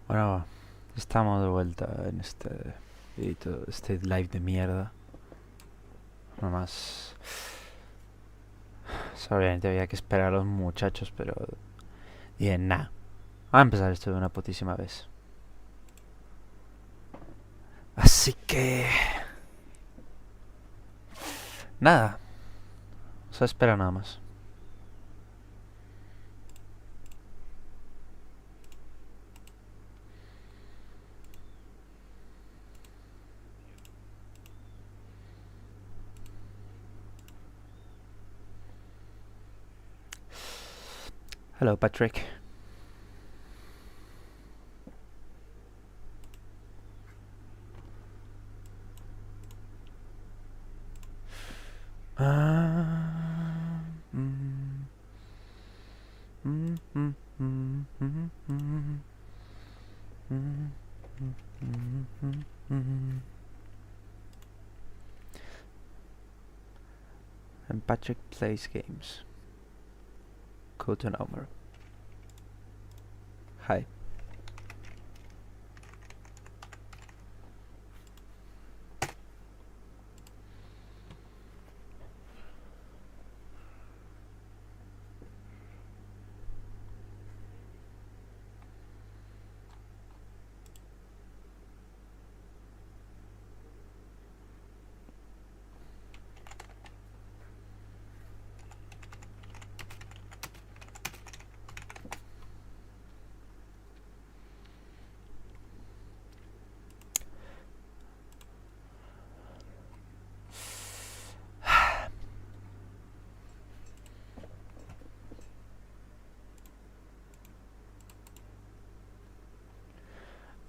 Bueno, estamos de vuelta en este live de mierda. Nomás, obviamente había que esperar a los muchachos, pero dije, nah, vamos a empezar esto de una putísima vez. Así que, nada, o sea, espera nada más. Hello, Patrick. Ah, mm, mm, mm, mm, mm, mm, mm, mm, mm. And Patrick plays games. Go to number. Hi.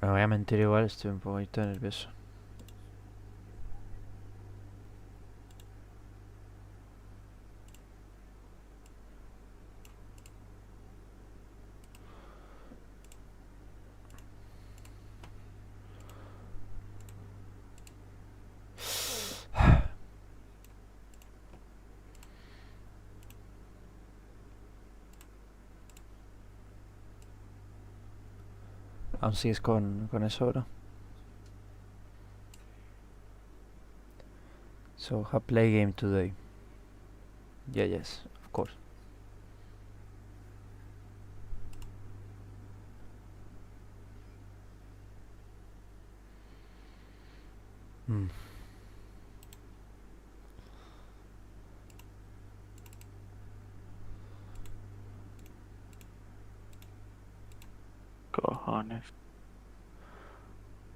Me voy a mentir igual, estoy un poquito nervioso. ¿Aún sigues con eso, bro? So, have play game today. Yeah, yes, of course. Mm. Cojones,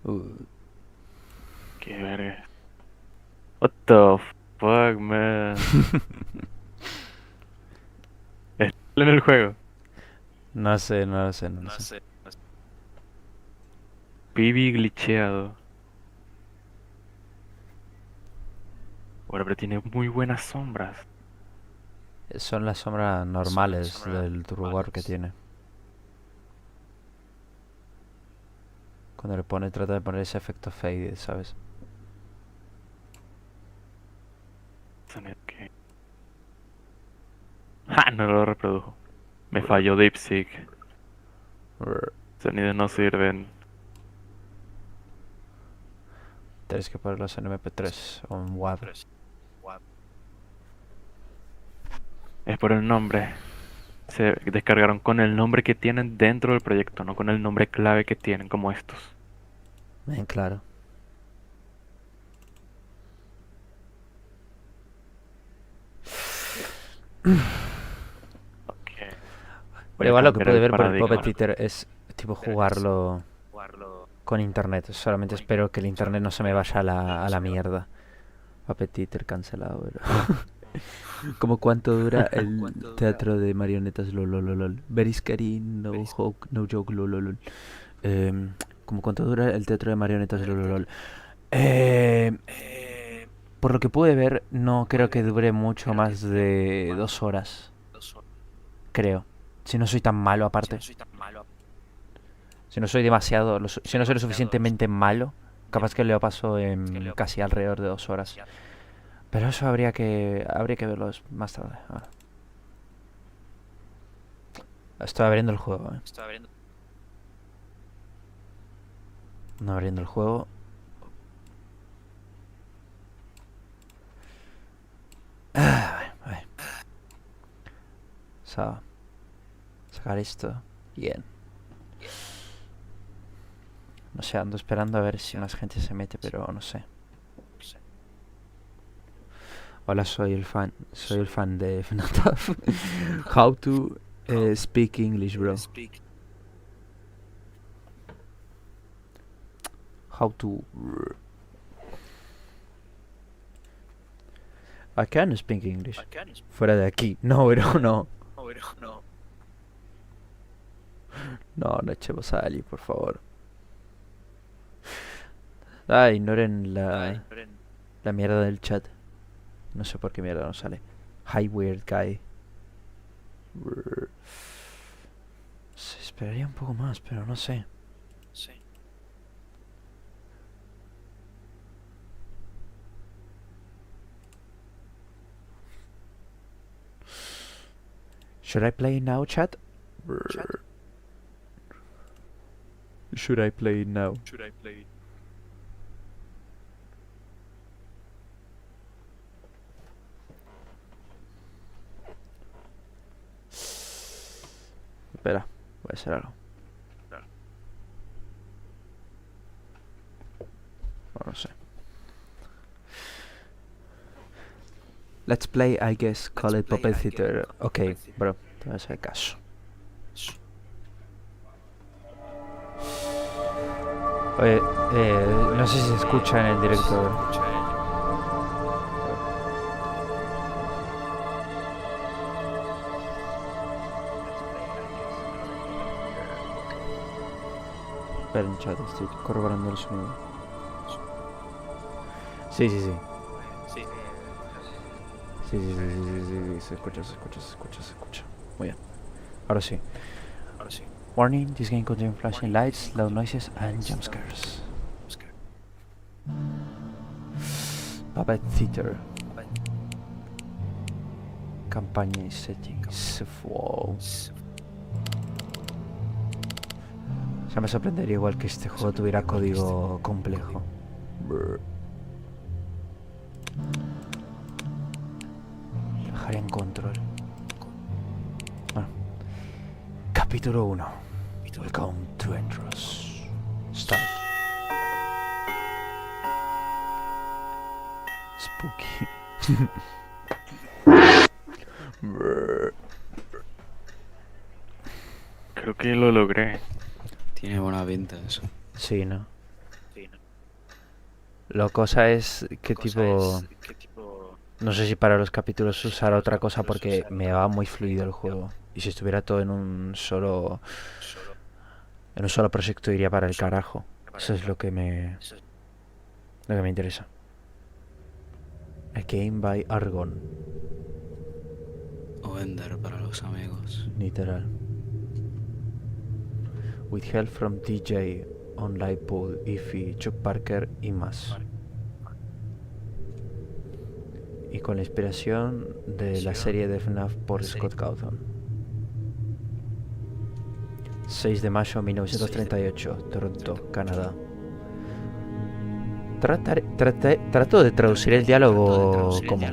Uh, qué verga. What the fuck, man. ¿Está en el juego? no sé, no lo sé, no lo sé. Pibi glitcheado. Bueno, pero tiene muy buenas sombras. Son las sombras normales del turbo que tiene. Cuando le pone, trata de poner ese efecto fade, ¿sabes? Sonido que... ¡Ja! No lo reprodujo. Me falló DeepSeek. Brr. Sonidos no sirven. Tienes que ponerlos en MP3 o en WAV. Es por el nombre. Se descargaron con el nombre que tienen dentro del proyecto, no con el nombre clave que tienen, como estos. Bien claro. Ok. Voy Pero a igual lo que cambiar pude el ver por el paradigma. Puppet Eater es tipo jugarlo con internet. Solamente espero que el internet no se me vaya a la mierda. Puppet Eater cancelado, pero... ¿Como cuánto dura el teatro de marionetas lolololol? Very scary, no joke, no joke, lololol. ¿Como cuánto dura el teatro de marionetas lololol? Eh, por lo que pude ver, no creo que dure mucho más de 2 horas. Creo. Si no soy tan malo aparte. Si no soy demasiado... Si no soy lo suficientemente malo, capaz que lo paso en casi alrededor de 2 horas. Pero eso habría que verlo más tarde. Ah. Estoy abriendo el juego, No abriendo el juego. Vale. Sacar esto. Bien. No sé, ando esperando a ver si más gente se mete, pero no sé. Hola, soy el fan de FNAF. How to speak English, bro. How to... I can speak English. Fuera de aquí. No, bro, no. No, no echemos a Ali, por favor. Ah, ignoren la mierda del chat. No sé por qué mierda no sale. Hi, weird guy. Se esperaría un poco más, pero no sé. Should I play now, chat? Should I play now? Espera, voy a hacer algo. No sé. Let's play, I guess, call it Puppet Theater. Ok, bro, te voy a hacer caso. Oye, no sé si se escucha en el directo. Espera, en chat, estoy corroborando el sonido. Sí. Sí, se escucha. Muy bien. Ahora sí. Warning, this game contains flashing lights, loud noises and jump scares. Puppet Theater. Campaña y settings. Wow. O sea, me sorprendería igual que este juego tuviera código complejo. Dejaría en control. Bueno. Capítulo 1. Welcome to Endros. Start. Spooky. Creo que lo logré. Tiene buena pinta eso. Sí, ¿no? La cosa es que tipo... No sé si para los capítulos usar otra cosa porque me va muy fluido el juego. Y si estuviera todo en un solo... En un solo proyecto iría para el carajo. Eso es lo que me interesa. A Game by Argon. O Ender para los amigos. Literal. With help from DJ, Online Pool, Ify, Chuck Parker y más. Y con la inspiración de la serie de FNAF por Scott Cawthon. 6 de mayo de 1938, Toronto, Canadá. Trato de traducir el diálogo como...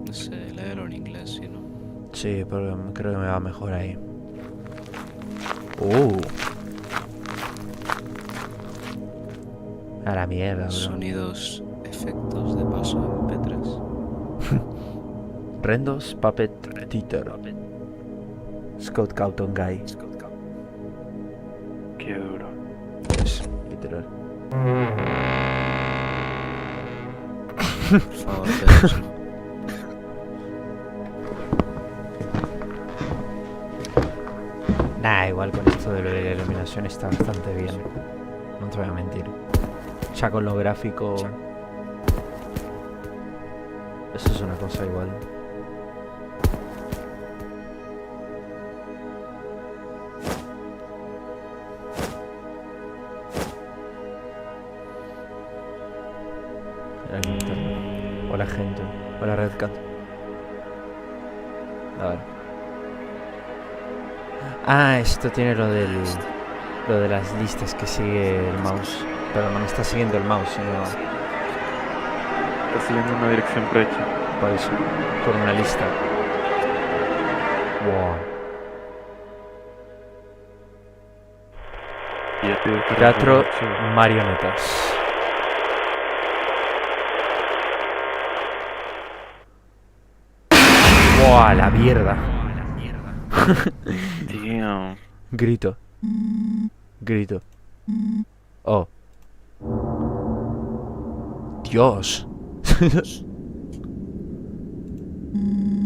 No sé, leerlo en inglés, si no. Sí, pero creo que me va mejor ahí. A la mierda, bro. Sonidos, efectos de paso MP3. Rendos, Puppet Theater. Scott Cawthon Guy. Qué duro. Pues, literal. Por favor, Pedro. Nah, igual con esto de lo de la iluminación está bastante bien. No te voy a mentir. Ya con lo gráfico... Eso es una cosa igual. Hola gente. Hola Redcat. A ver. Ah, esto tiene lo Lo de las listas que sigue el mouse. Pero no me está siguiendo el mouse, sino Está siguiendo una dirección prehecha. por eso, por una lista. Wow. Y ya te descargas Teatro el archivo. marionetas. Wow, la mierda. Damn. Grito. Grito. Oh. Dios.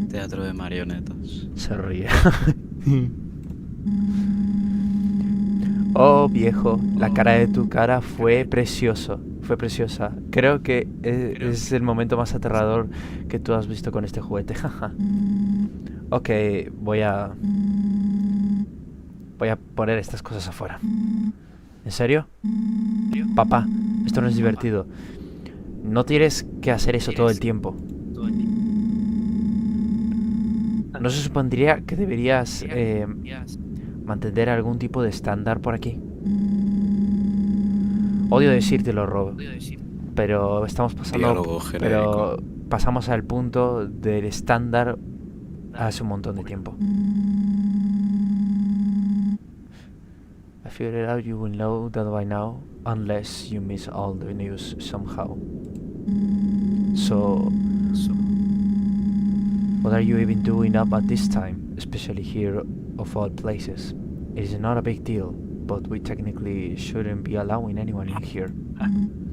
Teatro de marionetas. Se ríe. Oh, viejo, la cara de tu cara fue precioso. Fue preciosa. Creo que es el momento más aterrador que tú has visto con este juguete. Jaja. Ok, voy a poner estas cosas afuera. ¿En serio? Papá, esto no es divertido. No tienes que hacer eso todo el tiempo. ¿No se supondría que deberías mantener algún tipo de estándar por aquí? Odio decírtelo, Rob, pero estamos pasando, Diálogo genérico. pero pasamos al punto del estándar hace un montón de tiempo. I figured out you will know that by now, unless you miss all the news somehow. So, what are you even doing up at this time, especially here of all places? It is not a big deal, but we technically shouldn't be allowing anyone in here.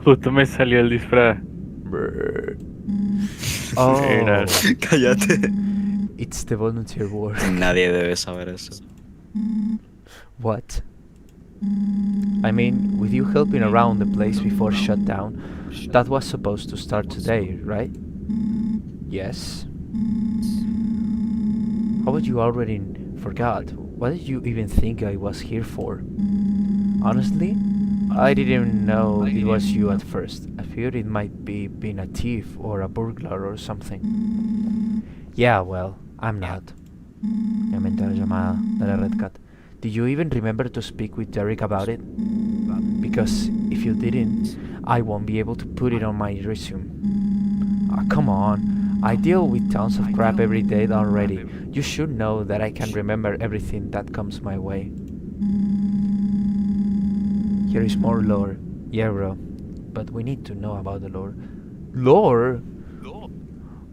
Justo me salió el disfraz. Oh, Era- Cállate. it's the volunteer work. Nadie debe saber eso. What? I mean, with you helping around the place before shutdown, that was supposed to start today, right? Yes. How about you already forgot? What did you even think I was here for? Honestly, I didn't know it was you at first. I feared it might be being a thief or a burglar or something. Yeah, well, I'm not. Obviamente la llamada de la Red Cat. Did you even remember to speak with Derek about it? Because if you didn't, I won't be able to put it on my resume. Ah, come on. I deal with tons of crap every day already. You should know that I can remember everything that comes my way. Here is more lore. Yeah, bro. But we need to know about the lore. Lore?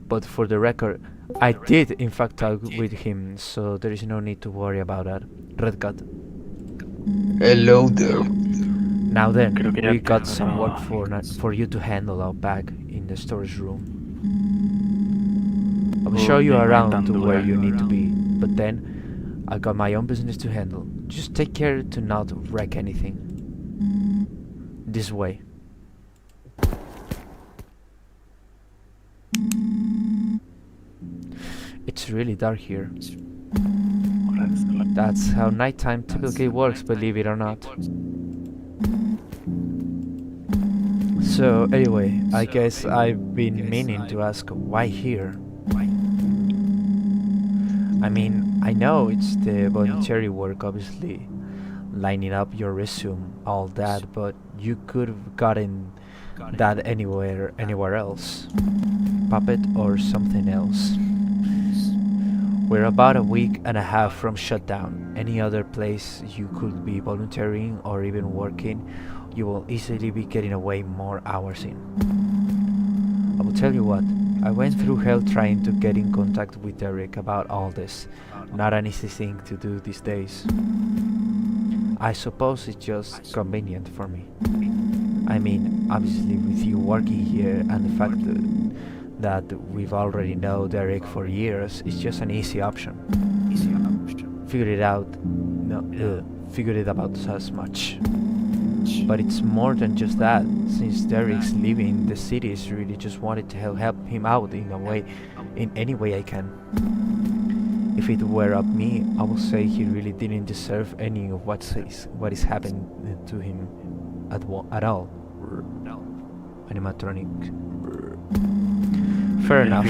But for the record, I did in fact talk with him, so there is no need to worry about that. Red Cat. Hello there. Now then, Creo que ya we got tengo some todo. work for you to handle out back in the storage room. I'll show you around to where you need to be, but then I got my own business to handle. Just take care to not wreck anything. This way. It's really dark here. That's how nighttime typically works, believe it or not. So anyway, I guess I've been meaning to ask why here? I mean, I know it's the voluntary work, obviously, lining up your resume, all that, but you could have gotten that anywhere else. Puppet or something else. We're about a week and a half from shutdown. Any other place you could be volunteering or even working, you will easily be getting away more hours in. I will tell you what, I went through hell trying to get in contact with Derek about all this. Not an easy thing to do these days. I suppose it's just convenient for me. I mean, obviously with you working here and the fact that we've already known Derek for years, it's just an easy option. Figured it out as much. But it's more than just that. Since Derek's leaving the cities, really just wanted to help him out in any way I can. If it were up me, I would say he really didn't deserve any of what is happening to him at all. Animatronic. Fair enough.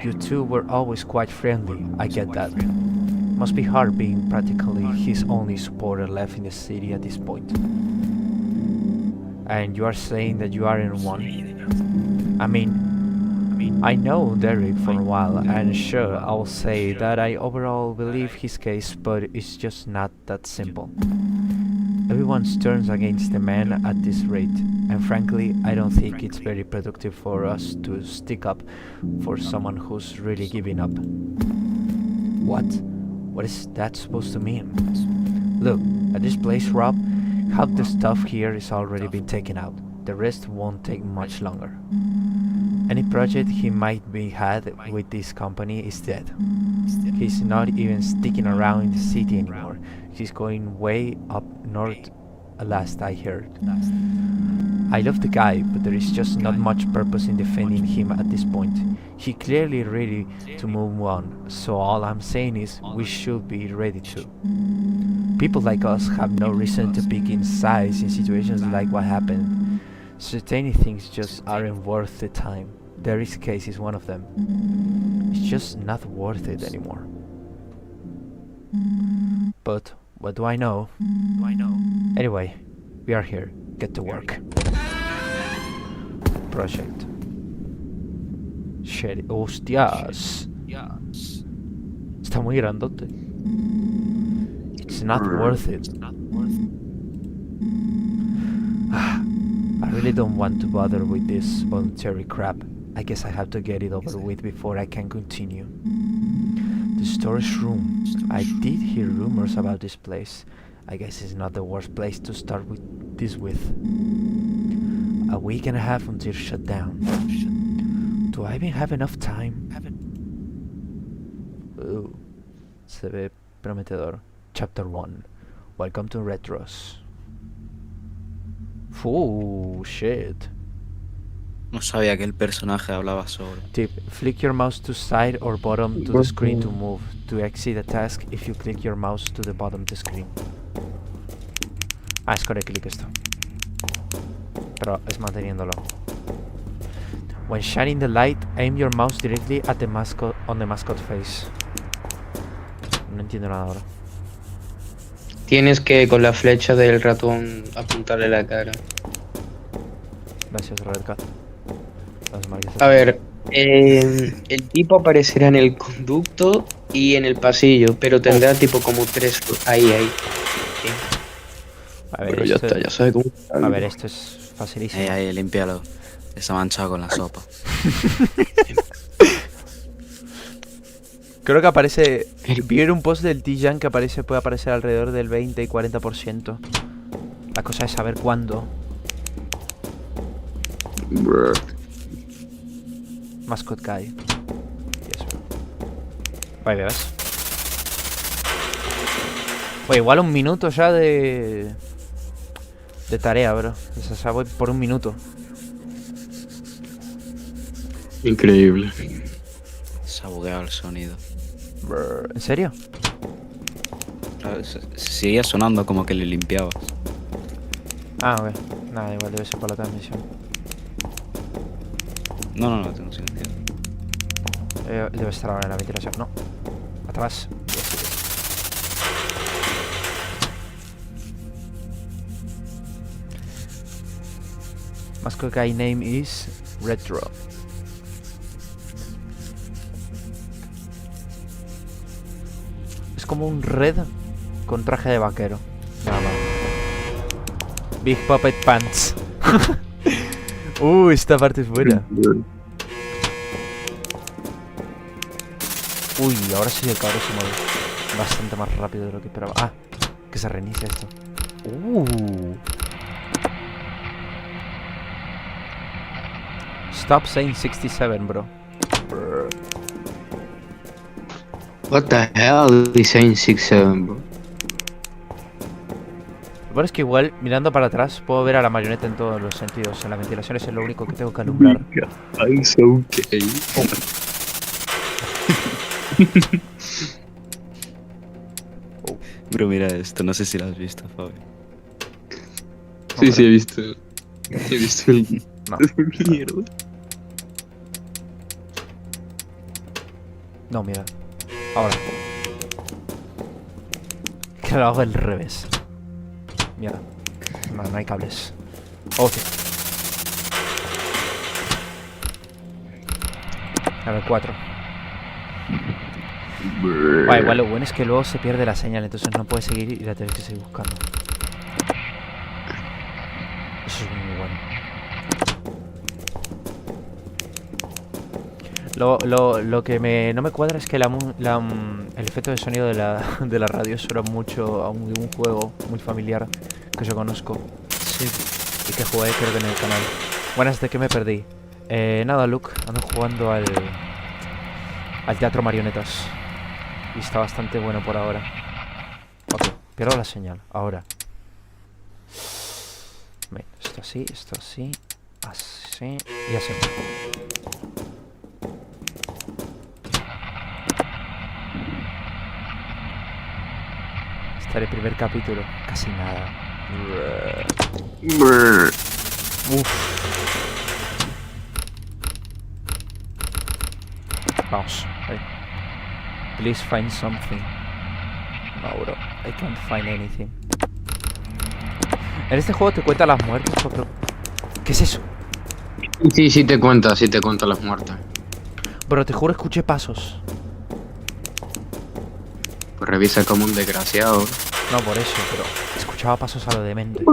You two were always quite friendly, I get that. Must be hard being practically his only supporter left in the city at this point. And you are saying that you aren't one? I mean, I know Derek for a while, and sure, I'll say that I overall believe his case, but it's just not that simple. Everyone turns against the man at this rate, and frankly, I don't think it's very productive for us to stick up for someone who's really giving up. What? What is that supposed to mean? Look, at this place, Rob, half the stuff here is already been taken out. The rest won't take much longer. Any project he might be had with this company is dead. He's not even sticking around in the city anymore. He's going way up north, last I heard. I love the guy, but there is just not much purpose in defending him at this point. He clearly ready to move on, so all I'm saying is we should be ready to. People like us have no reason to pick in size in situations like what happened. Certain things just aren't worth the time. Derek's case is one of them. It's just not worth it anymore. But what do I know? Anyway, we are here. Get to work. Project. Hostias. Está muy grandote. It's not worth it. I really don't want to bother with this voluntary crap. I guess I have to get it over with before I can continue. The storage room. I did hear rumors about this place. I guess it's not the worst place to start with this with. A week and a half until shutdown. Do I even have enough time? Ooh, se ve prometedor. Chapter 1. Welcome to Redros. Oh, shit. No sabía que el personaje hablaba solo. Tip, flick your mouse to side or bottom to the screen to move. To exit a task, if you click your mouse to the bottom of the screen. Ah, es con el clic esto. Pero es manteniéndolo. When shining the light, aim your mouse directly at the mascot on the mascot face. No entiendo nada ahora. Tienes que con la flecha del ratón apuntarle la cara. Gracias, Red Cat. A ver, el tipo aparecerá en el conducto y en el pasillo, pero tendrá tipo como tres ahí. A ver, Pero ya está, ya sabe cómo. A ver, esto es facilísimo. Ahí, límpialo. Está manchado con la sopa. Creo que aparece... Vi un post del T-Jan que puede aparecer alrededor del 20 y 40%. La cosa es saber cuándo. Mascot Guy. Yes. Vale, ¿ves? Pues igual un minuto ya de tarea, bro. O sea, voy por un minuto. Increíble. Se ha bugueado el sonido. ¿En serio? Seguía sonando como que le limpiabas. Ah, ok. Nada, igual debe ser por la transmisión. No, tengo silenciado. Debe estar ahora en la ventilación. No. Atrás. Mascot guy name is Redro. Es como un red con traje de vaquero. Nada más. Big Puppet Pants. Esta parte es buena. Uy, ahora sí el cabrón se mueve bastante más rápido de lo que esperaba. Ah, que se reinicia esto. Stop saying 67, bro. What the hell is saying 67, bro? Lo peor es que igual, mirando para atrás, puedo ver a la marioneta en todos los sentidos. En la ventilación es lo único que tengo que alumbrar. I'm so okay. Bro, mira esto, no sé si lo has visto, Fabi. Sí, he visto. He visto el... No. Mierda. No, mira. Ahora. que lo hago al revés. Mierda. No hay cables. Oh, sí. A ver, 4. Vale, igual lo bueno es que luego se pierde la señal, entonces no puedes seguir y la tienes que seguir buscando. Eso es muy bueno. Lo que no me cuadra es que el efecto de sonido de la radio suena mucho a un juego muy familiar que yo conozco. Sí. Y que jugué creo que en el canal. Buenas, ¿de qué me perdí? Nada, Luke, ando jugando al teatro marionetas. Y está bastante bueno por ahora. Ok, pierdo la señal, ahora. Ven, esto así, así y así. Este era el primer capítulo, casi nada. Uf. Vamos, ahí. Please find something. No, bro, I can't find anything. En este juego te cuenta las muertes, pero... ¿Qué es eso? Sí te cuenta las muertes. Bro, te juro, escuché pasos. Pues revisa como un desgraciado. No, por eso, pero escuchaba pasos a lo demente.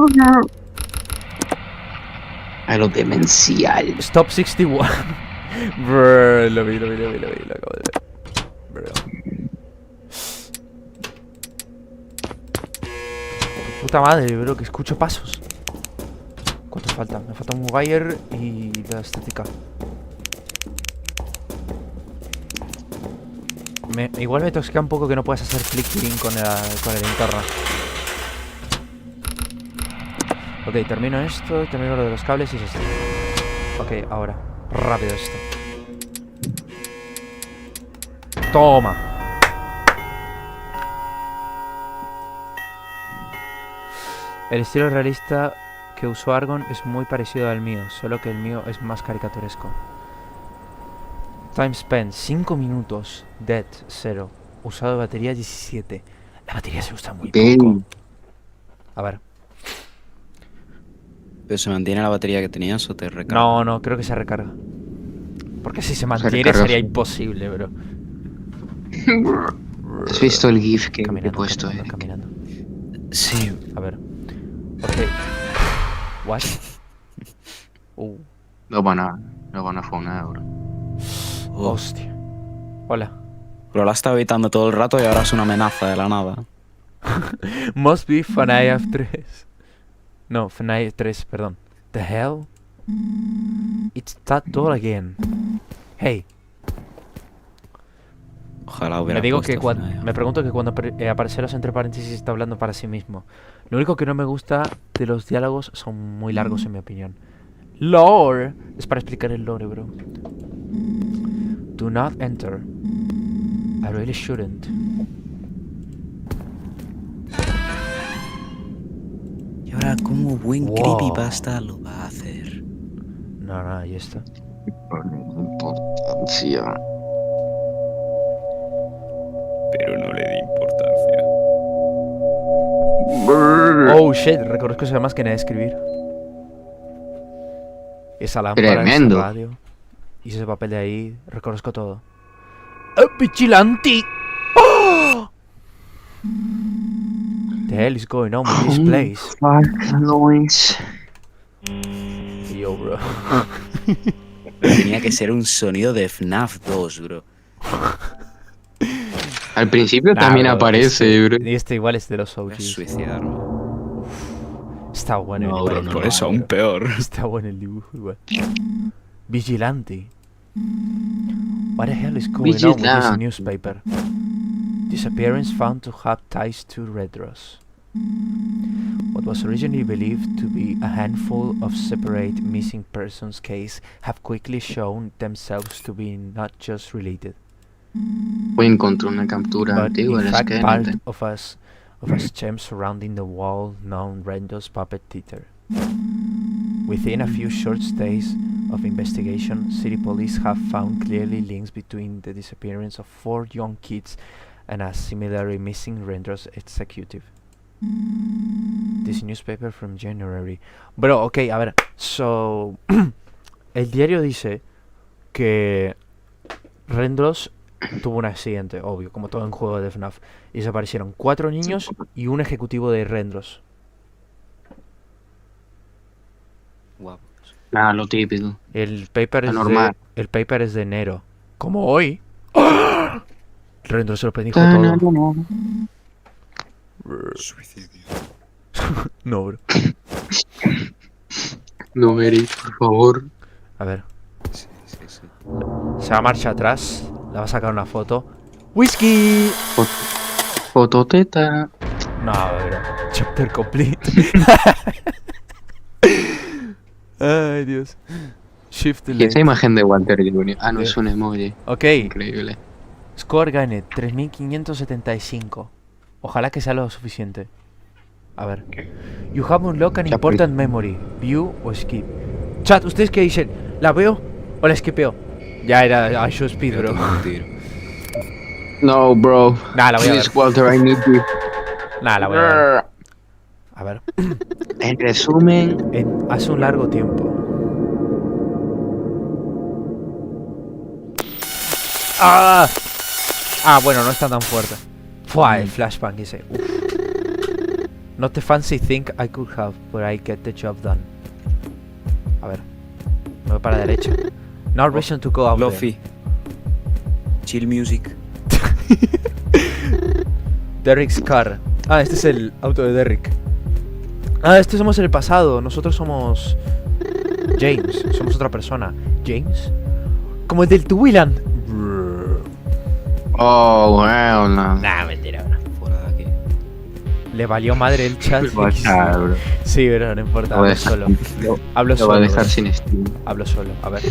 A lo demencial. Stop 61. Brr, lo vi, lo acabo de ver. Bro. Puta madre, bro, que escucho pasos. ¿Cuánto falta? Me falta un wire y la estética. Igual me toxica un poco que no puedas hacer flickering con el linterna. Ok, termino esto, termino lo de los cables y esto. Ok, ahora. Rápido esto. Toma. El estilo realista que usó Argon es muy parecido al mío, solo que el mío es más caricaturesco. Time spent 5 minutos. Dead 0. Usado batería 17. La batería se usa muy poco. A ver. ¿Pero se mantiene la batería que tenías o te recarga? No, creo que se recarga. Porque si se mantiene sería imposible, bro. ¿Has visto el GIF que he Caminando, puesto? caminando. Sí. A ver. Ok. What? No van a fonar, bro. Hostia. Hola. Pero la estaba evitando todo el rato y ahora es una amenaza de la nada. Must be FNAF 3. No, FNAF 3, perdón. The hell? It's that door again. Hey. Ojalá hubiera Me pregunto que cuando aparece los entre paréntesis está hablando para sí mismo. Lo único que no me gusta de los diálogos son muy largos en mi opinión. Lore. Es para explicar el lore, bro. Do not enter. I really shouldn't. Y ahora, ¿cómo buen Wow. creepypasta lo va a hacer? No, ahí está. Importancia. Pero no le di importancia. Oh shit, reconozco esa máquina de escribir. Esa lámpara, Tremendo. esa radio. Y ese papel de ahí, reconozco todo. ¡Oh, vigilante! ¡Oh! The hell is going on with this place? Fuck noise. Yo, bro. Tenía que ser un sonido de FNAF 2, bro. Al principio también bro, aparece, bro. Y este igual es de los Voy a OGs. suicidarme. Está bueno No, el bro, dibujo. Por eso, aún peor. Está bueno el dibujo igual. Vigilante. What the hell is going on with this Vigilante. newspaper? Disappearance found to have ties to Redros. What was originally believed to be a handful of separate missing persons cases have quickly shown themselves to be not just related, Hoy encontré una captura but antigua in del fact part esqueleto. of a gem surrounding the well-known Rendo's puppet theater. Within a few short days of investigation, city police have found clearly links between the disappearance of 4 young kids and a similarly missing Redro's executive. This newspaper from January. Bro, ok, a ver. So, el diario dice que Redros tuvo un accidente, obvio, como todo en juego de FNAF. Y desaparecieron 4 niños y un ejecutivo de Redros. Guapo. Nada, lo típico. El paper es Normal. el paper es de enero. Como hoy. ¡Ah! Redros se lo predijo todo. Suicidio. No, bro. No, Eric, por favor. A ver. Sí. Se va a marcha atrás. Le va a sacar una foto. ¡Whisky! Fototeta. No, bro. Chapter complete. Ay, Dios. Shift Y left. esa imagen de Walter Jr. Ah, no, Sí. es un emoji. Ok. Increíble. Score gained 3575. Ojalá que sea lo suficiente. A ver. You have unlocked an Ya, important memory. View o skip. Chat, ¿ustedes qué dicen? ¿La veo o la skipeo? Ya era I should speed, bro. Un tiro. No, bro. Nah, la voy a ver. Please, Walter, I need you. Nah, la voy a ver. A ver. En resumen, Hace un largo tiempo. ¡Ah! Ah, bueno, no está tan fuerte. Fua, el flashbang ese. Uf. Not the fancy thing I could have, but I get the job done. A ver. Me voy para la derecha. No reason to go out there. Fluffy. Chill music. Derrick's car. Ah, este es el auto de Derrick. Ah, este somos el pasado. Nosotros somos James. Somos otra persona. ¿James? Como el del Vigilant. oh, wow, no. Nah, mentira, bro. Fuera de aquí. Le valió madre el chat. Ah, bro. Sí, bro, no importa. Lo voy a Hablo dejar, solo. Hablo lo voy a solo. dejar bro. sin Steam. Hablo solo. A ver.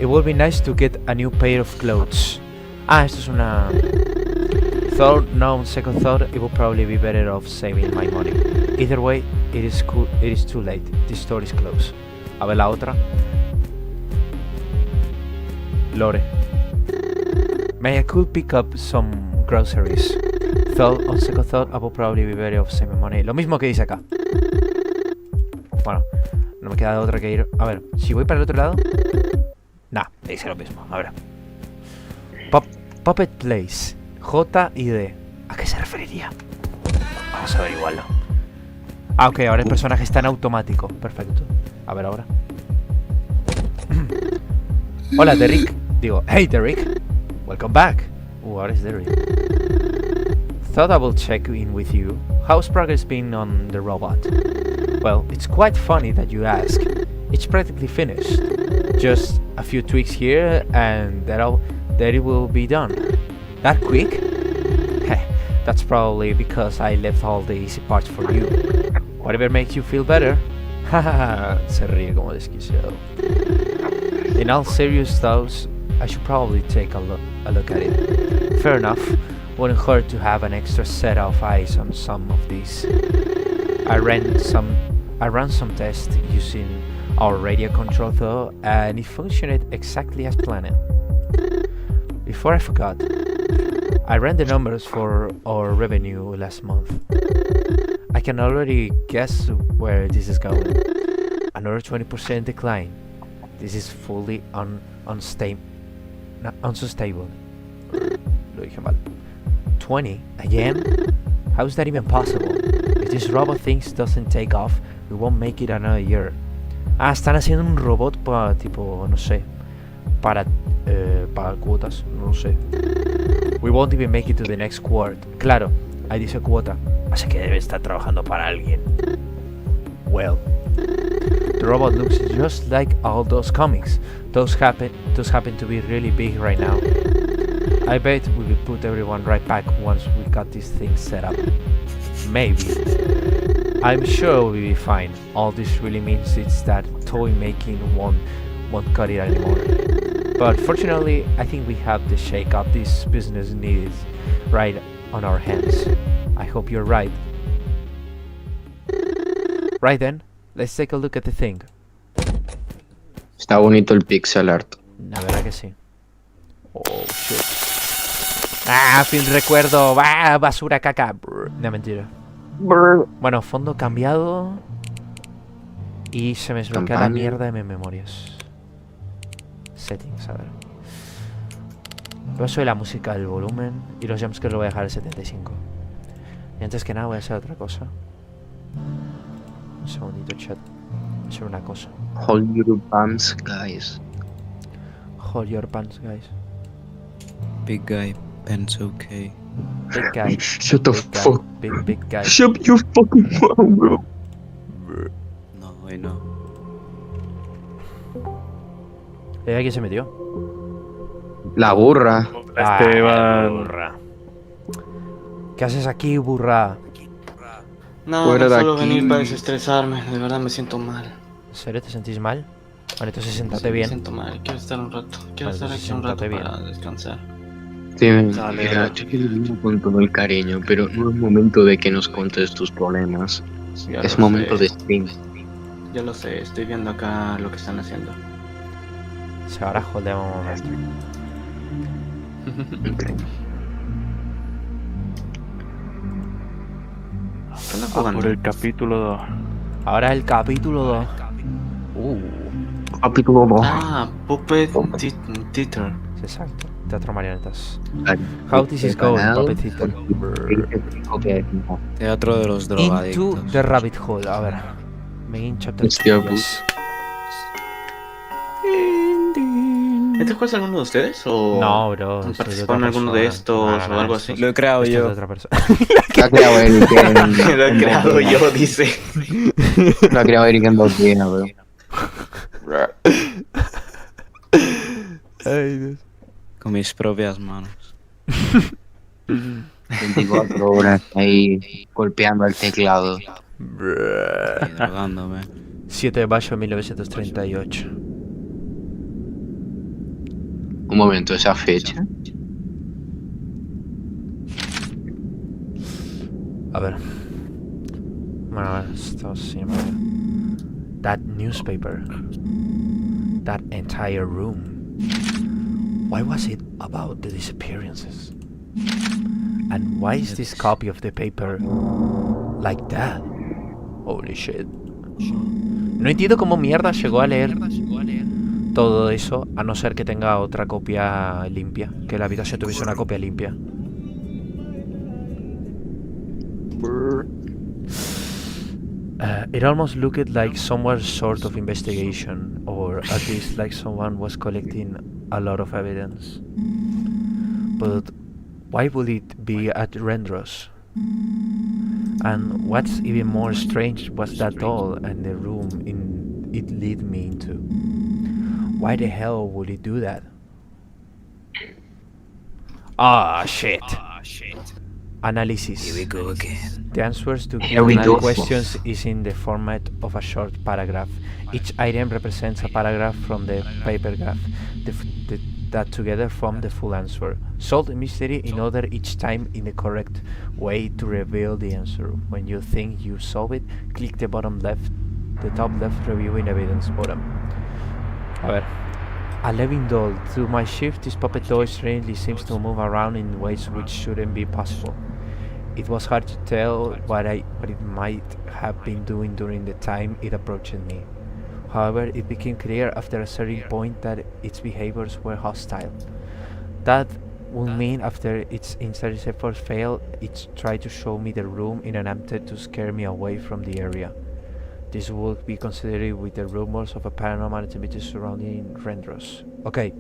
It would be nice to get a new pair of clothes. Ah, esto es una... Thought, no, on second thought, it would probably be better off saving my money. Either way, it is too late. This store is closed. A ver la otra. Lore. May I could pick up some groceries. Thought, on second thought, I would probably be better off saving money. Lo mismo que dice acá. Bueno, no me queda otra que ir. A ver, si voy para el otro lado. Nah, dice lo mismo. A ver. Puppet Place. J y D. ¿A qué se referiría? Vamos a averiguarlo. Ah, ok, ahora el personaje está en automático. Perfecto. A ver ahora. Hola, Derrick. Digo, hey, Derrick. Welcome back. Ahora es Derrick. Thought I will check in with you. How's progress been on the robot? Well, it's quite funny that you ask. It's practically finished. Just a few tweaks here and that it will be done. That quick? Heh, that's probably because I left all the easy parts for you. Whatever makes you feel better. Haha, se ríe como desquiciado. In all serious thoughts, I should probably take a look at it. Fair enough. Wouldn't hurt to have an extra set of eyes on some of these. I ran some tests using our radio control though, and it functioned exactly as planned. Before I forgot, I ran the numbers for our revenue last month. I can already guess where this is going. Another 20% decline. This is fully unsustainable. Lo dije mal. 20 again? How is that even possible? If this robot thing doesn't take off, we won't make it another year. Ah, están haciendo un robot para tipo, no sé, para cuotas, no sé. We won't even make it to the next quarter. Claro, ahí dice cuota, así que debe estar trabajando para alguien. Well, the robot looks just like all those comics. Those happen to be really big right now. I bet we will put everyone right back once we got this thing set up. Maybe. I'm sure we'll be fine. All this really means is that toy making won't cut it anymore. But fortunately, I think we have the shake-up this business needs right on our hands. I hope you're right. Right then, let's take a look at the thing. Está bonito el pixel art. La verdad que sí. Oh, shit. Ah, fin recuerdo. Ah, basura, caca. Brr. No, mentira. Bueno, fondo cambiado. Y se me desbloquea la Campaña. mierda de mis memorias. Settings, a ver. Voy a subir la música del volumen. Y los jumpscares lo voy a dejar al 75. Y antes que nada voy a hacer otra cosa. Un segundito, chat. Voy a hacer una cosa. Hold your pants, guys. Hold your pants, guys. Big guy, pen's okay. Big guy. Shut the Big guy. fuck. Big guy. Shut your fucking mouth, bro. No, I know. ¿Quién se metió? La burra. Esteban. burra. ¿Qué haces aquí, burra? No, Fuera no de solo aquí. venir para desestresarme, de verdad me siento mal. ¿En serio te sentís mal? Vale, entonces Sí, siéntate me bien. siento mal, quiero estar un rato. Quiero Vale, estar entonces aquí un rato siéntate para descansar. Sí, Dale, mira, dale. yo te lo digo con todo el cariño, pero no es momento de que nos contes tus problemas. Ya Es lo momento sé, de stream. Ya lo sé, estoy viendo acá lo que están haciendo. Se ahora holdeamos un momento. Ok. ¿Qué andas Por jugando? el capítulo 2. Ahora el capítulo 2. Capítulo 2. Ah, Puppet Theater. Exacto. Teatro marionetas. Vale. How this is going, Canal. Puppet Theater. Ok. Teatro de los Into drogadictos. the rabbit hole. A ver. Main chapter. Hostia, Yes. ¿Este juego es alguno de ustedes? ¿O No, bro. esto es de participó otra en alguno de persona. estos No, no, o algo esto así? Lo he creado esto es de yo. otra persona. Lo ha creado Eric en... Lo he creado yo, dice. Lo ha creado Eric en 2 días, bro. Ay, Dios. Con mis propias manos. 24 horas ahí golpeando el teclado. Y drogándome. 7 de mayo de 1938. Un momento, esa fecha. A ver. Bueno, a ver, esto sí me... That newspaper. That entire room. Why was it about the disappearances? And why is this copy of the paper like that? Holy shit. No entiendo cómo mierda llegó a leer todo eso, a no ser que tenga otra copia limpia. Que la habitación tuviese una copia limpia. It almost looked like some sort of investigation, or at least like someone was collecting a lot of evidence. But why would it be at Redro's? And what's even more strange was that doll and the room it led me into. Why the hell would it do that? Ah, shit. Analysis. Here we go again. The answers to Here we go. questions is in the format of a short paragraph. Each item represents a paragraph from the paper graph that together form the full answer. Solve the mystery in order each time in the correct way to reveal the answer. When you think you solve it, click the bottom left, the top left reviewing evidence button. A ver. A living doll. Through my shift, this puppet toy strangely seems to move around in ways which shouldn't be possible. It was hard to tell what it might have been doing during the time it approached me. However, it became clear after a certain point that its behaviors were hostile. That would mean after its insurgent efforts failed, it tried to show me the room in an attempt to scare me away from the area. This would be considered with the rumors of a paranormal activity surrounding Redros. Ok,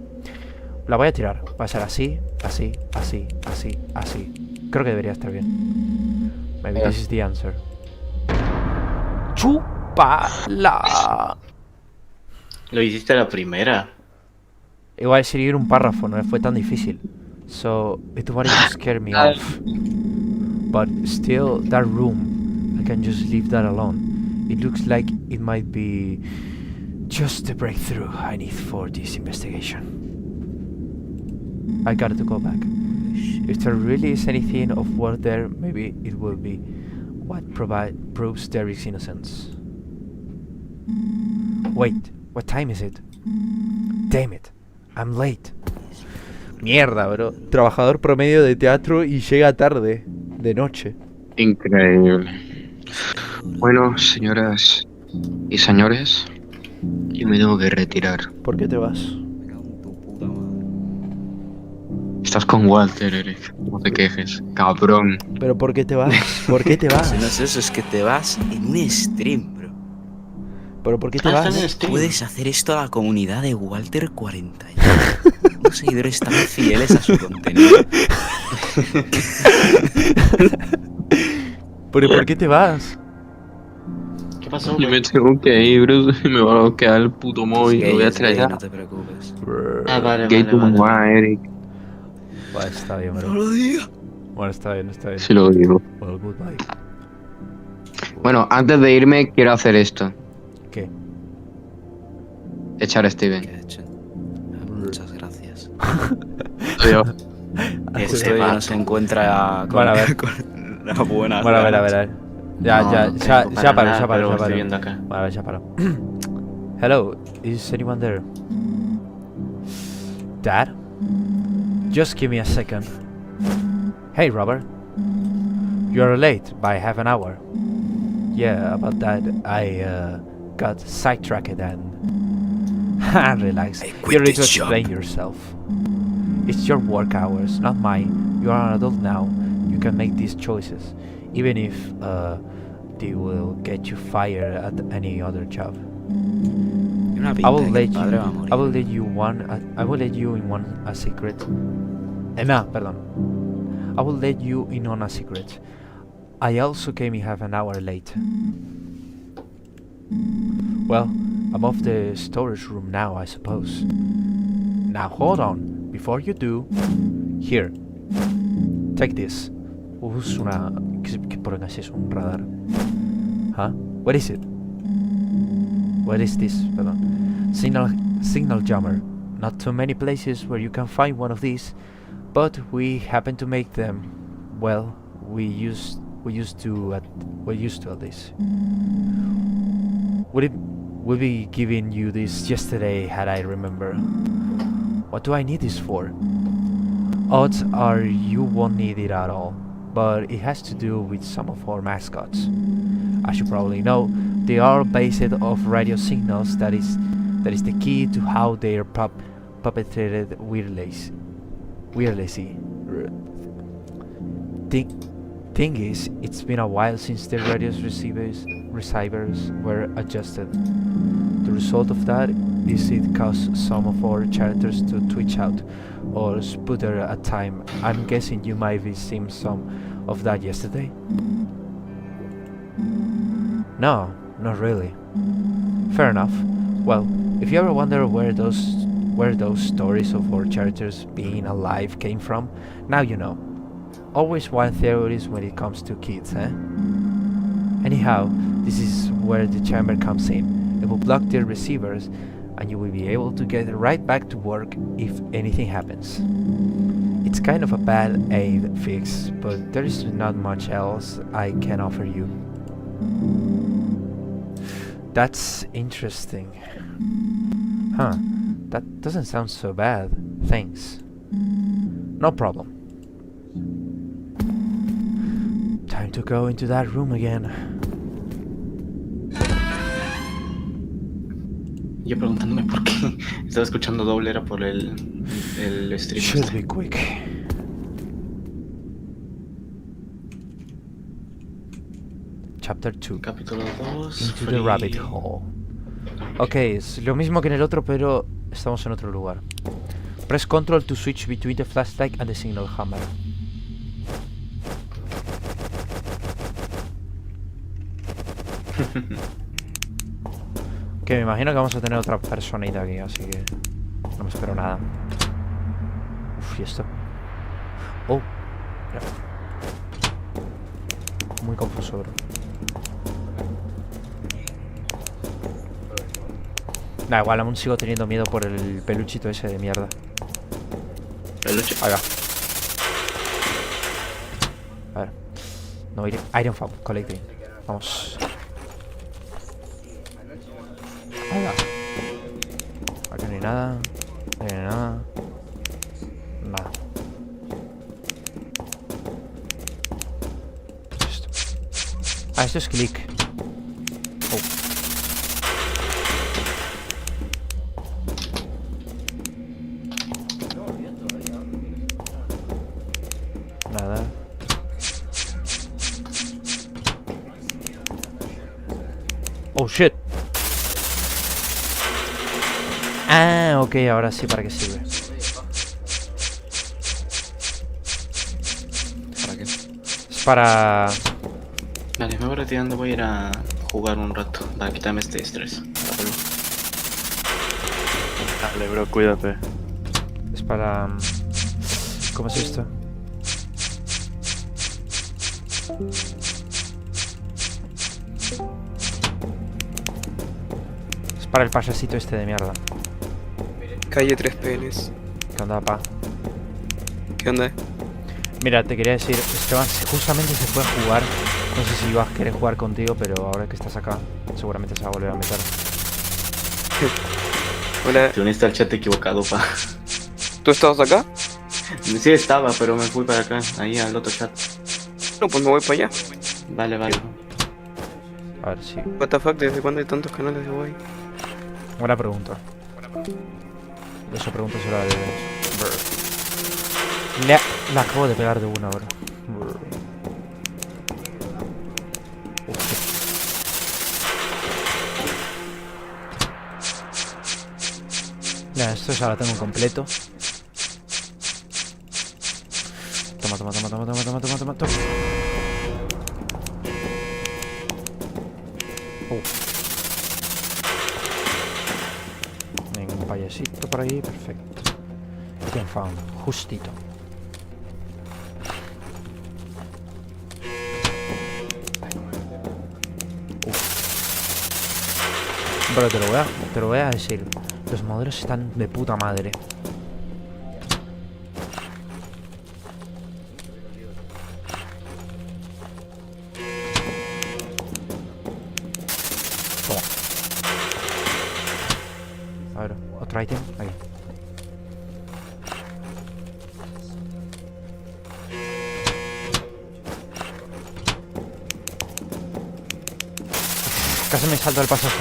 la voy a tirar. Va a ser así, así, así, así, así. Creo que debería estar bien. Maybe this is the answer. ¡Chúpala! Lo hiciste a la primera. Iba a escribir un párrafo, no fue tan difícil. So, it wanted to scare me off. But still, that room, I can just leave that alone. It looks like it might be just the breakthrough I need for this investigation. I got to go back. If there really is anything of worth there, maybe it will be what proves Derek's innocence. Wait, what time is it? Damn it, I'm late. Mierda, bro. Trabajador promedio de teatro y llega tarde, de noche. Increíble. Bueno, señoras y señores, yo me tengo que retirar. ¿Por qué te vas? Me cago en tu puta madre. Estás con Walter, Eric. No te quejes, cabrón. ¿Pero por qué te vas? ¿Por qué te vas? Si no es eso, es que te vas en un stream, bro. ¿Pero por qué te Están en vas? stream. Puedes hacer esto a la comunidad de Walter 41. Unos seguidores tan fieles a su contenido. ¿Pero por qué te vas? ¿Qué pasó, Yo me güey? tengo que ir, bro. Me va a bloquear el puto móvil. Lo voy a Es gay, traer. no te preocupes. Ah, vale, Gay vale, tu vale. mamá, Eric. Bueno, está bien, bro. No lo digas. Bueno, está bien, está bien. Si lo digo. Well, goodbye. Bueno, antes de irme, quiero hacer esto. ¿Qué? Echar a Steven. ¿Qué he hecho? Muchas gracias. Adiós. Esto ya no se encuentra con, Bueno, a ver. con la buena. Bueno, a ver, a ver, a ver. Ya, No, ya, no ya, tengo ya para paro, nada, ya paro, pero ya estoy paro. viendo acá. Bueno, a ver, ya paro. Hello, is anyone there? Dad? Just give me a second. Hey, Robert. You're late by half an hour. Yeah, about that, I got sidetracked and... Relax, I you quit need to this job. explain yourself. It's your work hours, not mine. You are an adult now. You can make these choices, even if they will get you fired at any other job. Una I pinta will de que let el padre va a you. morir. I will let you I will let you in one a secret. No, perdón. I will let you in on a secret. I also came in half an hour late. Well, I'm off the storage room now, I suppose. Now hold on. Before you do, here. Take this. Es una... ¿Qué poronga es eso? Un radar. Huh? What is it? What is this? Perdón. Signal jammer. Not too many places where you can find one of these, but we happen to make them. Well, we used to at least. Would be giving you this yesterday had I remember. What do I need this for? Odds are you won't need it at all, but it has to do with some of our mascots. As you probably know, they are based off radio signals. That is the key to how they are puppeted wirelessly. Thing is, it's been a while since the radio's receivers were adjusted. The result of that is it caused some of our characters to twitch out or sputter at time. I'm guessing you might have seen some of that yesterday? No, not really. Fair enough. Well, if you ever wonder where those stories of our characters being alive came from, now you know. Always wild theories when it comes to kids, eh? Anyhow, this is where the chamber comes in. It will block their receivers and you will be able to get right back to work if anything happens. It's kind of a bad aid fix, but there is not much else I can offer you. That's interesting. Huh, that doesn't sound so bad. Thanks. No problem. Time to go into that room again. Yo preguntándome por qué estaba escuchando doble, era por el stream. Should be quick. Chapter 2. Capítulo 2. Into the rabbit hole. Ok, es lo mismo que en el otro, pero estamos en otro lugar. Press Ctrl to switch between the flashlight and the signal hammer. Que me imagino que vamos a tener otra personita aquí, así que no me espero nada. Uf, ¿y esto? Oh, mira. Muy confuso, bro. Da igual, aún sigo teniendo miedo por el peluchito ese de mierda. Peluche. Ahí va. A ver. No, Iron Fob, collecting. Vamos. Ahí va. Aquí no hay nada. No hay nada. Nada. Ah, esto es click. Oh. Nada. Oh shit. Ah, ok, ahora sí, ¿para qué sirve? ¿Para qué? Es para... Dale, me voy retirando, voy a ir a jugar un rato para quitarme este estrés. Hasta luego. Dale, bro, cuídate. Es para... ¿Cómo es esto? Es para el payasito este de mierda. Calle 3 penes. ¿Qué onda, pa? ¿Qué onda? Mira, te quería decir, Esteban, justamente se fue a jugar. No sé si ibas a querer jugar contigo, pero ahora que estás acá, seguramente se va a volver a meter. Hola, Te uniste al chat equivocado, pa. ¿tú estabas acá? Sí estaba, pero me fui para acá, ahí al otro chat. No, pues me voy para allá. Vale, vale. A ver si... What the fuck, ¿desde cuándo hay tantos canales de guay? Buena pregunta. Eso pregúntaselo al... Le acabo de pegar de una, bro. Mira, esto ya lo tengo completo. Toma, toma, toma, toma, toma, toma, toma, toma, toma. Venga, un payasito por ahí, perfecto. Bien found, justito. Pero te lo voy a decir. Los modelos están de puta madre. Toma. A ver, otro ítem. Ahí. Casi me salto el pasaje.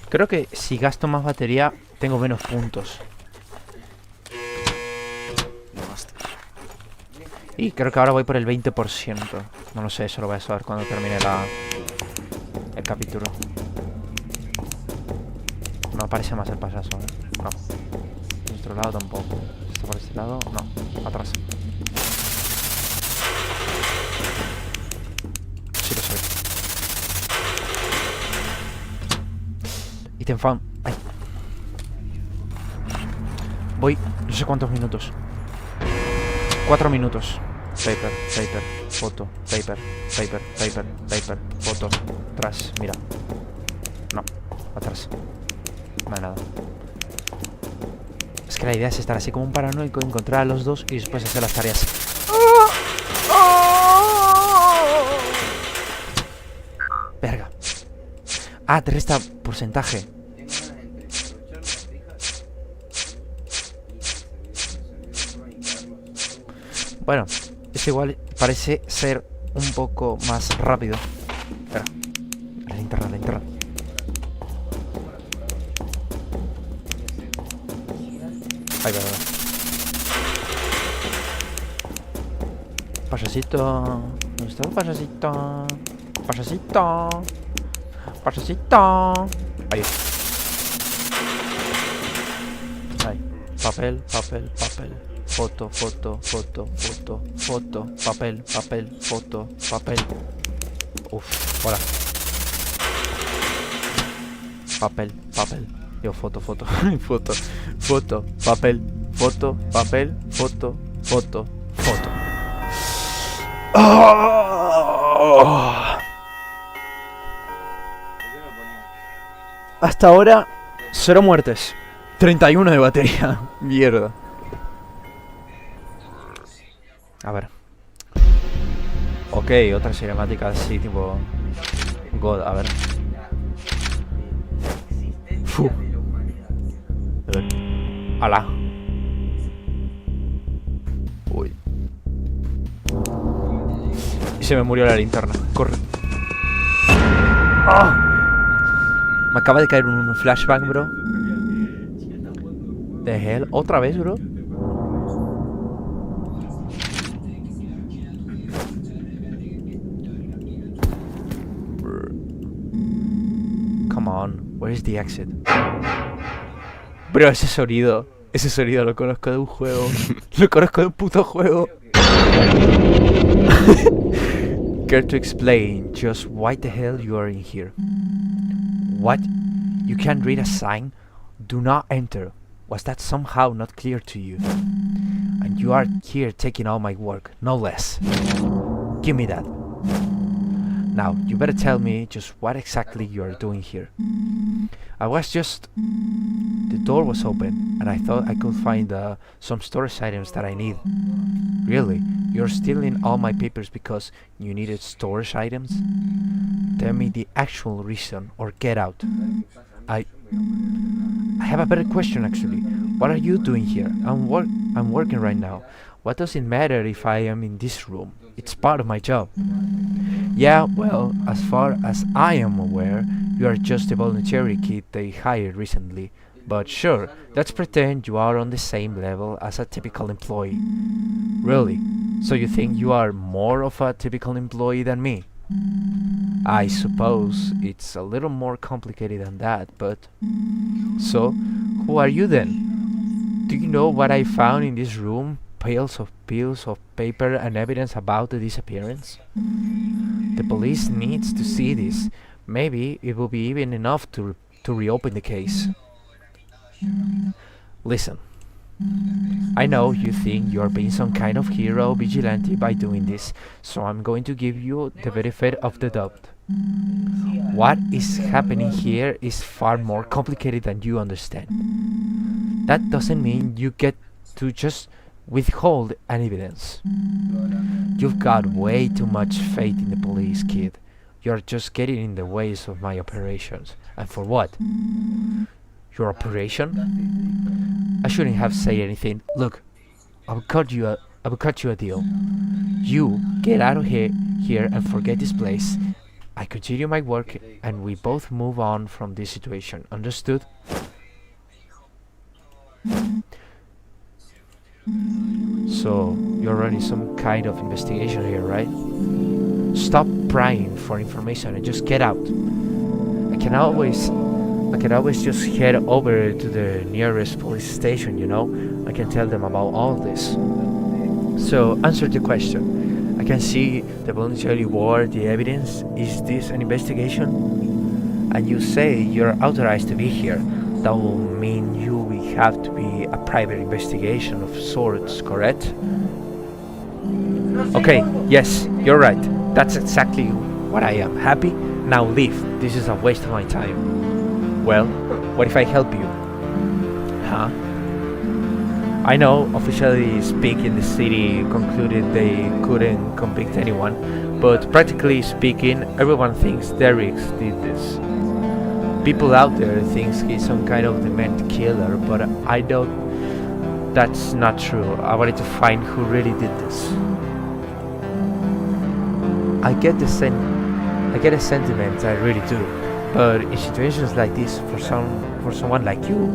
Creo que si gasto más batería, tengo menos puntos. No basta. Y creo que ahora voy por el 20%. No lo sé, eso lo voy a saber cuando termine el capítulo. No aparece más el payaso, ¿eh? No. De otro lado tampoco. ¿Está por este lado? No. Atrás. Sí lo sé. Item found. Ay. Voy no sé cuántos minutos. 4 minutos. Paper, paper, foto, paper, paper, paper, paper, foto. Atrás, mira. No, atrás. No hay nada. Es que la idea es estar así como un paranoico, encontrar a los dos y después hacer las tareas. Verga. Ah, te resta porcentaje. Bueno, es igual, parece ser un poco más rápido. Espera. La linterna, la linterna. Ahí va, ahí va. Payasito. ¿Dónde está el payasito? Payasito. Payasito. Ahí. Ahí. Papel, papel, papel. Foto, foto, foto, foto, foto. Papel, papel, foto, papel. Uf, hola. Papel, papel. Yo, foto, foto, foto, foto, papel, foto, papel, foto, foto, foto. ¡Oh! Hasta ahora, 0 muertes. 31 de batería. Mierda. A ver. Ok, otra cinemática así, tipo... God, a ver. Fu. ¡Hala! Uy. Y se me murió la linterna. Corre. ¡Ah! Me acaba de caer un flashbang, bro. The hell, otra vez, bro. Come on, where is the exit? Bro, ese sonido lo conozco de un juego. Lo conozco de un puto juego. Care to explain just why the hell you are in here? What? You can't read a sign? Do not enter. Was that somehow not clear to you? And you are here taking all my work, no less. Give me that. Now, you better tell me just what exactly you are doing here. I was just... The door was open, and I thought I could find some storage items that I need. Really? You're stealing all my papers because you needed storage items? Tell me the actual reason, or get out. I have a better question, actually. What are you doing here? I'm working right now. What does it matter if I am in this room? It's part of my job. Yeah, well, as far as I am aware, you are just a voluntary kid they hired recently. But sure, let's pretend you are on the same level as a typical employee. Really? So you think you are more of a typical employee than me? I suppose it's a little more complicated than that, but... So, who are you then? Do you know what I found in this room? Piles of paper and evidence about the disappearance? The police needs to see this. Maybe it will be even enough to reopen the case. Listen, I know you think you are being some kind of hero vigilante by doing this, so I'm going to give you the benefit of the doubt. What is happening here is far more complicated than you understand. That doesn't mean you get to just withhold an evidence. You've got way too much faith in the police, kid. You're just getting in the ways of my operations. And for what? Your operation? I shouldn't have said anything. Look, I will cut you a deal. You get out of here and forget this place. I continue my work and we both move on from this situation. Understood? So, you're running some kind of investigation here, right? Stop prying for information and just get out. I can always just head over to the nearest police station, you know? I can tell them about all this. So, answer the question. I can see the voluntarily wore the evidence. Is this an investigation? And you say you're authorized to be here. That will mean you will have to be a private investigation of sorts, correct? Okay, yes, you're right. That's exactly what I am. Happy? Now leave. This is a waste of my time. Well, what if I help you? Huh? I know, officially speaking, the city concluded they couldn't convict anyone, but practically speaking, everyone thinks Derek did this. People out there think he's some kind of dement killer, but I don't. That's not true. I wanted to find who really did this. I get a sentiment, I really do. But in situations like this, for someone like you,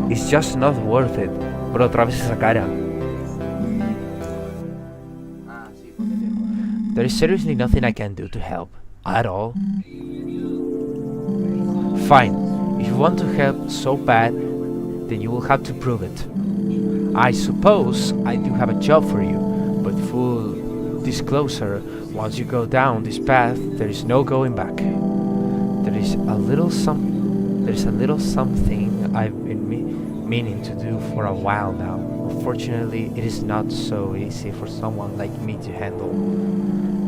it's just not worth it. Bro, otra vez esa cara. There is seriously nothing I can do to help. At all. Fine. If you want to help so bad, then you will have to prove it. I suppose I do have a job for you, but full disclosure, once you go down this path, there is no going back. There is a little something I've been meaning to do for a while now. Unfortunately, it is not so easy for someone like me to handle.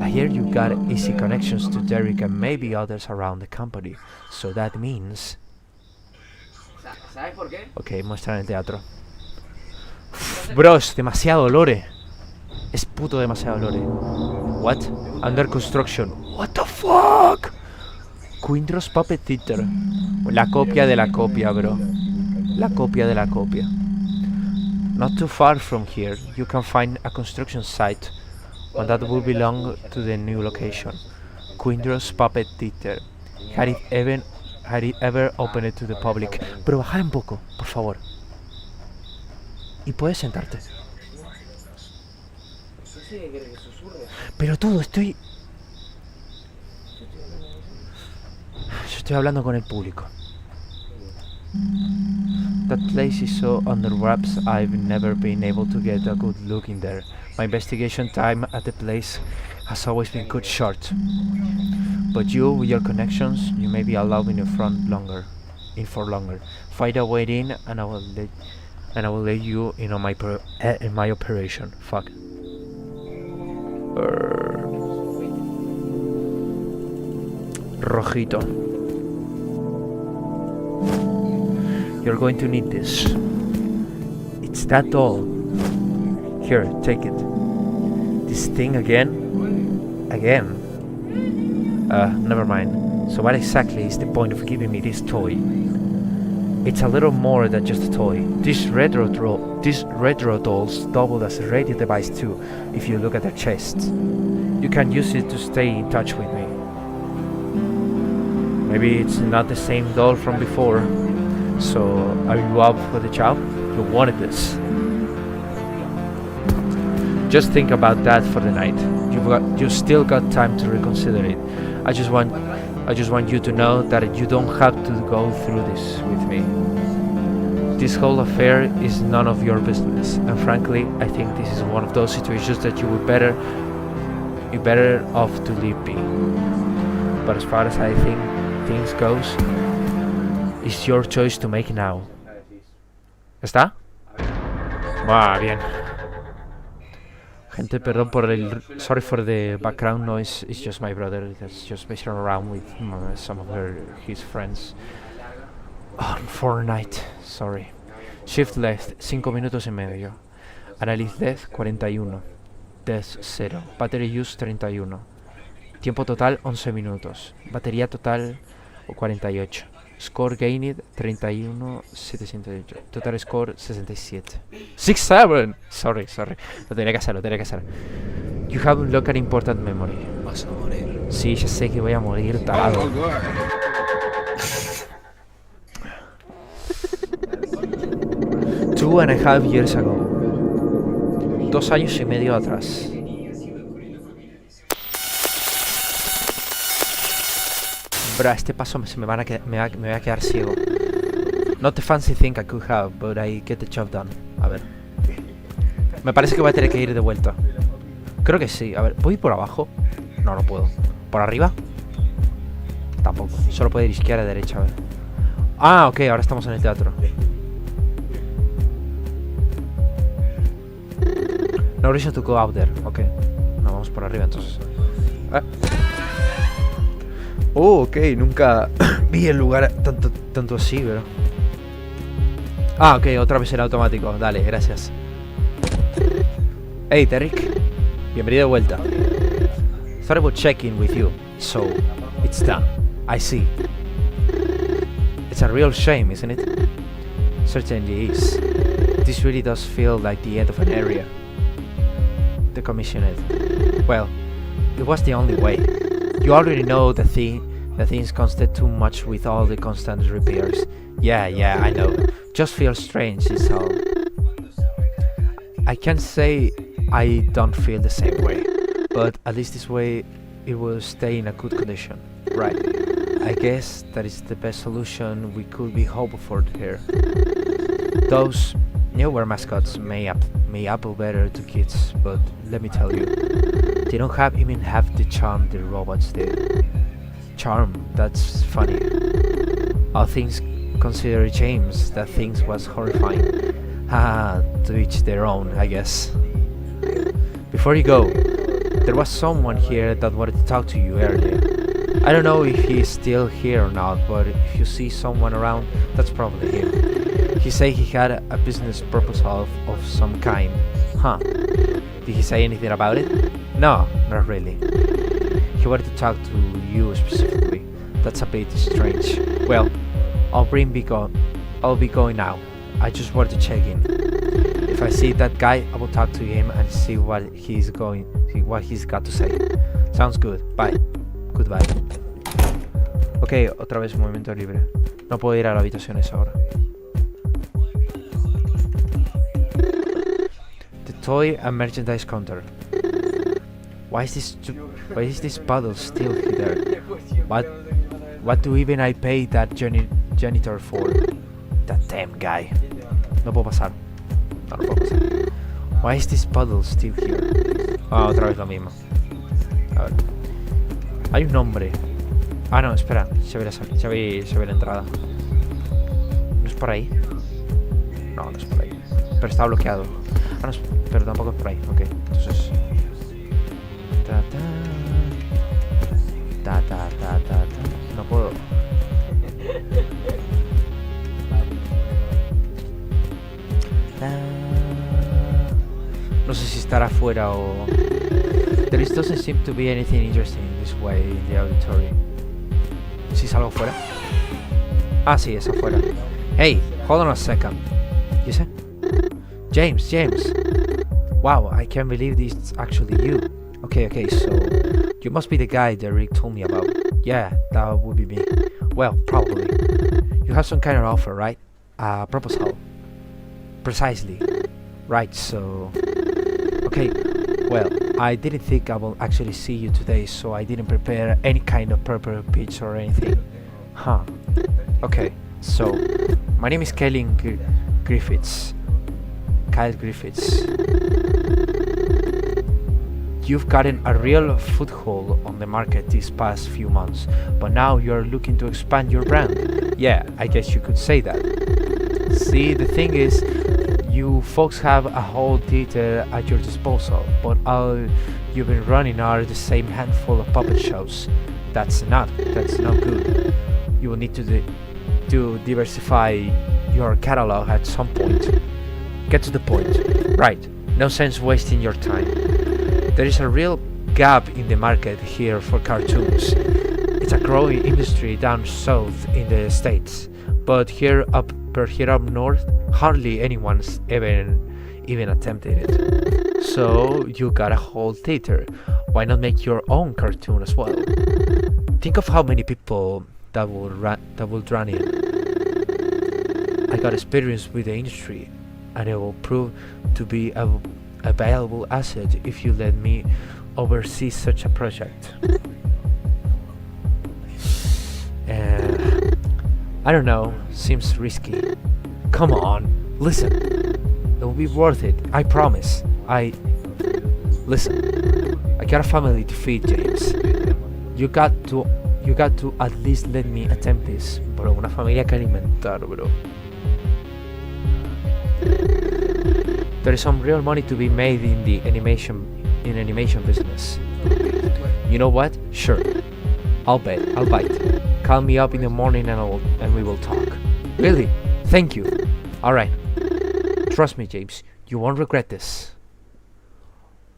I hear you got easy connections to Derek and maybe others around the company, so that means... Ok, muestra en el teatro. Bro, es demasiado lore. Es puto demasiado lore. What? Under construction. What the fuck? Quindro's Puppet Theater. La copia de la copia, bro. La copia de la copia. Not too far from here, you can find a construction site, one that will belong to the new location. Quindro's Puppet Theater. Had it ever opened to the public? Pero baja un poco, por favor. Y puedes sentarte. Pero todo, Yo estoy hablando con el público. That place is so under wraps, I've never been able to get a good look in there. My investigation time at the place has always been cut short. But you, with your connections, you may be allowed in for longer. Find a way in, and I will let you in on my operation. Fuck. Rojito. You're going to need this. It's that tall. Here, take it. This thing again? Again? Never mind. So what exactly is the point of giving me this toy? It's a little more than just a toy. These Redro dolls double as a radio device too, if you look at their chests. You can use it to stay in touch with me. Maybe it's not the same doll from before. So, are you up for the job? You wanted this. Just think about that for the night. You still got time to reconsider it. I just want you to know that you don't have to go through this with me. This whole affair is none of your business, and frankly, I think this is one of those situations that you're better off to leave be. But as far as I think things goes, it's your choice to make now. ¿Está? Va, bien. Gente, perdón por el... Sorry for the background noise. It's just my brother that's just messing around with some of his friends. On Fortnite. Sorry. Shift left, 5 minutos y medio. Analyze death, 41. Death, 0. Battery use, 31. Tiempo total, 11 minutos. Batería total, 48. Score gained, 31,708. Total score, 67. 67! Sorry. Lo tenía que hacer. You have unlocked an important memory. Vas a morir. Sí, ya sé que voy a morir, tarado. 2.5 years ago. 2 años y medio atrás. Bra, este paso me voy a quedar ciego. Not the fancy thing I could have, but I get the job done. A ver. Me parece que voy a tener que ir de vuelta. Creo que sí. A ver, ¿puedo ir por abajo? No, no puedo. ¿Por arriba? Tampoco. Solo puedo ir izquierda y derecha, a ver. Ah, ok, ahora estamos en el teatro. No reason to go out there. Ok. No, vamos por arriba entonces. Oh, ok, nunca vi el lugar tanto así, pero... Ah, ok, otra vez en automático. Dale, gracias. Hey, Derek. Bienvenido de vuelta. Thought about checking with you. So, it's done. I see. It's a real shame, isn't it? Certainly is. This really does feel like the end of an area. The commissioner. Well, it was the only way. You already know the things constant too much with all the constant repairs. Yeah, I know. Just feels strange, is all. I can't say I don't feel the same way, but at least this way it will stay in a good condition. Right. I guess that is the best solution we could be hoping for here. Those newer mascots may appeal better to kids, but let me tell you, they don't even have the charm the robots did. Charm, that's funny. All things considered, James, that things was horrifying. Haha, to each their own, I guess. Before you go, there was someone here that wanted to talk to you earlier. I don't know if he is still here or not, but if you see someone around, that's probably him. He said he had a business proposal of some kind. Huh. Did he say anything about it? No, not really. He wanted to talk to you specifically. That's a bit strange. Well, I'll be going now. I just wanted to check in. If I see that guy, I will talk to him and see what he's got to say. Sounds good. Bye. Goodbye. Ok, otra vez movimiento libre. No puedo ir a la habitación esa ahora. The toy and merchandise counter. Why is this bottle still here? What do even I pay that janitor for? That damn guy. No puedo pasar. No puedo pasar. Why is this bottle still here? Ah, otra vez lo mismo. A ver. Hay un nombre. Ah, no, espera. Se ve la entrada. ¿No es por ahí? No, no es por ahí. Pero está bloqueado. Ah, no, pero tampoco es por ahí. Ok, entonces... No puedo. No sé si estará afuera o... There doesn't seem to be anything interesting in this way in the auditory. ¿Si salgo fuera? Ah, sí, es afuera. Hey, hold on a second. You say? James. Wow, I can't believe this is actually you. Okay, so you must be the guy that Rick told me about. Yeah, that would be me. Well, probably. You have some kind of offer, right? A proposal. Precisely. Right, so... Okay, well, I didn't think I will actually see you today, so I didn't prepare any kind of proper pitch or anything. Huh. Okay, so... My name is Kyle Griffiths. You've gotten a real foothold on the market these past few months, but now you're looking to expand your brand. Yeah, I guess you could say that. See, the thing is, you folks have a whole theater at your disposal, but all you've been running are the same handful of puppet shows. That's not good. You will need to diversify your catalog at some point. Get to the point. Right, no sense wasting your time. There is a real gap in the market here for cartoons. It's a growing industry down south in the States, but here up north, hardly anyone's even attempted it. So you got a whole theater. Why not make your own cartoon as well? Think of how many people that will run in. I got experience with the industry, and it will prove to be a valuable asset if you let me oversee such a project. I don't know, seems risky. Come on, listen. It will be worth it, I promise. Listen. I got a family to feed, James. You got to at least let me attempt this. Bro, una familia que alimentar, bro. There is some real money to be made in the animation business. You know what? Sure. I'll bite. Call me up in the morning and we will talk. Really? Thank you. Alright. Trust me, James. You won't regret this.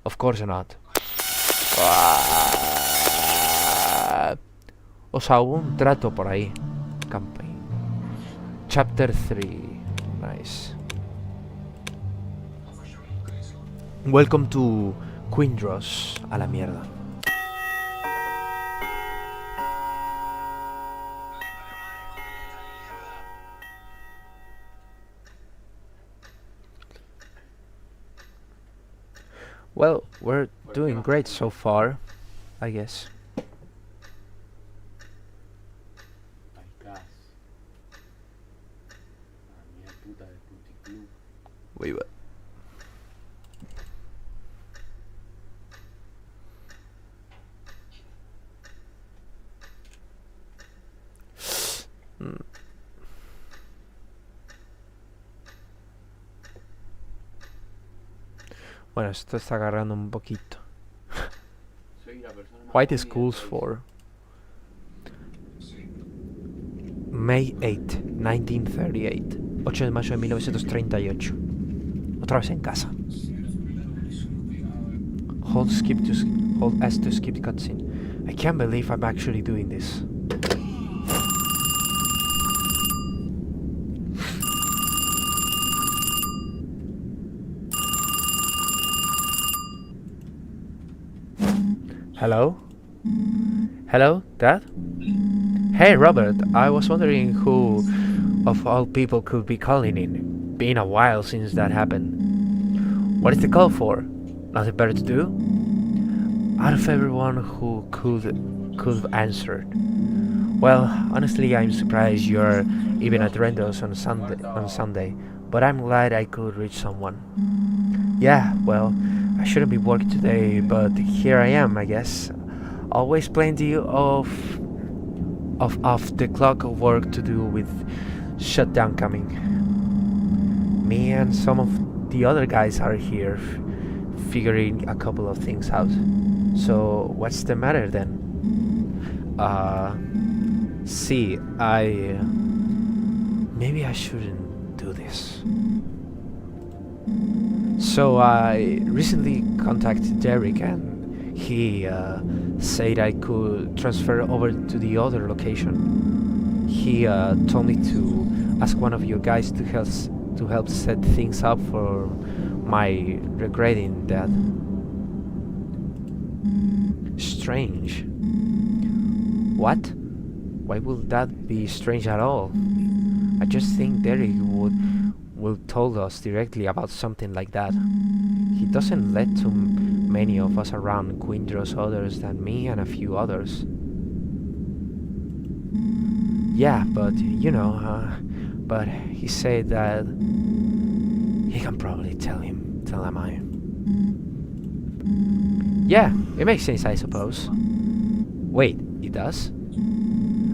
Of course not. O sea, hubo un trato por ahí. Campaign. Chapter 3. Nice. Welcome to Quindros. A la mierda. Well, we're doing great so far, I guess. Wait, what? Bueno, esto está agarrando un poquito. White Schools for May 8, 1938. 8 de mayo de 1938. Otra vez en casa. Hold S to skip the cutscene. I can't believe I'm actually doing this. Hello? Hello, Dad? Hey, Robert, I was wondering who of all people could be calling in. Been a while since that happened. What is the call for? Nothing better to do? Out of everyone who could have answered. Well, honestly, I'm surprised you're even at Redro's on Sunday, but I'm glad I could reach someone. Yeah, well, I shouldn't be working today, but here I am, I guess. Always plenty of the clock of work to do with shutdown coming. Me and some of the other guys are here figuring a couple of things out. So what's the matter then? See, maybe I shouldn't do this. So I recently contacted Derek and he said I could transfer over to the other location. He told me to ask one of you guys to help set things up for my regretting that. Strange. What? Why would that be strange at all? I just think Derek will told us directly about something like that. He doesn't let too many of us around Quindros others than me and a few others. Yeah, but you know, but he said that he can probably tell him I. Yeah, it makes sense, I suppose. Wait, it does?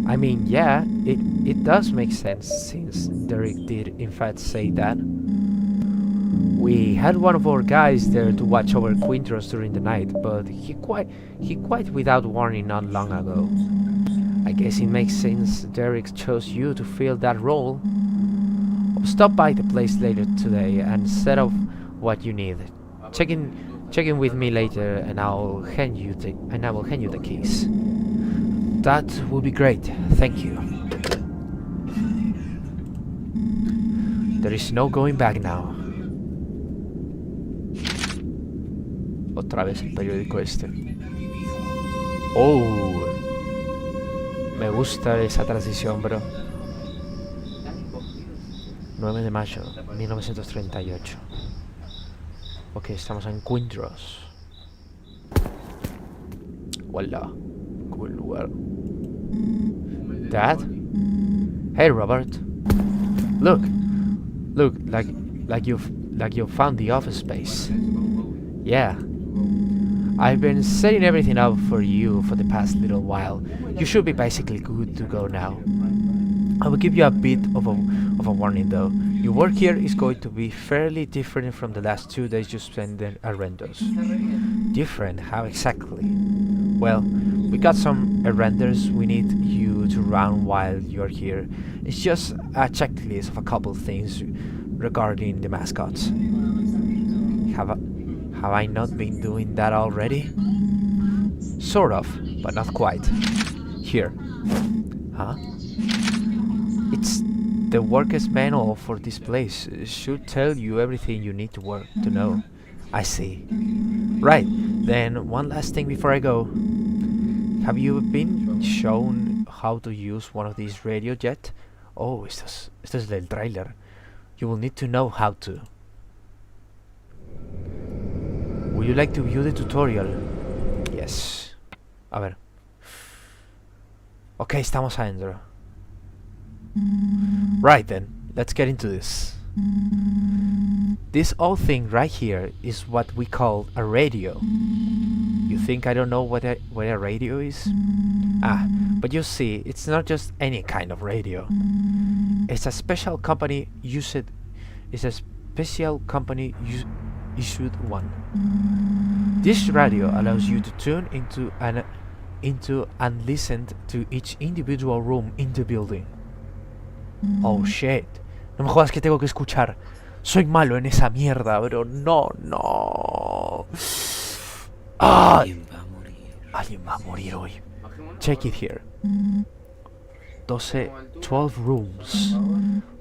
I mean, yeah, it does make sense since Derek did in fact say that. We had one of our guys there to watch over Quindros during the night, but he quit without warning not long ago. I guess it makes sense Derek chose you to fill that role. I'll stop by the place later today and set up what you need. Check in with me later and I will hand you the keys. That will be great, thank you. There is no going back now. Otra vez el periódico este. Oh, me gusta esa transición, bro. 9 de mayo, 1938. Ok, estamos en Quindros. Voila. Cool lugar. Dad? Hey, Robert. Look, like you found the office space. Yeah. I've been setting everything up for you for the past little while. You should be basically good to go now. I will give you a bit of a warning though. Your work here is going to be fairly different from the last 2 days you spent at Rendos. Different? How exactly? Well, we got some renders we need you to run while you're here. It's just a checklist of a couple things regarding the mascots. Have I not been doing that already? Sort of, but not quite. Here. Huh? It's the worker's manual for this place. It should tell you everything you need to know. I see. Right, then one last thing before I go. Have you been shown how to use one of these radios yet? Oh, esto es del trailer. You will need to know how to. Would you like to view the tutorial? Yes. A ver. Ok, estamos adentro. Right then, let's get into this. This old thing right here is what we call a radio. You think I don't know what a radio is? Ah, but you see, it's not just any kind of radio. It's a special company issued one. This radio allows you to tune into and listen to each individual room in the building. Oh shit. No me jodas que tengo que escuchar. Soy malo en esa mierda, bro. No. Ah. Alguien va a morir hoy. Check it here. 12 rooms.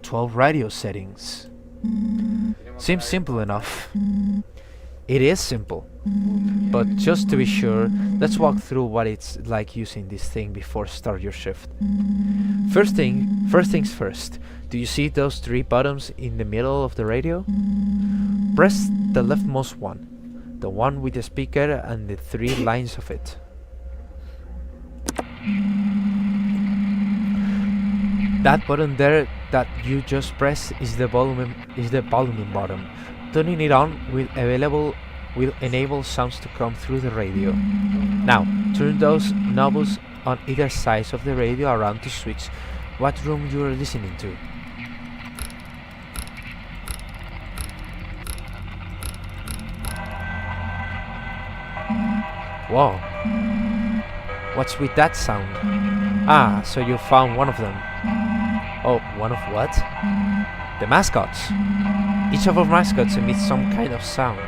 12 radio settings. Seems simple enough. It is simple. But just to be sure, let's walk through what it's like using this thing before start your shift. First things first. Do you see those 3 buttons in the middle of the radio? Press the leftmost one, the one with the speaker and the 3 lines of it. That button there that you just pressed is the volume button. Turning it on will enable sounds to come through the radio. Now, turn those knobs on either side of the radio around to switch what room you are listening to. Whoa. What's with that sound? Ah, so you found one of them. Oh, one of what? The mascots. Each of our mascots emits some kind of sound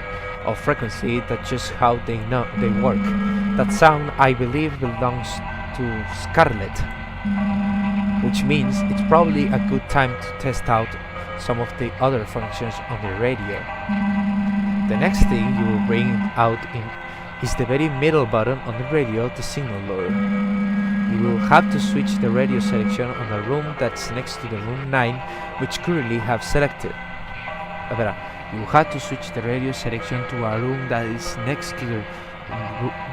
or frequency. That's just how they work. That sound, I believe, belongs to Scarlet, which means it's probably a good time to test out some of the other functions on the radio. The next thing you will bring out is the very middle button on the radio, the signal lure. You will have to switch the radio selection on the room that's next to the room 9, which currently have selected. You will have to switch the radio selection to a room that is next to the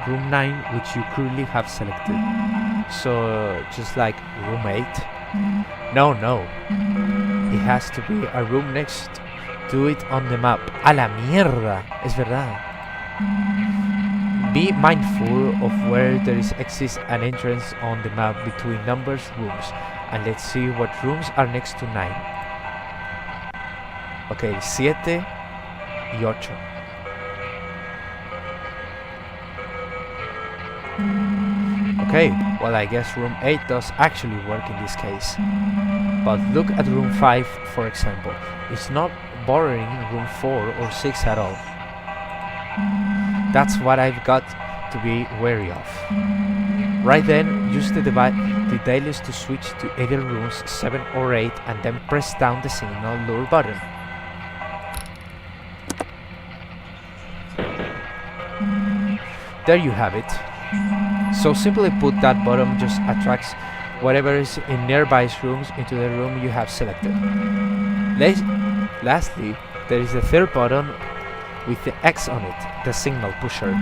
room 9, which you currently have selected. So, just like room 8? No. It has to be a room next to it on the map. ¡A la mierda! Es verdad. Be mindful of where there exists an entrance on the map between numbers rooms, and let's see what rooms are next to 9. Okay, 7 y 8. Okay, well, I guess room 8 does actually work in this case. But look at room 5, for example. It's not bothering room 4 or 6 at all. That's what I've got to be wary of. Right then, use the dials to switch to either rooms 7 or 8 and then press down the signal lure button. There you have it. So simply put, that button just attracts whatever is in nearby rooms into the room you have selected. Lastly, there is the third button with the X on it, the signal pusher.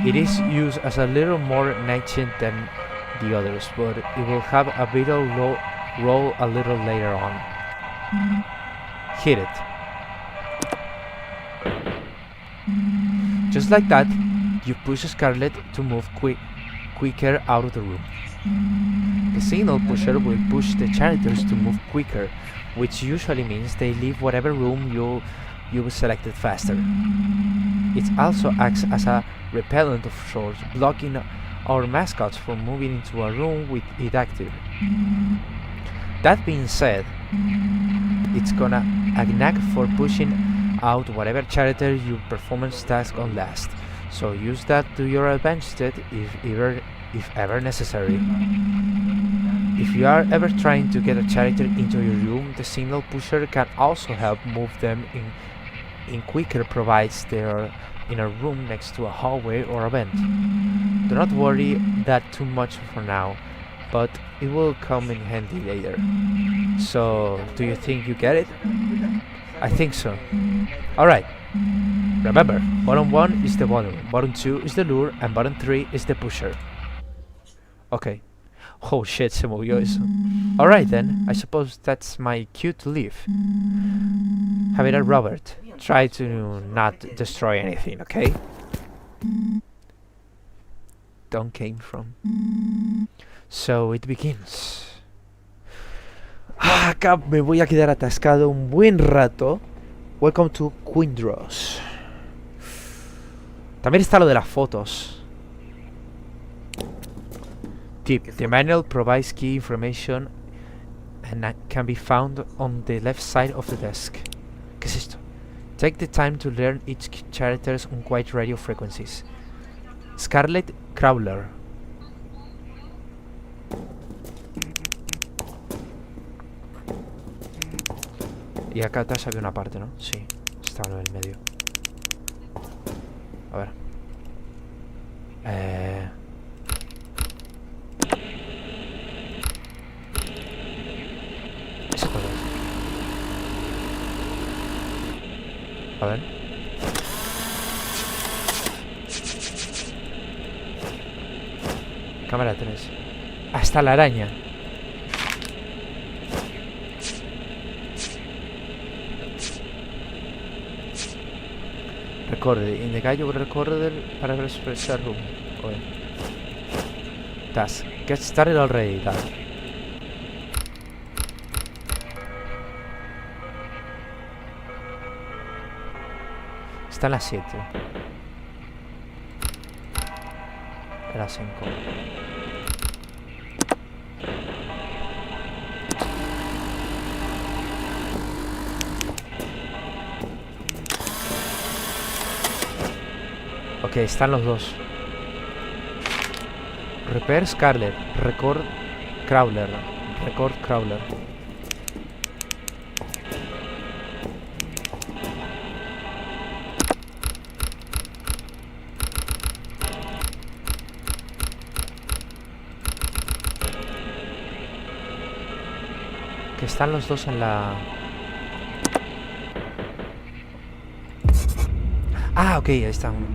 It is used as a little more niche than the others, but it will have a vital role a little later on. Hit it. Just like that, you push Scarlet to move quicker out of the room. The signal pusher will push the characters to move quicker, which usually means they leave whatever room you selected faster. It also acts as a repellent of sorts, blocking our mascots from moving into a room with it active. That being said, it's gonna knack for pushing out whatever character your performance task on last, so use that to your advantage if ever necessary. If you are ever trying to get a character into your room, the signal pusher can also help move them in quicker, provides they are in a room next to a hallway or a vent. Do not worry that too much for now, but it will come in handy later. So, do you think you get it? I think so. Alright. Remember, button 1 is the volume, button 2 is the lure, and button 3 is the pusher. Okay. Oh shit, se movió eso. Alright then, I suppose that's my cue to leave. Javier Robert, try to not destroy anything, okay? Don't came from. So it begins. Acá me voy a quedar atascado un buen rato. Welcome to Quindros. También está lo de las fotos. Tip: the manual provides key information and can be found on the left side of the desk. ¿Qué es esto? Take the time to learn each character's unquiet radio frequencies. Scarlet Crawler. Y acá atrás había una parte, ¿no? Sí, estaba en el medio. ¿Ese cuál es? A ver. Cámara 3. Ah, está la araña. Recorder. In the guide recorder para ver Showroom. Okay. Task. Get started already. Task. Está en las 7. En las 5. Ok, están los dos. Repair Scarlet. Record Crawler. Record Crawler. Que están los dos en la... Ah, ok, ahí está uno.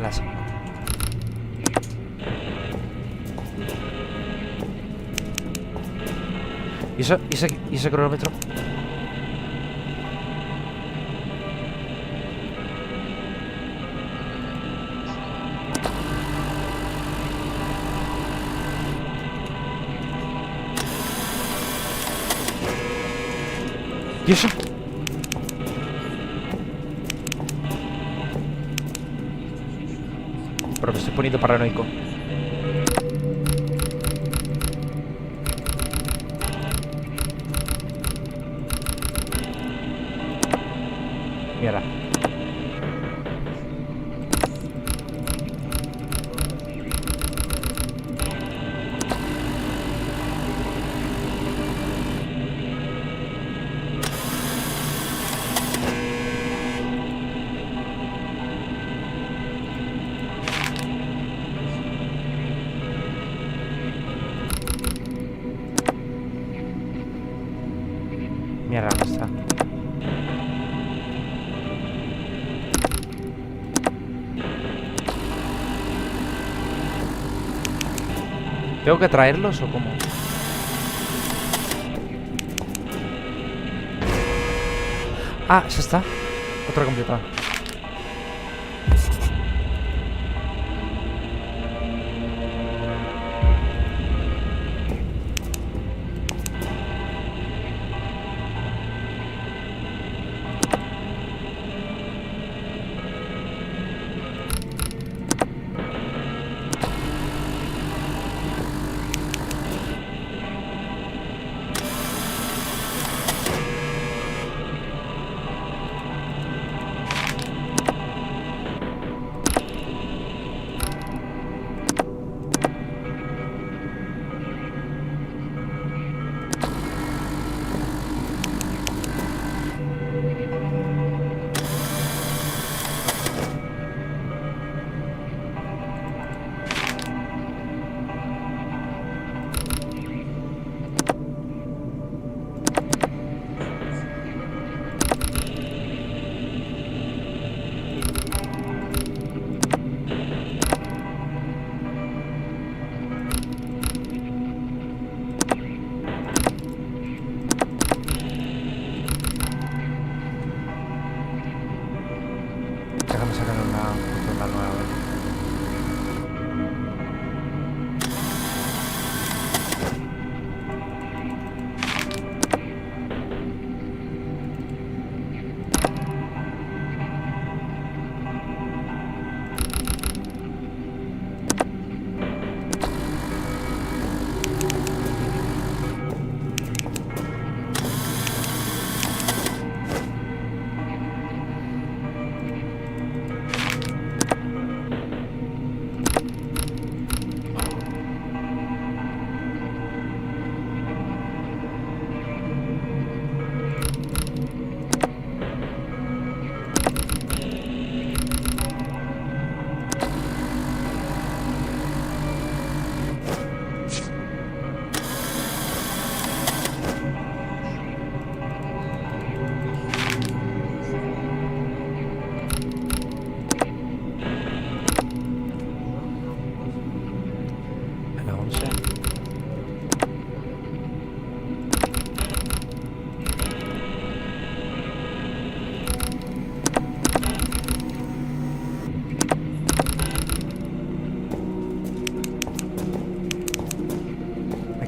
La 5. ¿Y ese cronómetro? ¿Y eso? Pero me estoy poniendo paranoico. Mierda. Mierda, no está. ¿Tengo que traerlos o cómo? Ah, ya está. Otra completada.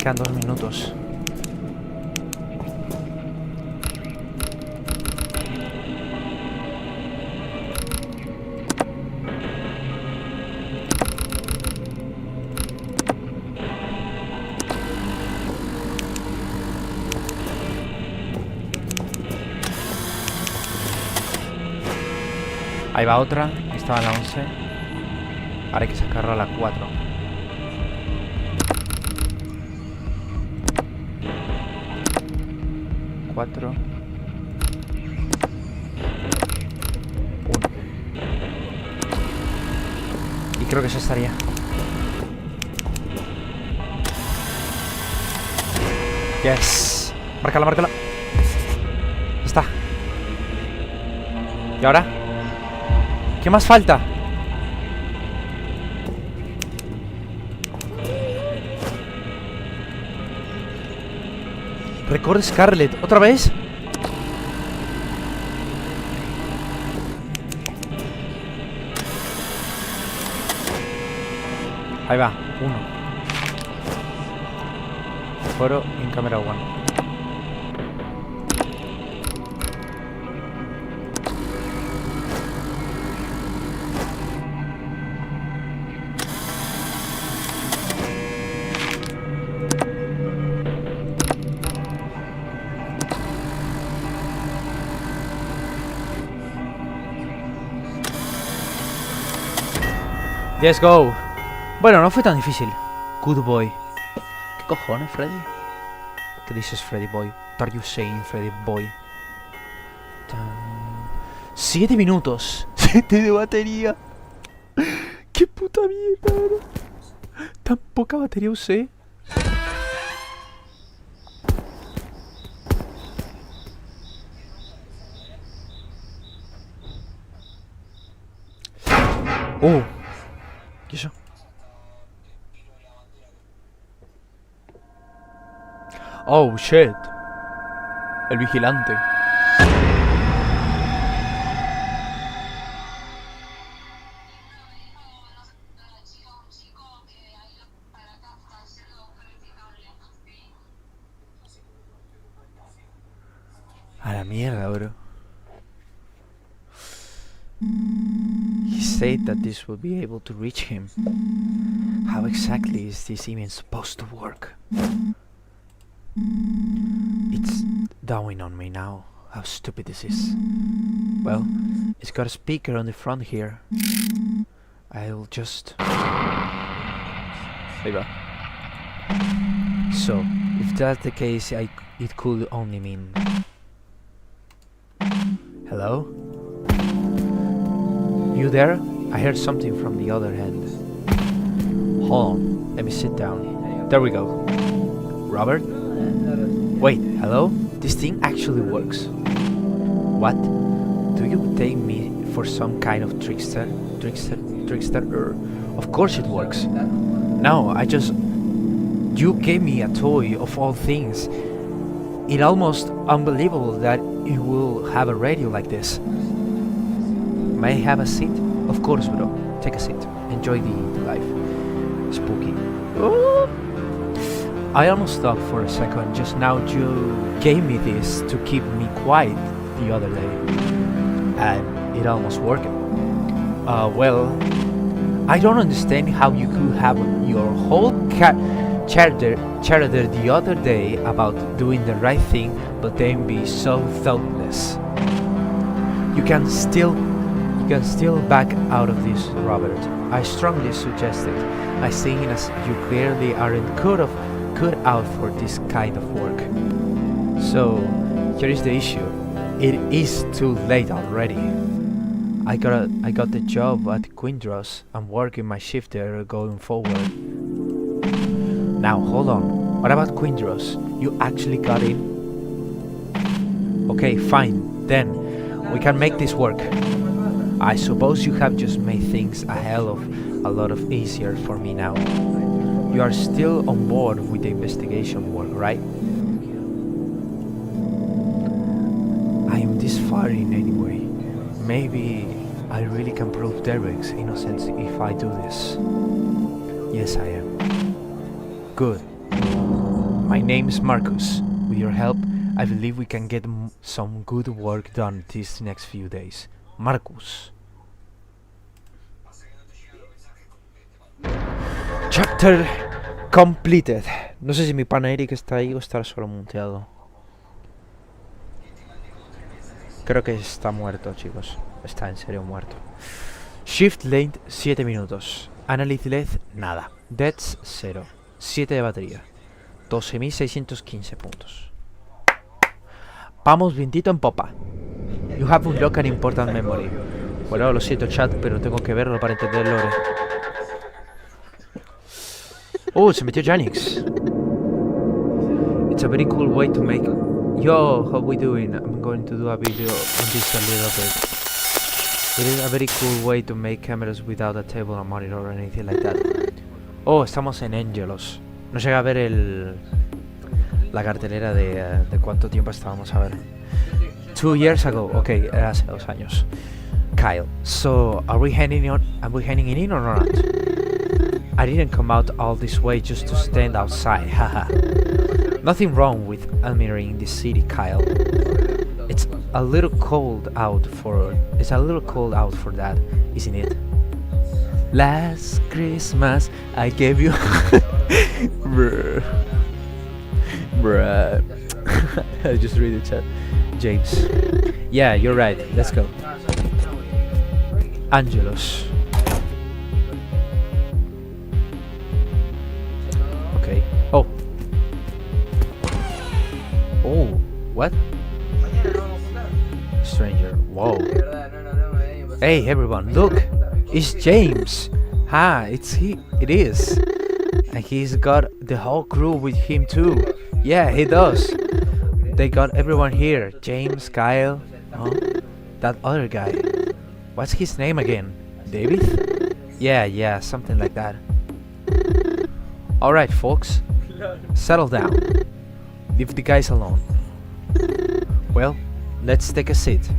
quedan 2 minutos. Ahí va otra, estaba en la 11. Ahora hay que sacarla a la 4. Cuatro. 1. Y creo que eso estaría. Yes. Márcala, márcala. Ya está. ¿Y ahora? ¿Qué más falta? Record Scarlet, ¿otra vez? Ahí va, 1. Foro en cámara 1. Let's go. Bueno, no fue tan difícil. Good boy. ¿Qué cojones, Freddy? ¿Qué dices, Freddy boy? What are you saying, Freddy boy? 7 minutos. 7 de batería. Qué puta mierda, bro. Tan poca batería usé. ¿Qué es eso? Oh, shit. El vigilante. A la mierda, bro. He said that this would be able to reach him. How exactly is this even supposed to work? It's dawning on me now how stupid this is. Well, it's got a speaker on the front here. I'll just... Ahí va. So, if that's the case, it could only mean... Hello? You there? I heard something from the other end. Hold on, let me sit down. There we go. Robert? Wait, hello? This thing actually works. What? Do you take me for some kind of trickster? Of course it works. No, you gave me a toy of all things. It's almost unbelievable that it will have a radio like this. May I have a seat? Of course, bro. Take a seat. Enjoy the life. Spooky. Oh. I almost thought for a second just now you gave me this to keep me quiet the other day. And it almost worked. Well, I don't understand how you could have your whole chatter the other day about doing the right thing, but then be so thoughtless. You can still back out of this, Robert. I strongly suggest it. I think as you clearly aren't cut out for this kind of work. So, here is the issue. It is too late already. I got the job at Quindro's. I'm working my shift there going forward. Now, hold on. What about Quindro's? You actually got in? Okay, fine. Then, we can make this work. I suppose you have just made things a hell of a lot of easier for me now. You are still on board with the investigation work, right? I am this far in anyway. Maybe I really can prove Derek's innocence if I do this. Yes, I am. Good. My name's Marcus. With your help, I believe we can get some good work done these next few days. Marcus. Chapter completed. No sé si mi pana Eric está ahí o está solo muteado. Creo que está muerto, chicos. Está en serio muerto. Shift length 7 minutos. Analyze length nada. Deaths 0. 7 de batería. 12.615 puntos. Vamos vientito en popa. You have unlocked an important memory. Bueno, lo siento chat, pero tengo que verlo para entender el lore. Oh, se metió Janix. It's a very cool way to make... Yo, how we doing? I'm going to do a video on this a little bit. It is a very cool way to make cameras without a table or monitor or anything like that. Oh, estamos en Angelos. No llega a ver la cartelera de cuánto tiempo estábamos a ver. 2 years ago. Ok, era hace 2 años. Kyle, so are we heading in or not? I didn't come out all this way just to stand outside, haha. Nothing wrong with admiring the city, Kyle. It's a little cold out for that, isn't it? Last Christmas I gave you bruh. I just read the chat. James. Yeah, you're right. Let's go. Angelos. Okay. Oh. Oh, what? Stranger. Whoa. Hey everyone, look! It's James! It is! And he's got the whole crew with him too. Yeah, he does. They got everyone here. James, Kyle, that other guy. What's his name again? David? Yeah, something like that. Alright folks, settle down. Leave the guys alone. Well, let's take a seat.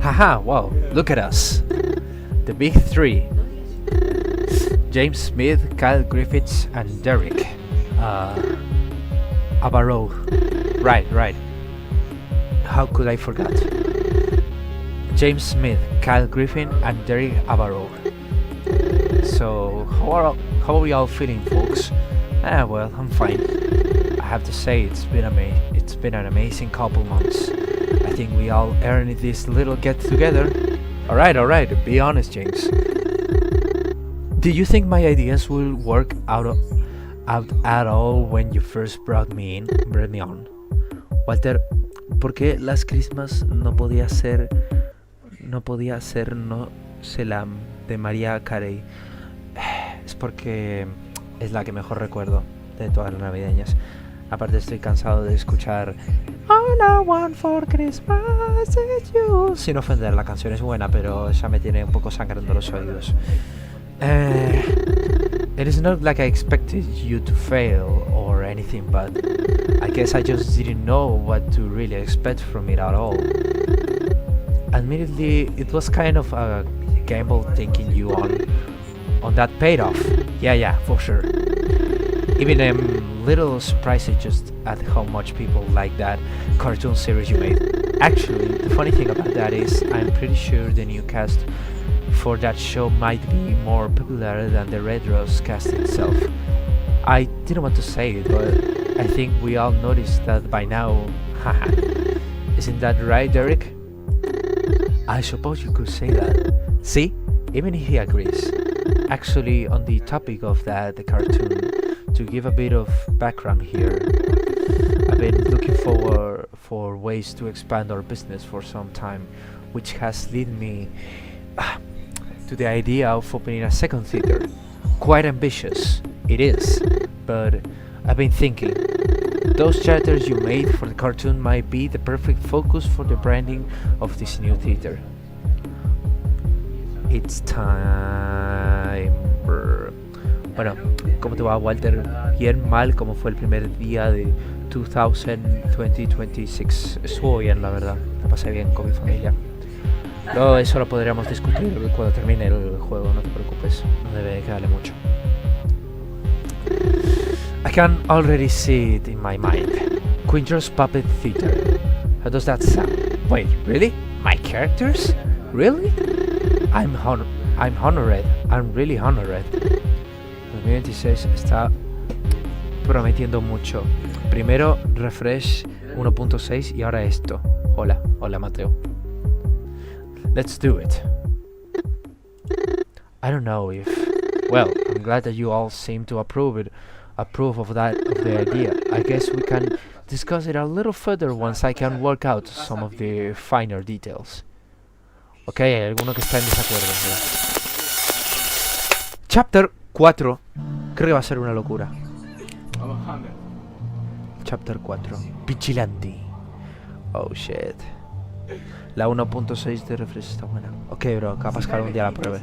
Haha, wow, look at us. The big three. James Smith, Kyle Griffiths, and Derek. Abarrow. Right. How could I forget? James Smith, Kyle Griffin, and Derek Abarrow. So, how are we all feeling, folks? Well, I'm fine. I have to say, it's been an amazing couple months. I think we all earned this little get-together. Alright, be honest, James. Did you think my ideas will work out at all when you first brought me on? Walter, ¿por qué Last Christmas no podía ser no se la de María Carey? Es porque es la que mejor recuerdo de todas las navideñas. Aparte estoy cansado de escuchar All I want for Christmas is you. Sin ofender, la canción es buena, pero ya me tiene un poco sangrando los oídos. It is not like I expected you to fail or anything, but I guess I just didn't know what to really expect from it at all. Admittedly, it was kind of a gamble taking you on that paid off. Yeah, for sure. Even I'm little surprised just at how much people like that cartoon series you made. Actually, the funny thing about that is I'm pretty sure the new cast for that show might be more popular than the Redro's cast itself. I didn't want to say it, but I think we all noticed that by now. Haha. Isn't that right, Derek? I suppose you could say that. See? Even he agrees. Actually, on the topic of the cartoon, to give a bit of background here, I've been looking forward for ways to expand our business for some time, which has led me to the idea of opening a second theater. Quite ambitious, it is, but I've been thinking, those characters you made for the cartoon might be the perfect focus for the branding of this new theater. It's time. Bueno, ¿cómo te va, Walter? Bien, mal, como fue el primer día de 2026. Estuvo bien, la verdad. La pasé bien con mi familia. Luego eso lo podríamos discutir cuando termine el juego, no te preocupes. No debe quedarle mucho. I can already see it in my mind. Quindro's Puppet Theater. How does that sound? Wait, really? My characters? Really? I'm honored. I'm really honored. 2026 está prometiendo mucho. Primero refresh 1.6 y ahora esto. Hola Mateo. Let's do it. I don't know if... Well, I'm glad that you all seem to approve of the idea. I guess we can discuss it a little further once I can work out some of the finer details. Ok, hay alguno que está en desacuerdo. Chapter 4. Creo que va a ser una locura. Chapter 4. Vigilante. Oh shit. La 1.6 de refresh está buena. Ok, bro, capaz que algún día la pruebe.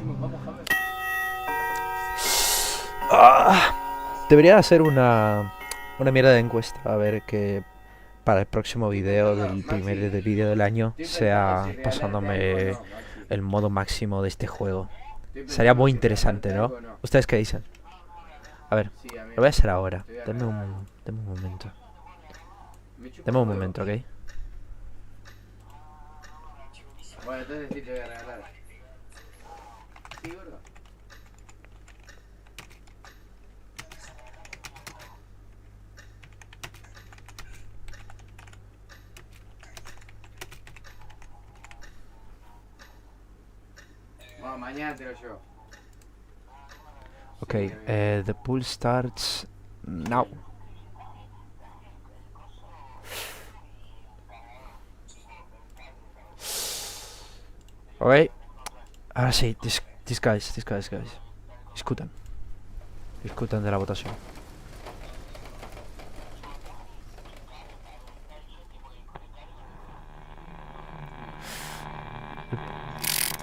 Debería hacer una mierda de encuesta. A ver que para el próximo video del primer vídeo del año sea pasándome el modo máximo de este juego. Sería muy interesante, ¿no? ¿Ustedes qué dicen? A ver, lo voy a hacer ahora. Deme un momento. Deme un momento, ¿ok? Bueno, entonces sí te voy a regalar. ¿Sí, gordo? Bueno, mañana te lo llevo. Okay, the pool starts now. Okay, ahora sí, these guys. Discutan de la votación.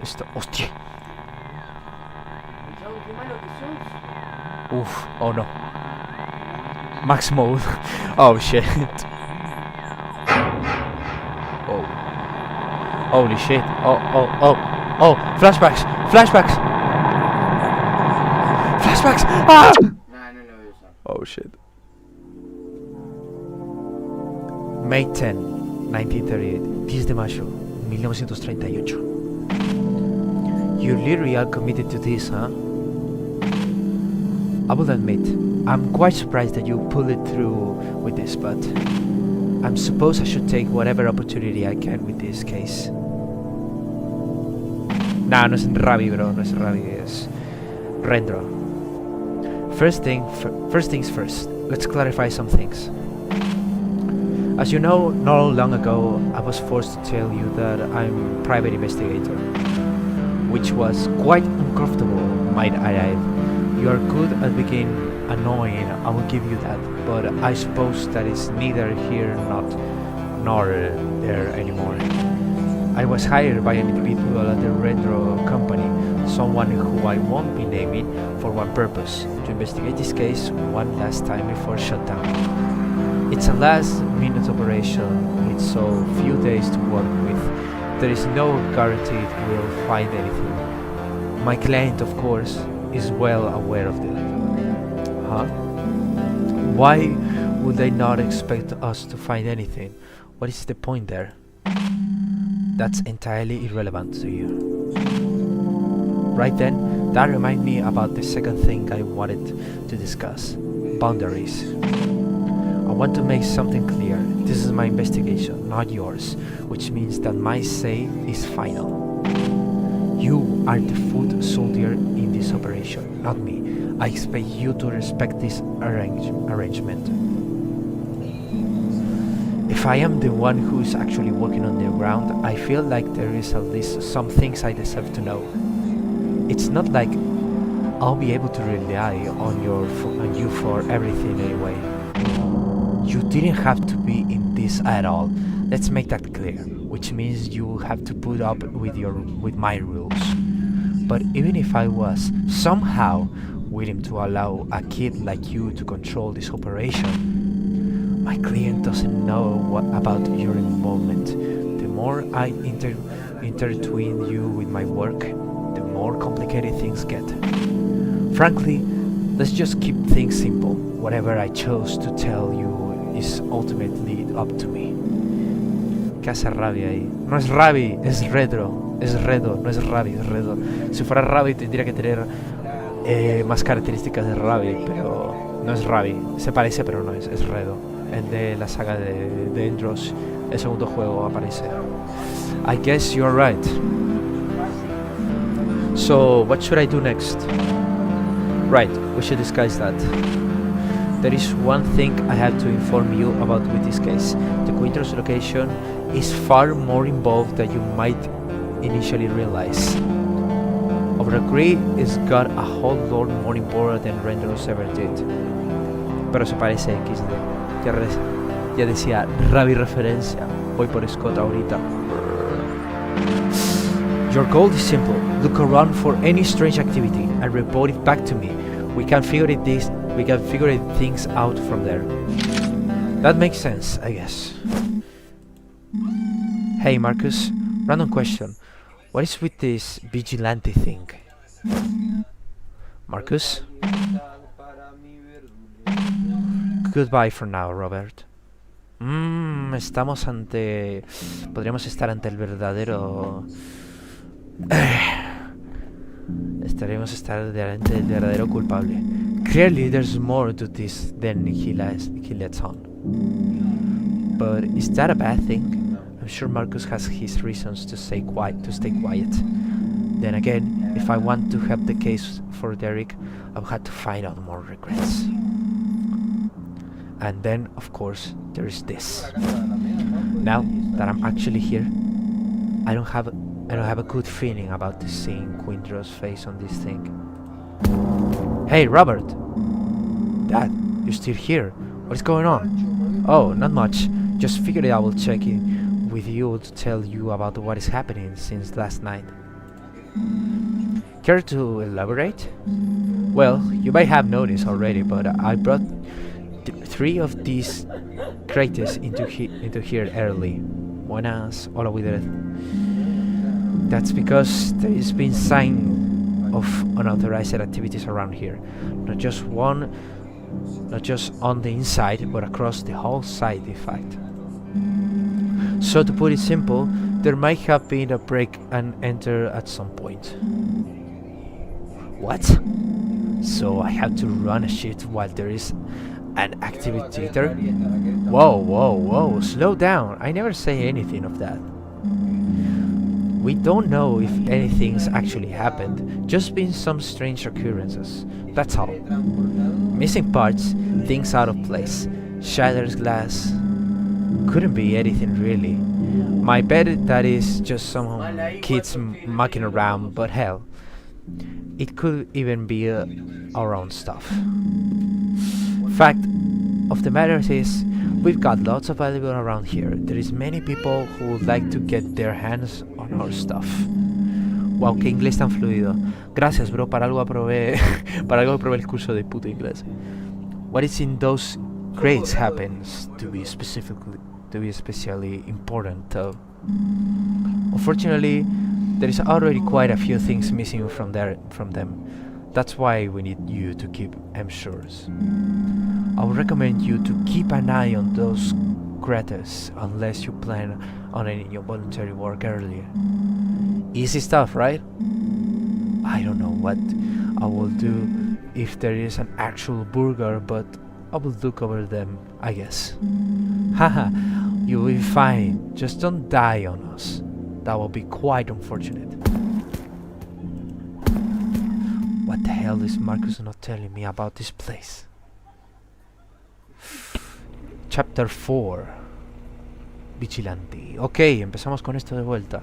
Esto, hostia. Uf, oh no. Max mode. Oh shit. Oh. Holy shit. Oh. Flashbacks. Ah! Nah, no lo voy a usar. Oh shit. May 10, 1938. 10 de mayo, 1938. You literally are committed to this, huh? I will admit, I'm quite surprised that you pulled it through with this, but I suppose I should take whatever opportunity I can with this case. Nah, no es Ravi, bro, no es Ravi, es Redro. First things first, let's clarify some things. As you know, not long ago, I was forced to tell you that I'm a private investigator, which was quite uncomfortable, might I add. You are good at being annoying, I will give you that, but I suppose that is neither here nor there anymore. I was hired by an individual at the Redro company, someone who I won't be naming, for one purpose: to investigate this case one last time before shutdown. It's a last-minute operation with so few days to work with. There is no guarantee it will find anything. My client, of course, is well aware of it. Huh? Why would they not expect us to find anything? What is the point there? That's entirely irrelevant to you. Right then, that reminds me about the second thing I wanted to discuss. Boundaries. I want to make something clear. This is my investigation, not yours, which means that my say is final. You are the foot soldier in this operation, not me. I expect you to respect this arrangement. If I am the one who is actually working on the ground, I feel like there is at least some things I deserve to know. It's not like I'll be able to rely on you for everything anyway. You didn't have to be in this at all. Let's make that clear. Which means you have to put up with my rules. But even if I was somehow willing to allow a kid like you to control this operation, my client doesn't know about your involvement. The more I intertwine you with my work, the more complicated things get. Frankly, let's just keep things simple. Whatever I chose to tell you is ultimately up to me. ¿Qué hace Ravi ahí? No es Ravi, es Redro. Es Redo, no es Ravi, es Redro. Si fuera Ravi tendría que tener más características de Ravi, pero no es Ravi. Se parece, pero no es, es Redo. El de la saga de Endros, el segundo juego aparece. I guess you're right. So, what should I do next? Right, we should discuss that. There is one thing I have to inform you about with this case. The Quindro's location is far more involved than you might initially realize. Our agree is got a whole lot more important than Redro's ever did. Pero se parece a XD. Ya decía, Ravi referencia. Voy por Scott ahorita. Your goal is simple. Look around for any strange activity and report it back to me. We can figure things out from there. That makes sense, I guess. Hey Marcus, random question. What is with this vigilante thing? Marcus? Goodbye for now, Robert. Estamos ante... Podríamos estar ante el verdadero... Estaremos estar delante del verdadero culpable. Clearly there's more to this than he lets on. But is that a bad thing? I'm sure Marcus has his reasons to stay quiet. Then again, if I want to help the case for Derek, I've had to find out more regrets. And then, of course, there is this. Now that I'm actually here, I don't have a good feeling about this seeing Quindro's face on this thing. Hey, Robert! Dad, you're still here. What is going on? Oh, not much. Just figured I will check in with you to tell you about what is happening since last night. Care to elaborate? Well, you might have noticed already, but I brought 3 of these craters into here early. Buenas, hola Withered. That's because there has been sign of unauthorized activities around here. Not just on the inside, but across the whole site, in fact. So to put it simple, there might have been a break and enter at some point. What? So I have to run a shift while there is an activity there? Whoa, slow down. I never say anything of that. We don't know if anything's actually happened, just been some strange occurrences, that's all. Missing parts, things out of place, shattered glass, couldn't be anything really. My bet that is just some kids mucking around, but hell, it could even be our own stuff. Fact of the matter is, we've got lots of valuable around here. There is many people who would like to get their hands on our stuff. Wow, qué inglés tan fluido. Gracias, bro, para algo aprobé el curso de puto inglés. What is in those crates happens to be especially important, though. Unfortunately, there is already quite a few things missing from them. That's why we need you to keep sure. I would recommend you to keep an eye on those craters unless you plan on any voluntary work earlier. Easy stuff, right? I don't know what I will do if there is an actual burger, but I will look over them, I guess. Haha, you will be fine. Just don't die on us. That will be quite unfortunate. What the hell is Marcus not telling me about this place? Chapter 4. Vigilante. Ok, empezamos con esto de vuelta.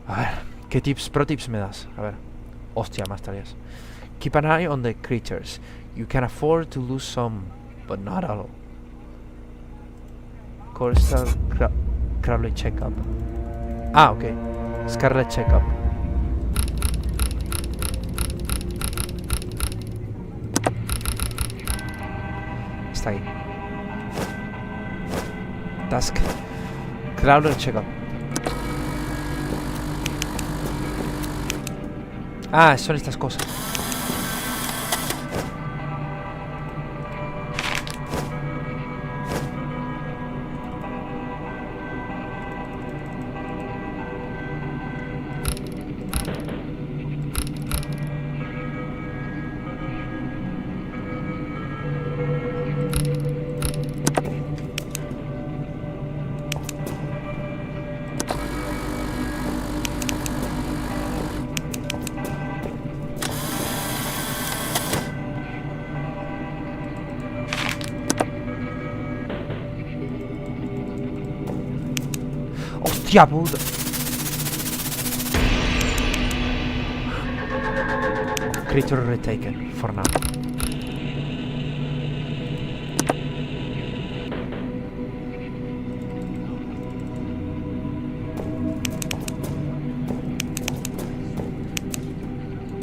A ver, ¿qué pro tips me das? A ver. Hostia, más tareas. Keep an eye on the creatures. You can afford to lose some, but not all. Corstar Crowley Checkup. Ah, ok. Scarlet Checkup. Está ahí. Task Crawler check-up. Ah, son estas cosas. ¡Hostia puta! Creature retaken, for now.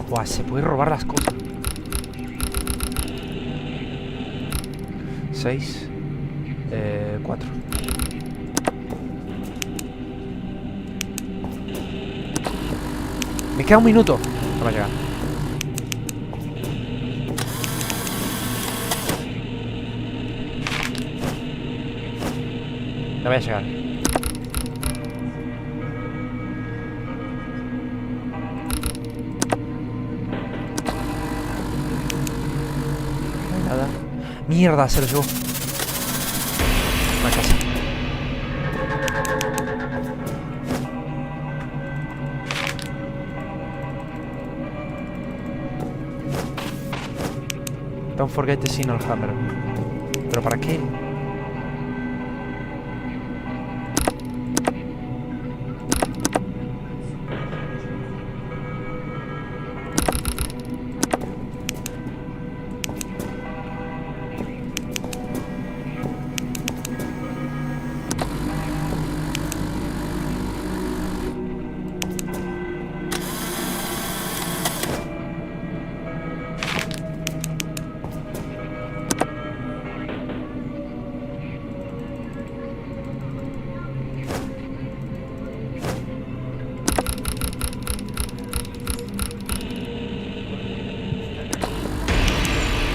Buah, se puede robar las cosas. 6 4. Me queda un minuto. No va a llegar. No voy a llegar. No hay nada. Mierda, se lo llevó. No hay casa. Don't forget the signal hammer. ¿Pero para qué?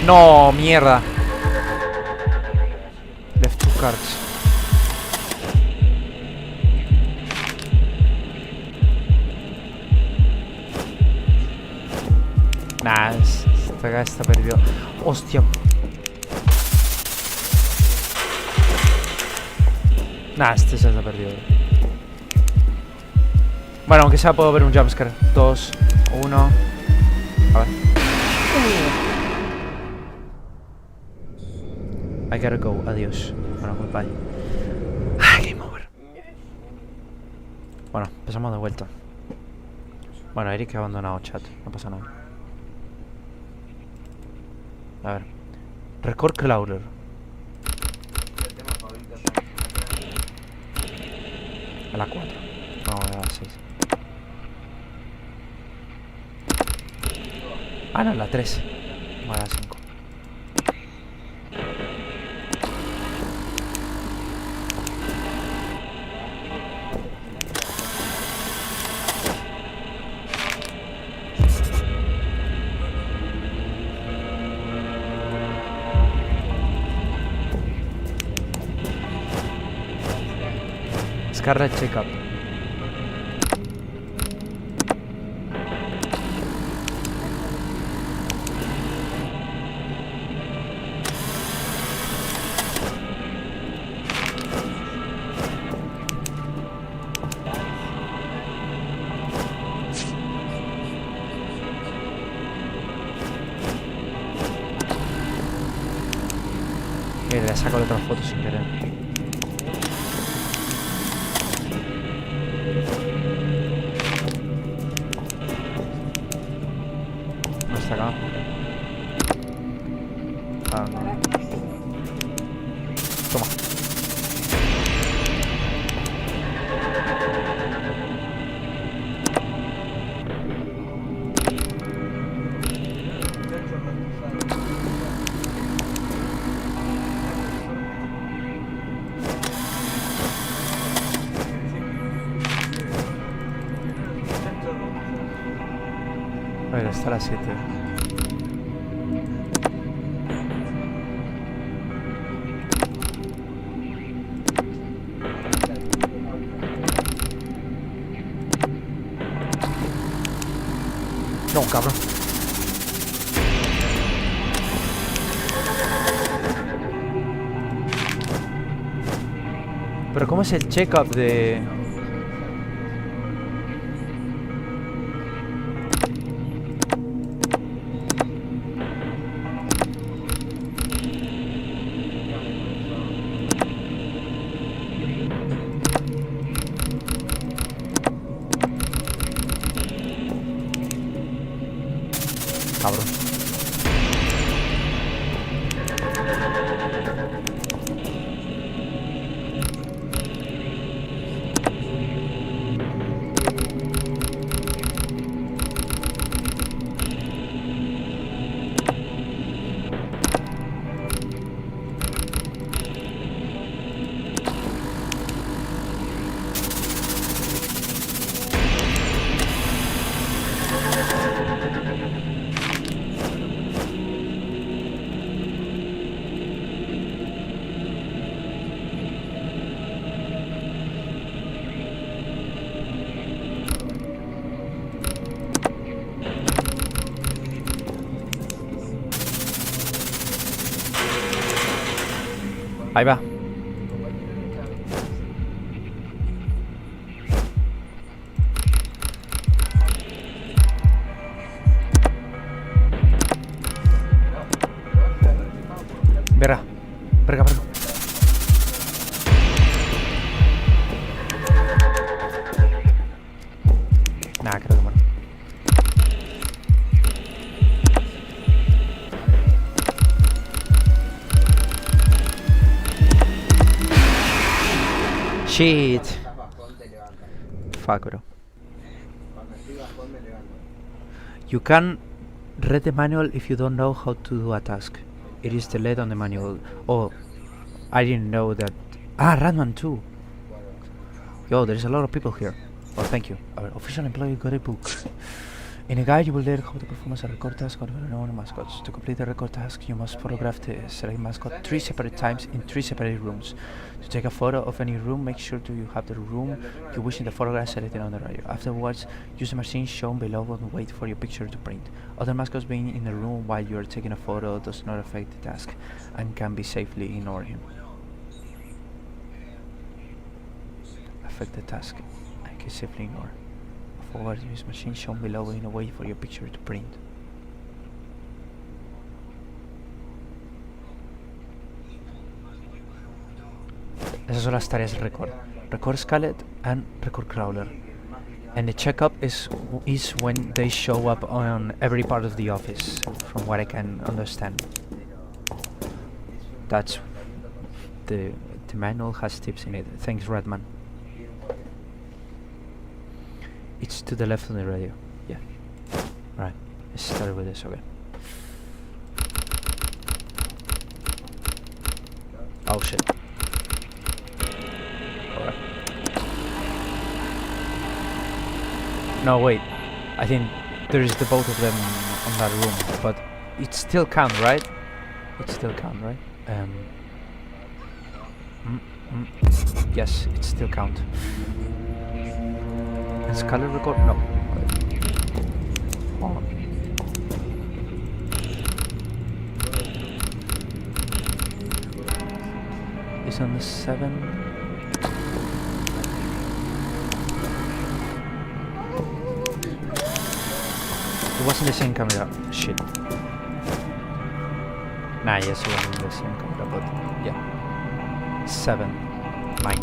No, mierda. Left two cards. Nah, esta acá está perdido. Hostia. Nah, este se está perdido. Bueno, aunque sea puedo ver un jumpscare. 2, 1. A ver. I gotta go, adiós. Bueno, goodbye. Game over. Bueno, empezamos de vuelta. Bueno, Eric ha abandonado chat, no pasa nada. A ver. Record Crawler. A la 4. No, a la 6. Ah, no, a la 3. No, a la 5. Scarlet checkup. Le saco de otra foto sin querer. No está acá. Ah, no. Toma. A ver, está a las 7. No, cabrón. Pero ¿cómo es el check-up de...? Cabrón. Ahí va. Verga. Verga, verga. Nah, creo que bueno. Shit. Fuck, bro. You can read the manual if you don't know how to do a task. It is the lead on the manual. Oh, I didn't know that. Ah, Radman too. Yo, there's a lot of people here. Oh, thank you. Our official employee got a book. In a guide, you will learn how to perform as a record task on known mascots. To complete the record task, you must photograph the select mascot 3 separate times in 3 separate rooms. To take a photo of any room, make sure you have the room you wish in the photograph selected on the radio. Afterwards, use the machine shown below and wait for your picture to print. Other mascots being in the room while you are taking a photo does not affect the task and can be safely ignored. Affect the task and can safely ignore. Forward use machine shown below in a way for your picture to print. Esas son las tareas de record. Record Scarlet and record Crawler. And the checkup is when they show up on every part of the office, from what I can understand. That's the manual has tips in it. Thanks, Redman. It's to the left on the radio. Yeah. Right. Let's start with this, okay. Oh shit. Alright. No, wait. I think there's the both of them on that room, but it still count, right? It still count, right? Yes, it still count. Is color record? No. On. It's on the 7. It wasn't the same camera. Shit. Nah, yes, it wasn't the same camera, but yeah. 7. 9.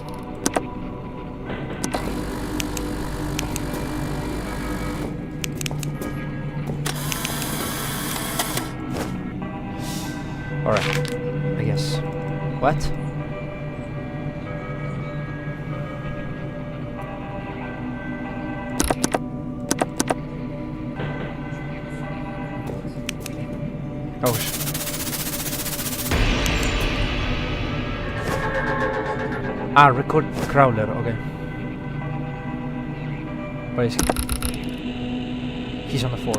Alright, I guess. What? Oh shit. Ah, record Crawler, okay. Where is he? He's on the 4.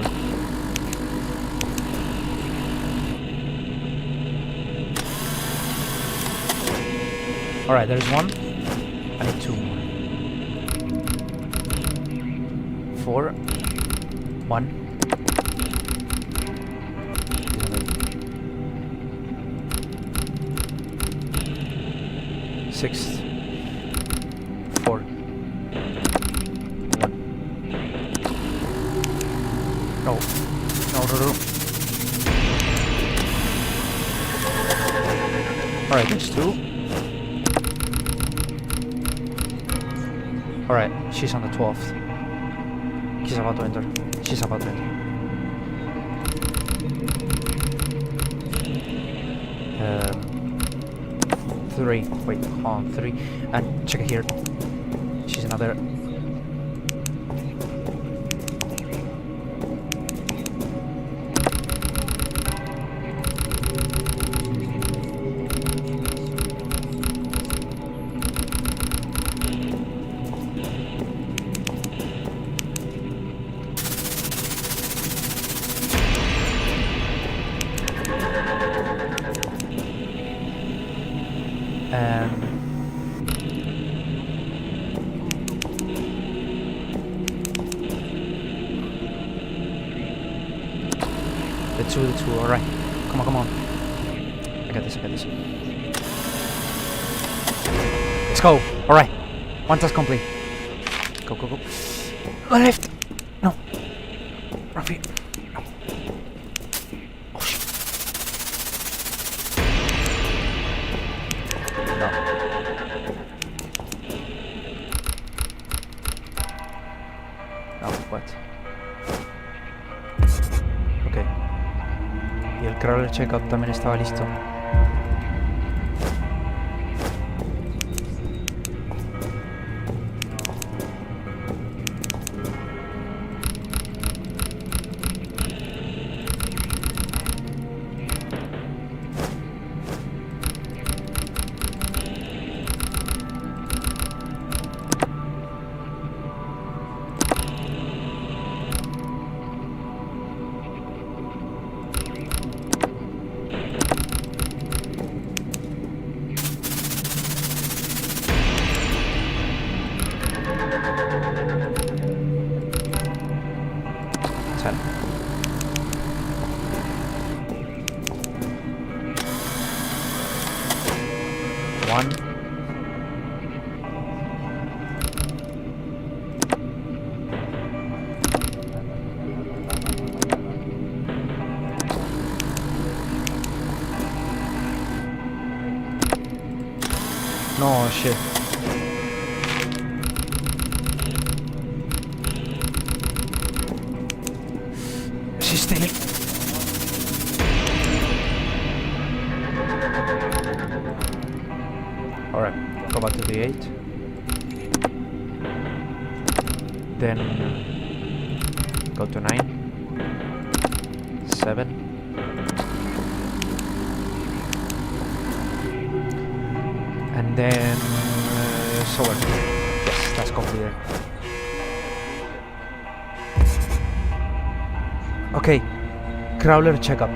Alright, there's one. I need 2 more. 4. 1. 6. 4. 1. No. No. Alright, there's 2. Alright, she's on the 12th. She's about to enter. She's about to enter. 3. Wait, hold on, 3. And check it here. She's another. The two, alright. Come on. I got this. Let's go. Alright. 1 task complete. Go. Left. No. Rafi. No. Oh shit. No. No, what? Okay. Y el crawler checkup también estaba listo. One. No shit. She's stealing. Alright, go back to the 8. Then go to 9. 7. And then solar. Yes, that's completed. Okay, crawler checkup.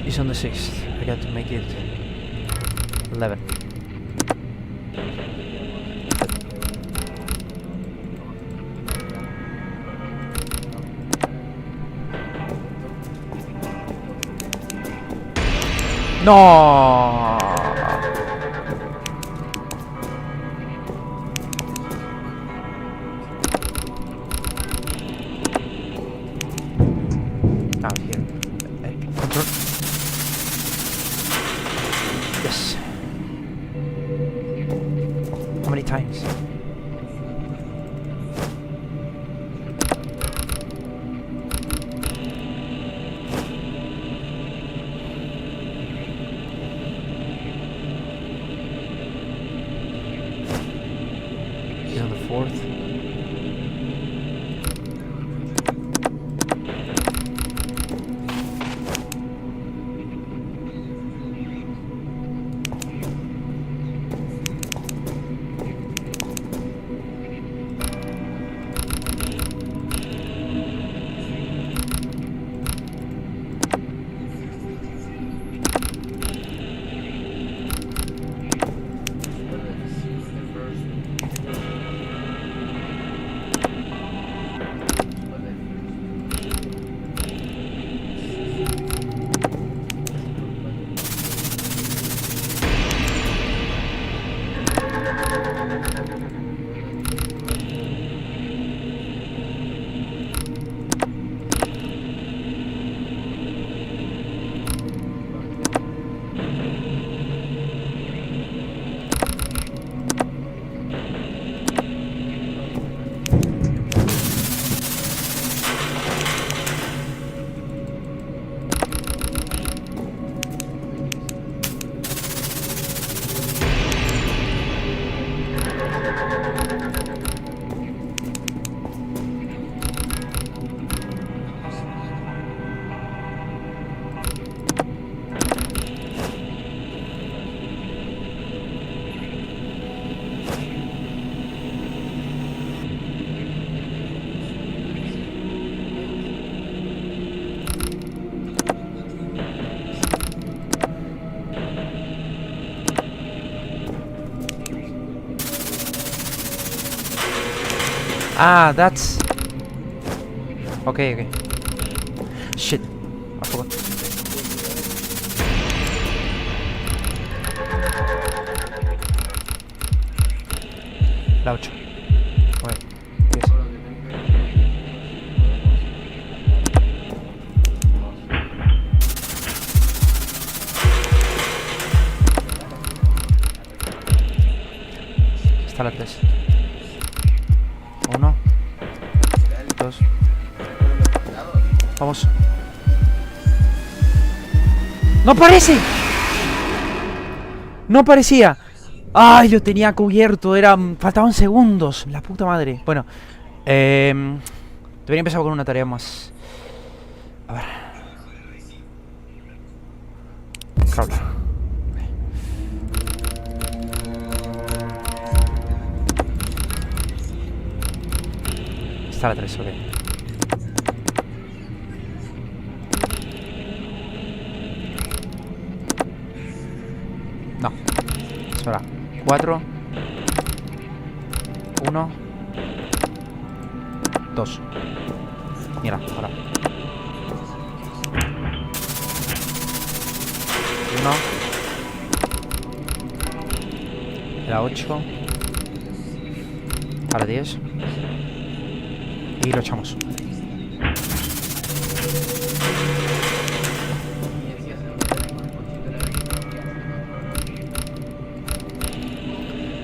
It's on the 6th. I got to make it 11. No. Out here. Control. Yes. How many times? He's on the 4th. Ah, that's... Okay, okay. Shit. I forgot. La 8. Wait. Yes. Está la 3. 1. 2. Vamos. ¡No aparece! ¡No aparecía! ¡Ay! Lo tenía cubierto. Faltaban segundos. La puta madre. Bueno. Debería empezar con una tarea más. A ver. Crawler. Está la 3, ok. No. Espera. 4. 1. 2. Mira, ahora. 1. La 8. A la 10. Y lo echamos.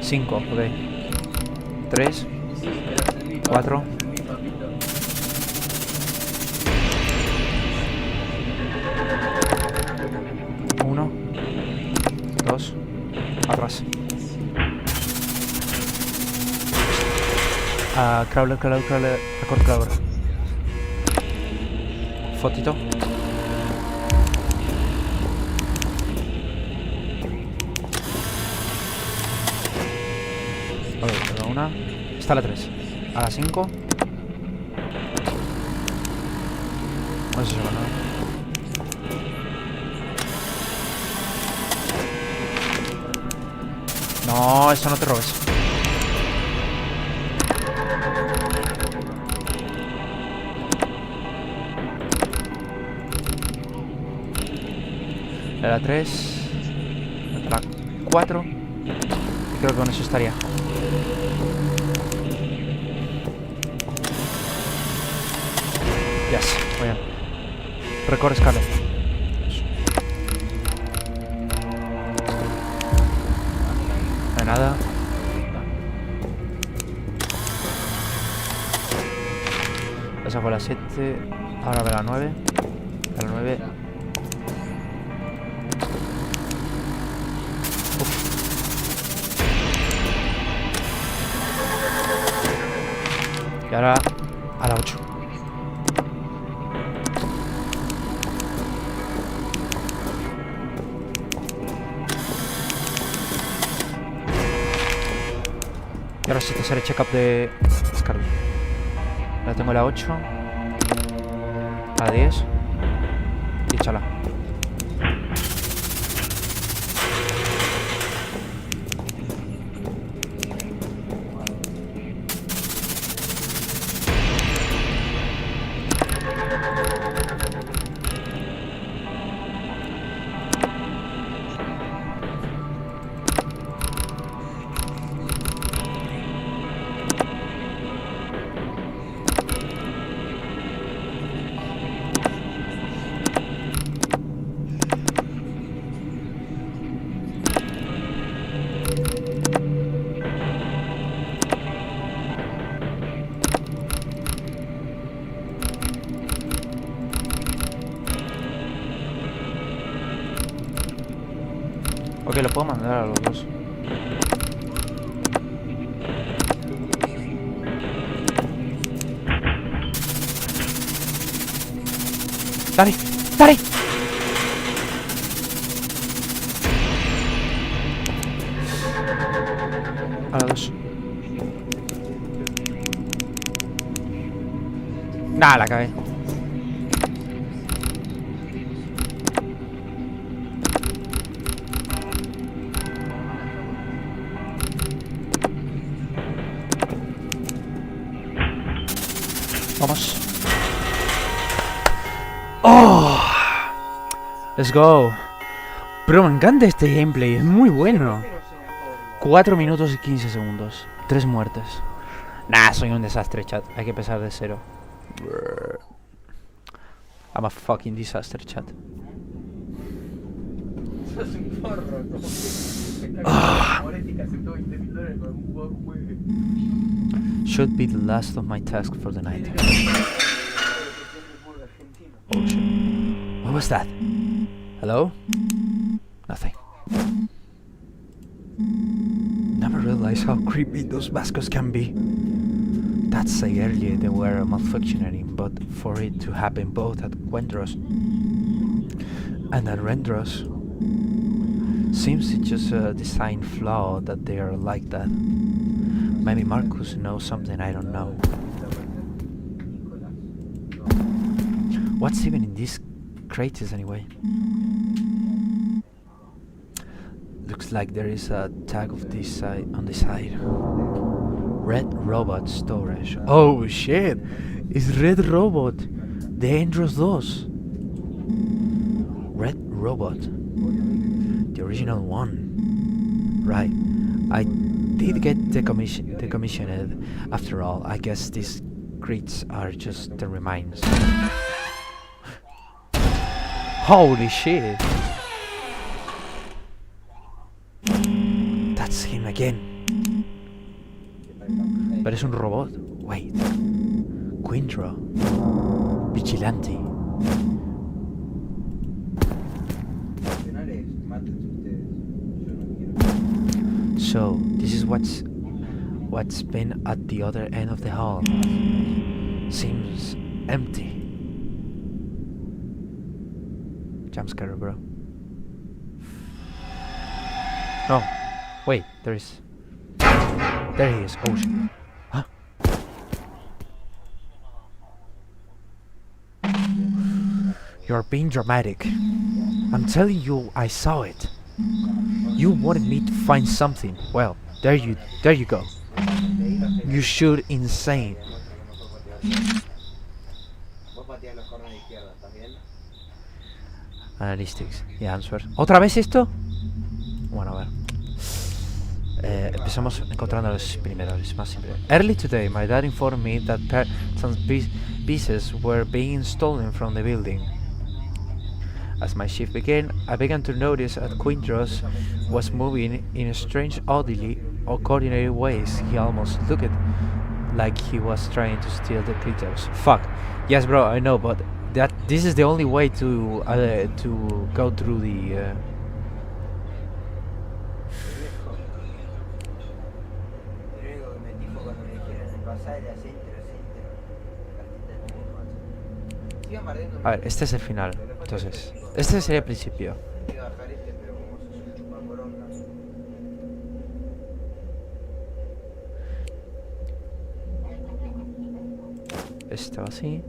Cinco, ok. 3, 4. Uno. 2. Atrás. Crawler, record crawler. Fotito. Ok, queda una. Está la 3. A la 5. No sé si se va nada. No, eso no te robes. La 3. La 4. Y creo que con eso estaría. Yes, muy bien. Record Scarlet. No hay nada. Esa fue la 7. Ahora ve la 9. A la 9. Y ahora a la 8. Y ahora sí te sale check-up de Scarlet. Ahora tengo la 8. A la 10. Y échala. Ok, lo puedo mandar a los dos. ¡Dale! ¡Dale! A los dos. Nah, la cagué. Vamos. ¡Oh! Let's go. Pero me encanta este gameplay, es muy bueno. 4 minutos y 15 segundos. 3 muertes. Nah, soy un desastre, chat. Hay que empezar de cero. I'm a fucking disaster, chat. Sos un forro, como que Moretti aceptó $20.000 por un juego que juegue. Should be the last of my task for the night. Oh shit. What was that? Hello? Nothing. Never realized how creepy those mascots can be. That say earlier they were malfunctioning, but for it to happen both at Quindro's and at Redro's, seems it's just a design flaw that they are like that. Maybe Marcus knows something I don't know. What's even in these crates anyway? Looks like there is a tag of this side on the side. Red Robot Storage. Oh shit! It's Red Robot! The Andros 2. Red Robot. The original one. Right. I did get decommissioned. After all, I guess these crates are just the remains. Holy shit! That's him again. Pero es un robot. Wait. Quindro. Vigilante. So, this is what's been at the other end of the hall. Seems empty. Jumpscare, bro. No. Wait, there is. There he is. Oh shit. Huh? You're being dramatic. I'm telling you, I saw it. You wanted me to find something. Well, there you go. You shoot insane. Analytics y answers. ¿Otra vez esto? Bueno, a ver. Empezamos encontrando los primeros, es más simple. Early today, my dad informed me that some pieces were being stolen from the building. As my shift began, I began to notice that Quindros was moving in strange, oddly coordinated ways. He almost looked like he was trying to steal the critters. Fuck. Yes, bro, I know, but this is the only way to go through the. A ver, este es el final. Entonces, este sería el principio. Esto así.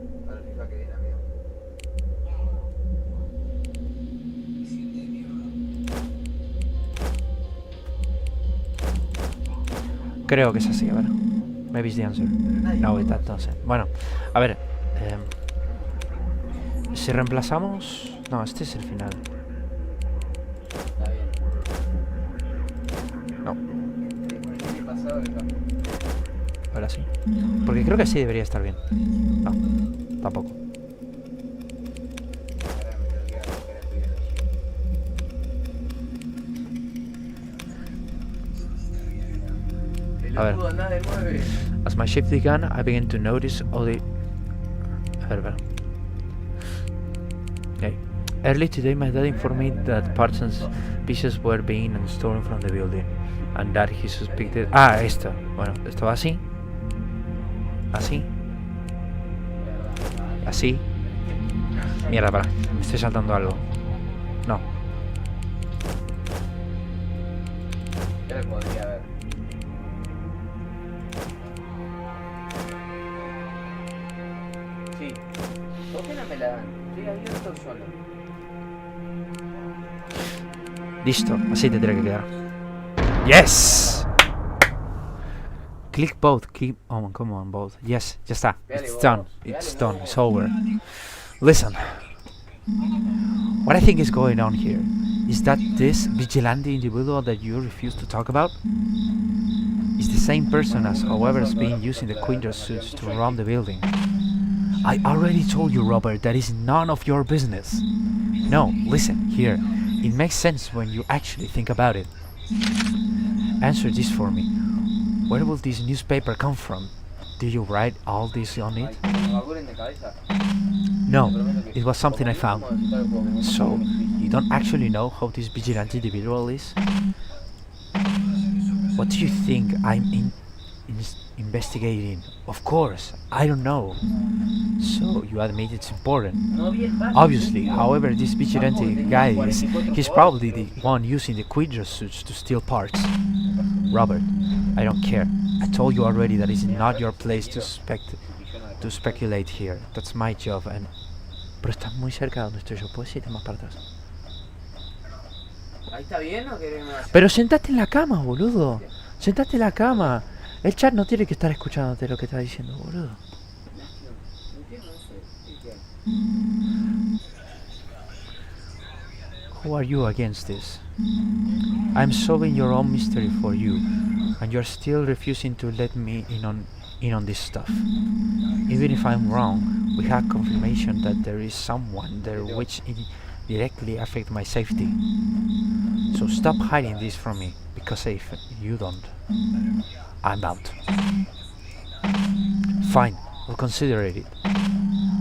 Creo que es así, a ver. Maybe it's the answer. No, that doesn't. Bueno, a ver. Si reemplazamos... No, este es el final. Está bien. No, ¿Qué pasó? ahora sí. Porque creo que sí debería estar bien. No, tampoco. Ahora me tengo que ir a coger a estudiar. A ver. Pelotudo, andá de 9. As my shift began, I began to notice all the... A ver. Okay. Early today, my dad informed me that parts and pieces were being stolen from the building, and that he suspected... Ah, esto. Bueno, esto va así. Así. Así. Mierda, para. Me estoy saltando algo. No. Ya lo podría ver. Sí. ¿Por qué no me la dan? Estoy abierto solo. Listo, así tendría que quedar. ¡Yes! Click both. Keep on. Come on, both. Yes, just that. It's done. It's done. It's over. Listen. What I think is going on here is that this vigilante individual that you refuse to talk about is the same person as whoever's been using the Quindro suits to run the building. I already told you, Robert, that is none of your business. No, listen, here. It makes sense when you actually think about it. Answer this for me. Where will this newspaper come from? Did you write all this on it? No, it was something I found. So, you don't actually know how this vigilante individual is? What do you think I'm investigating? Of course, I don't know. So, you admit it's important. Obviously, however this vigilante guy is, he's probably the one using the Quindro suits to steal parts. Robert, I don't care. I told you already that it's not your place to speculate here. That's my job and... Pero estás muy cerca de donde estoy yo. ¿Puedes irte más para atrás? ¿Ahí está bien o querés más? Pero sentate en la cama, boludo. Sentate en la cama. El chat no tiene que estar escuchándote lo que está diciendo, boludo. Who are you against this? I'm solving your own mystery for you, and you're still refusing to let me in on this stuff. Even if I'm wrong, we have confirmation that there is someone there which directly affect my safety. So stop hiding this from me, because if you don't, I'm out. Fine, we'll consider it.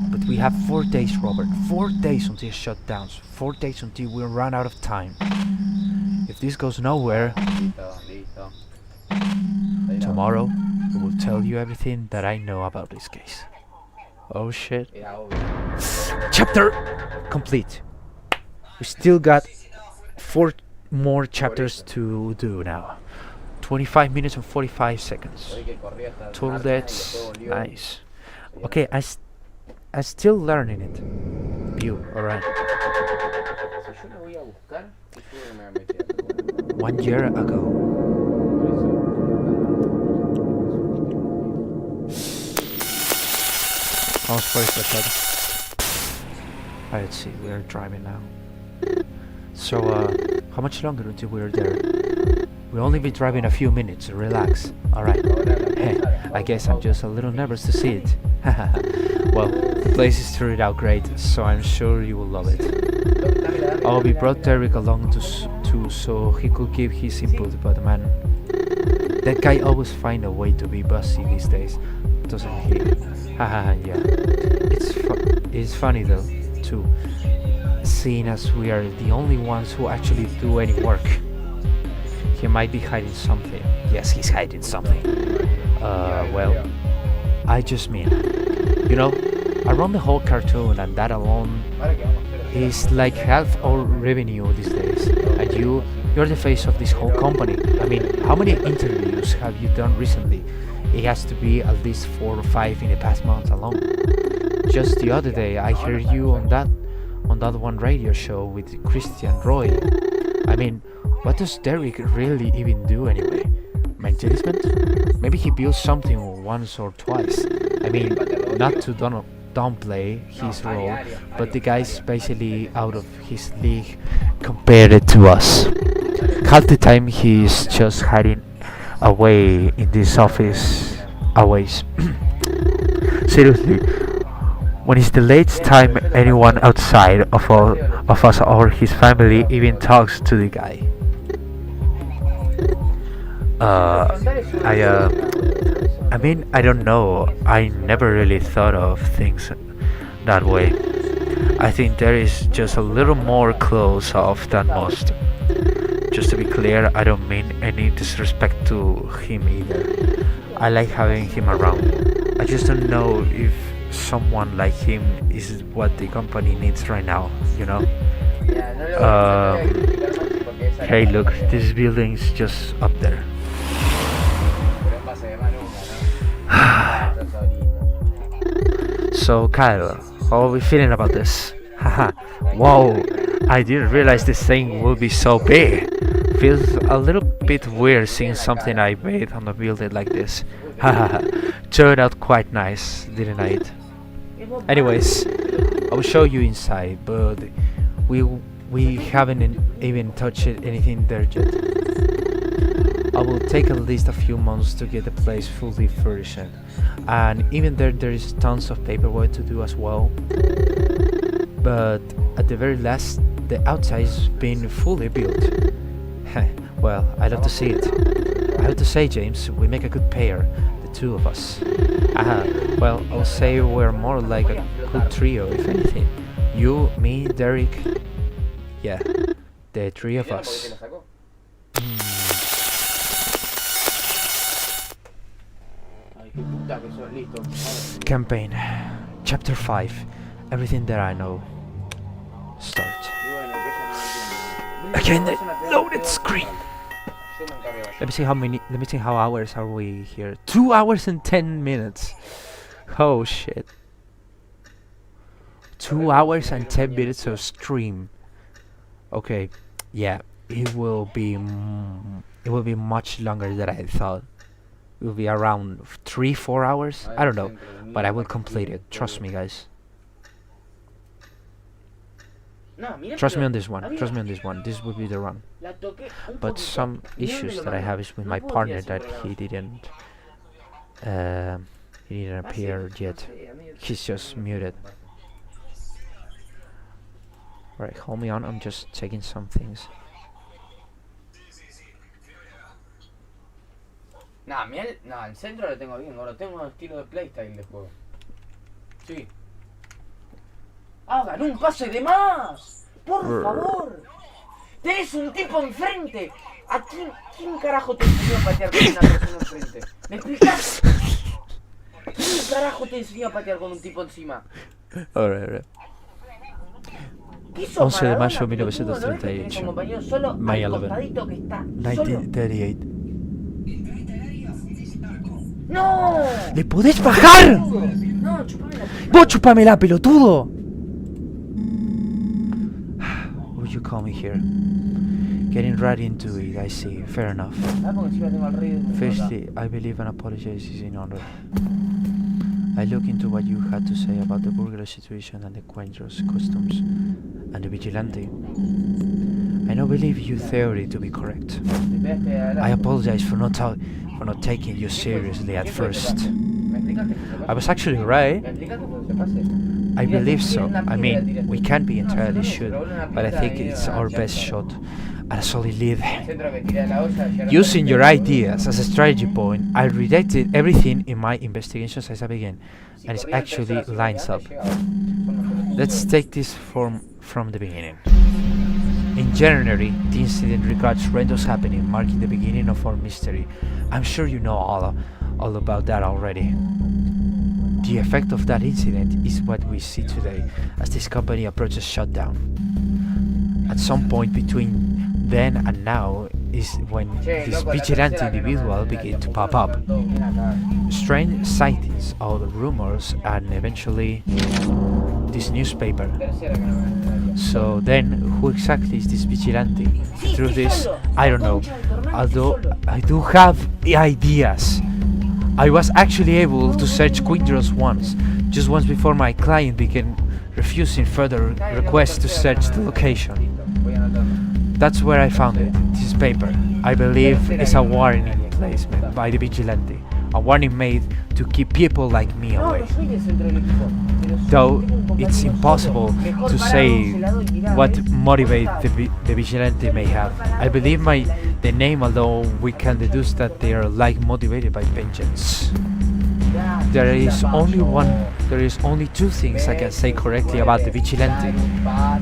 But we have 4 days, Robert. 4 days until shutdowns. 4 days until we run out of time. If this goes nowhere, tomorrow I will tell you everything that I know about this case. Oh shit. Chapter complete. We still got 4 more chapters to do now. 25 minutes and 45 seconds. Total deaths. Nice. Okay, I'm still learning it. View, alright. 1 year ago. Vamos por esta shot. Let's see, we are driving now. So, how much longer until we're there? We'll only be driving a few minutes, relax. Alright. Hey, I guess I'm just a little nervous to see it. Well, the place is turned out great, so I'm sure you will love it. I'll be brought Derek along to so he could give his input, but man, that guy always find a way to be bossy these days, doesn't he? Haha, yeah. It's funny though, too, seeing as we are the only ones who actually do any work. He might be hiding something. Yes, he's hiding something. Well, I just mean, you know, I run the whole cartoon and that alone is like half our revenue these days. And you're the face of this whole company. I mean, how many interviews have you done recently? It has to be at least 4 or 5 in the past month alone. Just the other day I heard you on that one radio show with Christian Roy. I mean, what does Derek really even do anyway? Management? Maybe he builds something once or twice. I mean, not to downplay his role, but the guy's basically out of his league compared to us. Half the time he's just hiding away in this office always. Seriously, when it's the latest time anyone outside of us or his family even talks to the guy. I mean, I don't know. I never really thought of things that way. I think there is just a little more close off than most. Just to be clear, I don't mean any disrespect to him either. I like having him around. I just don't know if someone like him is what the company needs right now, you know? Hey, look, this building's just up there. So, Kyle, how are we feeling about this? Haha, whoa, I didn't realize this thing would be so big. Feels a little bit weird seeing something I made on a building like this. Haha, turned out quite nice, didn't it? Anyways, I will show you inside, but we haven't even touched anything there yet. I will take at least a few months to get the place fully furnished, and even there is tons of paperwork to do as well. But at the very last, the outside has been fully built. Well, I love to see it. I have to say, James, we make a good pair, the two of us. Well, I'll say we're more like a good trio, if anything. You, me, Derek. Yeah, the three of us. Campaign, Chapter 5. Everything that I know. Start. Again, the loaded screen. Let me see how hours are we here. 2 hours and 10 minutes. Oh shit. 2 hours and 10 minutes of stream. Okay, yeah, it will be much longer than I thought. It will be around 3-4 hours. I don't know, but I will complete it. Trust me, guys. Trust me on this one. Trust me on this one. This will be the run. But some issues that I have is with my partner that he didn't appear yet. He's just muted. Alright, hold me on. I'm just checking some things. Nah, el centro lo tengo bien, ahora tengo un estilo de playstyle de juego. Sí. ¡Hagan un pase de más! ¡Por favor! ¡Tenés un tipo enfrente! ¿A quién carajo te enseñó a patear con una persona enfrente? ¿Me explicás? ¿Quién carajo te enseñó a patear con un tipo encima? Alright. 11 de mayo de 1938. May 11. 1938. ¡No! ¿Le podés bajar? No, chupame la pila. ¡Vos chupamela, pelotudo! Would you call me here? Getting right into it, I see. Fair enough. Firstly, I believe an apology is in order. I look into what you had to say about the burglar situation and the Quindro's customs and the vigilante. I now believe your theory to be correct. I apologize for not taking you seriously at first. I was actually right. I believe so. I mean, we can't be entirely sure, but I think it's our best shot at a solid lead. Using your ideas as a strategy point, I redacted everything in my investigations as I began, and it actually lines up. Let's take this from the beginning. In January, the incident regards Redro's happening, marking the beginning of our mystery. I'm sure you know all about that already. The effect of that incident is what we see today, as this company approaches shutdown. At some point between then and now is when this vigilante individual began to pop up. Strange sightings, all the rumors, and eventually this newspaper. So then, who exactly is this vigilante? Through this, I don't know. Although I do have ideas. I was actually able to search Quindro's just once before my client began refusing further requests to search the location. That's where I found it, this paper. I believe it's a warning placement by the vigilante. A warning made to keep people like me away. Though it's impossible to say what motivates the vigilante may have. I believe the name, although we can deduce that they are motivated by vengeance. There is only two things I can say correctly about the vigilante.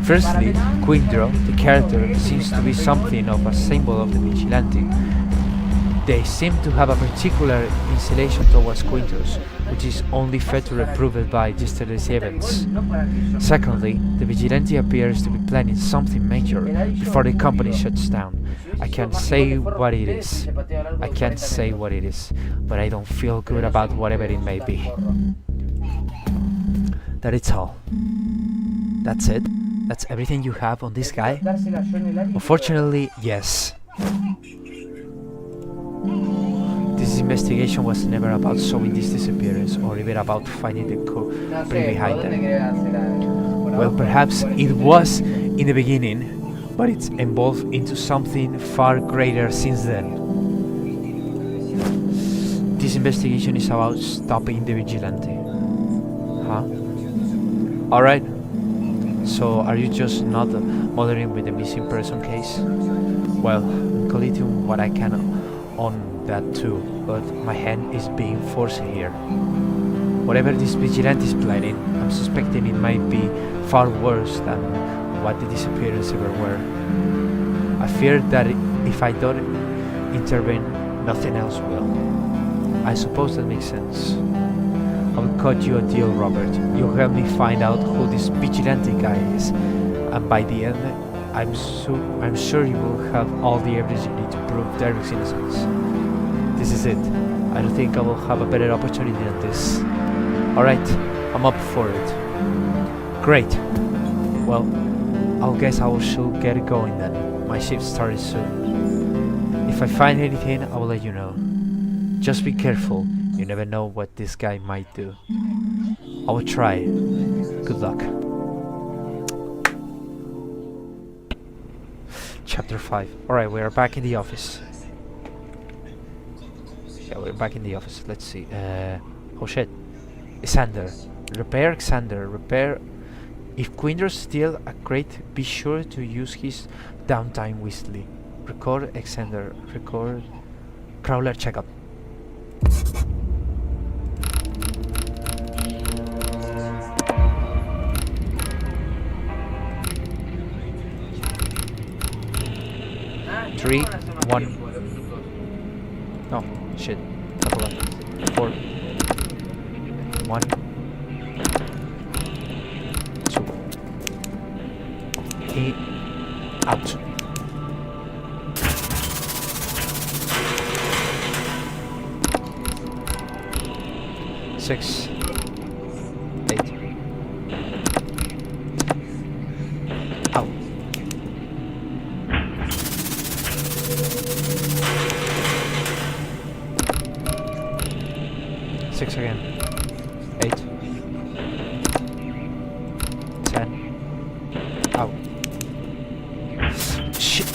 Firstly, Quindro, the character, seems to be something of a symbol of the vigilante. They seem to have a particular inclination towards Quindros, which is only fair to reprove it by yesterday's events. Secondly, the vigilante appears to be planning something major before the company shuts down. I can't say what it is, but I don't feel good about whatever it may be. That is all. That's it? That's everything you have on this guy? Unfortunately, yes. This is investigation was never about solving this disappearance or even about finding the culprit behind them. Well, perhaps it was in the beginning, but it's evolved into something far greater since then. This investigation is about stopping the vigilante. Huh? Alright. So, are you just not bothering with the missing person case? Well, I'm collecting what I can on that too, but my hand is being forced here. Whatever this vigilante is planning, I'm suspecting it might be far worse than what the disappearances ever were. I fear that if I don't intervene, nothing else will. I suppose that makes sense. I will cut you a deal, Robert. You'll help me find out who this vigilante guy is, and by the end, I'm sure you will have all the evidence you need to prove Derek's innocence. This is it. I don't think I will have a better opportunity than this. Alright, I'm up for it. Great. Well, I guess I should get going then. My shift starts soon. If I find anything, I will let you know. Just be careful. You never know what this guy might do. I will try. Good luck. Chapter 5. Alright, we are back in the office. Yeah, we're back in the office. Let's see. Oh shit. Xander. Repair Xander. Repair. If Quindro's still a crate, be sure to use his downtime wisely. Record Xander. Record Crawler checkup. Three, one. No, shit. Couple of 4, 1, 2. He out. Six, 8. Out. 6 again. 8. 10. Out. Shit.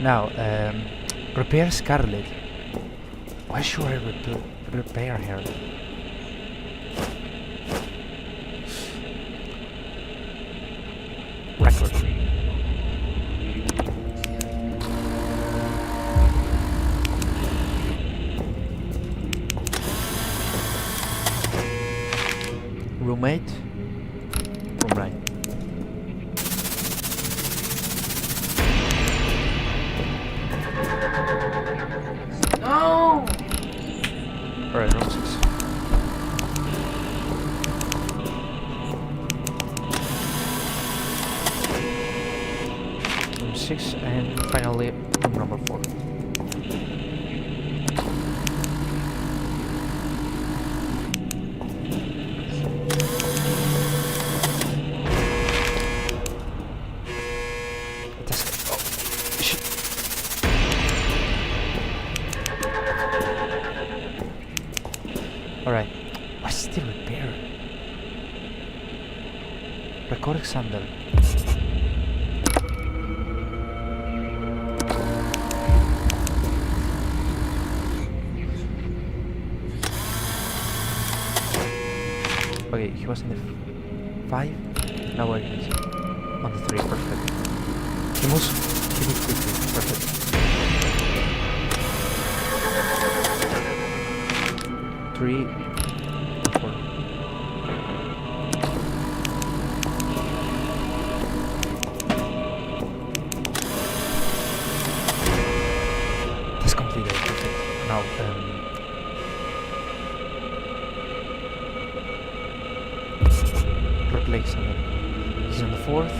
Now, repair Scarlet. Why should I repair her? Record. Roommate. Room 9. No! Alright, room 6. Room 6 and finally room number 4. Alright, what's the repair? Record Xander. Okay, he was in the 5. Now where is he? On the 3, perfect. He moves quickly, perfect. 3, 4. That's completed, perfect. Now, replace him. He's on the 4th.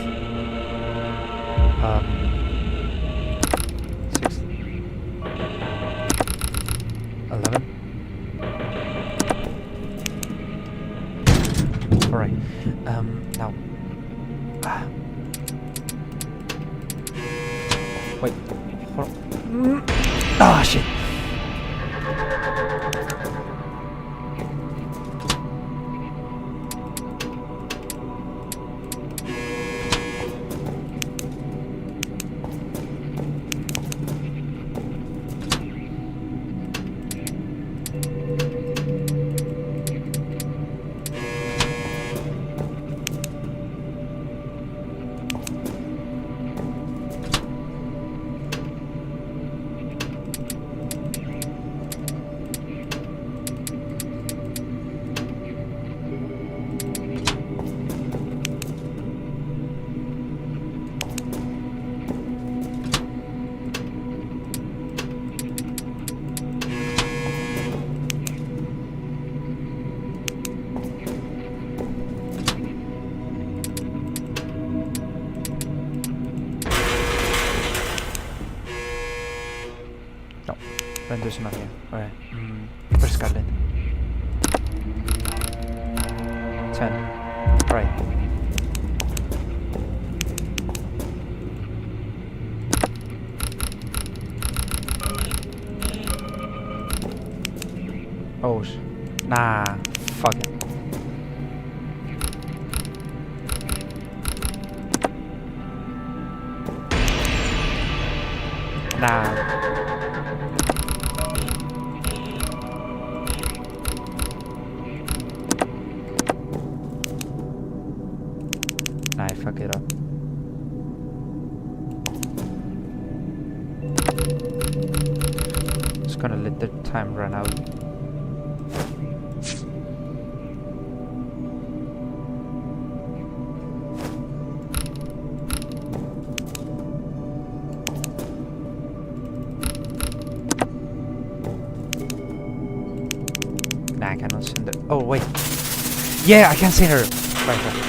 6th. 11. Alright. Now. Wait. Hold on. Ah, shit. Render's not here. Alright. Where's Scarlet? 10. Right. Oh, nah. Fuck it. Nah. I fuck it up. Just gonna let the time run out. Nah, I cannot send it. Oh wait. Yeah, I can see her. Right.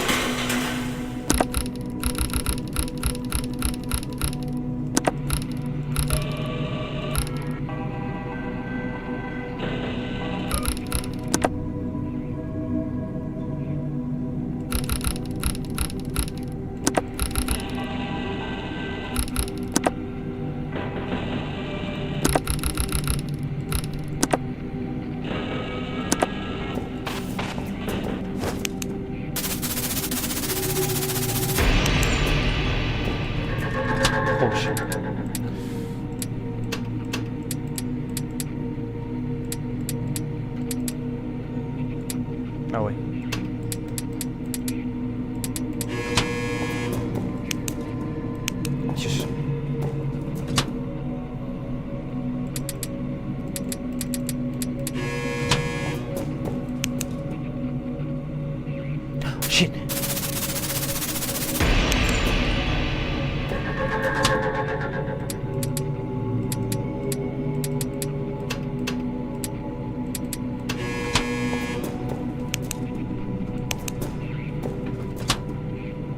Oh shit. No way. Just... Shit!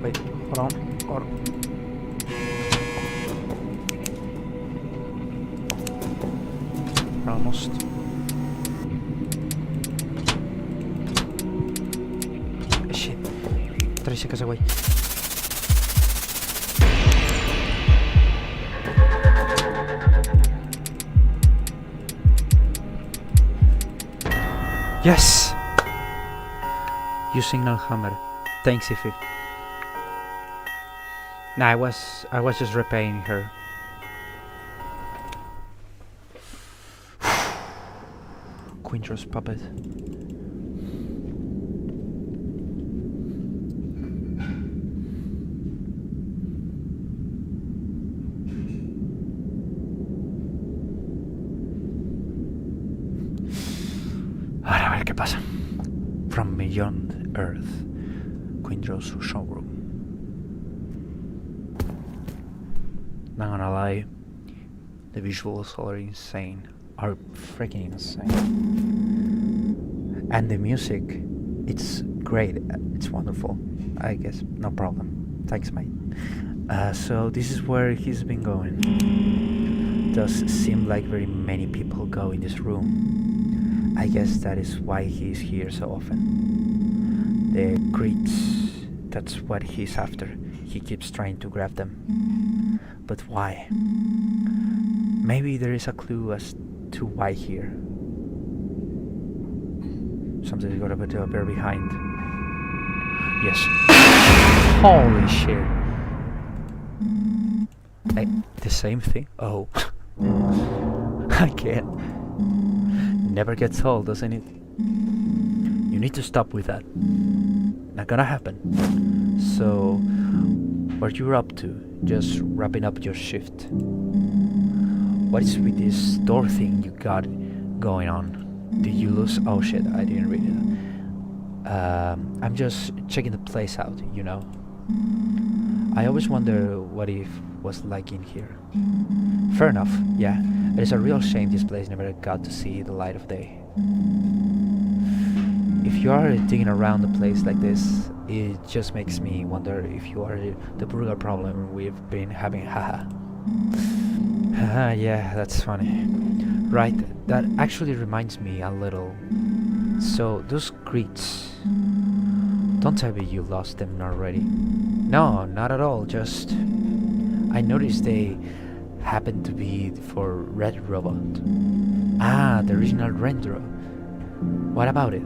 Wait, hold on. We're almost. Shit. 3 seconds away. Yes! You signal hammer. Thanks, Ify. Nah, I was just repaying her. Quindro's puppet. Ahora a ver qué pasa. From beyond Earth, Quindro's showroom. Not gonna lie, the visuals are insane. Are freaking insane. And the music, it's great. It's wonderful. I guess no problem. Thanks, mate. So this is where he's been going. Does seem like very many people go in this room. I guess that is why he's here so often. The crates. That's what he's after. He keeps trying to grab them. But why? Maybe there is a clue as to why here. Something's got to appear behind. Yes. Holy shit. The same thing? Oh. I can't. Never gets old, doesn't it? You need to stop with that. Not gonna happen. So, what you're up to? Just wrapping up your shift. What is with this door thing you got going on? Did you lose? Oh shit, I didn't read it. I'm just checking the place out, you know. I always wonder what it was like in here. Fair enough, yeah. It is a real shame this place never got to see the light of day. If you are digging around a place like this, it just makes me wonder if you are the burger problem we've been having, haha. Haha, yeah, that's funny. Right, that actually reminds me a little. So, those crates... Don't tell me you lost them already. No, not at all, just... I noticed they happen to be for Redro. Ah, the original Redro. What about it?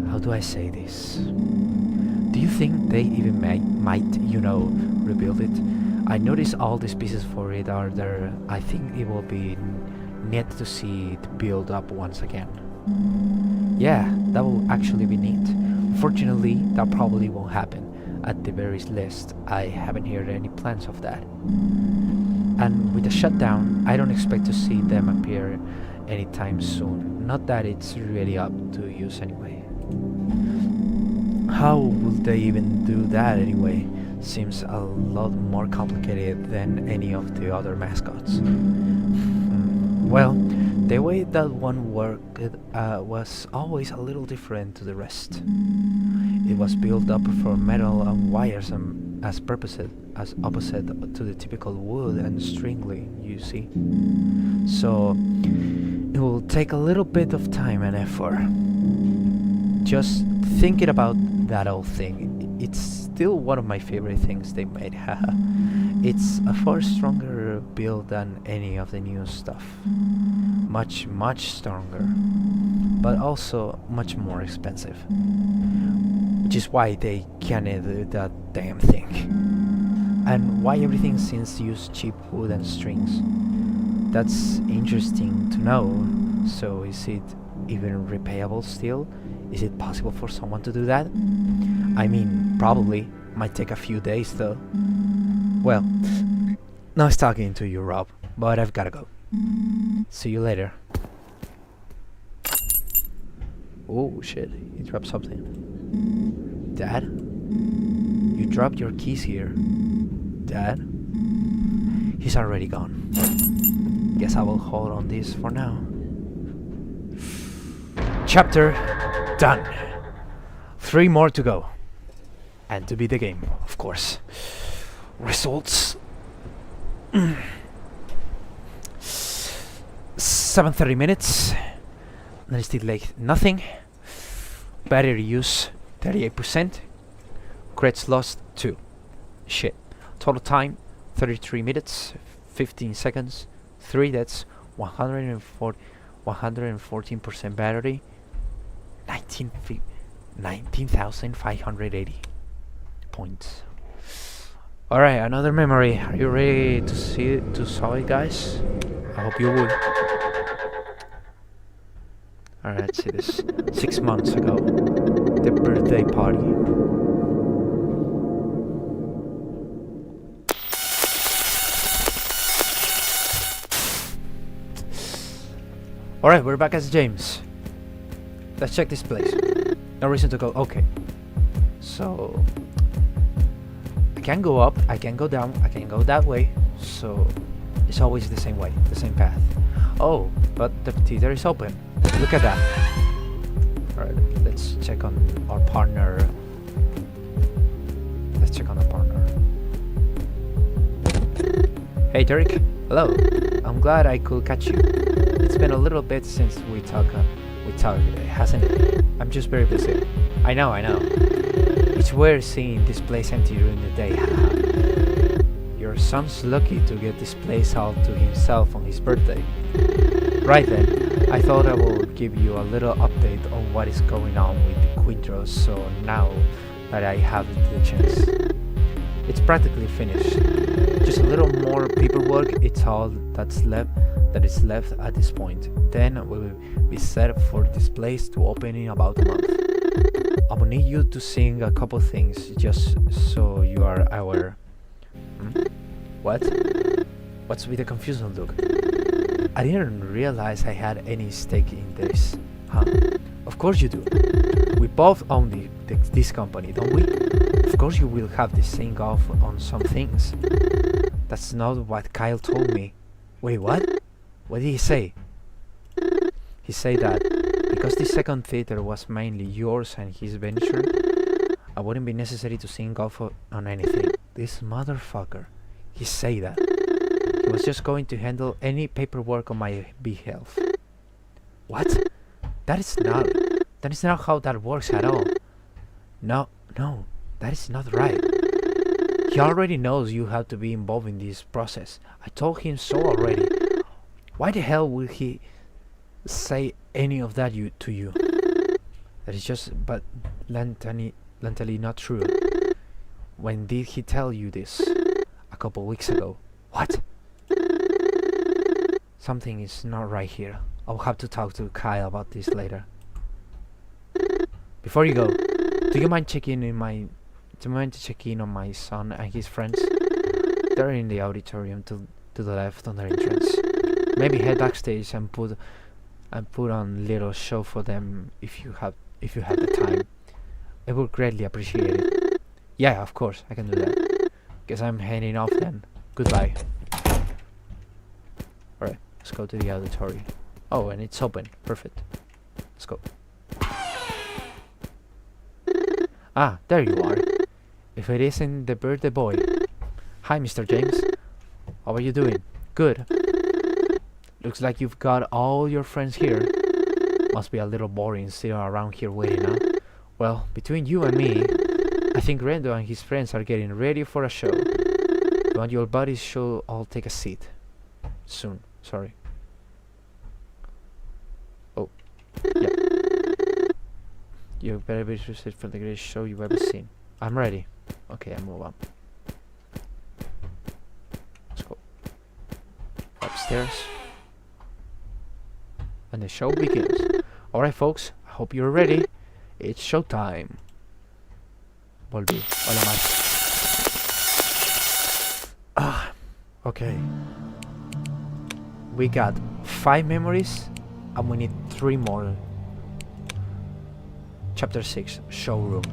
How do I say this? Do you think they even might, you know, rebuild it? I noticed all these pieces for it are there. I think it will be neat to see it build up once again. Yeah, that will actually be neat. Unfortunately, that probably won't happen. At the very least, I haven't heard any plans of that. And with the shutdown, I don't expect to see them appear anytime soon. Not that it's really up to use anyway. How would they even do that anyway? Seems a lot more complicated than any of the other mascots. Well, the way that one worked was always a little different to the rest. It was built up from metal and wires as opposite to the typical wood and stringly, you see. So it will take a little bit of time and effort. Just thinking about that old thing, it's still one of my favorite things they made, haha. It's a far stronger build than any of the new stuff. Much, much stronger. But also much more expensive. Which is why they can't do that damn thing. And why everything seems to use cheap wood and strings. That's interesting to know. So is it even repayable still? Is it possible for someone to do that? I mean, probably. Might take a few days though. Well, nice talking to you, Rob, but I've gotta go. See you later. Oh shit, he dropped something. Dad? You dropped your keys here. Dad? He's already gone. Guess I will hold on this for now. Chapter done. 3 more to go. And to beat the game, of course. Results. 7:30 minutes. That is still like nothing. Battery use 38%. Crits lost 2. Shit. Total time 33 minutes 15 seconds. 3 deaths. 114% battery. 19,580 points. Alright, another memory. Are you ready to saw it, guys? I hope you would. Alright, let's see this. 6 months ago. The birthday party. Alright, we're back as James. Let's check this place. No reason to go. Okay. So I can go up, I can go down, I can go that way. So it's always the same way, the same path. Oh, but the theater is open. Look at that. Alright, let's check on our partner. Let's check on our partner. Hey Derek, hello. I'm glad I could catch you. It's been a little bit since we talked. we talk, hasn't it? I'm just very busy. I know. It's weird seeing this place empty during the day, haha. Your son's lucky to get this place all to himself on his birthday. Right then, I thought I will give you a little update on what is going on with Quindro, so now that I have the chance. It's practically finished. Just a little more paperwork, it's all that is left at this point. Then we will be set for this place to open in about a month. I will need you to sing a couple things, just so you are aware. What? What's with the confusion look? I didn't realize I had any stake in this. Huh? Of course you do. We both own this company, don't we? Of course you will have the same off on some things. That's not what Kyle told me. Wait, what? What did he say? He said that because the second theater was mainly yours and his venture, I wouldn't be necessary to sing off on anything. This motherfucker. He said that. He was just going to handle any paperwork on my behalf. What? That is not how that works at all. No, that is not right. He already knows you have to be involved in this process. I told him so already. Why the hell would he say any of that to you? That is just blatantly not true. When did he tell you this? A couple weeks ago. What? Something is not right here. I'll have to talk to Kyle about this later. Before you go, do you mind to check in on my son and his friends? They're in the auditorium to the left on the entrance. Maybe head backstage and put on little show for them if you have the time. I would greatly appreciate it. Yeah, of course, I can do that. Guess I'm heading off then. Goodbye. Alright, let's go to the auditorium. Oh, and it's open. Perfect. Let's go. Ah, there you are. If it isn't the birthday boy. Hi, Mr. James. How are you doing? Good. Looks like you've got all your friends here. Must be a little boring sitting around here waiting, huh? Well, between you and me, I think Redro and his friends are getting ready for a show. You and your buddies should all take a seat. Soon. Sorry. Oh. Yeah. You better be interested for the greatest show you've ever seen. I'm ready. Okay, I move on. Let's go. Upstairs. And the show begins. Alright folks, I hope you're ready. It's showtime. Volví. Hola más. Okay. We got 5 memories and we need 3 more. Chapter 6, Showroom.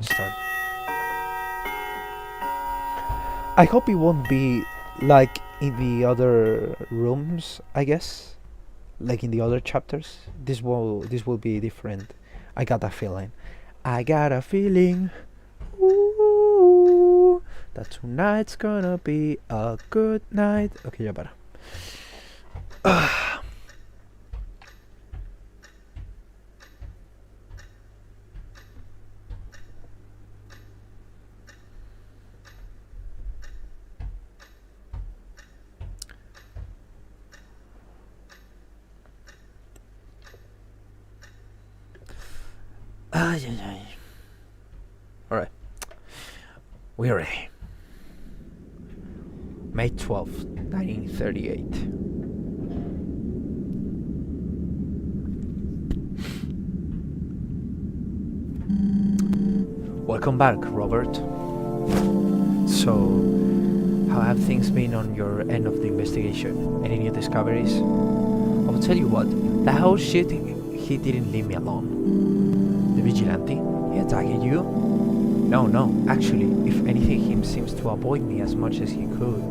Start. I hope it won't be like in the other rooms, I guess. Like in the other chapters. This will be different. I got a feeling. I got a feeling. Ooh, that tonight's gonna be a good night. Okay, ya para. Alright. We're ready. May 12th, 1938. Welcome back, Robert. So, how have things been on your end of the investigation? Any new discoveries? I will tell you what, the whole shit, he didn't leave me alone. The vigilante? He attacked you? No, actually, if anything, he seems to avoid me as much as he could.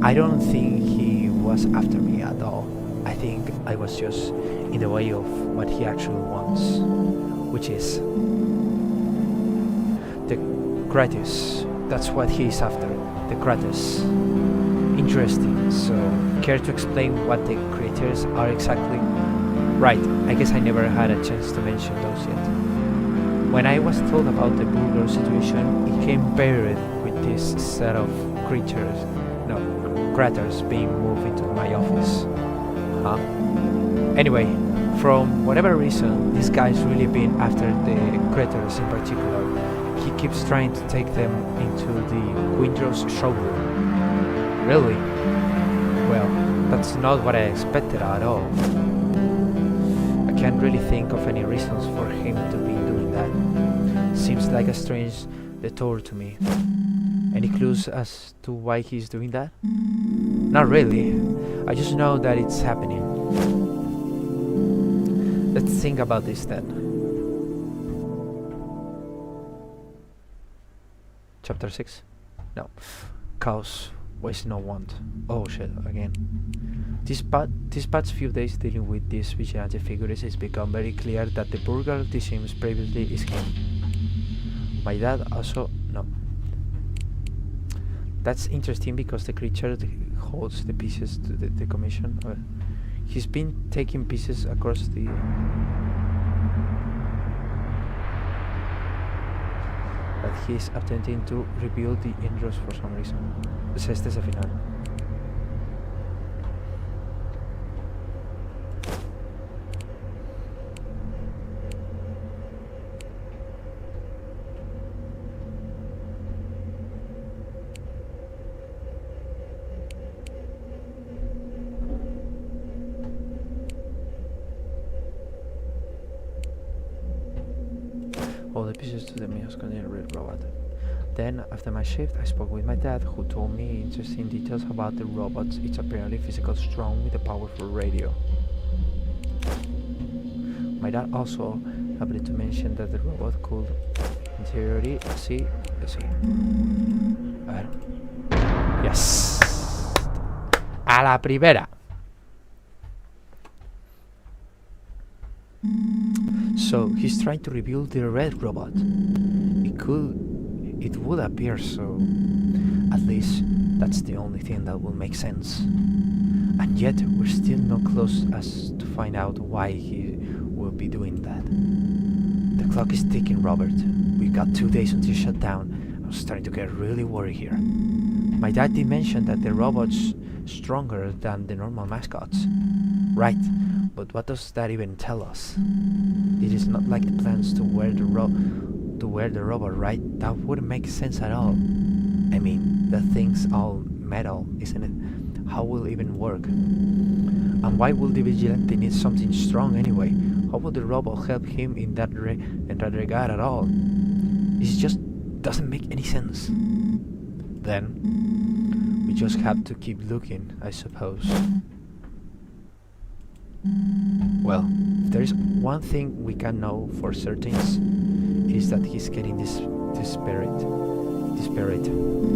I don't think he was after me at all. I think I was just in the way of what he actually wants, which is the Kratos. That's what he is after, the Kratos. Interesting, so care to explain what the creators are exactly? Right, I guess I never had a chance to mention those yet. When I was told about the burglar situation, it came paired with this set of craters being moved into my office. Huh? Anyway, from whatever reason, this guy's really been after the craters in particular. He keeps trying to take them into the Quindro's showroom. Really? Well, that's not what I expected at all. I can't really think of any reasons for him to be doing that. Seems like a strange detour to me. Any clues as to why he's doing that? Not really. I just know that it's happening. Let's think about this then. Chapter 6? No. Chaos. Waste no want. Oh shit, again. These past few days dealing with these vigilante figures, it's become very clear that the burglar this seems previously is him. My dad also... no. That's interesting because the creature holds the pieces to the commission. He's been taking pieces across the... but he's attempting to rebuild the Indros for some reason. Pues este es el final. All the pieces to the Mios contain Red Robot. Then, after my shift, I spoke with my dad, who told me interesting details about the robots. It's apparently physical strong with a powerful radio. My dad also happened to mention that the robot could, in theory, see. A ver. Yes! A la primera! So, he's trying to rebuild the red robot. It would appear so. At least, that's the only thing that will make sense. And yet, we're still not close as to find out why he will be doing that. The clock is ticking, Robert. We've got 2 days until shutdown. I'm starting to get really worried here. My dad did mention that the robot's stronger than the normal mascots. Right, but what does that even tell us? It is not like the plans to wear the robot, right? That wouldn't make sense at all. I mean, the thing's all metal, isn't it? How will it even work? And why will the vigilante need something strong anyway? How would the robot help him in that regard at all? It just doesn't make any sense. Then, we just have to keep looking, I suppose. Well, if there is one thing we can know for certain, it is that he's getting desperate.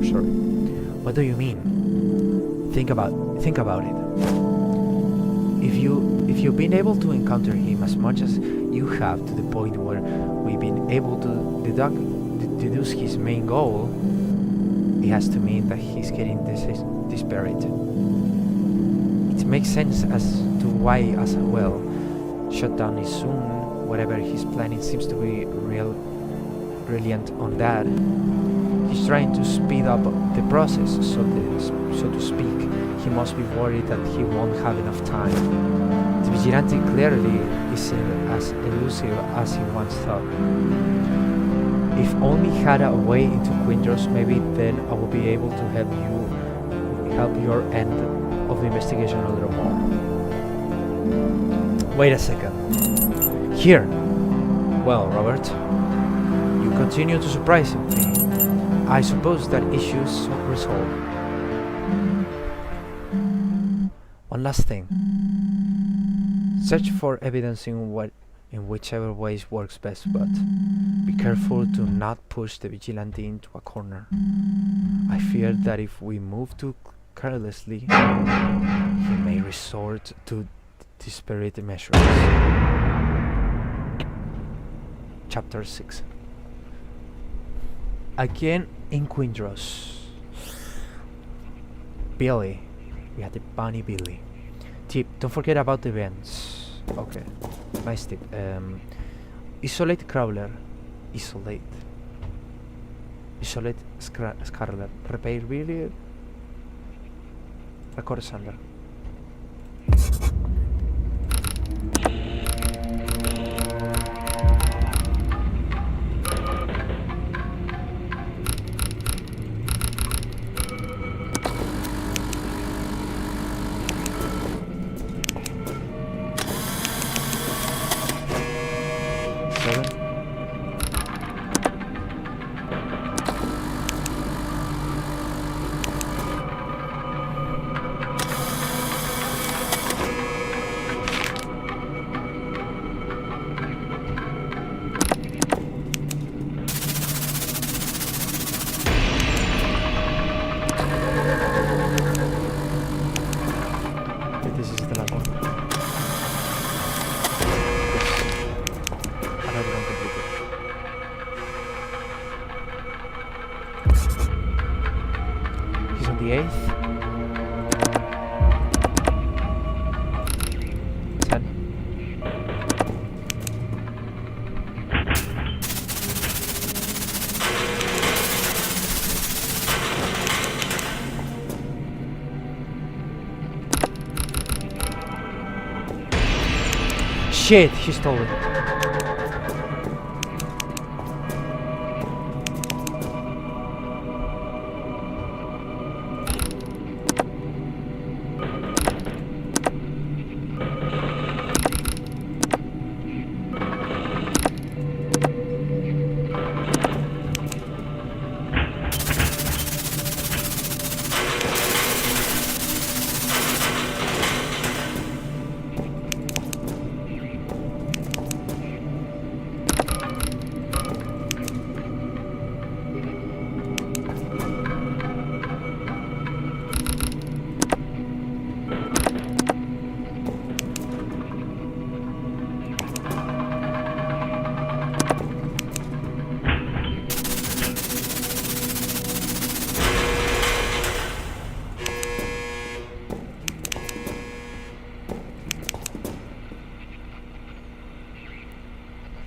Sorry. What do you mean? Think about it. If you've been able to encounter him as much as you have, to the point where we've been able to deduce his main goal, it has to mean that he's getting desperate. It makes sense as to why as well. Shutdown is soon. Whatever he's planning seems to be brilliant on that. He's trying to speed up the process, so to speak. He must be worried that he won't have enough time. The vigilante clearly isn't as elusive as he once thought. If only had a way into Quindros, maybe then I will be able to help your end of the investigation a little more. Wait a second. Here. Well, Robert, you continue to surprise me. I suppose that issue's resolved. One last thing. Search for evidence in whichever ways works best, but be careful to not push the vigilante into a corner. I fear that if we move too carelessly, he may resort to desperate measures. Chapter 6. Again in Quindros. Billy. We had the bunny Billy. Tip, don't forget about the events. Okay. Nice tip. Isolate crawler. Isolate. Isolate scarler. Repair really. Record Sander. This is the last one. Another one completed. He's on the 8th. 10. Shit, he stole it.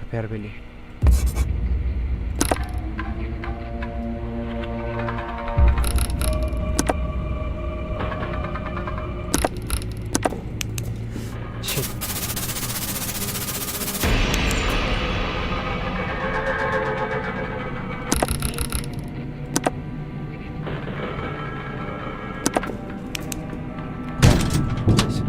Repair Billy. Shit. Yes.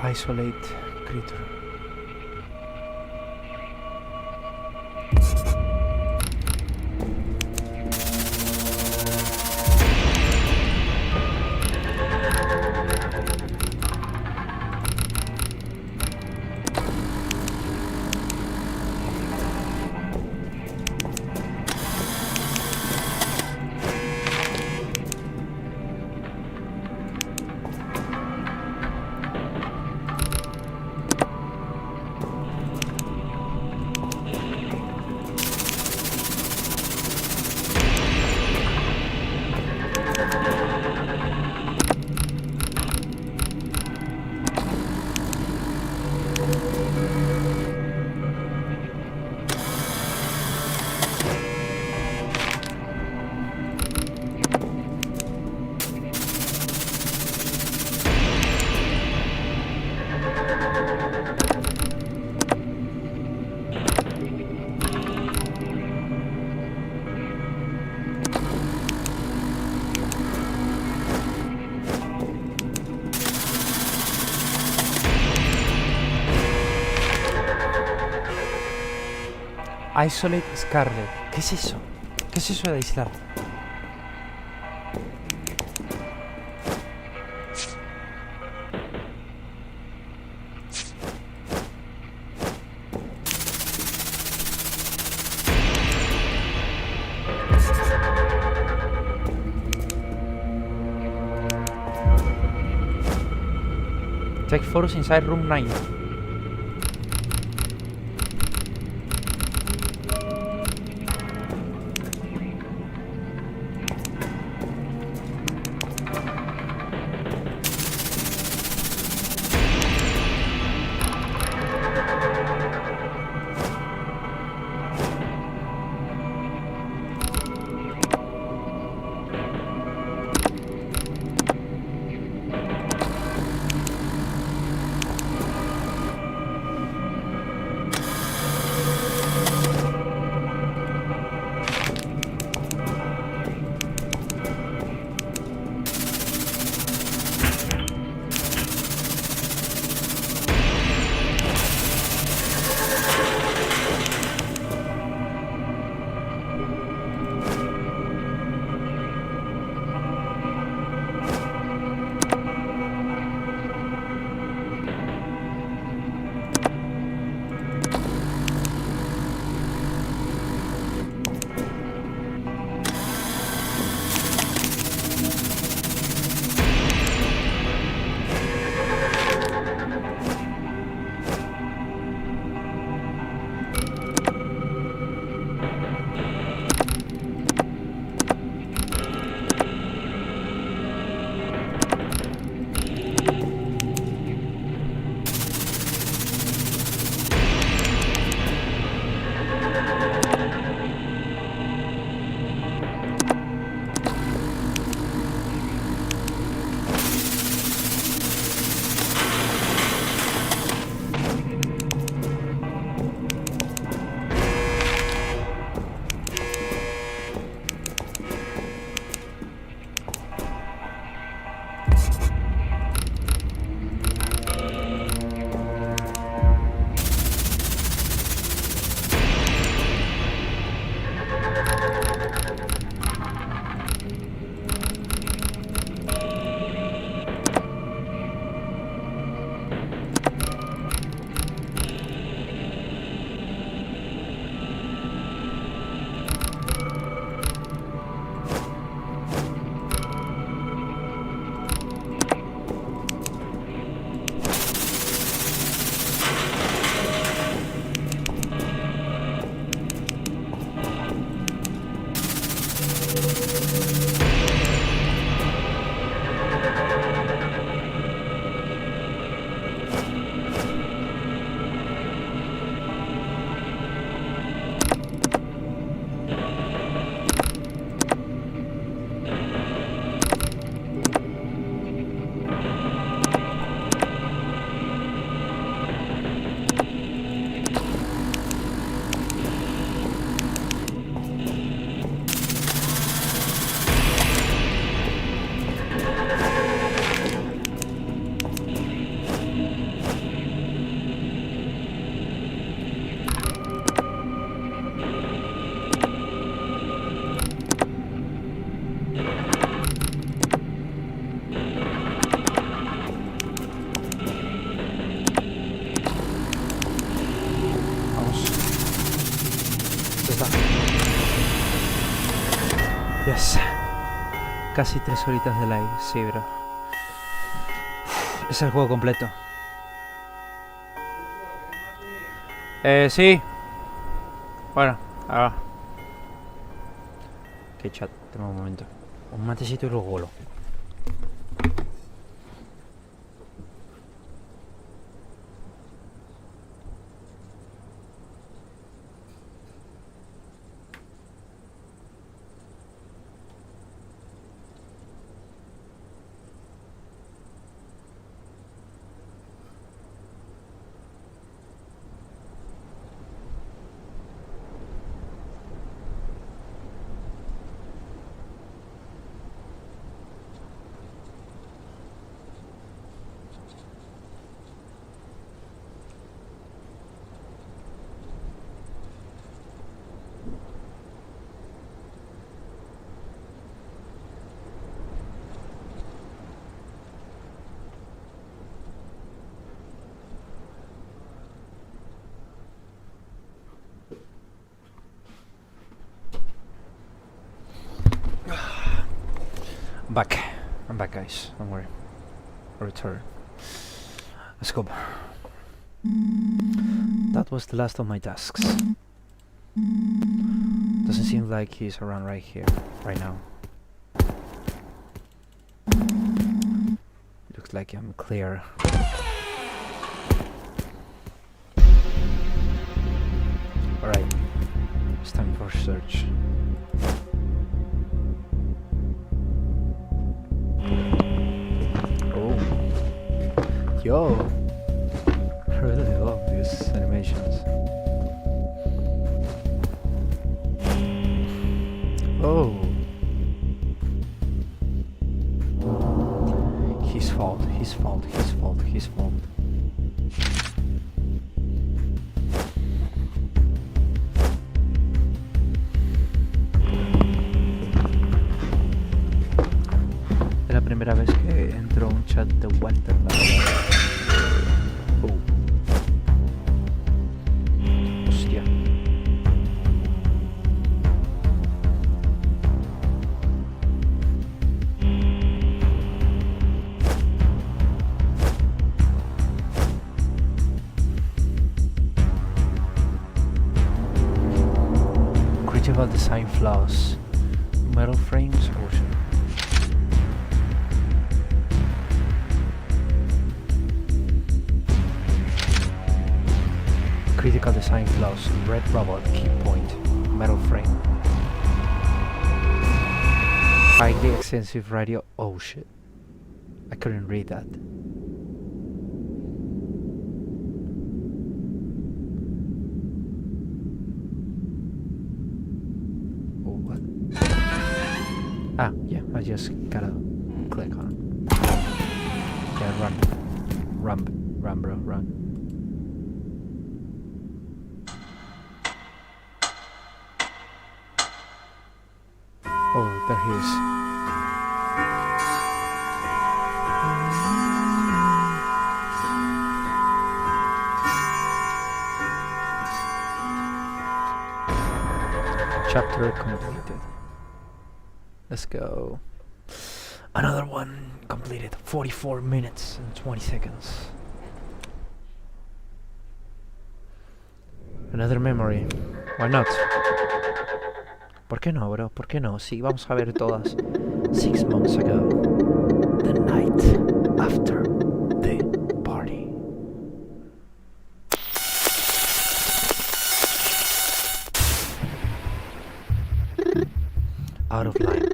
Isolate creature. Isolate Scarlet. ¿Qué es eso? ¿Qué es eso de aislar? Check photos inside room 9. Yes. Casi 3 horitas de live, sí, bro. Es el juego completo. Sí. Bueno, ahora. Ok, chat, tengo un momento. Un matecito y luego vuelo. back. I'm back, guys. Don't worry. I return. Let's go. That was the last of my tasks. Doesn't seem like he's around right here, right now. Looks like I'm clear. Alright. It's time for search. Oh. Yo! I really love these animations. Oh. His fault, his fault, his fault, his fault. Es la primera vez que entro a un chat de Walter, la verdad. Oh. Hostia. Critical design flaws. Metal frames or critical design flaws. Red robot key point. Metal frame. Highly extensive radio. Oh shit. I couldn't read that. Oh, what? Ah, yeah, I just gotta click on it. Yeah, run. Run, bro, run. Oh, there he is. Chapter completed. Let's go. Another one completed. 44 minutes and 20 seconds. Another memory. Why not? ¿Por qué no, bro? ¿Por qué no? Sí, vamos a ver todas. 6 months ago. The night after the party. Out of line.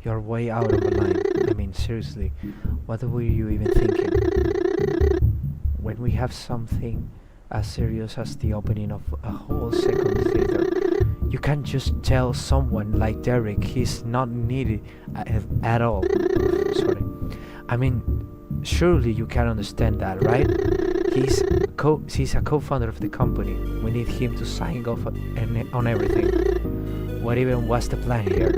You're way out of line. I mean, seriously. What were you even thinking? When we have something as serious as the opening of a whole second theater, you can't just tell someone like Derek he's not needed at all. Sorry. I mean, surely you can understand that, right? He's a co-founder of the company. We need him to sign off on everything. What even was the plan here?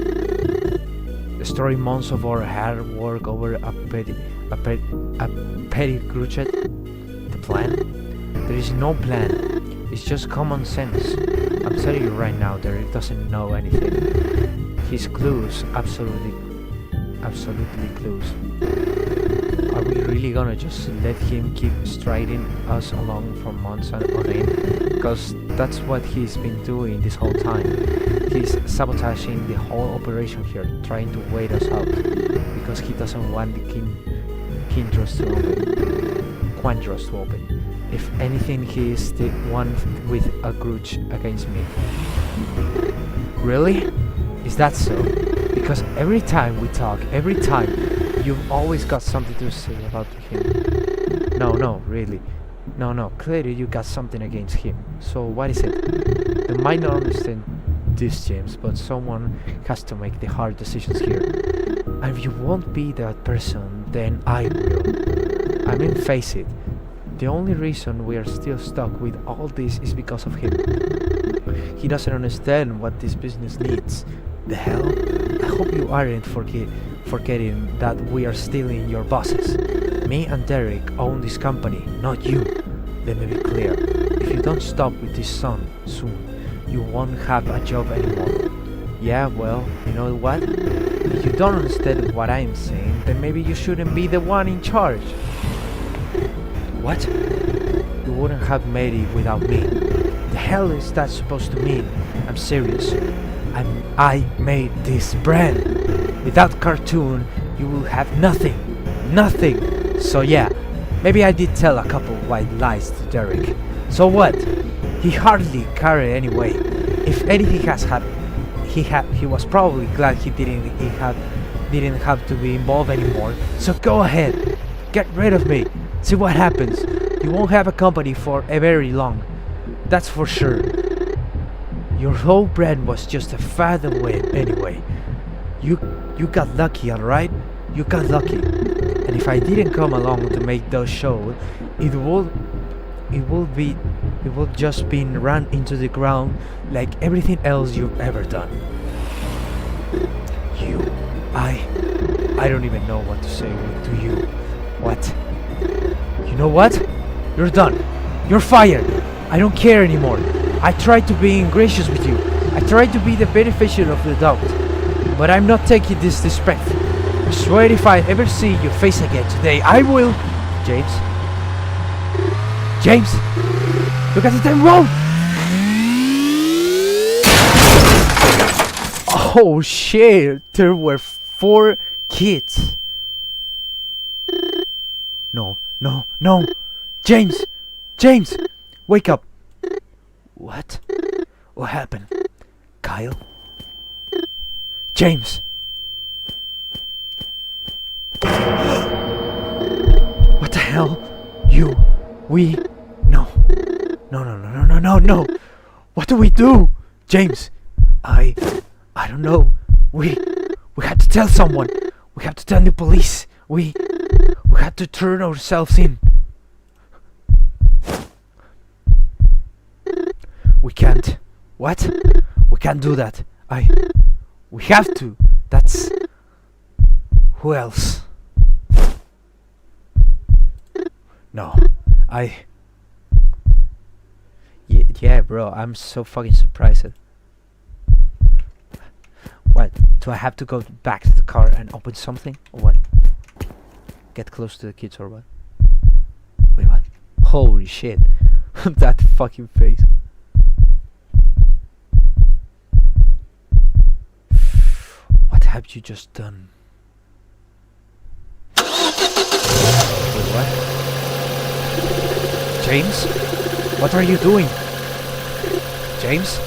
Destroy months of our hard work over a petty grudge? The plan? There is no plan. It's just common sense. I'm telling you right now, Derek doesn't know anything. He's clueless, absolutely clueless. Are we really gonna just let him keep striding us along for months on end? Because that's what he's been doing this whole time. He's sabotaging the whole operation here, trying to wait us out, because he doesn't want the Quindros to open. If anything, he is the one with a grudge against me. Really? Is that so? Because every time we talk, every time, you've always got something to say about him. No, really. No, clearly you got something against him. So what is it? You might not understand this, James, but someone has to make the hard decisions here. And if you won't be that person, then I will. I mean, face it. The only reason we are still stuck with all this is because of him. He doesn't understand what this business needs. The hell? I hope you aren't forgetting that we are stealing your bosses. Me and Derek own this company, not you. Let me be clear. If you don't stop with this soon, you won't have a job anymore. Yeah, well, you know what? If you don't understand what I'm saying, then maybe you shouldn't be the one in charge. What? You wouldn't have made it without me. The hell is that supposed to mean? I'm serious. I made this brand. Without cartoon, you will have nothing. Nothing. So yeah, maybe I did tell a couple white lies to Derek. So what? He hardly cared anyway. If anything has happened, he was probably glad he didn't have to be involved anymore. So go ahead, get rid of me. See what happens. You won't have a company for a very long. That's for sure. Your whole brand was just a fad away anyway. You got lucky, alright? You got lucky. And if I didn't come along to make those shows, it will just be run into the ground like everything else you've ever done. I don't even know what to say to you. What? You know what? You're done. You're fired. I don't care anymore. I tried to be gracious with you. I tried to be the beneficiary of the doubt. But I'm not taking this disrespect. I swear if I ever see your face again today, I will... James? James? Look at the damn road! Oh shit! There were 4 kids. No, no, no! James! James! Wake up! What? What happened? Kyle? James! What the hell? We... No. No. What do we do? James! I don't know. We had to tell someone. We have to tell the police. We had to turn ourselves in. We can't. What? We can't do that. We have to. That's... Who else? No. Yeah, bro, I'm so fucking surprised. What? Do I have to go back to the car and open something? Or what? Get close to the kids or what? Wait, what? Holy shit. That fucking face. What have you just done? Wait, what? James? What are you doing? James?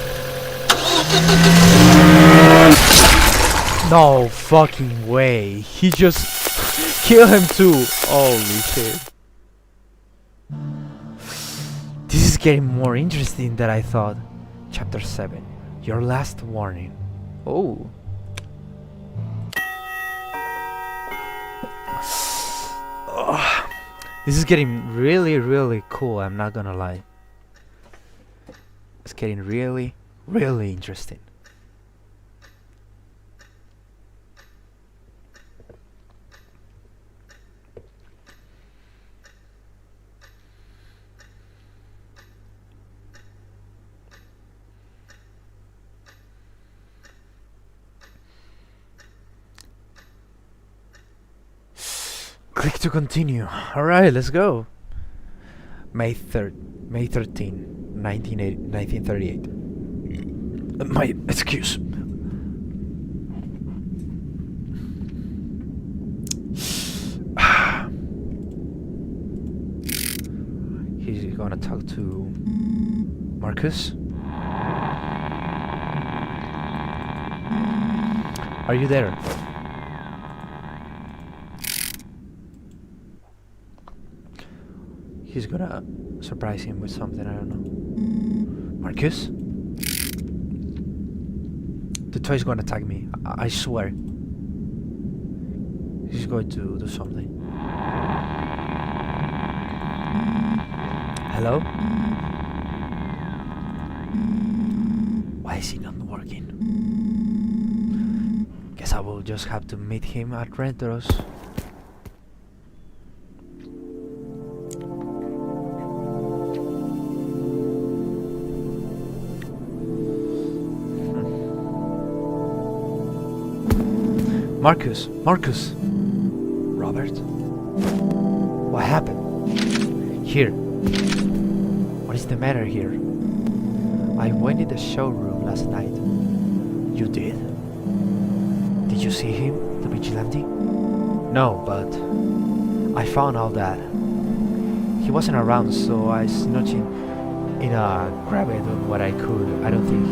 No fucking way. He just killed him too. Holy shit. This is getting more interesting than I thought. Chapter 7. Your last warning. Oh. This is getting really, really cool, I'm not gonna lie. It's getting really, really interesting. Click to continue. Alright, let's go. May 13, 1938. My excuse. He's gonna talk to Marcus. Are you there? He's gonna surprise him with something, I don't know. Marcus? The toy's gonna attack me, I swear. He's going to do something. Hello? Why is he not working? Guess I will just have to meet him at Redro's. Marcus! Marcus! Robert? What happened? Here. What is the matter here? I went in the showroom last night. You did? Did you see him, the vigilante? No, but I found out that he wasn't around, so I snuck in grabbed what I could. I don't think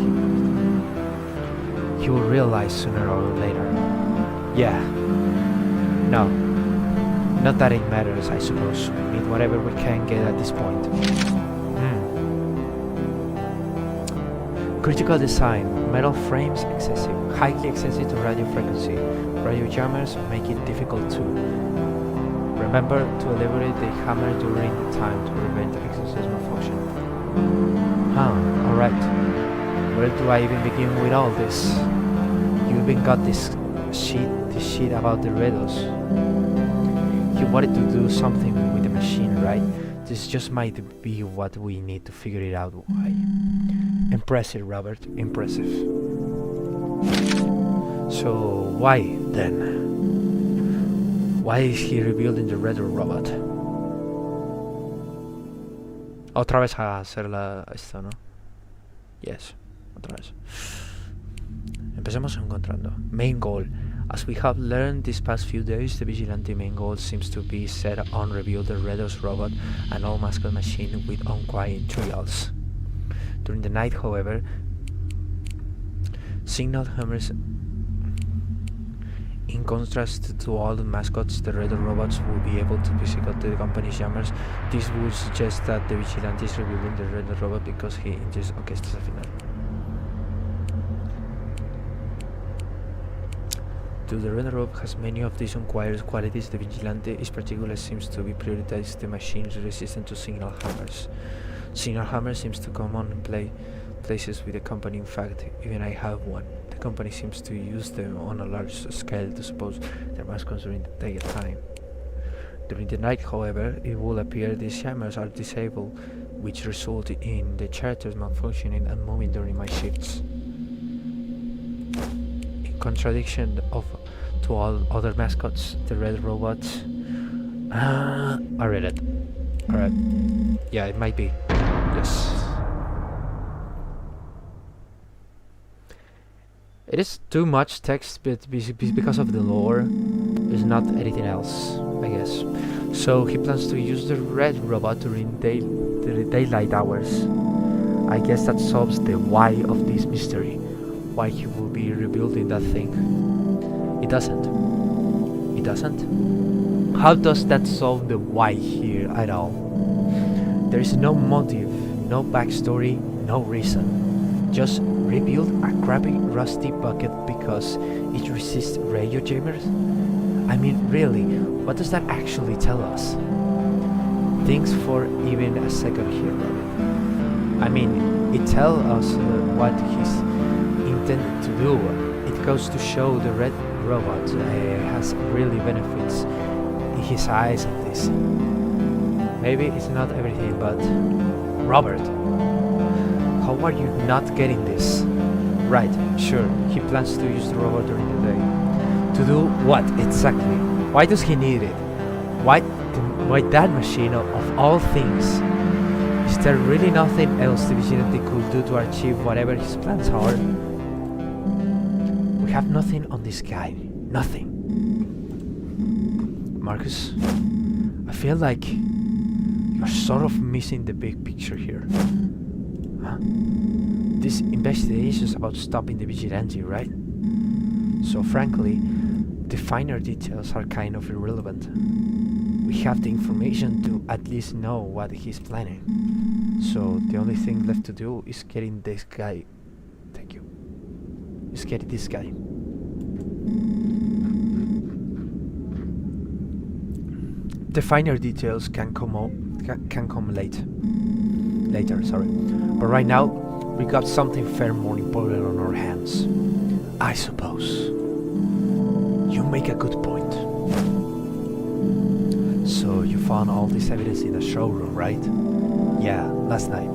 he will realize sooner or later. Yeah. No. Not that it matters, I suppose. We need whatever we can get at this point. Critical design. Metal frames excessive. Highly excessive to radio frequency. Radio jammers make it difficult to remember to liberate the hammer during time to prevent exorcism malfunction. Alright. Where do I even begin with all this? You even got this sheet about the Redros. You wanted to do something with the machine, right? This just might be what we need to figure it out. Why? Impressive, Robert. Impressive. So, why then? Why is he rebuilding the Redro robot? Otra vez a hacer esto, ¿no? Yes. Otra vez. Empecemos encontrando. Main goal. As we have learned these past few days, the Vigilante main goal seems to be set on rebuild the Redro's robot and all mascot machine with unquiet trials. During the night, however, signal hammers. In contrast to all the mascots, the Redro robots will be able to physical to the company's jammers. This would suggest that the Vigilante is rebuilding the Redro robot because he injures. Okay, esto es al final. Though the Redro robot has many of these unquiet qualities, the Vigilante is particular seems to be prioritized the machines resistant to signal hammers. Signal hammer seems to come on places with the company. In fact, even I have one. The company seems to use them on a large scale to suppose their mascots during the daytime. During the night, however, it will appear these hammers are disabled, which result in the characters malfunctioning and moving during my shifts. In contradiction to all other mascots, the red robots. I read it. Alright. Yeah, it might be. Yes. It is too much text, but because of the lore, it's not anything else, I guess. So he plans to use the red robot during the daylight hours. I guess that solves the why of this mystery. Why he will be rebuilding that thing. It doesn't. It doesn't? How does that solve the why here at all? There is no motive, no backstory, no reason. Just rebuild a crappy rusty bucket because it resists radio jammers? I mean, really, what does that actually tell us? Thanks for even a second here, Robin. I mean, it tells us what he's intended to do. It goes to show the red robot has really benefits in his eyes of this. Maybe it's not everything, but Robert, how are you not getting this? Right, sure, he plans to use the robot during the day. To do what exactly? Why does he need it? Why that machine of all things? Is there really nothing else the Vigilante could do to achieve whatever his plans are? We have nothing on this guy. Nothing. Marcus, I feel like you're sort of missing the big picture here. Huh? This investigation is about stopping the Vigilante, right? So frankly, the finer details are kind of irrelevant. We have the information to at least know what he's planning. So the only thing left to do is getting this guy. Thank you. Is getting this guy. The finer details can come later, sorry. But right now, we got something far more important on our hands. I suppose. You make a good point. So you found all this evidence in the showroom, right? Yeah, last night.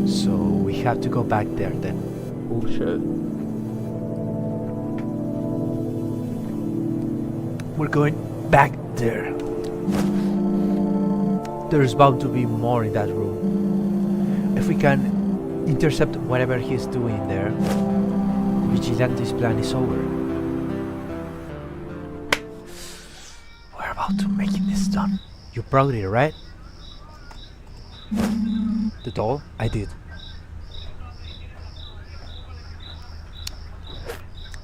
So we have to go back there then. Oh shit. We're going back there. There's bound to be more in that room. If we can intercept whatever he's doing there, Vigilante's plan is over. We're about to make this done. You brought it, right? The doll? I did.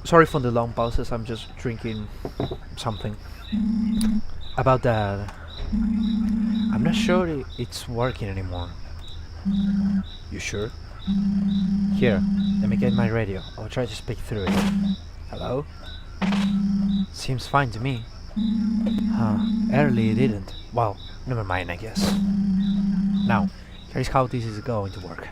Sorry for the long pauses, I'm just drinking something. About that, I'm not sure it's working anymore. You sure? Here, let me get my radio. I'll try to speak through it. Hello? Seems fine to me. Huh, early it didn't. Well, never mind, I guess. Now, here's how this is going to work.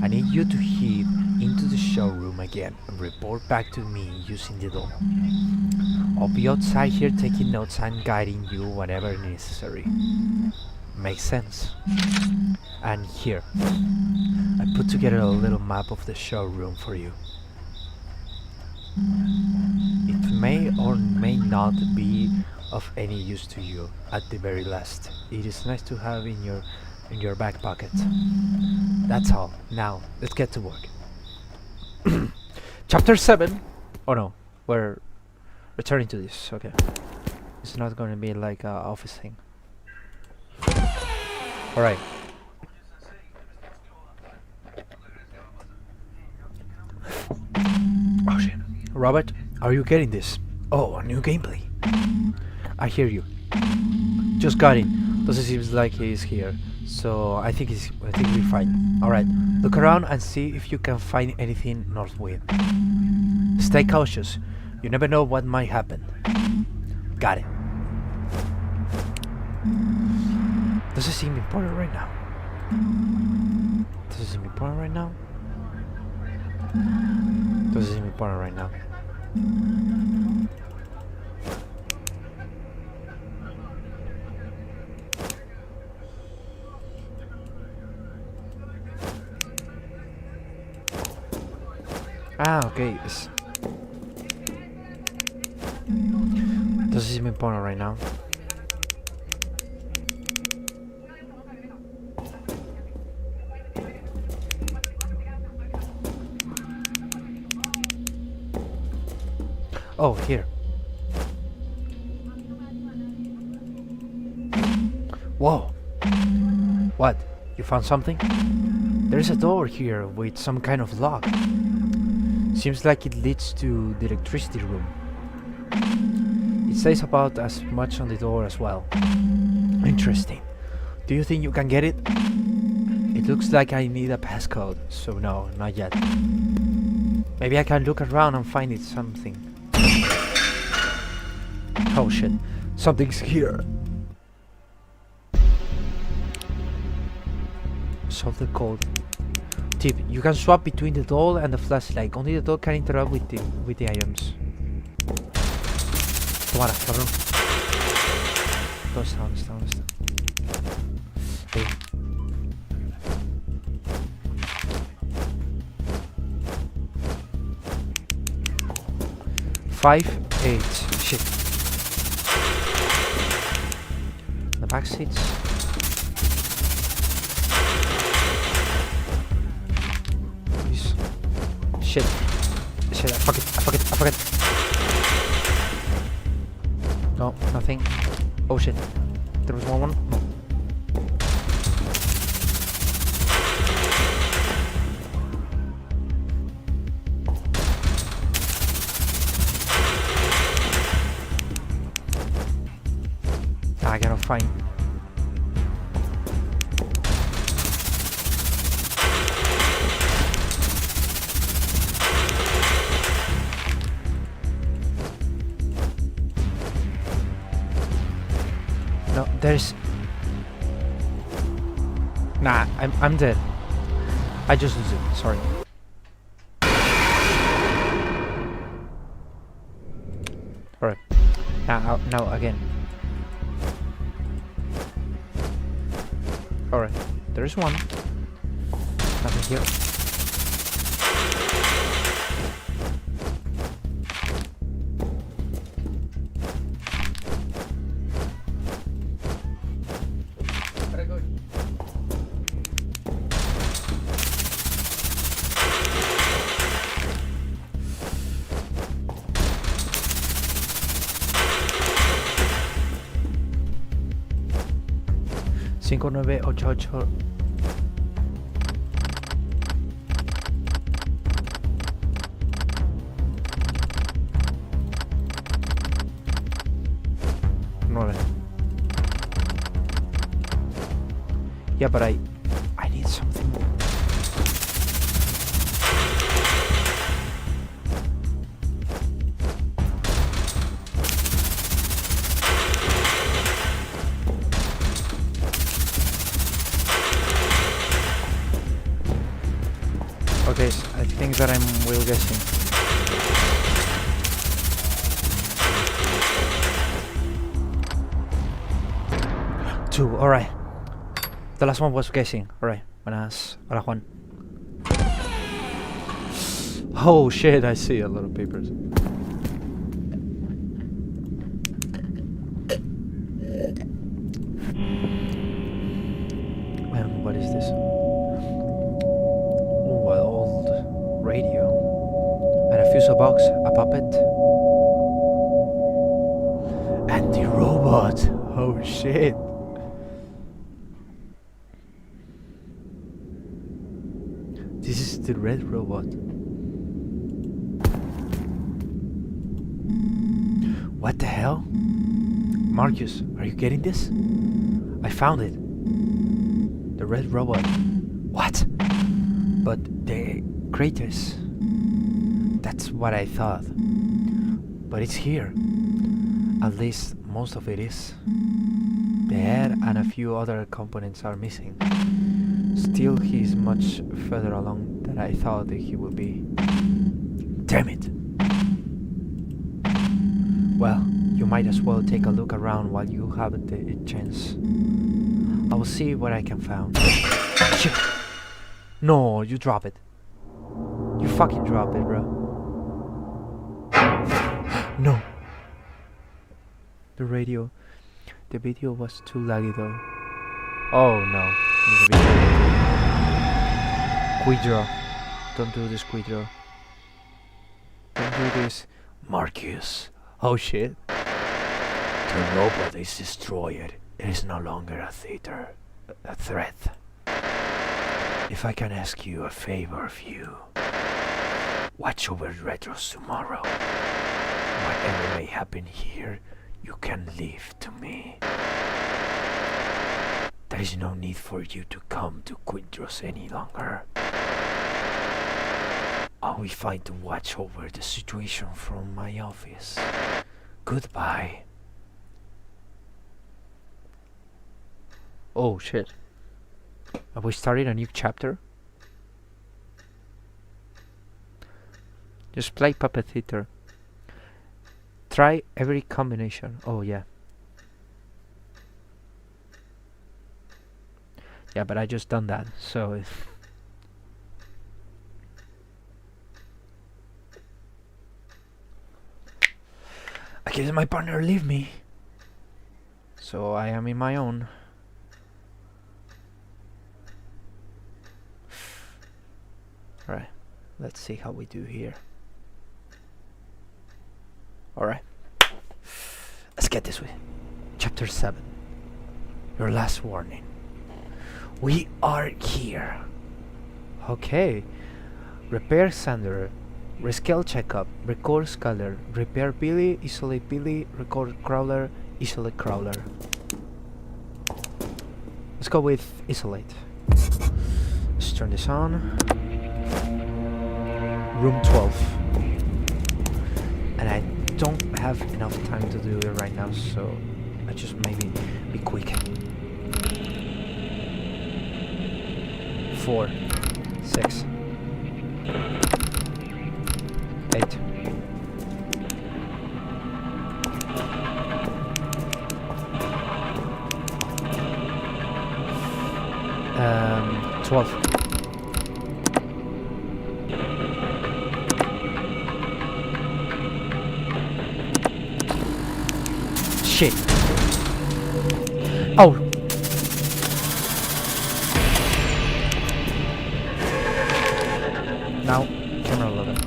I need you to head into the showroom again and report back to me using the door. I'll be outside here taking notes and guiding you whenever necessary. Makes sense? And here, I put together a little map of the showroom for you. It may or may not be of any use to you at the very last. It is nice to have in your back pocket. That's all. Now, let's get to work. Chapter 7. Oh no, we're returning to this. Okay. It's not going to be like an office thing. Alright. Oh shit. Robert, are you getting this? Oh, a new gameplay. I hear you. Just got in. Doesn't seem like he's here. So I think we'll be fine. Alright, look around and see if you can find anything northwind. Stay cautious. You never know what might happen. Got it. Does it seem important right now? Does it seem important right now? Does it seem important right now? Ah, okay. Does it seem important right now? Oh, here. Whoa. What? You found something? There's a door here with some kind of lock. Seems like it leads to the electricity room. It says about as much on the door as well. Interesting. Do you think you can get it? It looks like I need a passcode, so no, not yet. Maybe I can look around and find it something. Oh shit, something's here. Solve the code. Tip, you can swap between the doll and the flashlight. Only the doll can interact with the items. Tomara, cabrón. ¿Dónde está? ¿Dónde está? ¿Dónde está? Ahí. Five, 8. Shit. The back seats. Please. Shit. Shit, I forget. No, nothing. Oh shit. There was one. No. I gotta find. No, there's. Nah, I'm dead. I just lose it. Sorry. Alright. Now again. Alright, there's one. Nothing here. 5988. Yeah, but I need something more. Okay, so I think that I'm well guessing. Two, alright. The last one was guessing. Alright, buenas. Hola, Juan. Oh shit, I see a lot of papers. And what is this? Oh, an old radio. And a fusel box, a puppet. And the robot. Oh shit. This is the red robot. What the hell? Marcus, are you getting this? I found it. The red robot. What? But the craters. That's what I thought. But it's here. At least most of it is. The head and a few other components are missing. Still, he's much further along than I thought that he would be. Damn it! Well, you might as well take a look around while you have the chance. I will see what I can find. Shit! No, you drop it. You fucking drop it, bro. No! The radio. The video was too laggy though. Oh no. Quindro. Don't do this, Quindro. Don't do this. Marcus. Oh shit. The robot is destroyed. It is no longer a threat. If I can ask you a favor of you, watch over Redros tomorrow. Whatever may happen here, you can leave to me. There is no need for you to come to Quindros any longer. I will find to watch over the situation from my office. Goodbye. Oh shit. Have we started a new chapter? Just play Puppet Theater. Try every combination. Oh yeah. Yeah, but I just done that, so I guess my partner leave me. So I am in my own. Alright, let's see how we do here. Alright. Let's get this way. Chapter 7. Your last warning. We are here. Okay. Repair Sander. Rescale checkup. Record Scaler. Repair Billy. Isolate Billy. Record Crawler. Isolate Crawler. Let's go with Isolate. Let's turn this on. Room 12. And I don't have enough time to do it right now, so I just maybe be quick. 4, 6, 8. 12. Shit. Oh. Now, camera loaded.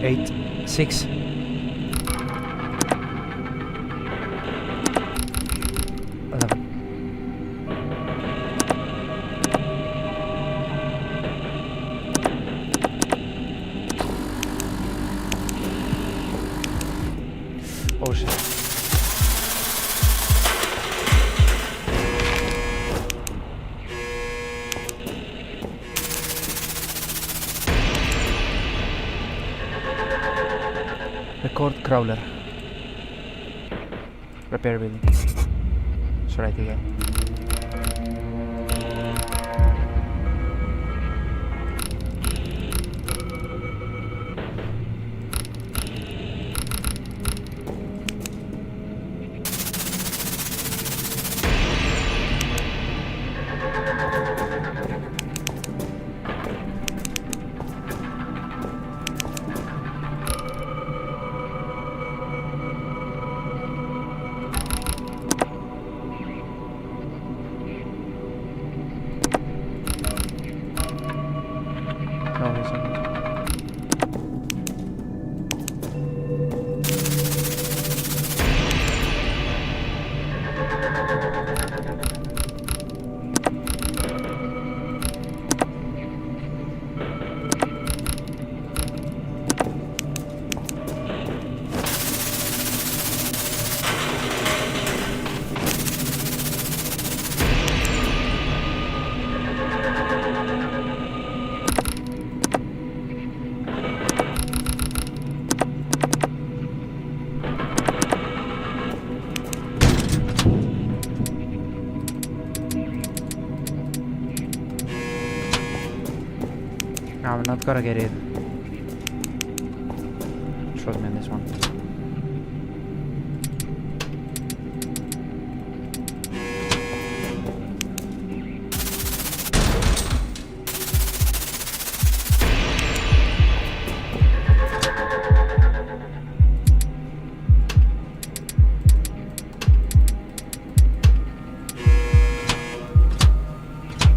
8, 6. Oh shit. Record crawler. Repair building. Should I do that? No, he's not. No, I'm not gonna get it. Trust me on this one.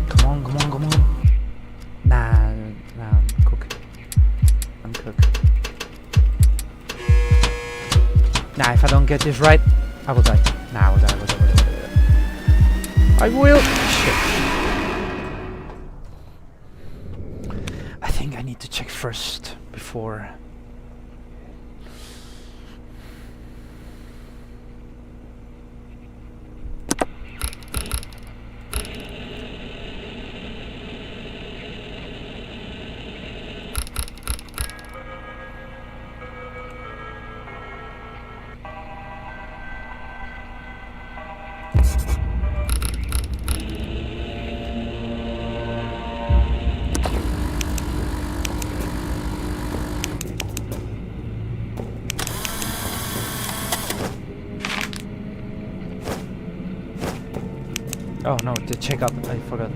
Come on, come on, come on. Nah, I'm cooked. I'm cooked. Nah, if I don't get this right, I will die. Nah, I will die, I will die, I will die, I will. Shit. I think I need to check first before. Oh no, to check up, I forgot.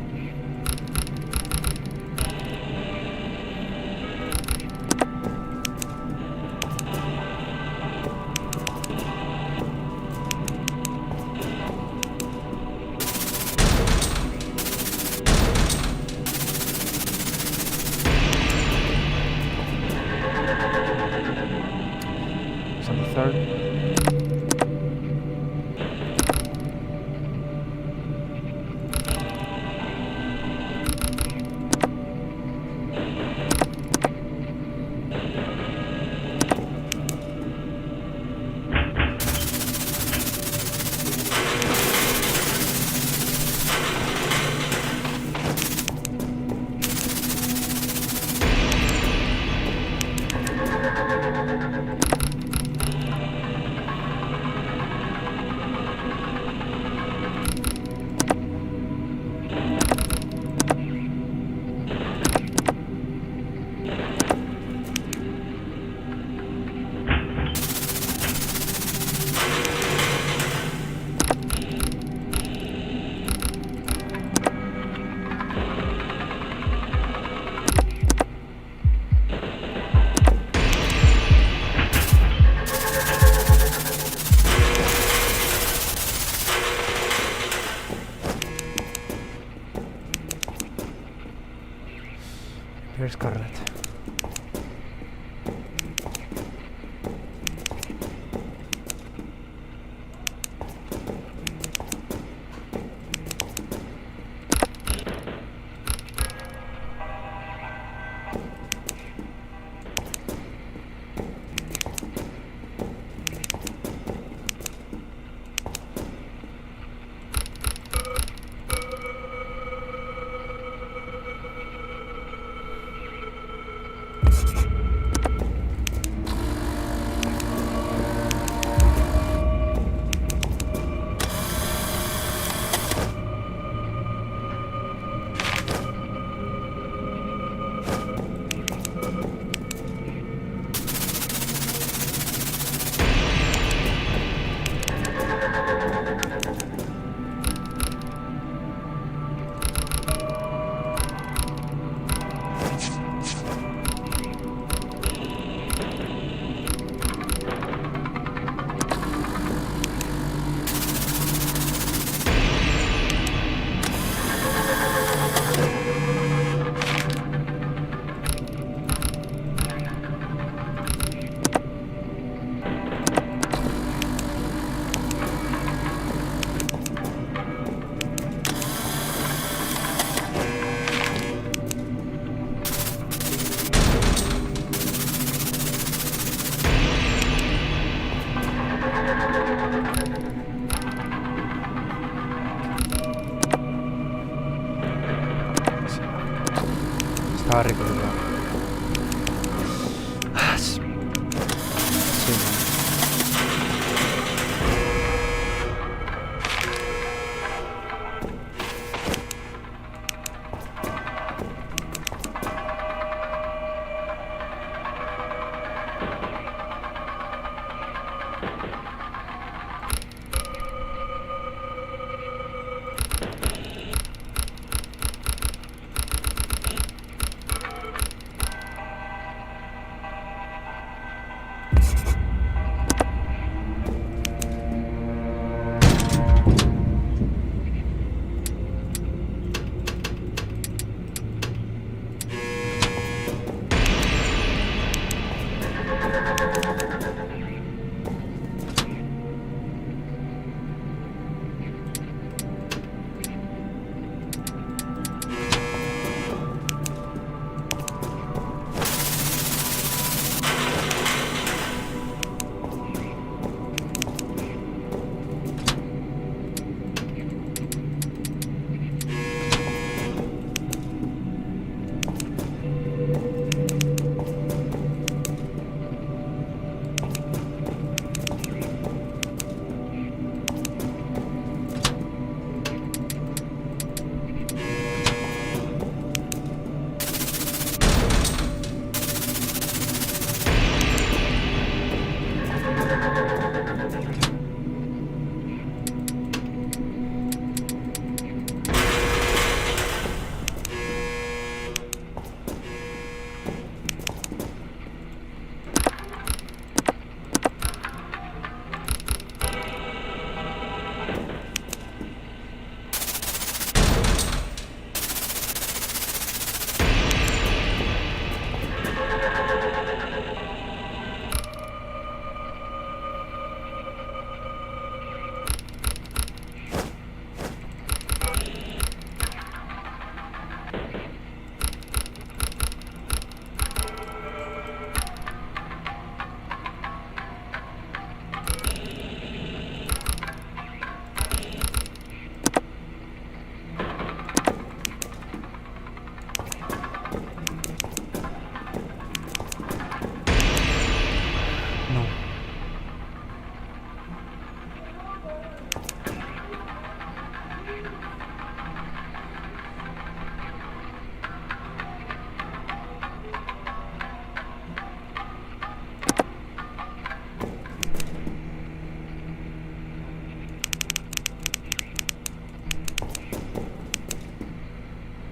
It's on the third. Here's Scarlet. Estaba recordando. Sí, man.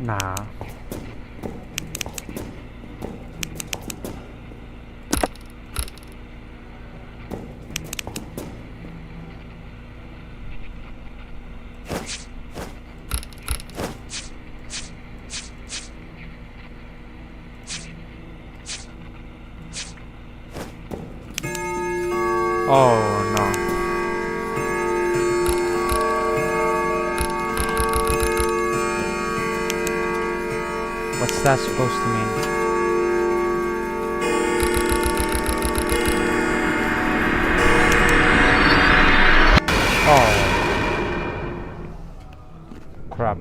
Nah. Oh no. What's that supposed to mean? Oh. Crap.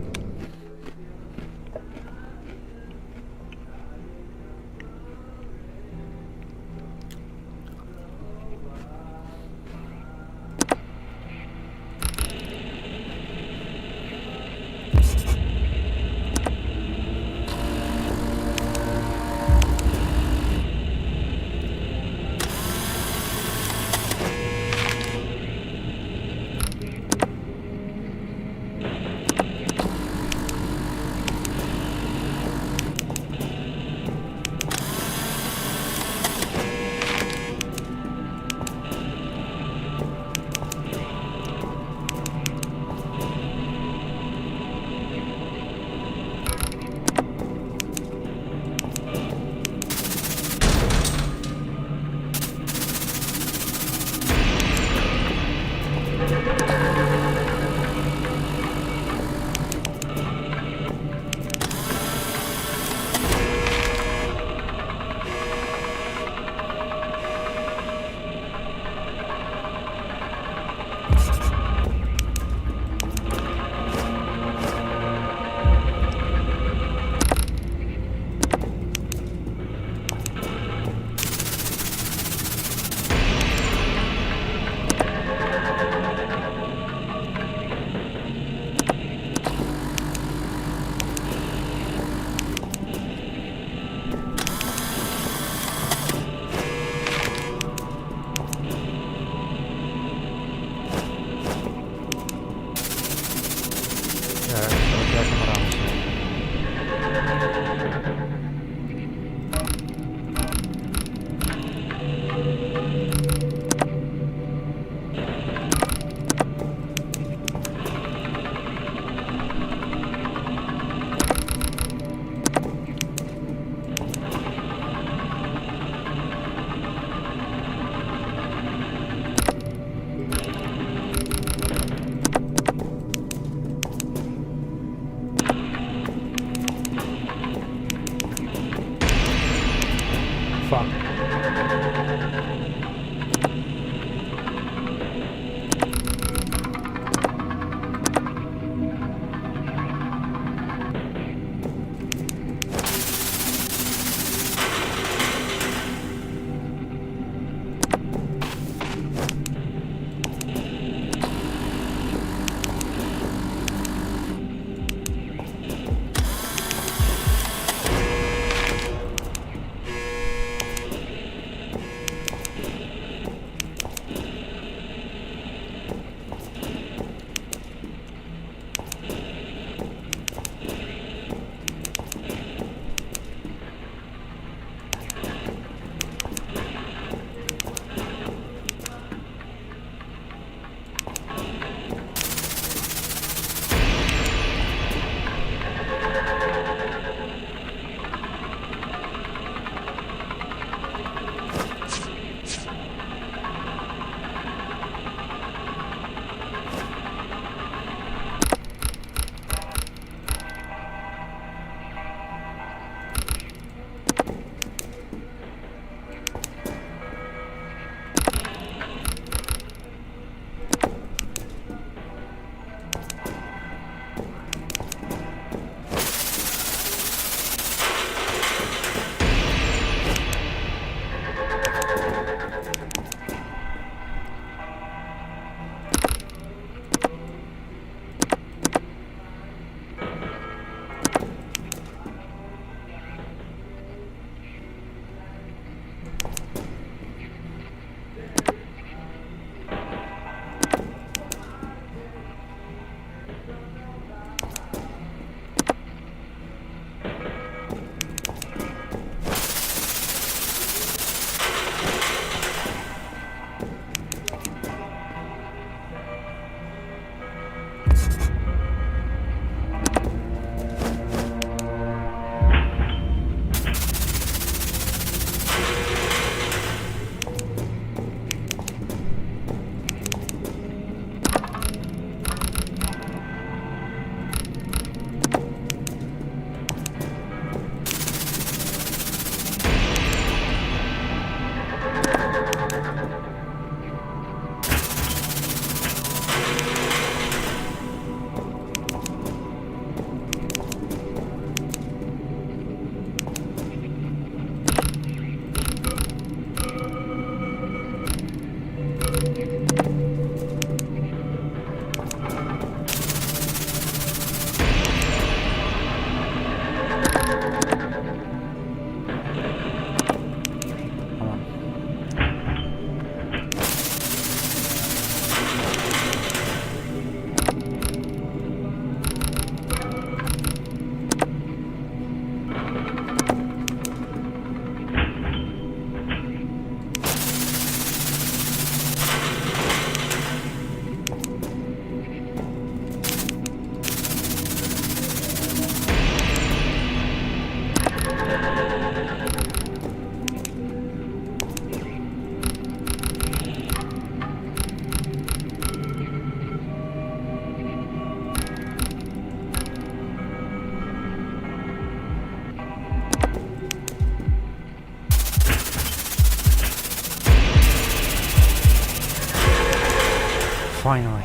Finally.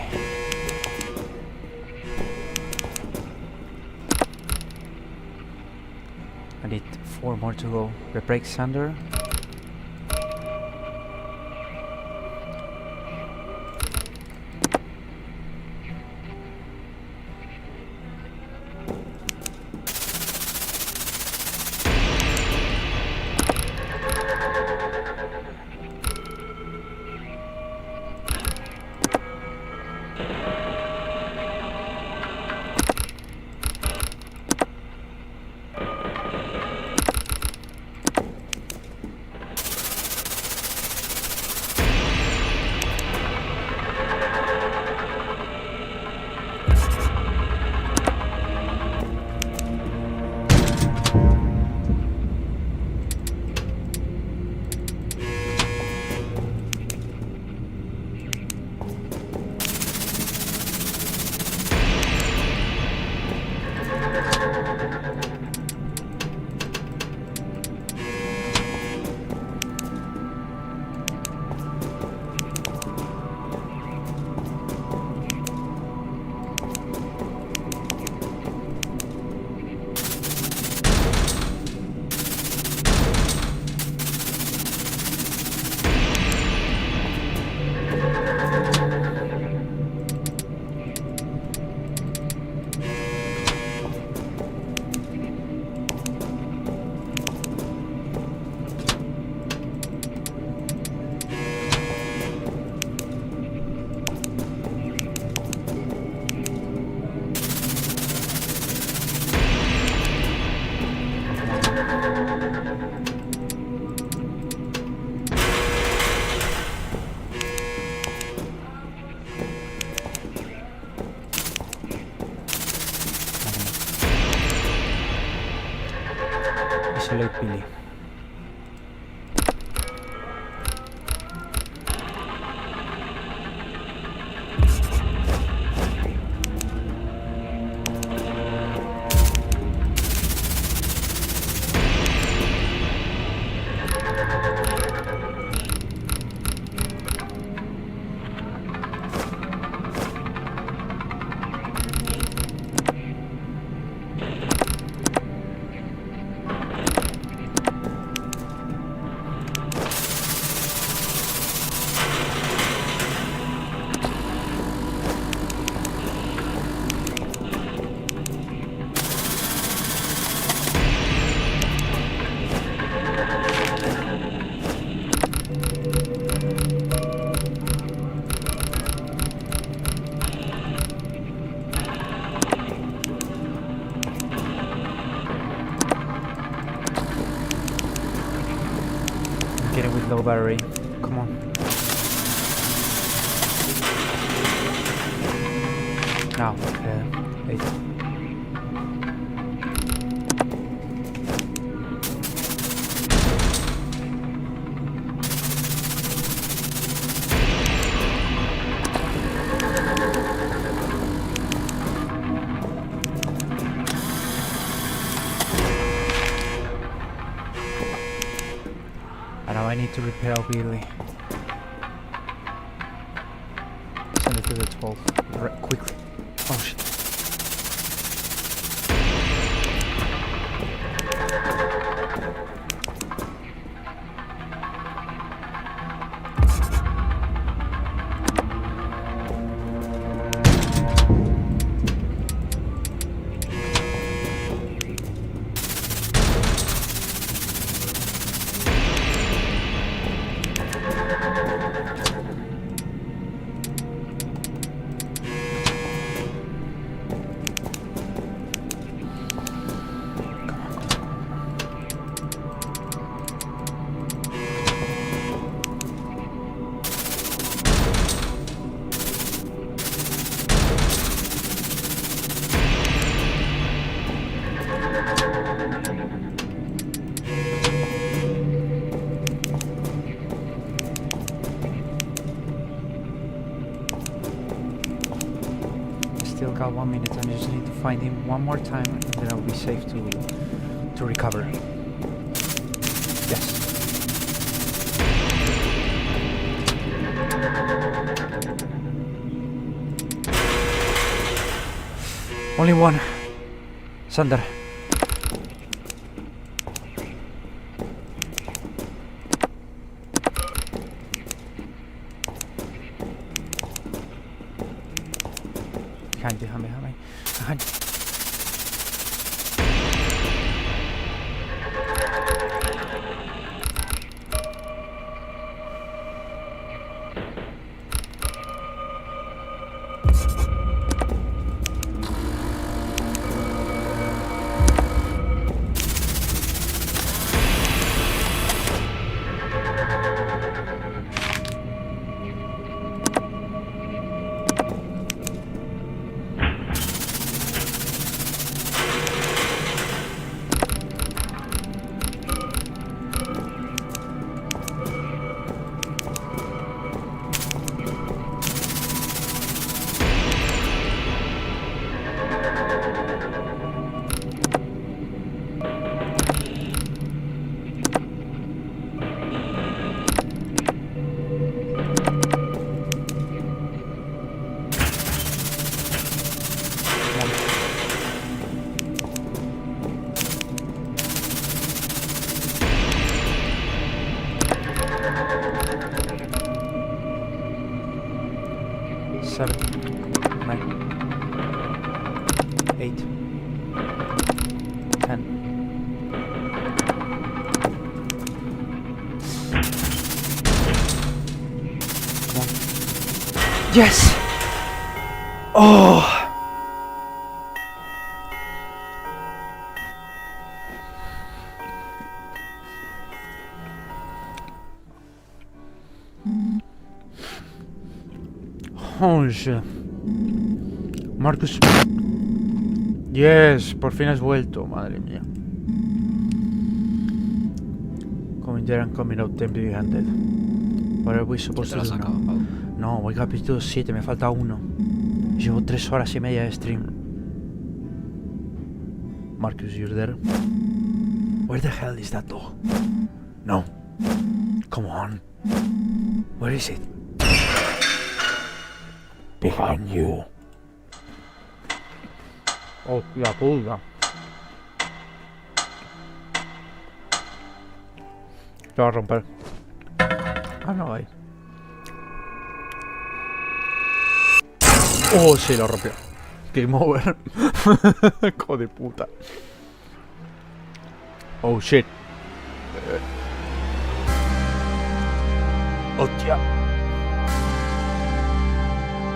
I need 4 more to go. Rebrake Sander. Isolate Billy. Getting with low battery. Come on. Now, 8. And now I need to repair Billy. Send it to the 12. Quickly. Oh shit. Still got 1 minute and I just need to find him one more time and then I'll be safe to recover. Yes. Only one. Sander. Behind. Behind. Seven, 9, 8, 10. Come on. Yes! Oh! Onge. Marcus. Yes, por fin has vuelto, madre mía. Coming there and coming out empty handed. What are we supposed to do now? No, voy capítulo 7, me falta uno. Llevo 3 horas y media de stream. Marcus, you're there? Where the hell is that door? No. Come on. Where is it? Behind you. Oh, la puta. Lo va a romper. Ah, no hay. Oh, sí, lo rompió. Game over. Hijo de puta. Oh, shit. Hostia.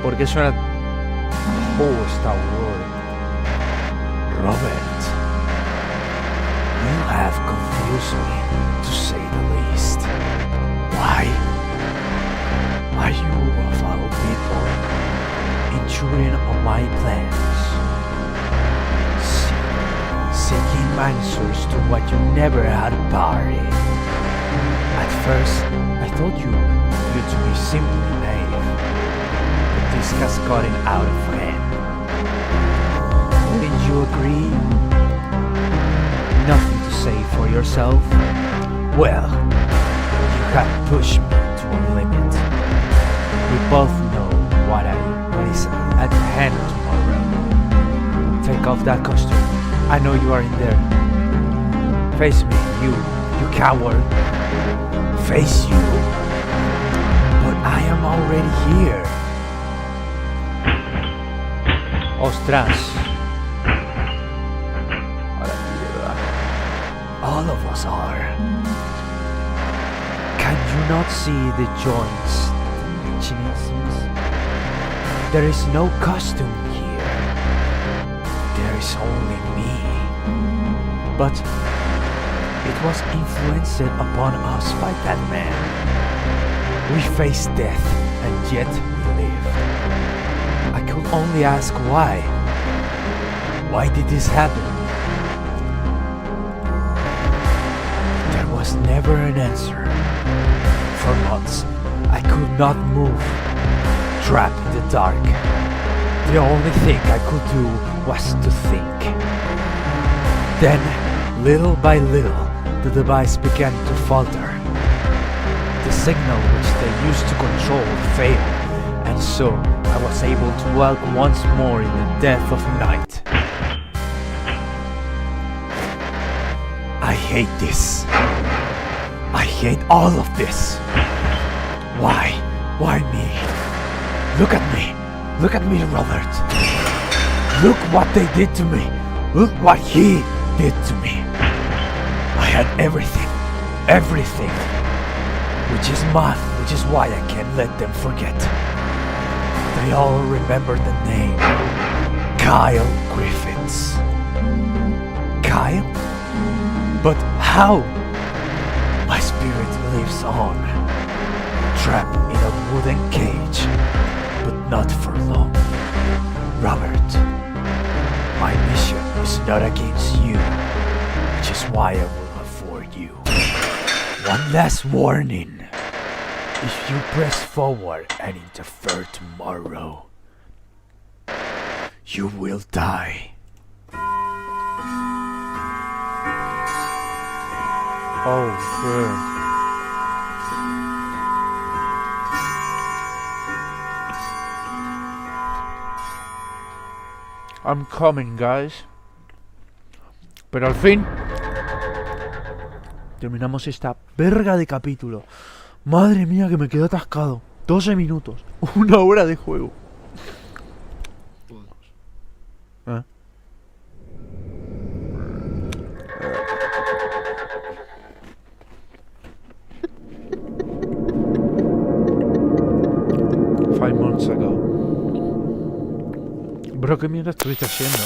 ¿Por qué suena? Oh, está bueno. Robert, you have confused me, to say the least. Why are you of all people intruding on my plans? Seeking answers to what you never had a party. At first, I thought you to be simply naive, but this has gotten out of hand. Wouldn't you agree? Nothing to say for yourself? Well, you have pushed me to a limit. We both know what is at hand tomorrow. Take off that costume. I know you are in there. Face me, you coward. Face you. But I am already here. Ostras. All of us are. Can you not see the joints? There is no costume here. There is only me. But it was influenced upon us by that man. We faced death, and yet we lived. I could only ask why. Why did this happen? There was never an answer. For months, I could not move, trapped in the dark. The only thing I could do was to think. Then, little by little, the device began to falter. The signal which they used to control failed, and so I was able to walk once more in the death of night. I hate this. I hate all of this. Why? Why me? Look at me. Look at me, Robert. Look what they did to me. Look what he did to me. I had everything. Everything. Which is mine. Which is why I can't let them forget. They all remember the name. Kyle Griffiths. Kyle? But how? My spirit lives on, trapped in a wooden cage, but not for long. Robert, my mission is not against you, which is why I will afford you one last warning. If you press forward and interfere tomorrow, you will die. Oh, shit. I'm coming, guys. Pero al fin terminamos esta verga de capítulo. Madre mía, que me quedo atascado. 12 minutos. 1 hora de juego. ¿Eh? 5 months ago. Bro, ¿qué mierda estuviste haciendo?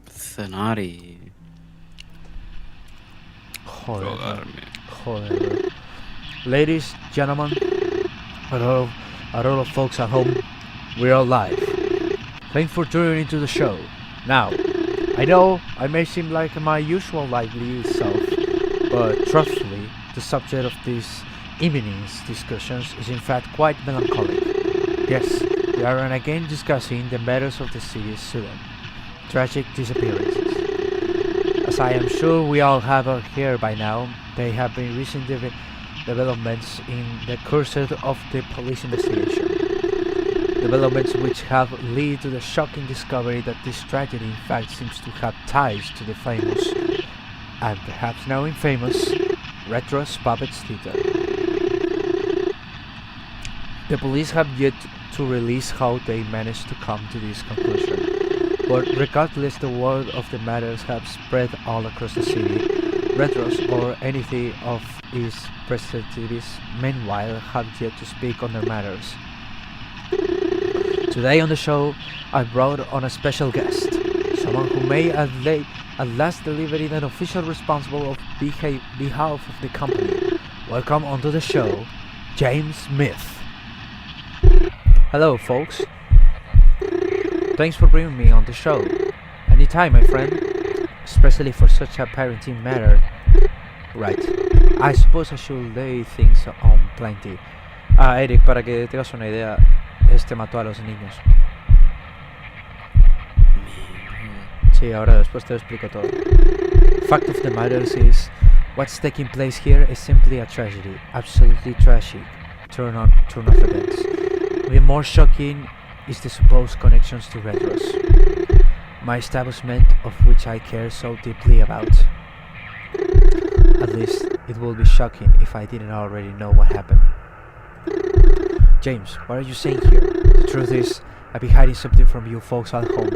Cenar y... Joder, drogarme. joder, bro. Ladies, gentlemen, and all of folks at home, we're all live. Thanks for tuning into the show. Now, I know I may seem like my usual lively self, but truthfully, the subject of this evening's discussions is in fact quite melancholic. Yes, we are again discussing the matters of the city's Sudan, tragic disappearances. As I am sure we all have heard by now, there have been recent developments in the course of the police investigation. Developments which have led to the shocking discovery that this tragedy in fact seems to have ties to the famous, and perhaps now infamous, Redro's Puppets Theater. The police have yet to release how they managed to come to this conclusion, but regardless, the word of the matters have spread all across the city. Redros or anything of its representatives, meanwhile, have yet to speak on their matters. Today on the show, I brought on a special guest, someone who may at last deliver an official responsible of behalf of the company. Welcome onto the show, James Smith. Hello, folks. Thanks for bringing me on the show. Anytime, my friend. Especially for such a parenting matter. Right. I suppose I should lay things on plenty. Ah, Eric, para que tengas una idea, mató a los niños. Sí, ahora después te lo explico todo. Fact of the matter is, what's taking place here is simply a tragedy. Absolutely tragic. Turn of events. Even more shocking is the supposed connections to Redros, my establishment of which I care so deeply about. At least it will be shocking if I didn't already know what happened. James, what are you saying here? The truth is, I've been hiding something from you folks at home,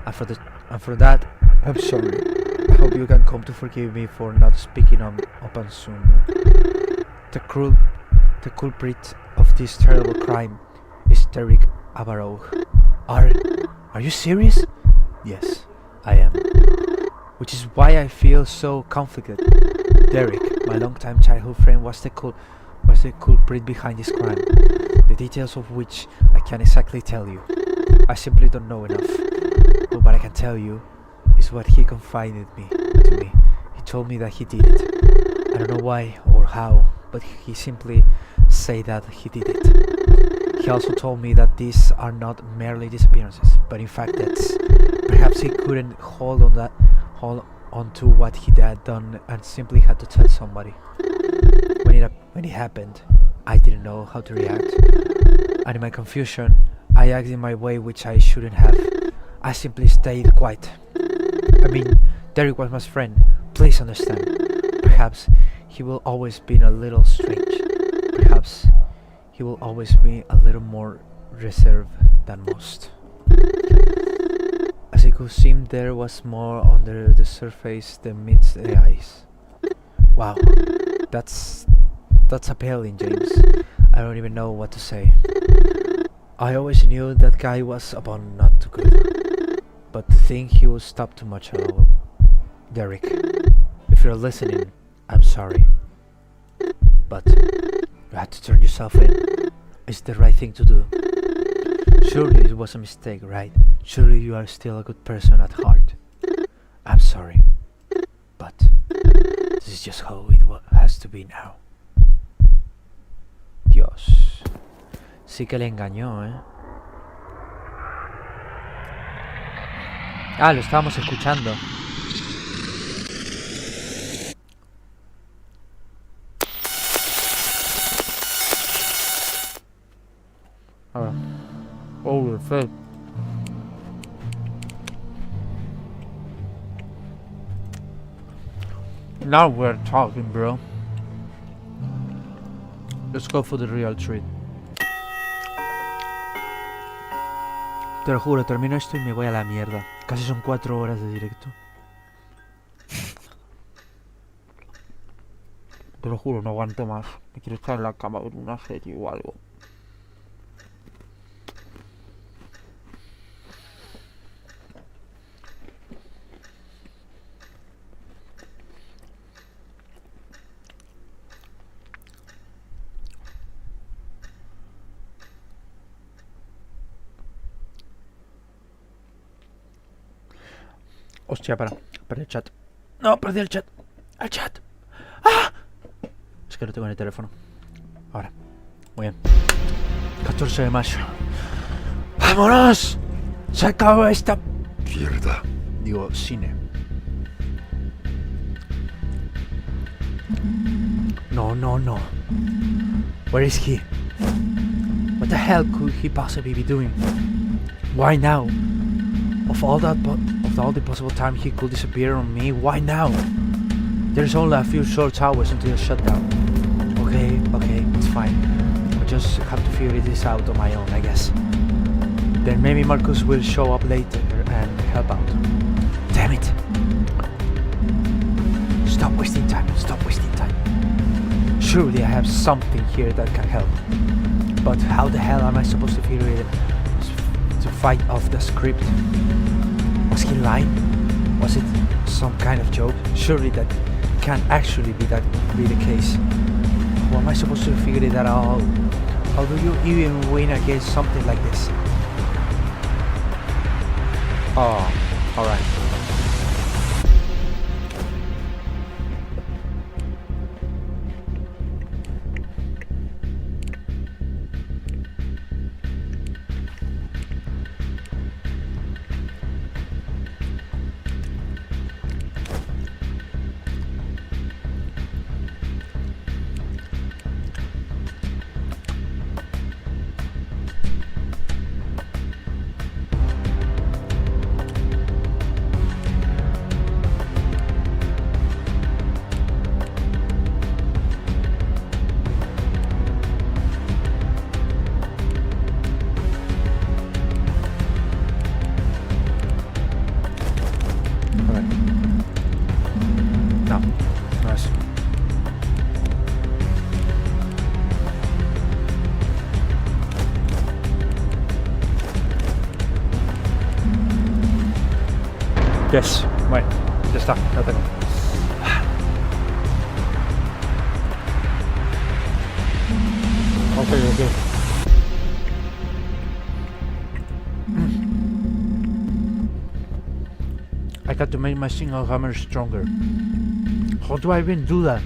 and for that, I'm sorry. I hope you can come to forgive me for not speaking up sooner. The culprit of this terrible crime is Derek Abarog. Are you serious? Yes, I am. Which is why I feel so conflicted. Derek, my longtime childhood friend, was the culprit behind this crime, the details of which I can't exactly tell you. I simply don't know enough. But what I can tell you is what he confided to me. He told me that he did it. I don't know why or how, but he simply said that he did it. He also told me that these are not merely disappearances, but in fact that's perhaps he couldn't hold on to what he had done and simply had to tell somebody. When it happened, I didn't know how to react. And in my confusion, I acted in my way which I shouldn't have. I simply stayed quiet. I mean, Derek was my friend. Please understand. Perhaps he will always be a little strange. Perhaps he will always be a little more reserved than most. As it could seem, there was more under the surface than meets the eyes. Wow, that's appealing, James. I don't even know what to say. I always knew that guy was upon not too good, but to think he would stop too much at all. Derek, if you're listening, I'm sorry, but you had to turn yourself in. It's the right thing to do. Surely it was a mistake, right? Surely you are still a good person at heart. I'm sorry, but this is just how it has to be now. Dios, sí que le engañó, ¿eh? Ah, lo estábamos escuchando. Oh, fuck. Now we're talking, bro. Let's go for the real treat. Te lo juro, termino esto y me voy a la mierda. Casi son 4 horas de directo. Te lo juro, no aguanto más. Me quiero estar en la cama ver una serie o algo. Hostia, perdí el chat. No, perdí el chat. El chat. ¡Ah! Es que lo tengo en el teléfono. Ahora. Muy bien. 14 de mayo. ¡Vámonos! Se acabó esta mierda. Digo, cine. No, no, no. Where is he? What the hell could he possibly be doing? Why now? Of all the possible time he could disappear on me, why now? There's only a few short hours until the shutdown. Okay, it's fine. I just have to figure this out on my own, I guess. Then maybe Marcus will show up later and help out. Damn it! Stop wasting time. Surely I have something here that can help. But how the hell am I supposed to figure it to fight off the script? Was he lying? Was it some kind of joke? Surely that can't actually be the case. How am I supposed to figure it out? How do you even win against something like this? Oh, alright. Yes, bueno, ya está, lo tengo. Okay. I got to make my single hammer stronger. How do I even do that?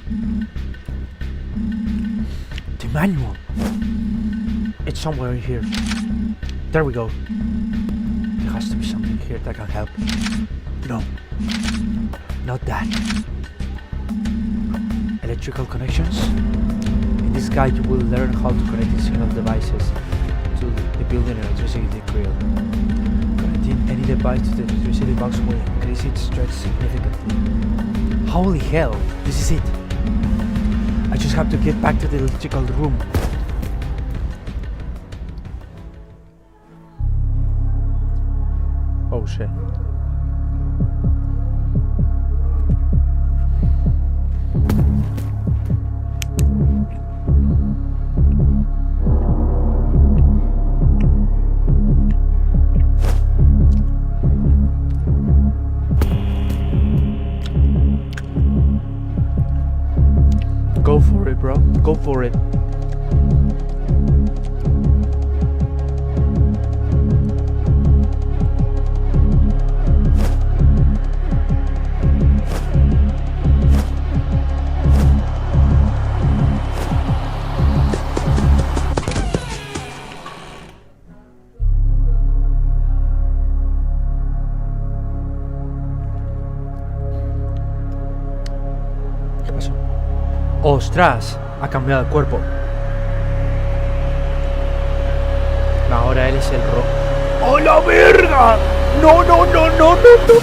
The manual. It's somewhere in here. There we go. There has to be something here that can help. No, not that. Electrical connections? In this guide you will learn how to connect the signal devices to the building electricity grid. Connecting any device to the electricity box will increase its stretch significantly. Holy hell, this is it. I just have to get back to the electrical room. Oh shit. Go for it, bro. Go for it. ¿Qué pasó? ¡Ostras! Ha cambiado el cuerpo. Ahora él es el rojo. ¡Oh, la verga! ¡No, no, no, no, no, no!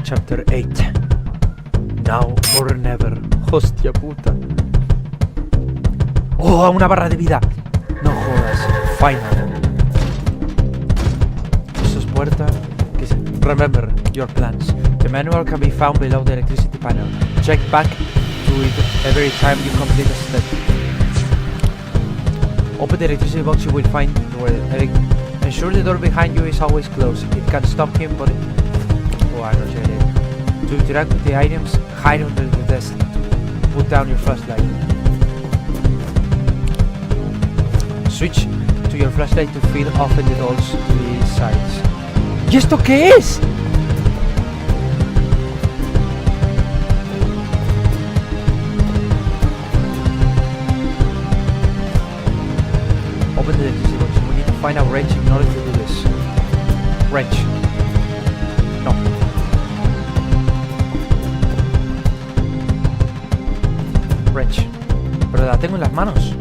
Chapter 8. Now or never. Hostia puta. ¡Oh, una barra de vida! No jodas. Final. Eso es puerta. Remember your plans. The manual can be found below the electricity panel. Check back to it every time you complete a step. Open the electricity box, you will find ensure the door behind you is always closed. It can stop him, but oh, I don't get it. To interact with the items, hide under the desk. Put down your flashlight. Switch to your flashlight to feed off the doors to the sides. ¿Y esto qué es? Open the electricity box. We need to find a wrench in order to do this. Wrench. No. Wrench. Pero la tengo en las manos.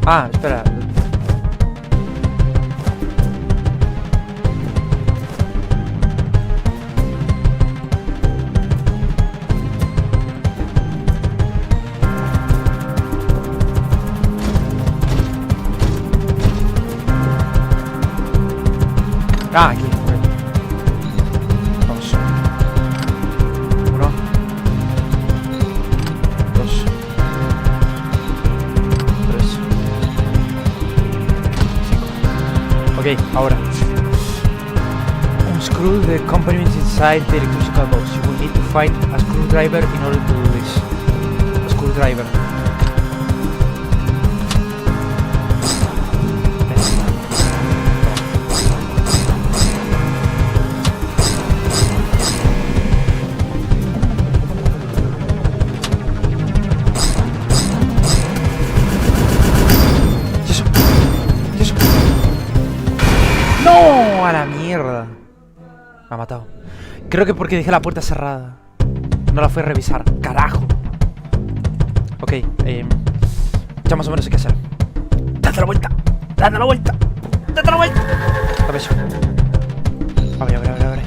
Ah, espera. Ah, aquí. Vamos. 1, 2, 3, 5. Ok, ahora. Unscrew the components inside the electrical box. You will need to find a screwdriver in order to do this. A screwdriver. ¡No! ¡A la mierda! Me ha matado. Creo que porque dejé la puerta cerrada. No la fui a revisar. ¡Carajo! Ok, ya más o menos sé qué hacer. ¡Date la vuelta! ¡Date la vuelta! ¡Date la vuelta! Dame eso. A ver, a ver, a ver, a ver.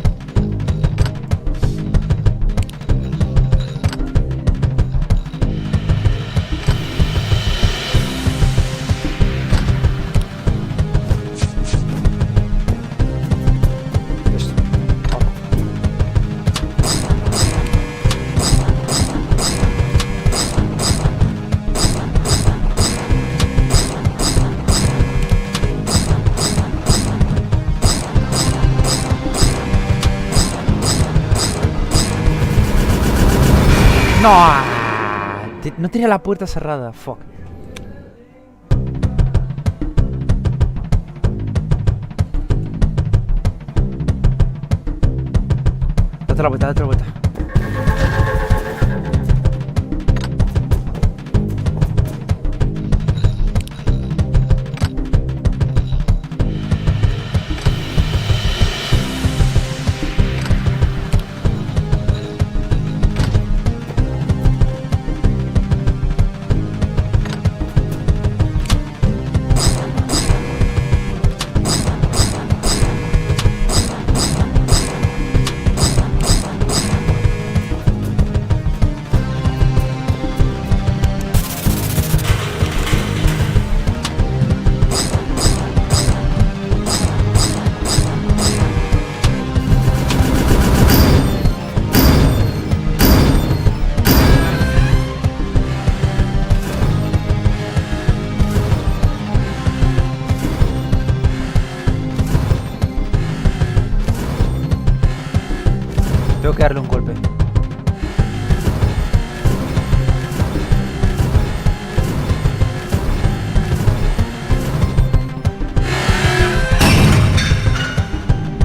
No, no tenía la puerta cerrada, fuck. Date la vuelta, date la vuelta. Tengo que darle un golpe.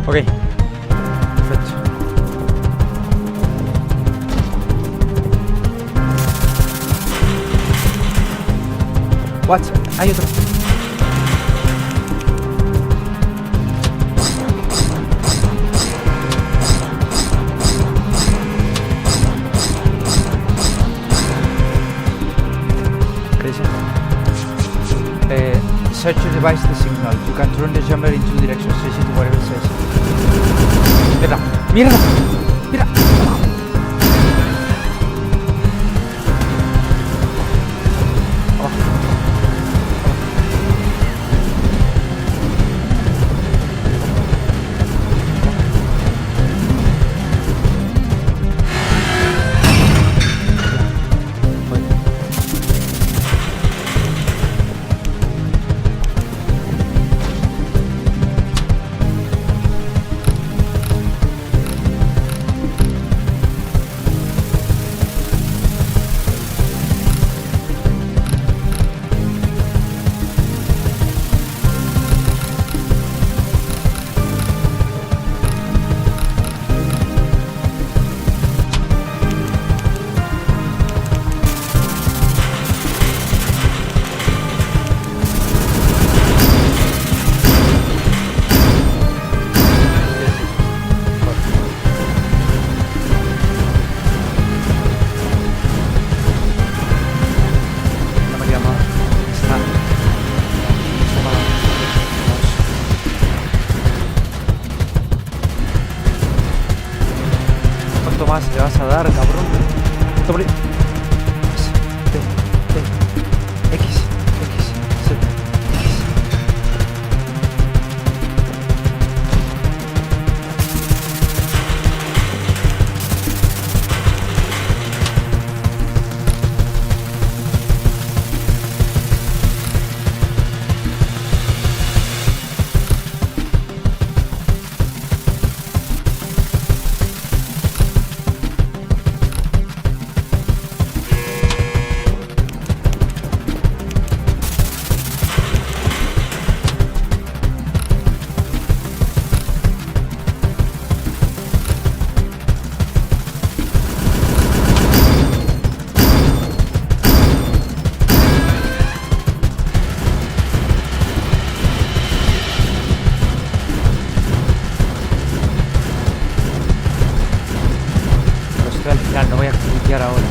Ok. Perfecto. What? Hay otro. ¿Qué dice? Search your device the signal. You can turn the jammer in two directions. Change it to whatever it says. ¡Mierda! ¡Mierda! ¡Mira! Más le vas a dar, cabrón. Doble. S, T, T, X, X, Z, X. Al final no voy a cliquear ahora.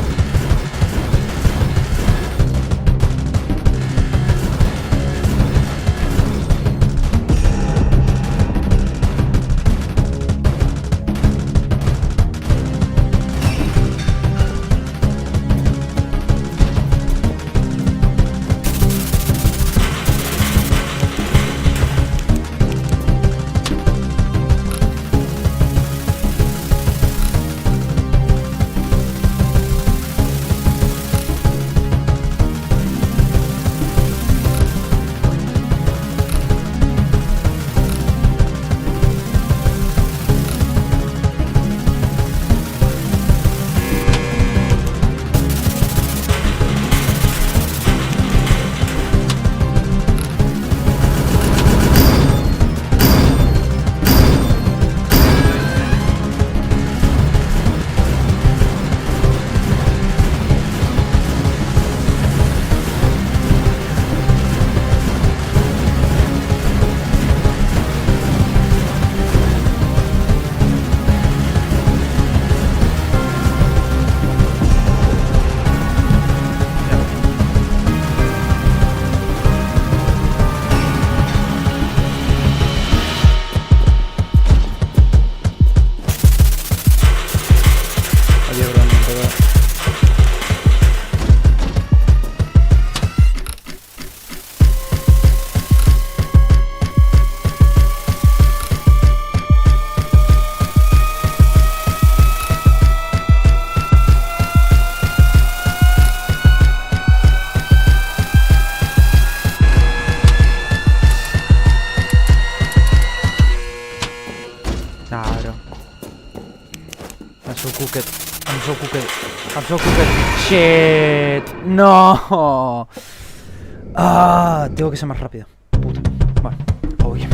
so cooked. I'm so cooked. I'm so cooked. Shit. No. Ah, tengo que ser más rápido. Puta. Vale. Oye.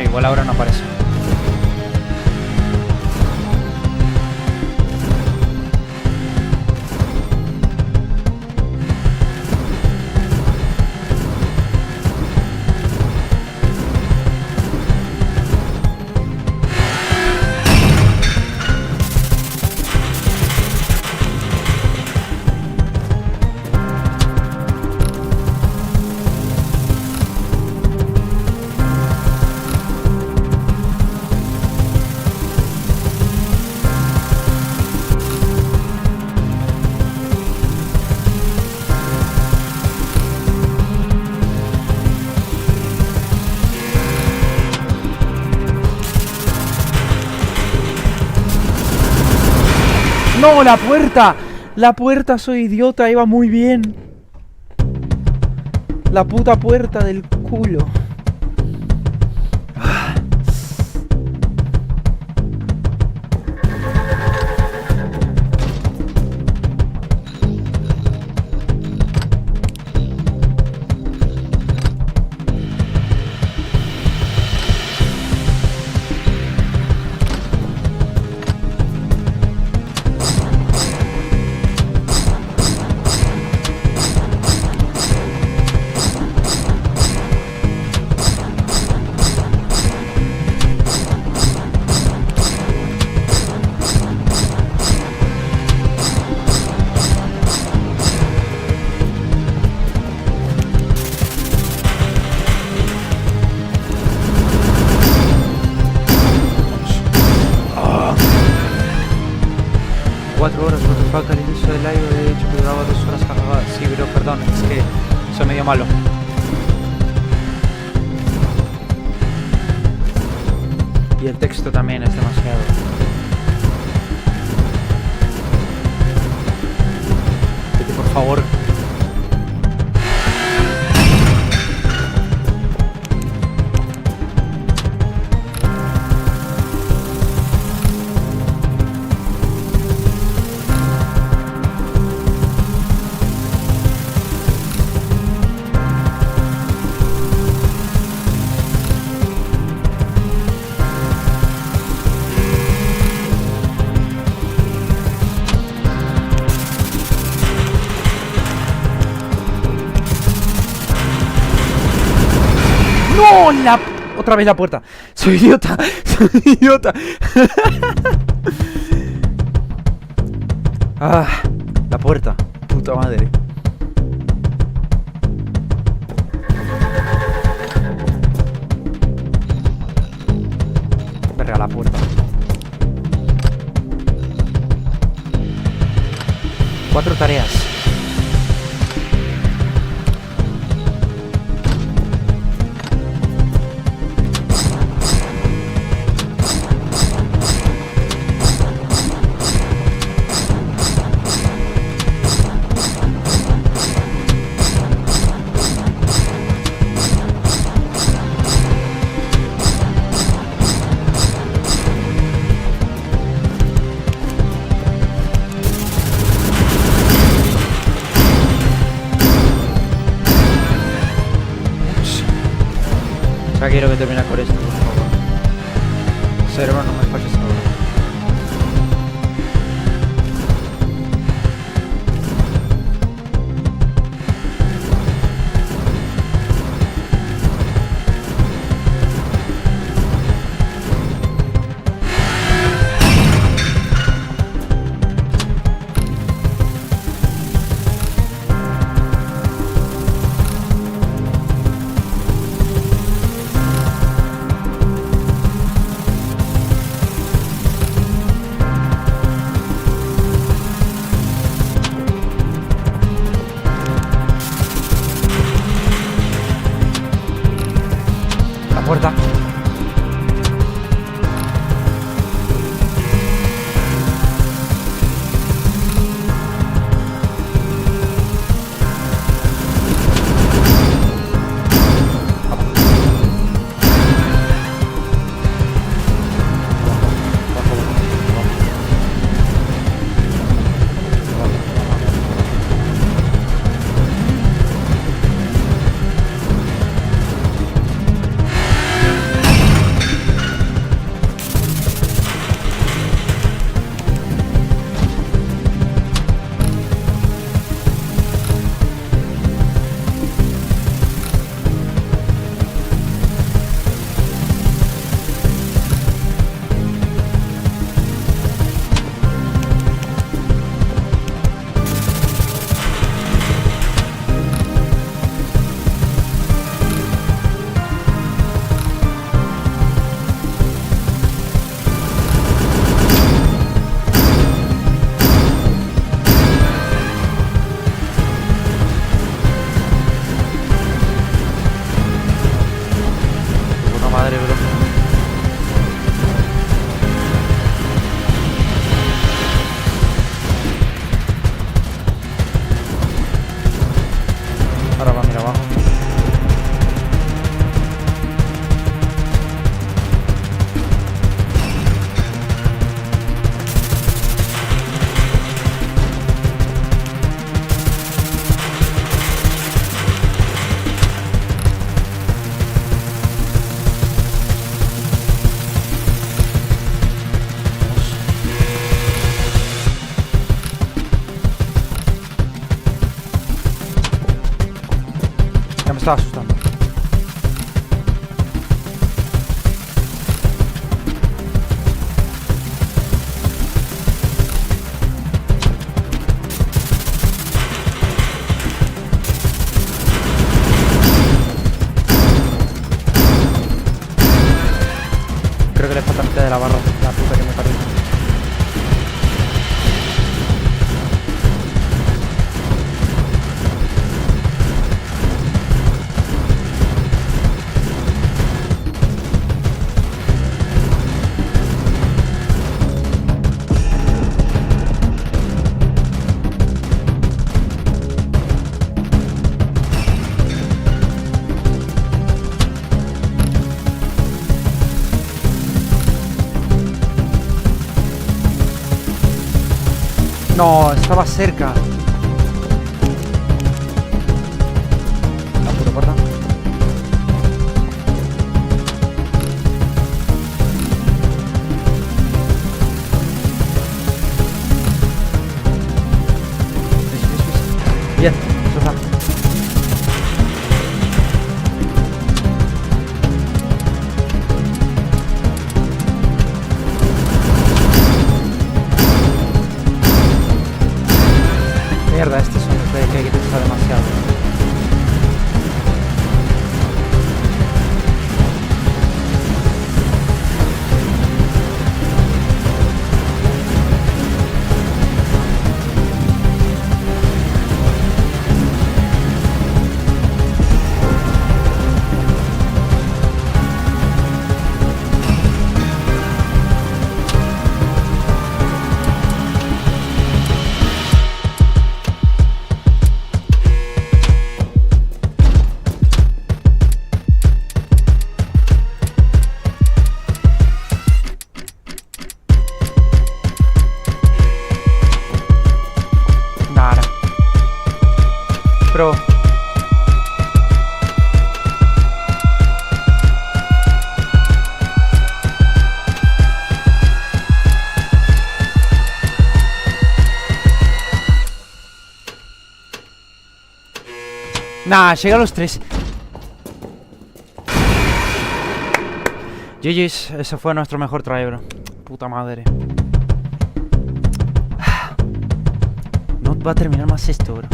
Igual ahora no aparece. ¡No! ¡La puerta! ¡La puerta! Soy idiota, iba muy bien. La puta puerta del culo. Al inicio del live he dicho que duraba 2 horas cargada. Sí, pero perdón, es que soy medio malo. Y el texto también es demasiado. Vete, por favor. ¡No! Otra vez la puerta. Soy idiota. Soy idiota. Ah, la puerta. Puta madre. Verga, la puerta. 4 tareas. Ya quiero que termine con esto, por favor. Cerebro, no me falles ahora. estaba asustando. Creo que le falta mitad de la barra. La puta que me parió. No, estaba cerca. La puta puerta. Bien, sofá. Mierda, este sonido que hay que pensar demasiado. Nada. Bro. Nah, llega a los 3. GG's, ese fue nuestro mejor try, bro. Puta madre. No va a terminar más esto, bro.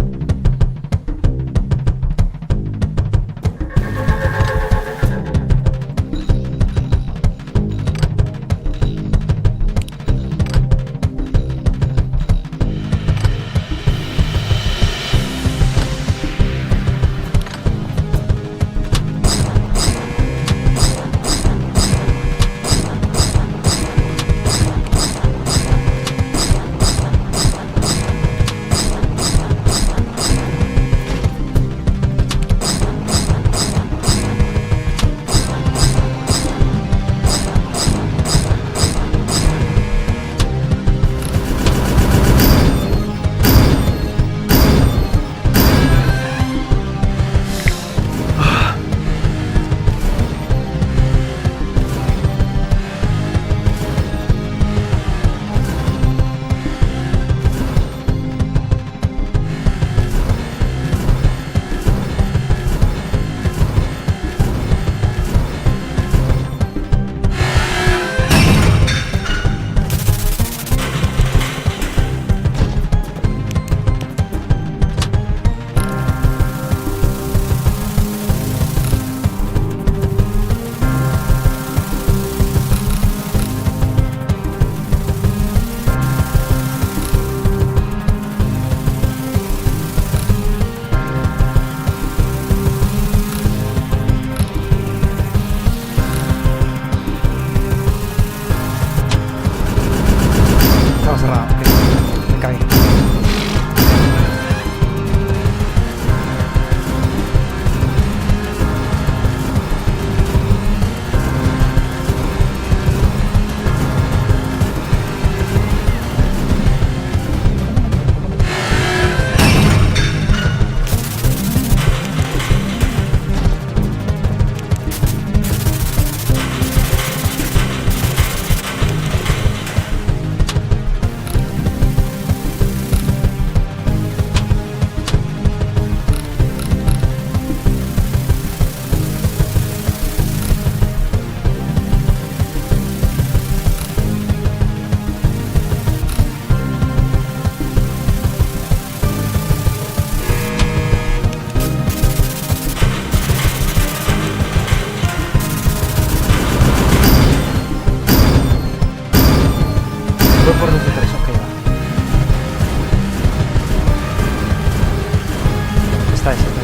Está ese.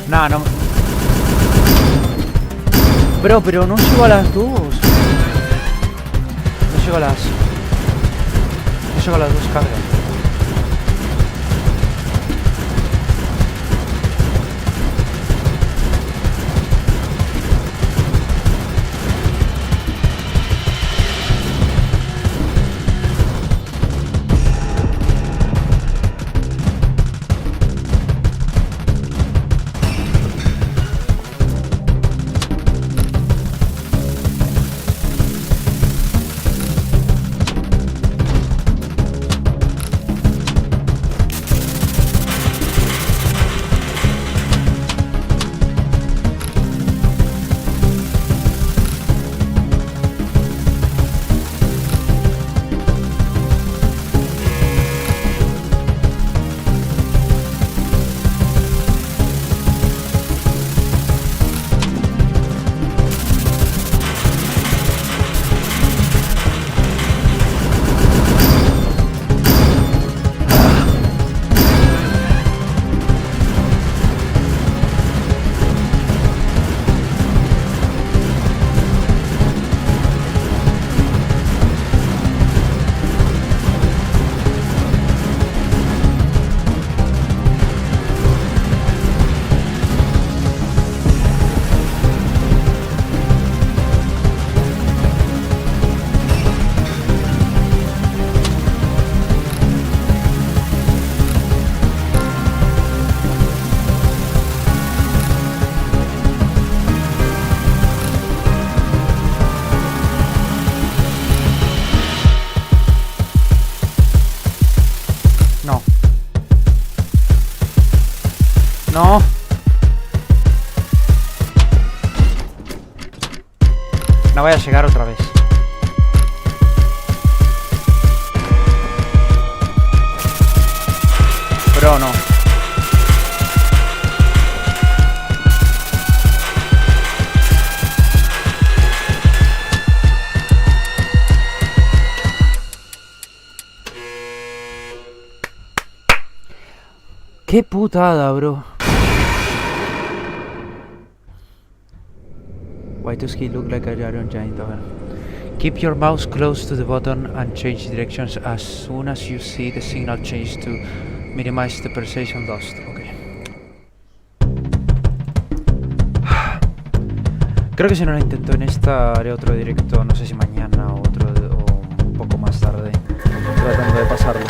No. Bro, pero no llego a las dos. No llego a las dos cargas. No. No voy a llegar otra vez. Pero no. Qué putada, bro. Why does he look like a iron giant? Keep your mouse close to the button and change directions as soon as you see the signal change to minimize the perception lost. Okay. Creo que si no lo intento en esta, haré otro directo, no sé si mañana o otro o un poco más tarde, tratando de pasarlo.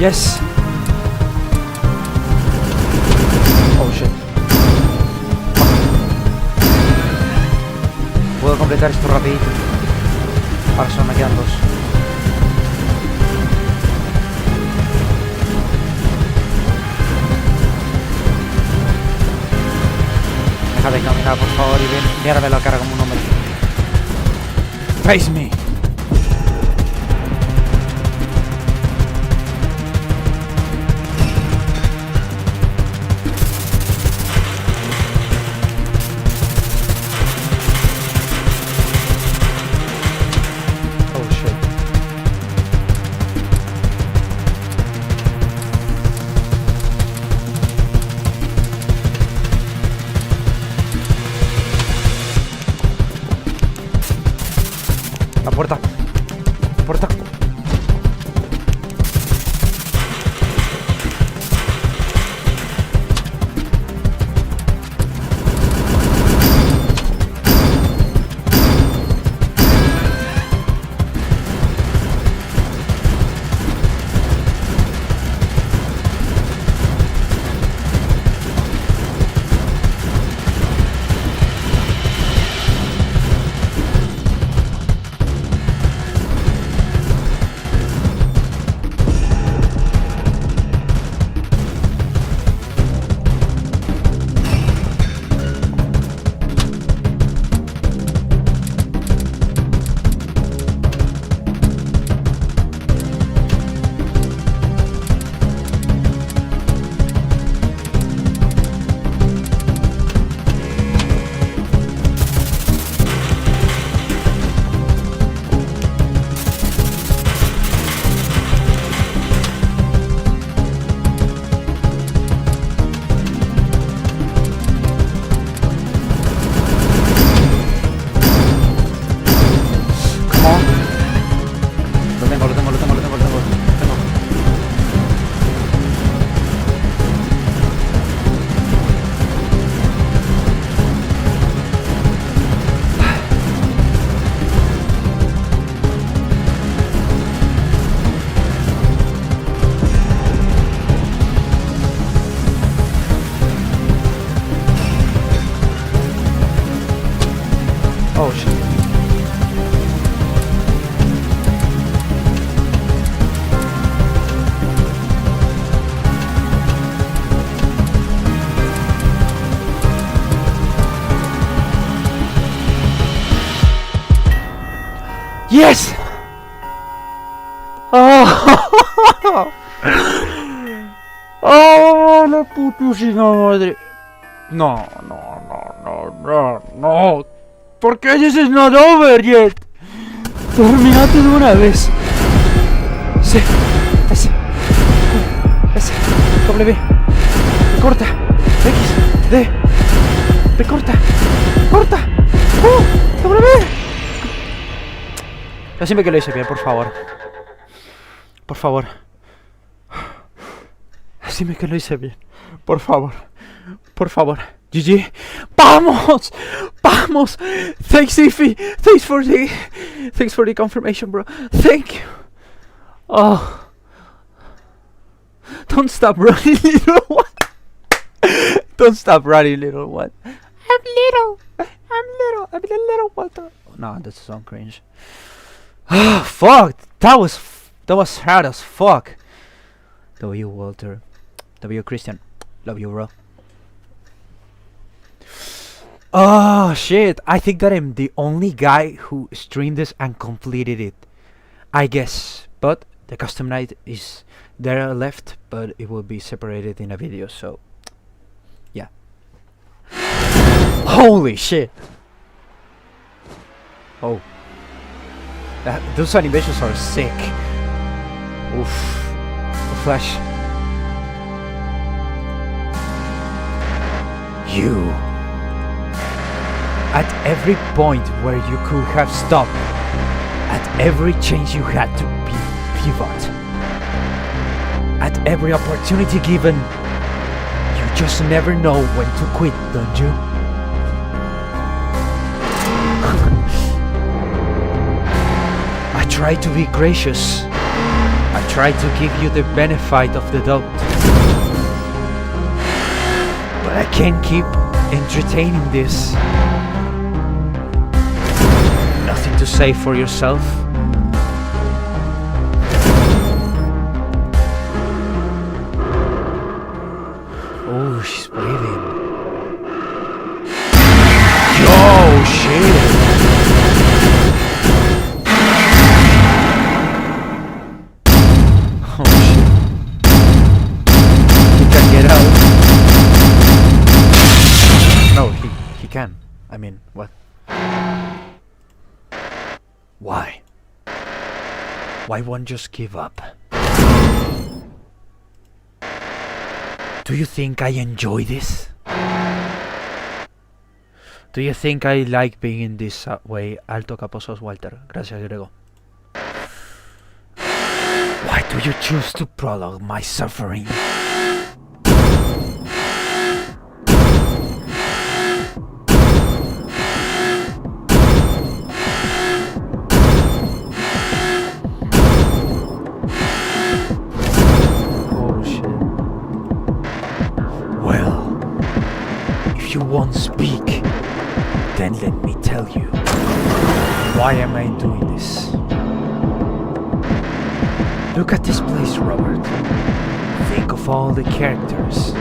Yes. Oh shit. Puedo completar esto rapidito. Ahora solo me quedan 2. Deja de caminar, por favor, y ven, mírame la cara como un hombre. Face me. Oh shit. La puerta. Puerta. Oh shit. Yes! Oh, oh la putísima madre. No, no, no, no, no, no. ¿Por qué this is not over yet? Terminate de una vez. Sí, S, W, corta, X, D, corta, W. Decime que lo hice bien, por favor. Por favor. Decime que lo hice bien. Por favor. Por favor. GG. ¡Vamos! ¡Vamos! Thanks, Ify. Thanks for the confirmation, bro. Thank you. Oh. Don't stop running, little one. Don't stop running, little one. I'm little. I'm a little Walter. No, that's so cringe. Ah, fuck. That was hard as fuck. W Walter. W Christian. Love you, bro. Oh shit, I think that I'm the only guy who streamed this and completed it, I guess, but the custom night is there left, but it will be separated in a video, so yeah. Holy shit. Oh, those animations are sick. Oof. Flash. You. At every point where you could have stopped, at every change you had to pivot, at every opportunity given, you just never know when to quit, don't you? I try to be gracious, I try to give you the benefit of the doubt, but I can't keep entertaining this. Nothing to say for yourself? Oh, she's breathing. Yo, shit! Oh shit. He can get out. No, he can. I mean, what? Why? Why won't just give up? Do you think I enjoy this? Do you think I like being in this way? Alto caposos Walter. Gracias, Grego. Why do you choose to prolong my suffering? Oh shit. Well, if you won't speak, then let me tell you. Why am I doing this? Look at this place, Robert. Think of all the characters.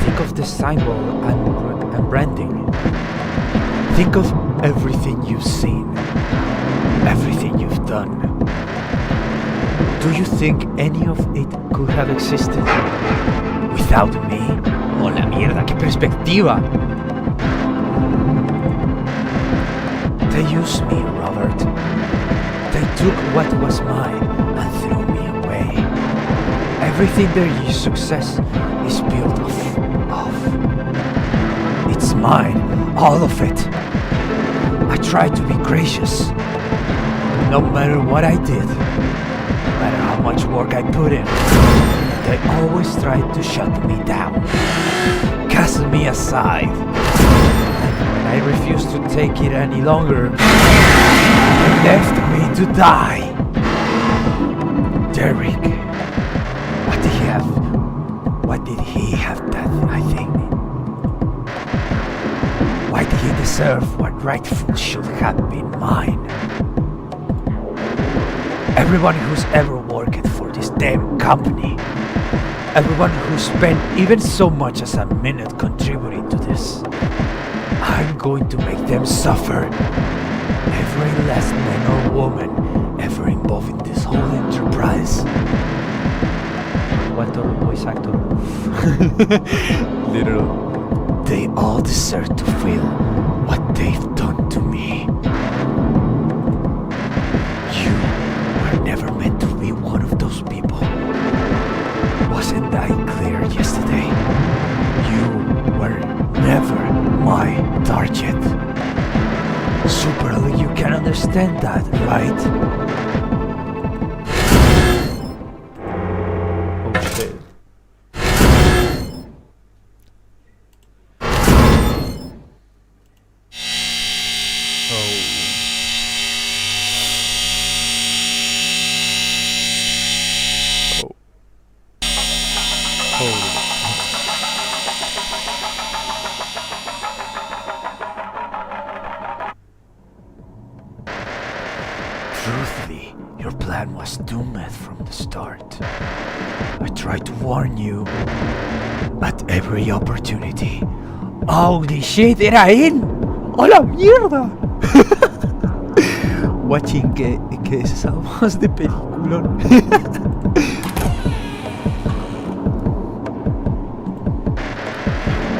Think of the symbol and branding. Think of everything you've seen. Everything you've done. Do you think any of it could have existed without me? Oh la mierda, qué perspectiva. They used me, Robert. They took what was mine and threw me away. Everything their success is built of. It's mine, all of it. I tried to be gracious. No matter what I did, no matter how much work I put in, they always tried to shut me down, cast me aside. I refused to take it any longer. They left me to die. Derek, what did he have? What did he have done, I think? Why did he deserve what rightfully should have been mine? Everyone who's ever worked for this damn company, everyone who spent even so much as a minute contributing to this, I'm going to make them suffer. Every last man or woman ever involved in this whole enterprise. What voice actor? Literal. They all deserve to feel what they've done to me. You were never meant to be one of those people. Wasn't I clear yesterday? You were never my target. Superly, you can understand that, right? Oh shit. Truthfully, your plan was doomed from the start. I tried to warn you at every opportunity. Holy shit, era él. ¡Oh la mierda! Watching que es esa voz de peliculón.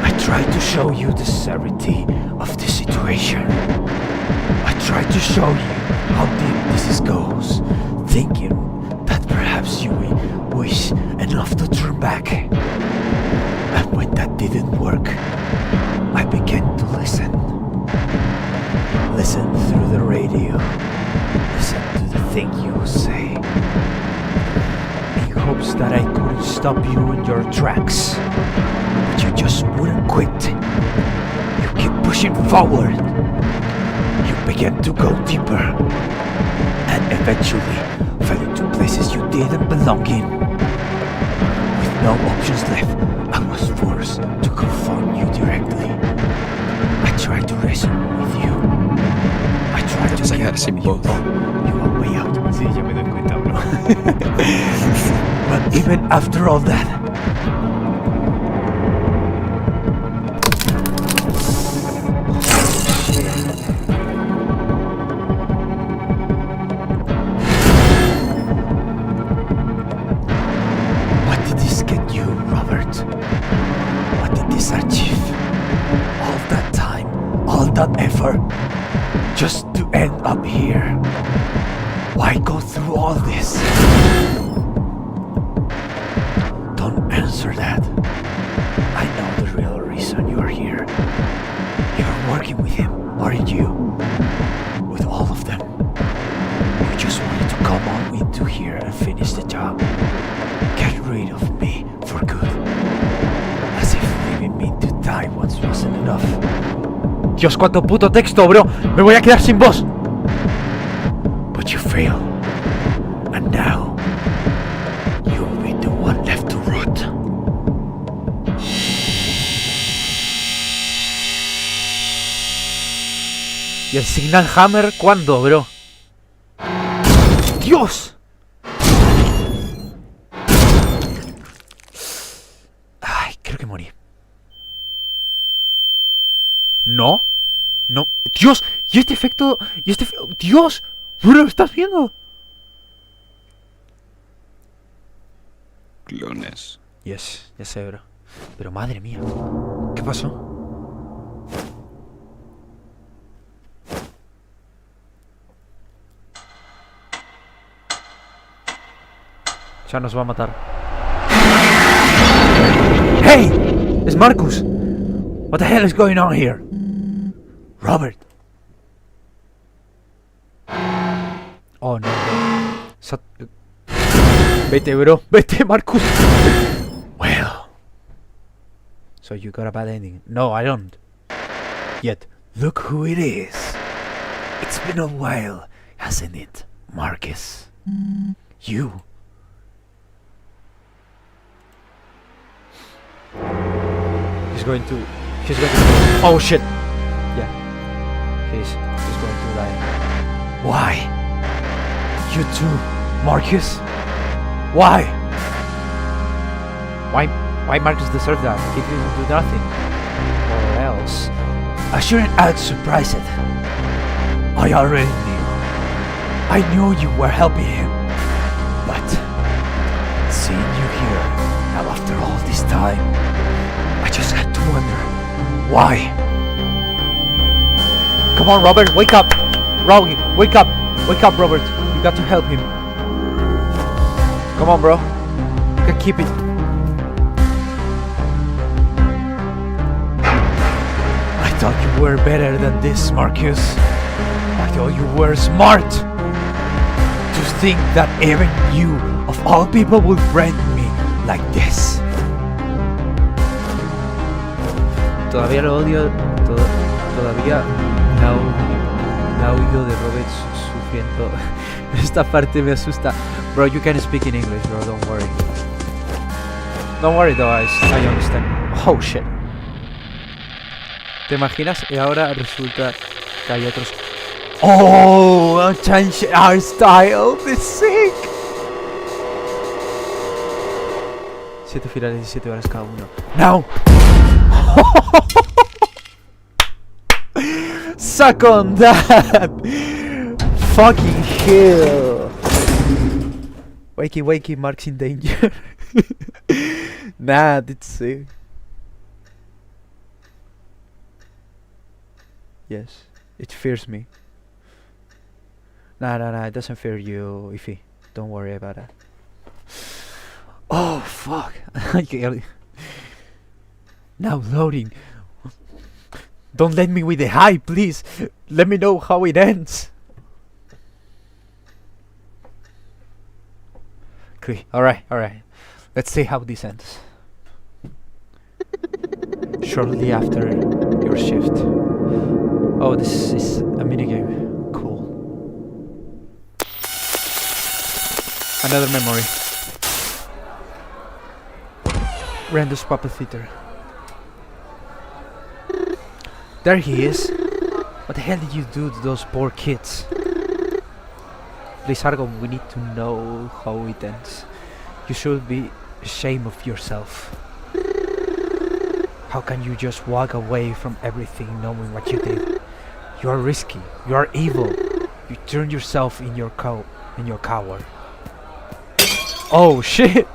I tried to show you the severity of the situation. I tried to show you how deep this goes, thinking that perhaps you will wish enough to turn back. And when that didn't work, I began to listen. Listen through the radio. Listen to the thing you say. In hopes that I couldn't stop you in your tracks. But you just wouldn't quit. You keep pushing forward. You began to go deeper. And eventually fell into places you didn't belong in. With no options left, I was forced to confront you directly. I tried to reason with you. I tried to vas a quedar sin voz. You are way out. Sí, ya me doy cuenta, bro. But even after all that, what did this get you, Robert? What did this achieve? All that time, all that effort, just to end up here. Why go through all this? Don't answer that. I know the real reason you are here. You're working with him, aren't you? With all of them. You just wanted to come on into here and finish the job. Get rid of me for good. As if leaving me to die once wasn't enough. Dios, cuánto puto texto, bro. Me voy a quedar sin voz. But you fail. And now, you'll be the one left to rot. ¿Y el Signal Hammer cuándo, bro? ¡Dios! Ay, creo que morí. ¿No? No. ¡Dios! ¿Y este efecto? ¡Dios! ¡Bro, estás viendo! Clones. Yes, ya sé, bro. Pero madre mía. ¿Qué pasó? Ya nos va a matar. ¡Hey! ¡Es Marcus! What the hell is going on here? Robert. Oh no. Vete, bro. Vete, Marcus. Well. So you got a bad ending. No, I don't. Yet, look who it is. It's been a while, hasn't it, Marcus? You. He's going to... Oh shit! Yeah. He's going to die. Why? You too, Marcus? Why? Why Marcus deserve that? He didn't do nothing. Or else... I shouldn't act surprised. I already knew. I knew you were helping him. But... seeing you here, now after all this time, I just had to wonder, why? Come on, Robert, wake up! Wake up! Wake up, Robert! You got to help him. Come on, bro. You can keep it. I thought you were better than this, Marcus. I thought you were smart. To think that even you, of all people, would friend me like this. Todavía lo odio, todavía la oigo de Robert sufriendo. Esta parte me asusta. Bro, you can speak in English, bro, don't worry. Don't worry though, I understand. Oh shit. ¿Te imaginas? Y ahora resulta que hay otros... Oh, change our style, this sick. 7 finales y 7 horas cada uno. Now. Suck on that. Fucking hell. Wakey, Mark's in danger. Nah, that's sick. Yes, it fears me. Nah, it doesn't fear you, Ify. Don't worry about that. Oh, fuck. Now loading. Don't let me with the hype, please. Let me know how it ends. Okay, alright. Let's see how this ends. Shortly after your shift. Oh, this is a minigame. Cool. Another memory. Rando's puppet theater. There he is. What the hell did you do to those poor kids? Please, Argon, we need to know how it ends. You should be ashamed of yourself. How can you just walk away from everything knowing what you did? You are risky. You are evil. You turned yourself in your coward. Oh shit!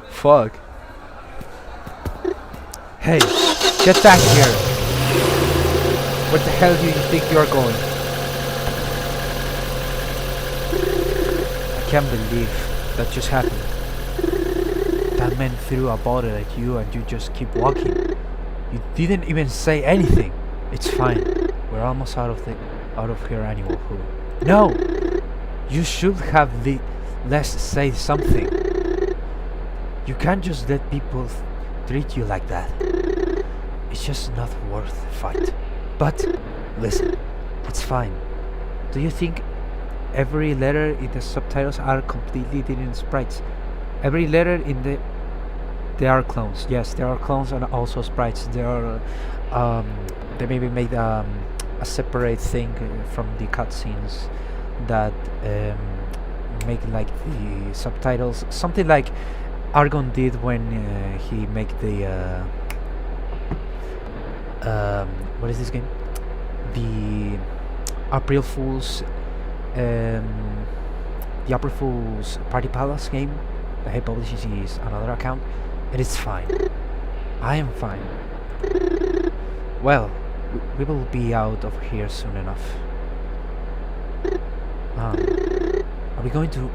Fuck. Hey, get back here! Where the hell do you think you are going? I can't believe that just happened. That man threw a bottle at you and you just keep walking. You didn't even say anything. It's fine. We're almost out of here anyway. No! You should have let's say something. You can't just let people treat you like that. It's just not worth the fight. But listen, it's fine. Do you think every letter in the subtitles are completely different sprites? Every letter in they are clones. Yes, there are clones and also sprites. There are they maybe made a separate thing from the cutscenes that make like the subtitles, something like Argon did when he made the what is this game? The April Fool's Party Palace game that he publishes is another account. It is fine. I am fine. Well, we will be out of here soon enough. Are we going to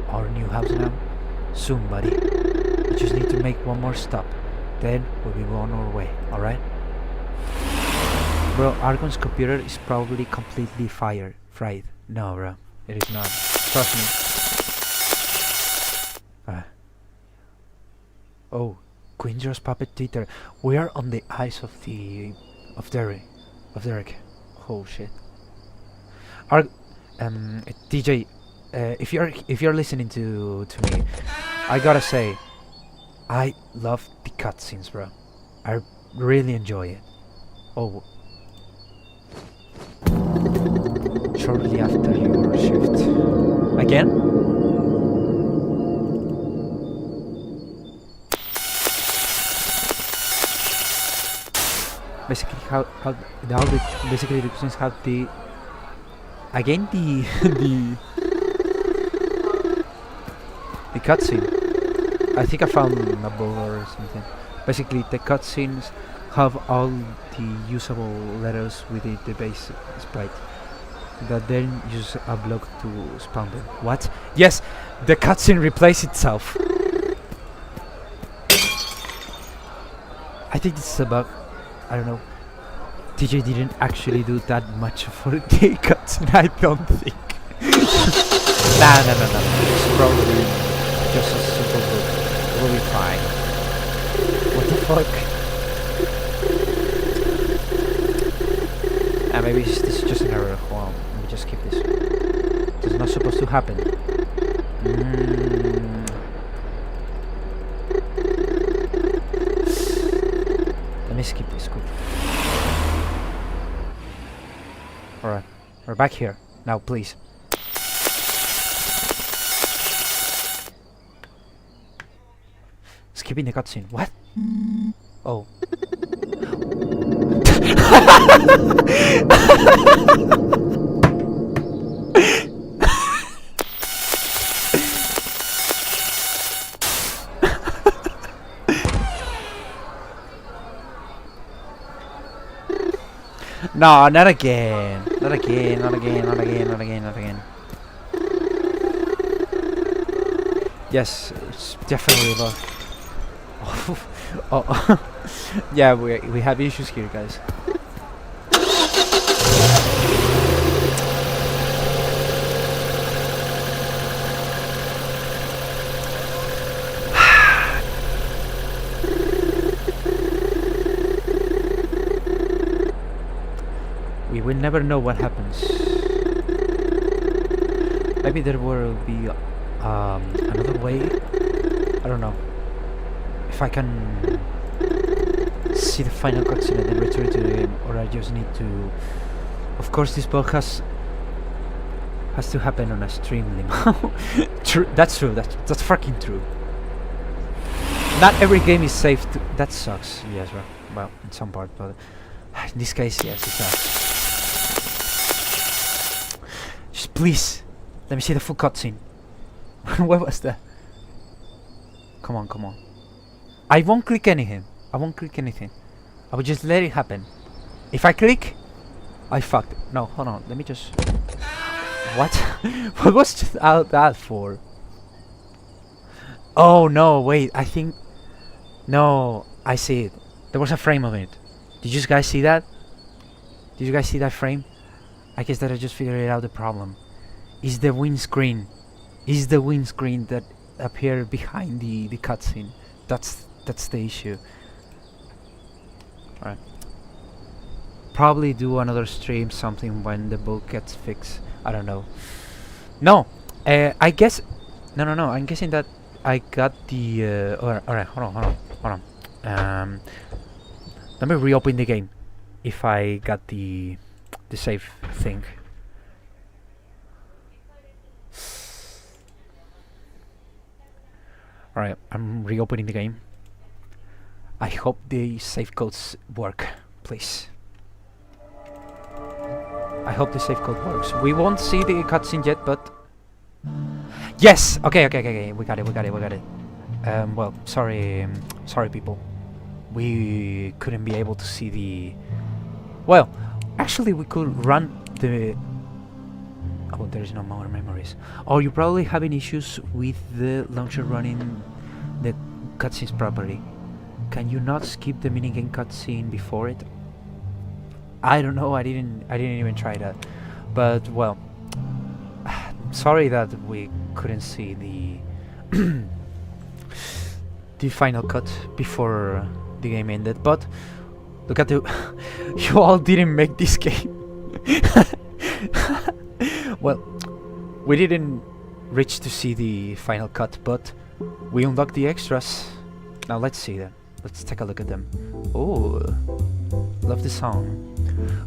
our new house now? Soon, buddy. We just need to make one more stop. Then we'll be on our way, alright? Bro, Argon's computer is probably completely fried. No, bro. It is not. Trust me. Oh, Quindro's puppet theater. We are on the eyes of Derek. Oh shit. DJ, if you're listening to me, I gotta say, I love the cutscenes, bro. I really enjoy it. Oh. Shortly after your shift. Again? Basically, basically the questions have the again the the cutscene. I think I found a bug or something. Basically, the cutscenes have all the usable letters within the base sprite that then use a block to spawn them. What? Yes, the cutscene replaces itself. I think this is a bug. I don't know. DJ didn't actually do that much for the cutscene, I don't think. Nah. It's probably just a simple bug. We'll be fine. What the fuck? Maybe this is just an error. Hold on, let me just skip this. This is not supposed to happen. Let me skip this quick. Alright, we're back here. Now, please. Skipping the cutscene. What? Oh. No, not again. Not again. Yes, it's definitely a bug. Oh. Yeah, we have issues here, guys. We will never know what happens. Maybe there will be another way. I don't know. If I can see the final cutscene and then return to the game, or I just need to. Of course, this bug has to happen on a stream, Limo. True, that's true. That's fucking true. Not every game is safe. That sucks. Yes, well, in some part, but in this case, yes, it does. Just please, let me see the full cutscene. What was that? Come on, come on. I won't click anything. I won't click anything. I will just let it happen. If I click, I fucked it. No, hold on. Let me just. What? What was just out that for? Oh no! Wait. I think. No, I see it. There was a frame of it. Did you guys see that? Did you guys see that frame? I guess that I just figured out the problem. Is the windscreen? Is the windscreen that appeared behind the cutscene? That's the issue. Alright. Probably do another stream, something when the bug gets fixed. I don't know. No, I guess. No. I'm guessing that I got the. Alright, hold on. Let me reopen the game. If I got the save thing. Alright, I'm reopening the game. I hope the save codes work, please. I hope the save code works. We won't see the cutscene yet, but... Yes! Okay. We got it. Well, sorry people. We couldn't be able to see the... Well, actually we could run the... Oh, there's no more memories. Oh, you're probably having issues with the launcher running the cutscenes properly. Can you not skip the minigame cutscene before it? I don't know. I didn't even try that. But well, sorry that we couldn't see the the final cut before the game ended. But look at the you all didn't make this game. Well, we didn't reach to see the final cut, but we unlocked the extras. Now let's see them. Let's take a look at them. Oh, love the song.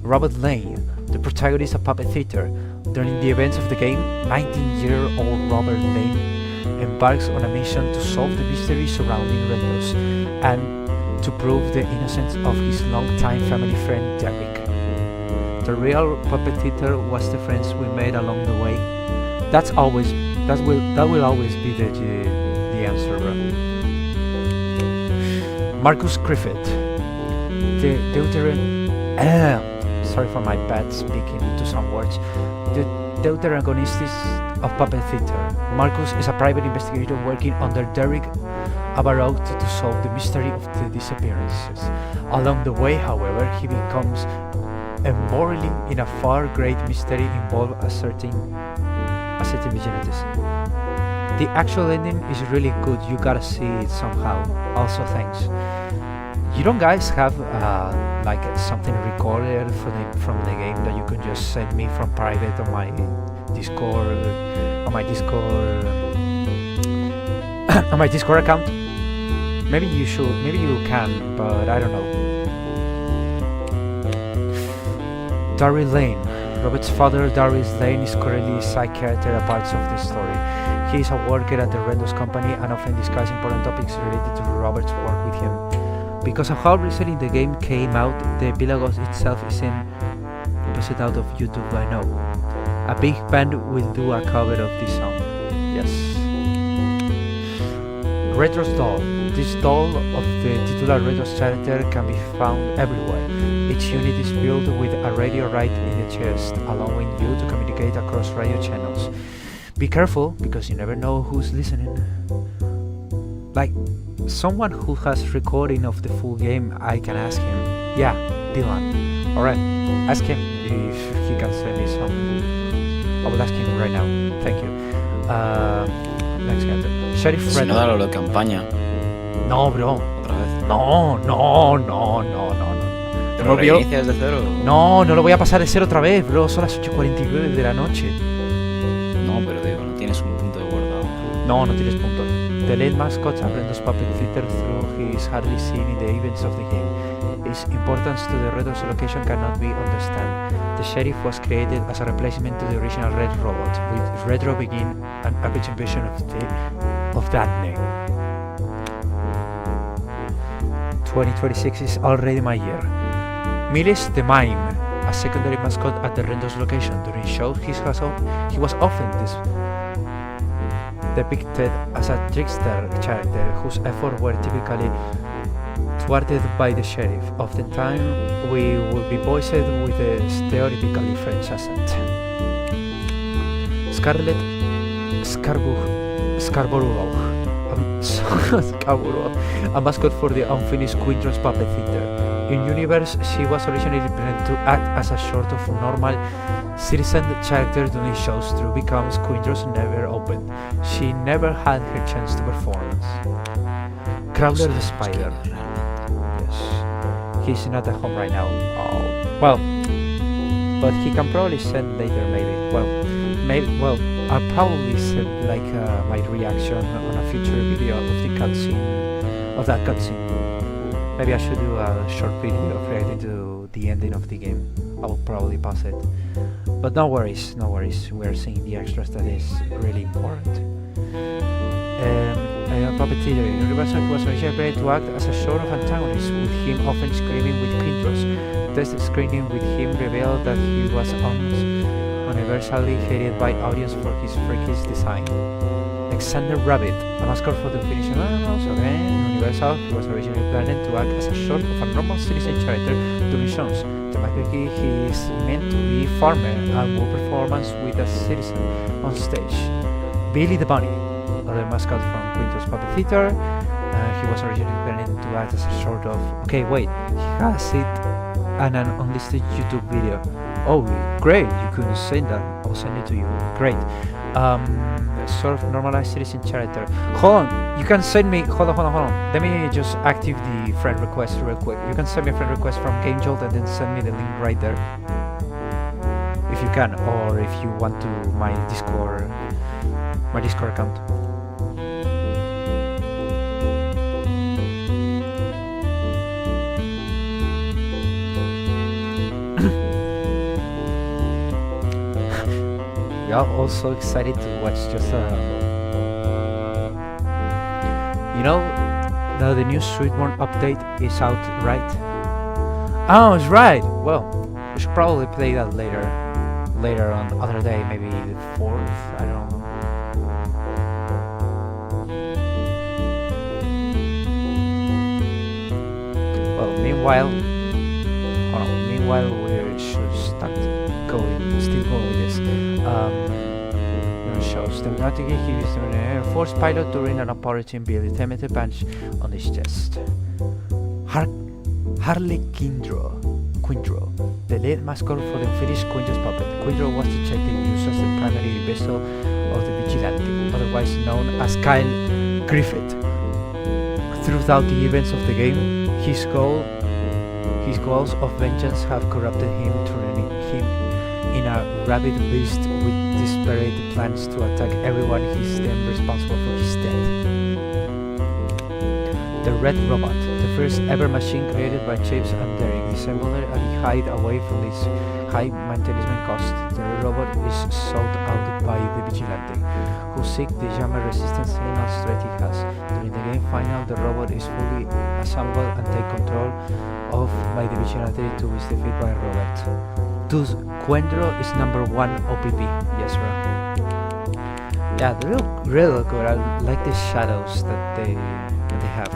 Robert Lane, the protagonist of Puppet Theater. During the events of the game, 19-year-old Robert Lane embarks on a mission to solve the mystery surrounding Redros and to prove the innocence of his longtime family friend Derek. The real Puppet Theater was the friends we made along the way. That will always be the answer, bro. Marcus Griffith, the sorry for my bad speaking to some words. The deuteragonist of Puppet Theater. Marcus is a private investigator working under Derek Abarout to solve the mystery of the disappearances. Along the way, however, he becomes embroiled in a far great mystery involving a certain vigilantes. The actual ending is really good. You gotta see it somehow. Also, thanks. You don't guys have like something recorded from the game that you can just send me from private on my Discord, on my Discord account? Maybe you should. Maybe you can, but I don't know. Darryl Lane. Robert's father, Darius Lane, is currently a psychiatrist at parts of the story. He is a worker at the Redro's company and often discusses important topics related to Robert's work with him. Because of how recently the game came out, the Villagos itself isn't posted out of YouTube by now. A big band will do a cover of this song. Yes. Redro's doll. This doll of the titular Redro's character can be found everywhere. Each unit is built with a radio right in the chest, allowing you to communicate across radio channels. Be careful, because you never know who's listening. Like, someone who has recording of the full game, I can ask him. Yeah, Dylan. Alright, ask him if he can send me some. I will ask him right now. Thank you. Let's get it. Sheriff Si Redro. no, dalo de campaña. No, bro. Otra vez. No. ¿Pero No, reinicias de cero? no lo voy a pasar de cero otra vez, bro. Son las 8:49 de la noche. No, No, pero digo, no tienes un punto de guardado. No, no tienes punto. The late mascot Redro's puppet theater through his hardly seen in the events of the game. Its importance to the Redro's location cannot be understood. The sheriff was created as a replacement to the original Red Robot, with Redro being an updated version of that name. 2026 is already my year. Miles the Mime, a secondary mascot at the Redro's location. During shows, he was often depicted as a trickster character whose efforts were typically thwarted by the sheriff. Oftentimes, we would be voiced with a stereotypically French accent. Scarlett Scarborough, a mascot for the unfinished Quindro's puppet theater. In universe, she was originally planned to act as a sort of normal citizen character during shows through becomes Quindro's never opened. She never had her chance to perform. Crowler the Spider. Yes. He's not at home right now. Oh. Well, but he can probably send later maybe. Well, I'll probably send like my reaction on a future video of the cutscene, of that cutscene. Maybe I should do a short video reacting to the ending of the game. I will probably pause it. But no worries, we're seeing the extras that is really important. Puppet theater. Universal was originally planned to act as a sort of antagonist, with him often screaming with Quindros. Test screening with him revealed that he was universally hated by audience for his freakish design. Alexander Rabbit, a mascot for the finishing animals. Again, Universal was originally planned to act as a sort of a normal citizen character during shows. Thematically, he is meant to be a farmer and will performance with a citizen on stage. Billy the Bunny, other mascot from Quindro's Puppet Theater. He was originally planned to act as a sort of... Okay, wait, he has it and an unlisted YouTube video. Oh, great, you couldn't send that. I'll send it to you. Great. Sort of normalized citizen character. Hold on, you can send me... Hold on. Let me just active the friend request real quick. You can send me a friend request from GameJolt and then send me the link right there. If you can, or if you want to my Discord account. We are also excited to watch just you know, now the new Sweetborn update is out, right? Oh, it's right! Well, we should probably play that later on other day, maybe the 4th, I don't know. Well, meanwhile we should start still going with this. Shows the Nautic he is an Air Force pilot during an operating build limited punch on his chest. Harley Quindro, the lead mascot for the finished Quindro's puppet. Quindro was detected used as the primary vessel of the Vigilante, otherwise known as Kyle Griffith. Throughout the events of the game, his goals of vengeance have corrupted him, turning him in a rabid beast with desperate plans to attack everyone he is then responsible for his death. The Red Robot, the first ever machine created by Chips and Derek, disassembled and hide away from its high maintenance cost. The Red Robot is sought out by the Vigilante, who seek the jammer resistance signal threat he has. During the game final, the robot is fully assembled and take control of by the Vigilante to his defeat by Robert. Thus, Quindro is #1 OPP. Yes, bro. Yeah, they look really good. I like the shadows that they have,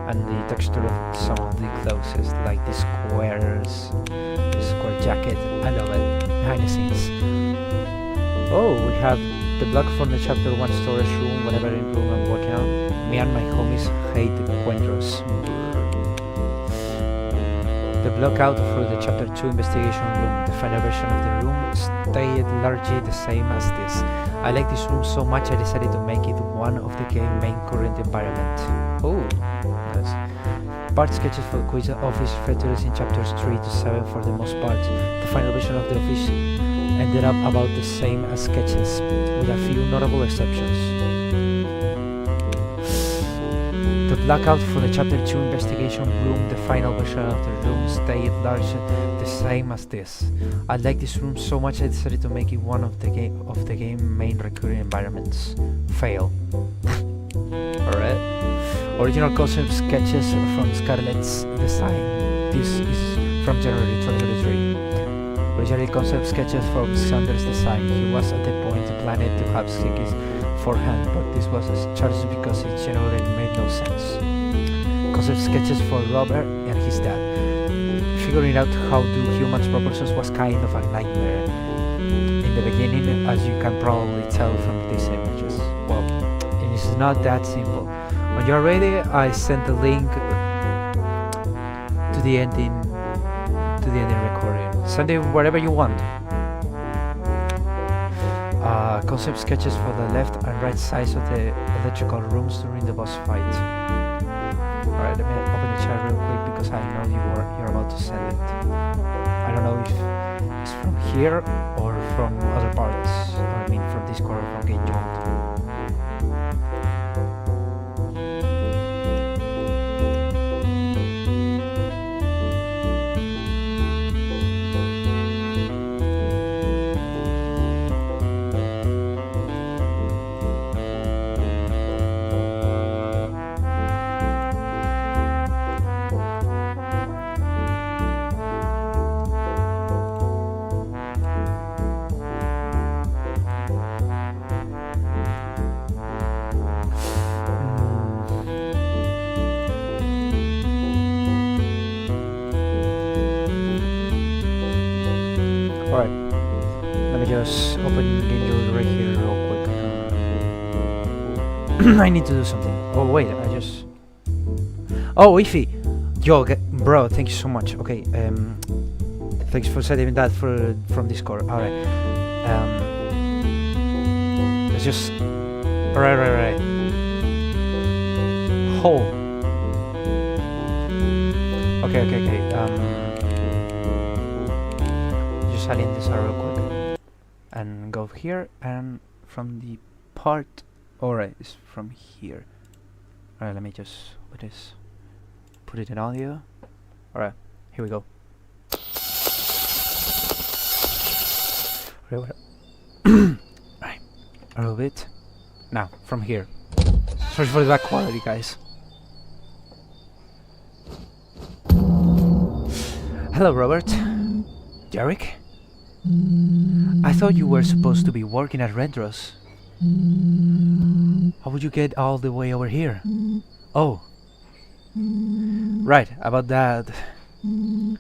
and the texture of some of the clothes, like the squares, the square jacket. I love it. Behind the scenes. Oh, we have the block from the chapter 1 storage room. Whatever room I'm working on. Me and my homies hate Quindros. The block out for the chapter 2 investigation room. The final version of the room stayed largely the same as this. I like this room so much I decided to make it one of the game's main current environment. Oh, nice. Part sketches for the quiz office features in chapters 3 to 7 for the most part. The final version of the office ended up about the same as sketches, with a few notable exceptions. The blackout for the Chapter 2 investigation room, the final version of the room, stayed largely the same as this. I like this room so much I decided to make it one of the game main recurring environments. Fail. Alright. Original concept sketches from Scarlett's design. This is from January 2023. Original concept sketches from Xander's design. He was at the point planned to have sketches beforehand, but this was charged because it generally made no sense. Concept sketches for Robert and his dad. Figuring out how to do human proportions was kind of a nightmare in the beginning, as you can probably tell from these images. Well, it is not that simple. When you're ready, I send the link to the ending recording. Send it wherever you want. Concept sketches for the left and right sides of the electrical rooms during the boss fight. Alright, let me open the chat real quick because I know you're about to send it. I don't know if it's from here or from other parts. I mean from Discord or from Game Jolt. Just open Game Jolt right here real quick. I need to do something. Oh wait, Oh, Ify! Yo, bro, thank you so much. Okay, thanks for sending that from Discord. Alright. Let's just... Right. Oh! Okay. Just add in this real quick. And go here, and from the part... Alright, it's from here. Alright, let me just put it in audio. Alright, here we go. Right, a little bit. Now, from here. Sorry for that quality, guys. Hello, Robert. Jarek? I thought you were supposed to be working at Redro's. How would you get all the way over here? Oh. Right, about that. I'm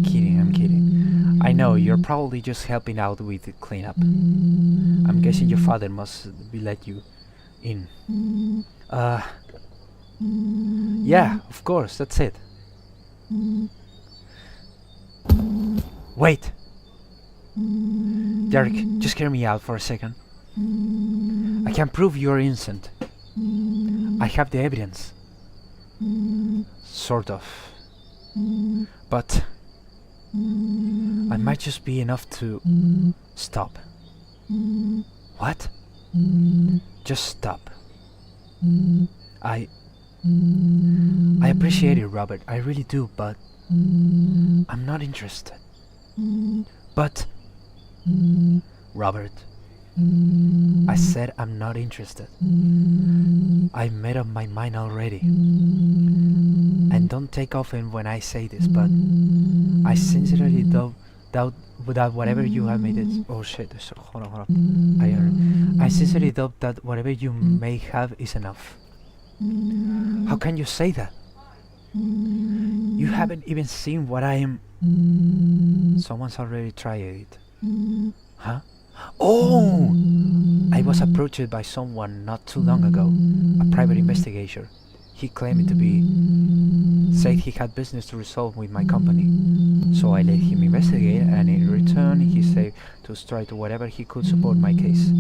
kidding. I know, you're probably just helping out with the cleanup. I'm guessing your father must let you in. Yeah, of course, that's it. Wait! Derek, just hear me out for a second. I can prove you're innocent. I have the evidence. Sort of. But I might just be enough to stop. What? Just stop. I appreciate it, Robert, I really do, but I'm not interested. But Robert, I said I'm not interested. I made up my mind already. And don't take offense when I say this, but I sincerely doubt that whatever you have made it... Oh shit, so, hold on. I sincerely doubt that whatever you may have is enough. How can you say that? You haven't even seen what I am... Someone's already tried it. Huh? Oh! I was approached by someone not too long ago, a private investigator. He claimed to be... said he had business to resolve with my company. So I let him investigate, and in return he said to try to whatever he could support my case.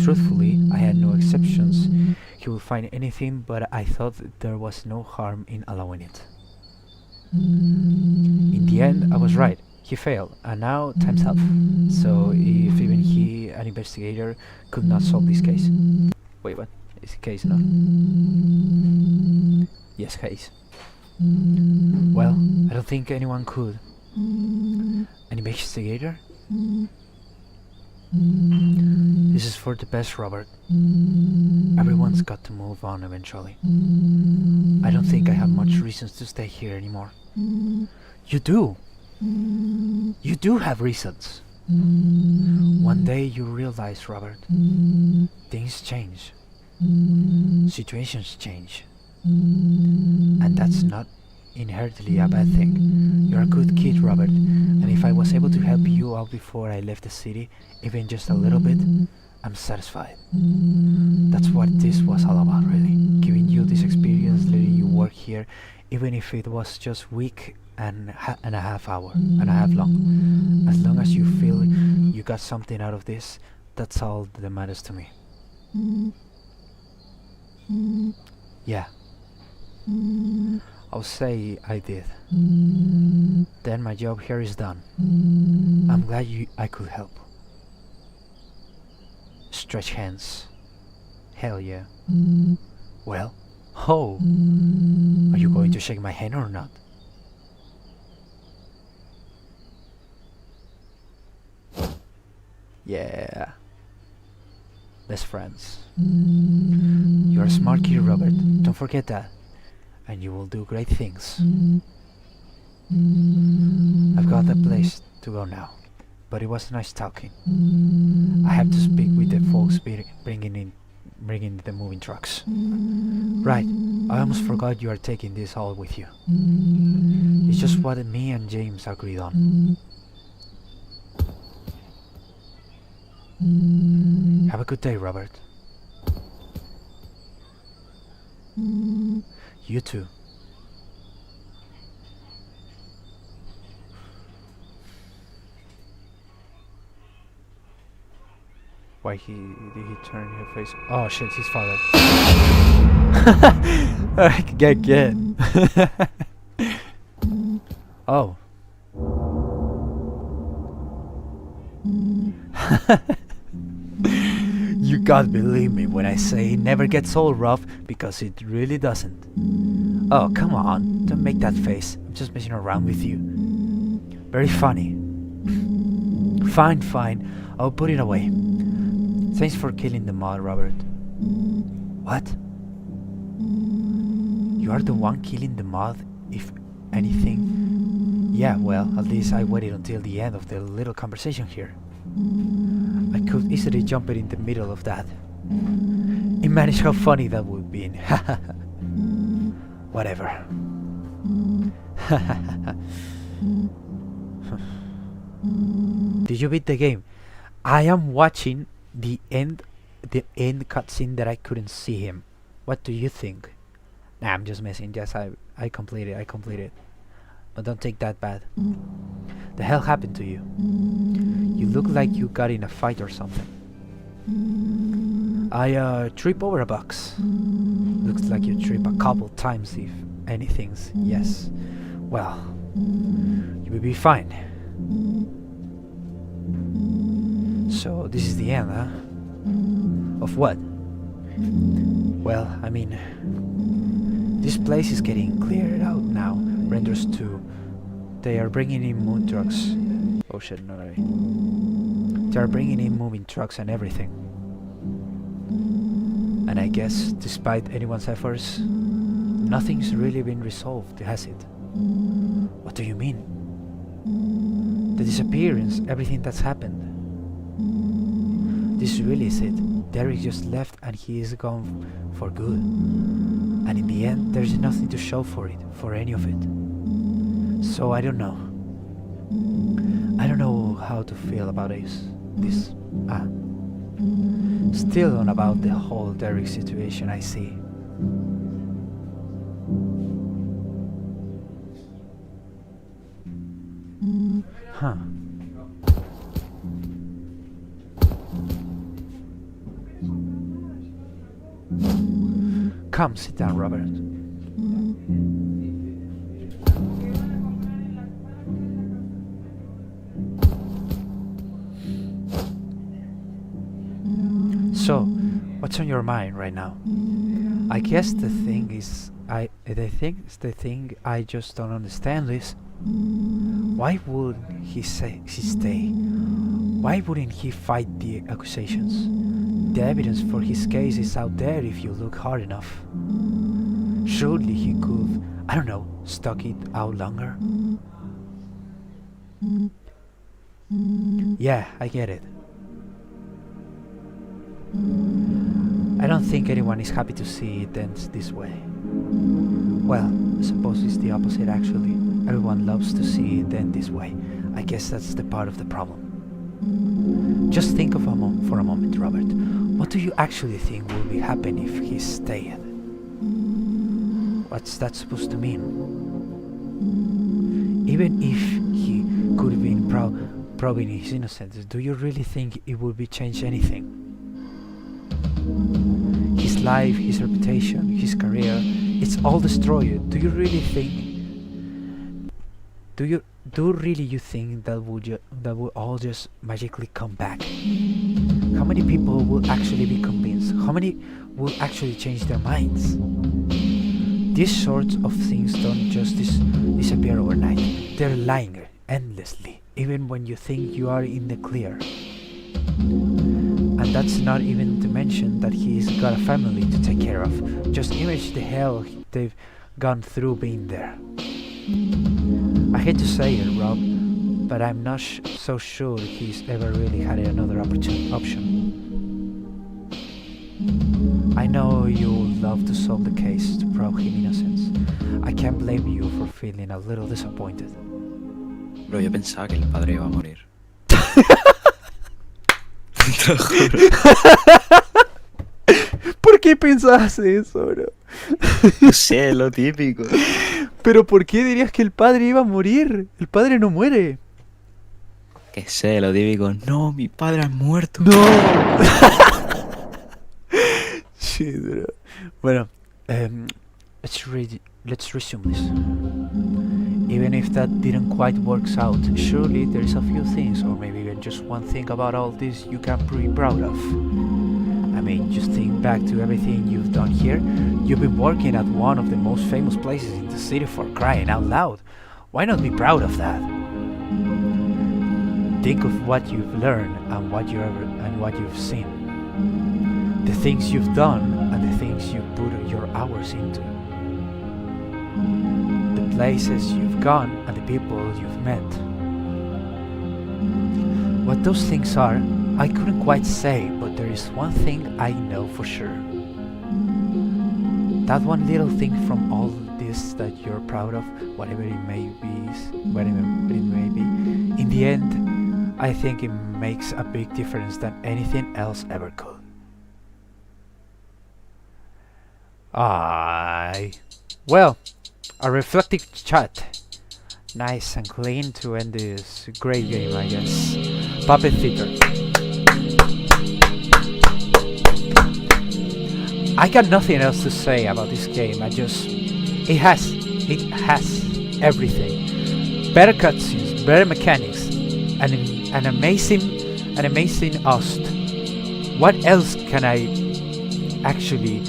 Truthfully, I had no exceptions. He would find anything, but I thought there was no harm in allowing it. In the end, I was right. He failed, and now time's up. So if even he, an investigator, could not solve this case. Wait, what? It's a case, no? Yes, case. Well, I don't think anyone could. An investigator? This is for the best, Robert. Everyone's got to move on eventually. I don't think I have much reasons to stay here anymore. You do! You do have reasons! One day you realize, Robert, things change. Situations change. And that's not inherently a bad thing. You're a good kid, Robert, and if I was able to help you out before I left the city, even just a little bit, I'm satisfied. That's what this was all about, really. Giving you this experience, letting you work here, even if it was just week and a half long. As long as you feel you got something out of this, that's all that matters to me. Yeah. I'll say I did. Then my job here is done. I'm glad I could help. Stretch hands. Hell yeah. Well, oh, are you going to shake my hand or not? Yeah. Best friends. You're a smart kid, Robert. Don't forget that. And you will do great things. I've got a place to go now, but it was nice talking. I have to speak with the folks bringing the moving trucks. Right, I almost forgot you are taking this all with you. It's just what me and James agreed on. Have a good day, Robert. You too. Why did he turn her face? Oh shit, his father. Get. Oh. You can't believe me when I say it never gets all rough, because it really doesn't. Oh, come on, don't make that face. I'm just messing around with you. Very funny. Fine, I'll put it away. Thanks for killing the moth, Robert. What? You are the one killing the moth, if anything? Yeah, well, at least I waited until the end of the little conversation here. I could easily jump it in the middle of that. Imagine how funny that would be. Whatever. Did you beat the game? I am watching the end cutscene that I couldn't see him. What do you think? Nah, I'm just messing. Yes, I completed. But don't take that bad. The hell happened to you? You look like you got in a fight or something. I trip over a box. Looks like you trip a couple times, if anything. Yes. Well, you will be fine. So this is the end, huh? Of what? Well, I mean, this place is getting cleared out now. Renders 2. They are bringing in moon trucks. Oh shit, no way. They are bringing in moving trucks and everything. And I guess, despite anyone's efforts, nothing's really been resolved, has it? What do you mean? The disappearance, everything that's happened. This really is it. Derek just left and he is gone for good. And in the end, there's nothing to show for it, for any of it. So I don't know. I don't know how to feel about this. Still on about the whole Derek situation, I see. Huh. Come, sit down, Robert. So, what's on your mind right now? I guess the thing I just don't understand is, why would he stay? Why wouldn't he fight the accusations? The evidence for his case is out there if you look hard enough. Surely he could, I don't know, stuck it out longer. Yeah, I get it. I don't think anyone is happy to see it ends this way. Well, I suppose it's the opposite actually. Everyone loves to see it end this way. I guess that's the part of the problem. Just think of for a moment, Robert. What do you actually think will be happen if he stayed? What's that supposed to mean? Even if he could have been proving his innocence, do you really think it would be change anything? His life, his reputation, his career, it's all destroyed. Do you really think? Do you think that will all just magically come back? How many people will actually be convinced? How many will actually change their minds? These sorts of things don't just disappear overnight. They're lying endlessly, even when you think you are in the clear. And that's not even to mention that he's got a family to take care of. Just imagine the hell they've gone through being there. I hate to say it, Rob, but I'm not so sure he's ever really had another option. I know you'll love to solve the case to prove him innocence. I can't blame you for feeling a little disappointed. Bro, yo pensaba que el padre iba a morir. Te lo juro. ¿Por qué pensabas eso, bro? No sé, lo típico. ¿Pero por qué dirías que el padre iba a morir? El padre no muere. Que sé, lo típico. No, mi padre ha muerto. No. Shit, bro. Bueno, let's resume this. Even if that didn't quite work out, surely there is a few things, or maybe even just one thing about all this you can be proud of. I mean, just think back to everything you've done here. You've been working at one of the most famous places in the city, for crying out loud. Why not be proud of that? Think of what you've learned and what you've seen. The things you've done and the things you put your hours into. The places you've gone and the people you've met. What those things are, I couldn't quite say, but there is one thing I know for sure. That one little thing from all this that you're proud of, whatever it may be, in the end, I think it makes a big difference than anything else ever could. Well, a reflective chat. Nice and clean to end this great game, I guess. Puppet Theater. I got nothing else to say about this game. It has everything. Better cutscenes, better mechanics, an amazing host. What else can I actually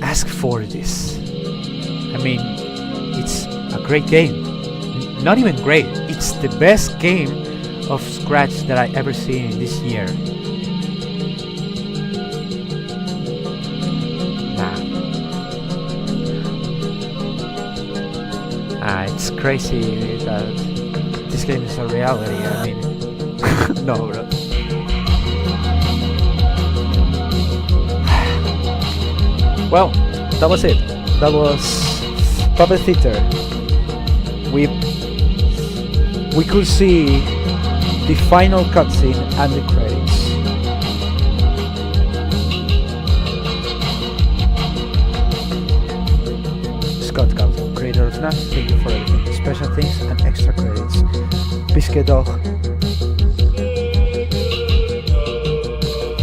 ask for this? I mean, it's a great game. Not even great, it's the best game of Scratch that I ever seen in this year. It's crazy that this game is a reality. I mean, no, bro. Well, that was it. That was Puppet Theater. We could see the final cutscene and the credits. Scott Galt, creator of FNAF, thank you for everything. Special things and extra credits. Biscuit Dog.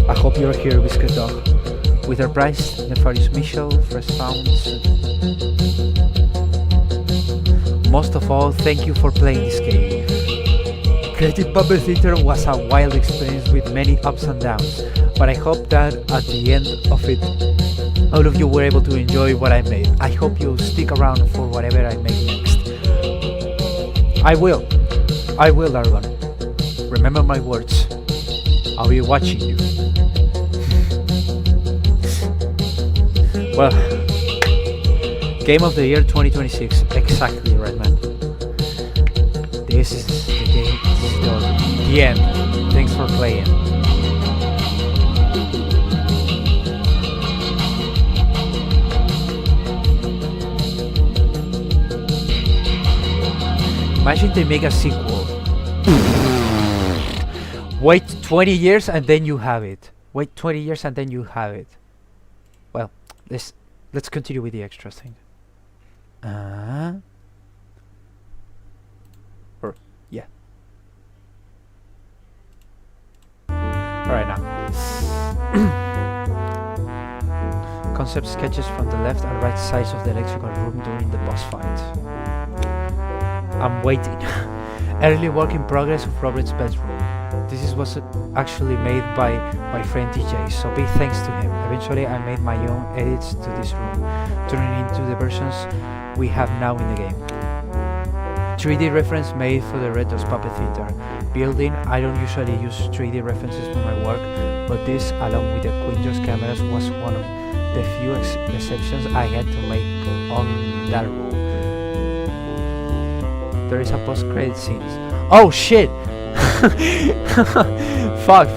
I hope you're here, Biscuit Dog. Wither Price, Nefarious Michel, Fresh Sounds. Most of all, thank you for playing this game. Creative Puppet Theater was a wild experience with many ups and downs. But I hope that at the end of it, all of you were able to enjoy what I made. I hope you'll stick around for whatever I make next. I will, Dargon. Remember my words. I'll be watching you. Well, Game of the Year 2026. Exactly right, man. This is the game. This is the end. Thanks for playing. Imagine they make a sequel. Wait 20 years and then you have it. Wait 20 years and then you have it. Well, let's continue with the extra thing. Or yeah. Alright now. Concept sketches from the left and right sides of the electrical room during the boss fight. I'm waiting. Early work in progress of Robert's bedroom. This was actually made by my friend DJ, so big thanks to him. Eventually I made my own edits to this room, turning into the versions we have now in the game. 3D reference made for the Redro's Puppet Theater building. I don't usually use 3D references for my work, but this, along with the Quindro's cameras, was one of the few exceptions I had to make on that rule. There is a post-credit scene. Oh shit! Fuck.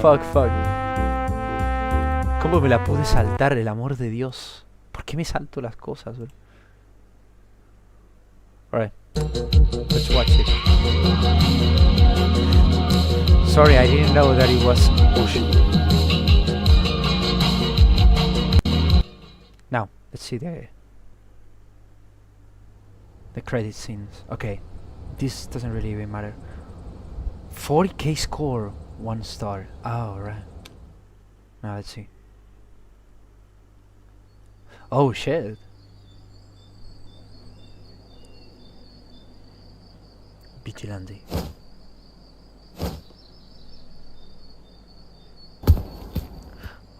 ¿Cómo me la pude saltar, el amor de Dios? ¿Por qué me salto las cosas, bro? Alright, let's watch it. Sorry, I didn't know that it was... Oh shit. Now, let's see the credit scenes. Okay, this doesn't really even matter. 40k score, 1 star. Oh, right. Now let's see. Oh shit. Vigilante.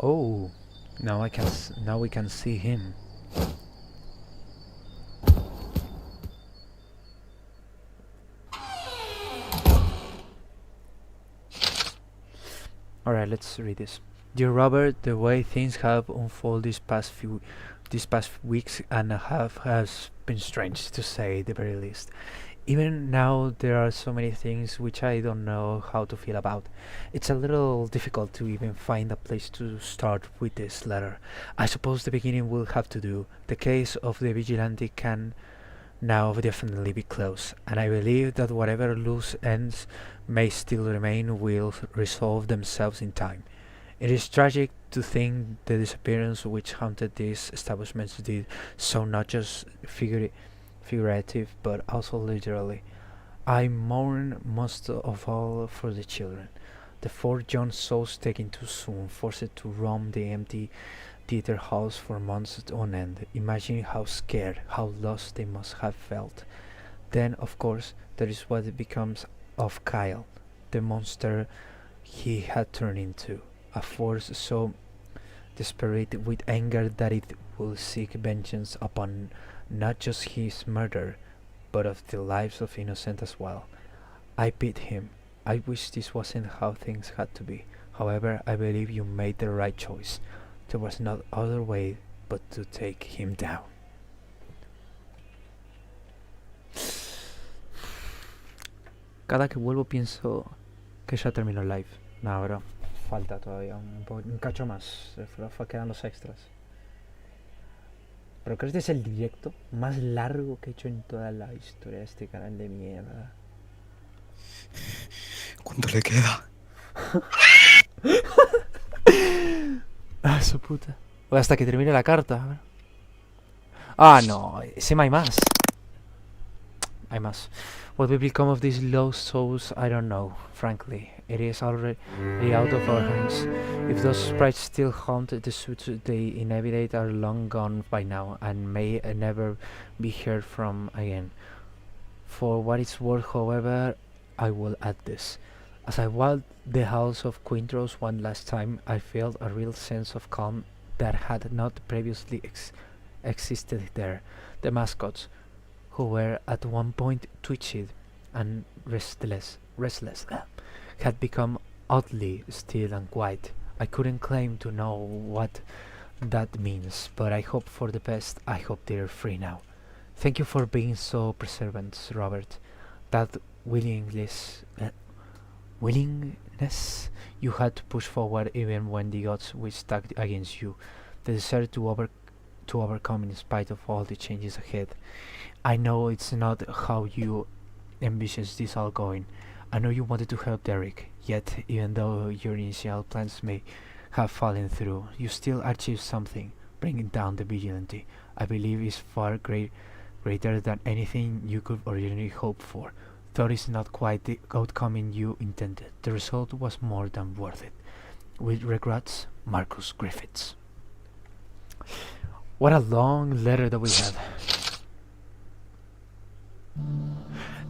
Oh, now we can see him. Alright, let's read this. Dear Robert, the way things have unfolded these past weeks and a half has been strange, to say the very least. Even now there are so many things which I don't know how to feel about. It's a little difficult to even find a place to start with this letter. I suppose the beginning will have to do. The case of the Vigilante can now definitely be closed, and I believe that whatever loose ends may still remain will resolve themselves in time. It is tragic to think the disappearance which haunted these establishments did so not just figurative but also literally. I mourn most of all for the children, the 4 young souls taken too soon, forced to roam the empty theater halls for months on end. Imagine how scared, how lost they must have felt. Then, of course, there is what becomes of Kyle, the monster he had turned into, a force so desperate with anger that it will seek vengeance upon not just his murder, but of the lives of innocent as well. I pity him. I wish this wasn't how things had to be. However, I believe you made the right choice. There was no other way but to take him down. Cada que vuelvo pienso que ya terminó el live. No, bro, falta todavía un cacho más. Quedan los extras. Pero creo que este es el directo más largo que he hecho en toda la historia de este canal de mierda. ¿Cuánto le queda? Ah, su puta. O hasta que termine la carta. A ver. Ah, no. Encima hay más. Hay más. What will become of these lost souls, I don't know. Frankly, it is already out of our hands. If those sprites still haunt the suits they inhabit are long gone by now, and may never be heard from again. For what it's worth, however, I will add this. As I walked the halls of Quindro's one last time, I felt a real sense of calm that had not previously existed there. The mascots, who were at one point twitchy and restless, had become oddly still and quiet. I couldn't claim to know what that means, but I hope for the best. I hope they're free now. Thank you for being so perseverant, Robert. That willingness you had to push forward even when the odds were stacked against you. The desire to overcome in spite of all the changes ahead. I know it's not how you envisioned this all going. I know you wanted to help Derek, yet even though your initial plans may have fallen through, you still achieved something. Bringing down the Vigilante, I believe, is far greater than anything you could originally hope for. Though it's not quite the outcome you intended, the result was more than worth it. With regrets, Marcus Griffiths. What a long letter that we had.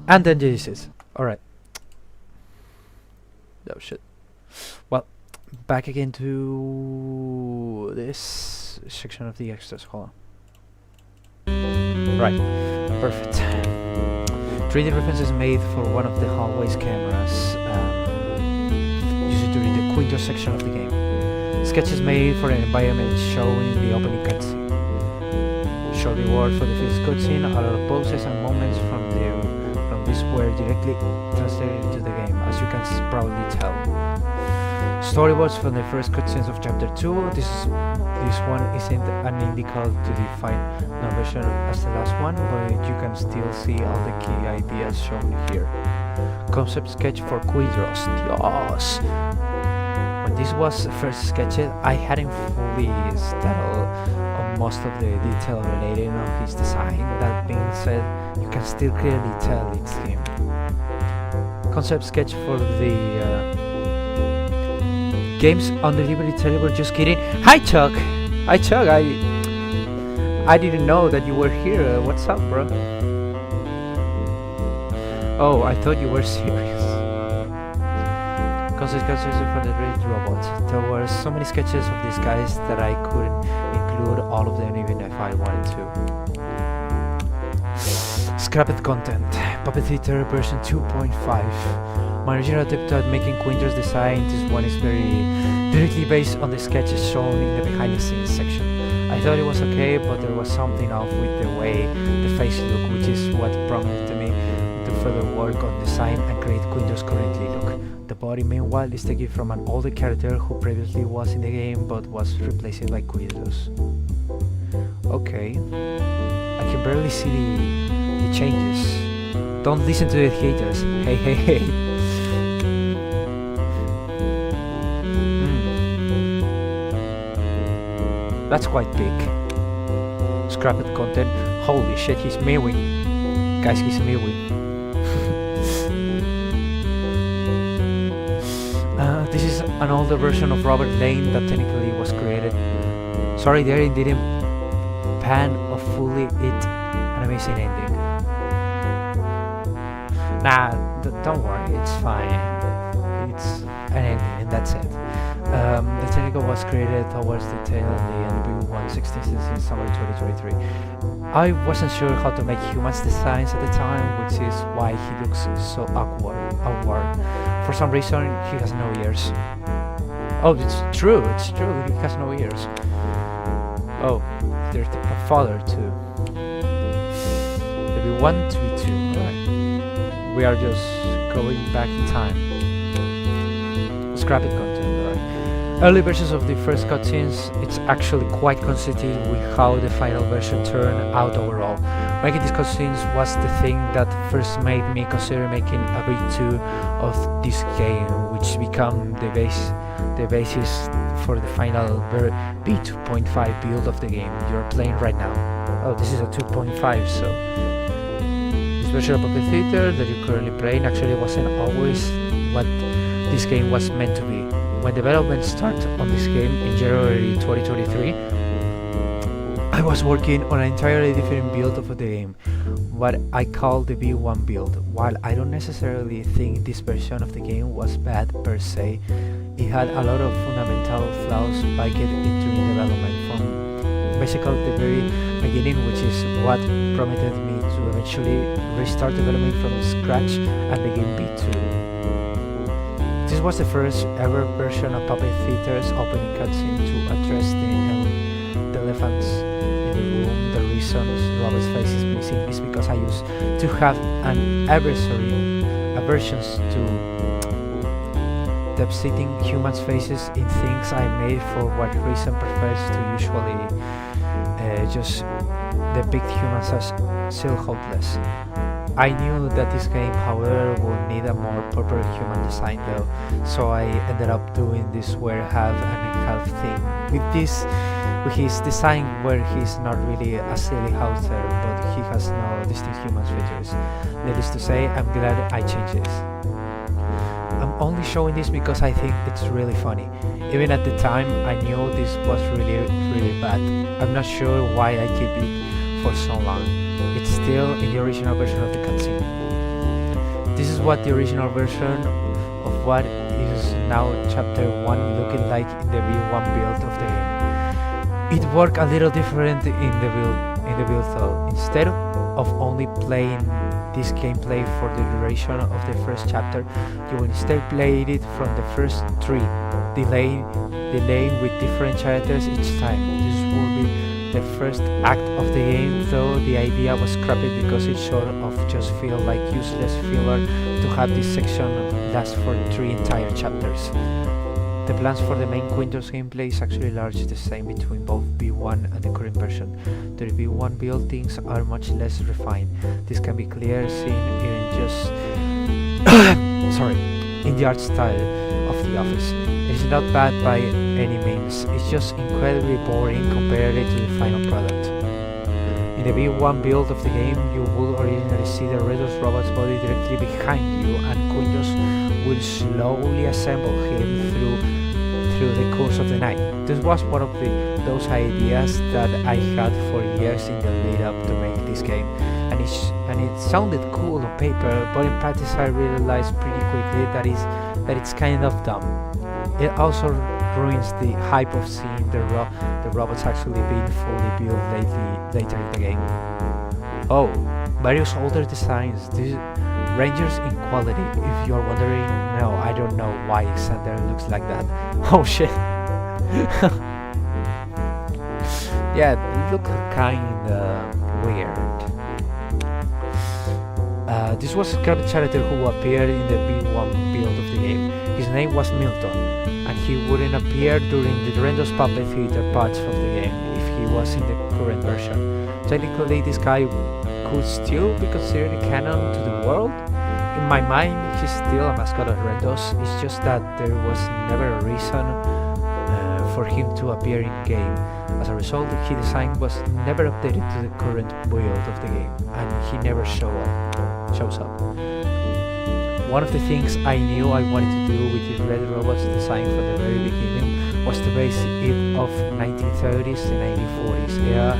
And then Jesus. Alright. Oh shit. Well, back again to this section of the extras. Hold on. Right. Perfect. 3D references made for one of the hallways cameras used during the Quindro section of the game. Sketches made for an environment showing the opening cutscene. Short reward for the first cutscene. A lot of poses and moments from this were directly translated into the game, as you can probably tell. Storyboards from the first cutscenes of Chapter 2. This one isn't an indical to the final version as the last one, but you can still see all the key ideas shown here. Concept sketch for Quindros. Dios! When this was first sketched, I hadn't fully settled on most of the detail related on his design. That being said, you can still clearly tell it's him. Concept sketch for the games on the Liberty Terrible. Just kidding. Hi Chuck! Hi Chuck, I didn't know that you were here. What's up, bro? Oh, I thought you were serious. Concept sketches for the Redro. There were so many sketches of these guys that I couldn't include all of them even if I wanted to. Scrapped content. Puppet Theater version 2.5. My original attempt at making Quindro's design, this one is very directly based on the sketches shown in the behind the scenes section. I thought it was okay, but there was something off with the way the face looked, which is what prompted me to further work on design and create Quindro's currently look. The body, meanwhile, is taken from an older character who previously was in the game but was replaced by Quindro's. Okay. I can barely see the changes. Don't listen to the haters. Hey, hey, hey. That's quite big. Scrapped content. Holy shit, he's mewing. Guys, he's mewing. This is an older version of Robert Lane that technically was created. Sorry, they didn't pan or fully it an amazing ending. Nah, don't worry, it's fine. It's an ending and that's it. The technical was created towards the tail of the NB116 in summer 2023. I wasn't sure how to make humans designs at the time, which is why he looks so awkward. For some reason, he has no ears. Oh, it's true, he has no ears. Oh, there's a father too. Maybe 1 to 2, right? We are just going back in time. Scrapped content, right? Early versions of the first cutscenes, it's actually quite consistent with how the final version turned out overall. Making these cutscenes was the thing that first made me consider making a V2 of this game, which became the basis for the final V2.5 build of the game you're playing right now. Oh, this is a 2.5, so this version of Puppet Theater that you're currently playing actually wasn't always what this game was meant to be. When development started on this game in January 2023, I was working on an entirely different build of the game. what I call the V1 build. While I don't necessarily think this version of the game was bad per se, it had a lot of fundamental flaws back during development, from basically the very beginning, which is what prompted me to eventually restart development from scratch and begin B2. This was the first ever version of Puppet Theater's opening cutscene to address the elephants in the room. The reason Robert's face is missing is because I used to have an aversions to depicting humans' faces in things I made, for what reason prefers to usually just depict humans as silhouetteless. I knew that this game, however, would need a more proper human design though, so I ended up doing this where half and half thing. With his design where he's not really a silly houser, but he has no distinct human features. Needless to say, I'm glad I changed this. I'm only showing this because I think it's really funny. Even at the time, I knew this was really bad. I'm not sure why I keep it for so long. It's still in the original version of the cutscene. This is what the original version of what is now chapter 1 looking like in the V1 build of the game. It worked a little different in the build though. Instead of only playing this gameplay for the duration of the first chapter, you will instead play it from the first 3, delaying with different characters each time. This will be the first act of the game, though the idea was scrapped because it sort of just feel like useless filler to have this section last for 3 entire chapters. The plans for the main Quindro's gameplay is actually largely the same between both V1 and the current version. The V1 build things are much less refined. This can be clear seen in just in the art style of the office. It is not bad by any means, it's just incredibly boring compared to the final product. In the V1 build of the game, you will originally see the Redro's robot's body directly behind you, and Quindro's will slowly assemble him through the course of the night. This was one of those ideas that I had for years in the lead up to make this game, and it sounded cool on paper, but in practice I realized pretty quickly that it's kind of dumb. It also ruins the hype of seeing the robots actually being fully built later in the game. Oh, various older designs. This ranges in quality. If you're wondering, no, I don't know why Xander looks like that. Oh shit. Yeah, they look kinda weird. This was a character who appeared in the V1 build of the game. His name was Milton, and he wouldn't appear during the Redro's Puppet Theater parts of the game if he was in the current version. Technically, this guy could still be considered canon to the world. In my mind, he's still a mascot of Redro's. It's just that there was never a reason for him to appear in game. As a result, his design was never updated to the current build of the game, and he never shows up. One of the things I knew I wanted to do with the Red Robot's design from the very beginning was to base it off 1930s and 1940s era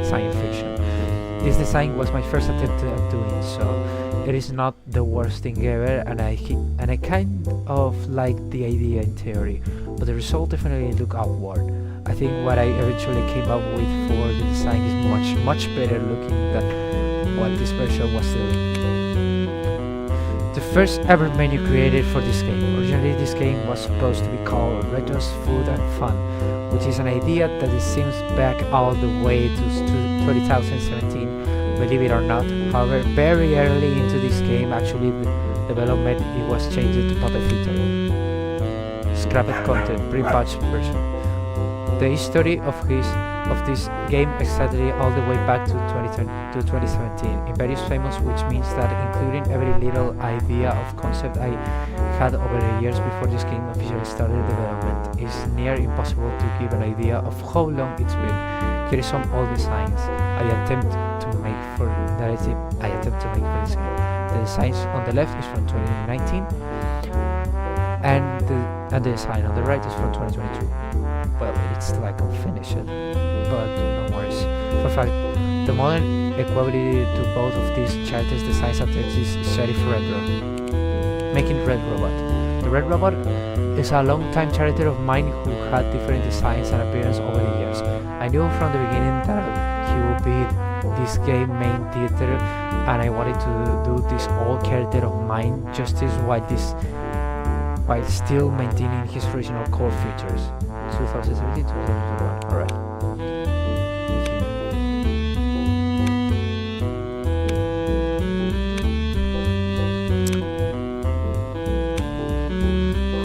science fiction. This design was my first attempt at doing so. It is not the worst thing ever, and I kind of like the idea in theory, but the result definitely looked upward. I think what I eventually came up with for the design is much better looking than what this version was doing. The first ever menu created for this game. Originally this game was supposed to be called Redro's Food and Fun, which is an idea that it seems back all the way to 2017, believe it or not. However, very early into this game, actually the development, it was changed to Puppet Theater. Scrapped content, pre-patched version. The history of this game exactly all the way back to 2017 in various famous, which means that including every little idea of concept I had over the years before this game officially started development, is near impossible to give an idea of how long it's been. Here is some old designs I attempt to make for this game. The designs on the left is from 2019, and the design on the right is from 2022. Well, it's like unfinished, but no worries. For fact, the modern equality to both of these characters' designs attached is Sheriff Redro, making Red Robot. The Red Robot is a long-time character of mine who had different designs and appearance over the years. I knew from the beginning that he would be this game main theater, and I wanted to do this old character of mine justice while still maintaining his original core features. 2017, 2021. Alright.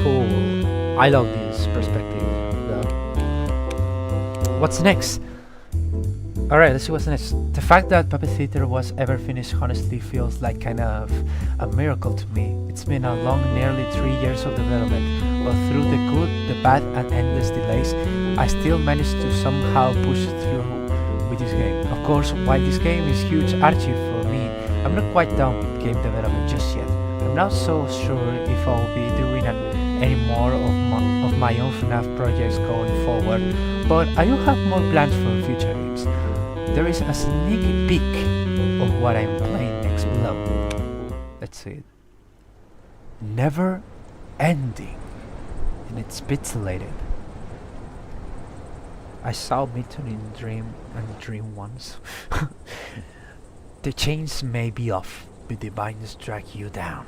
Cool. I love this perspective though. What's next? Alright, let's see what's next. The fact that Puppet Theater was ever finished honestly feels like kind of a miracle to me. It's been a long, nearly 3 years of development, but through the good, the bad and endless delays, I still managed to somehow push through with this game. Of course, while this game is huge achieve for me, I'm not quite done with game development just yet. I'm not so sure if I'll be doing any more of my own FNAF projects going forward, but I do have more plans for future games. There is a sneak peek of what I'm playing next below. Let's see it. Never ending, and it's pixelated. I saw Midtown in Dream once. The chains may be off, but the binds drag you down.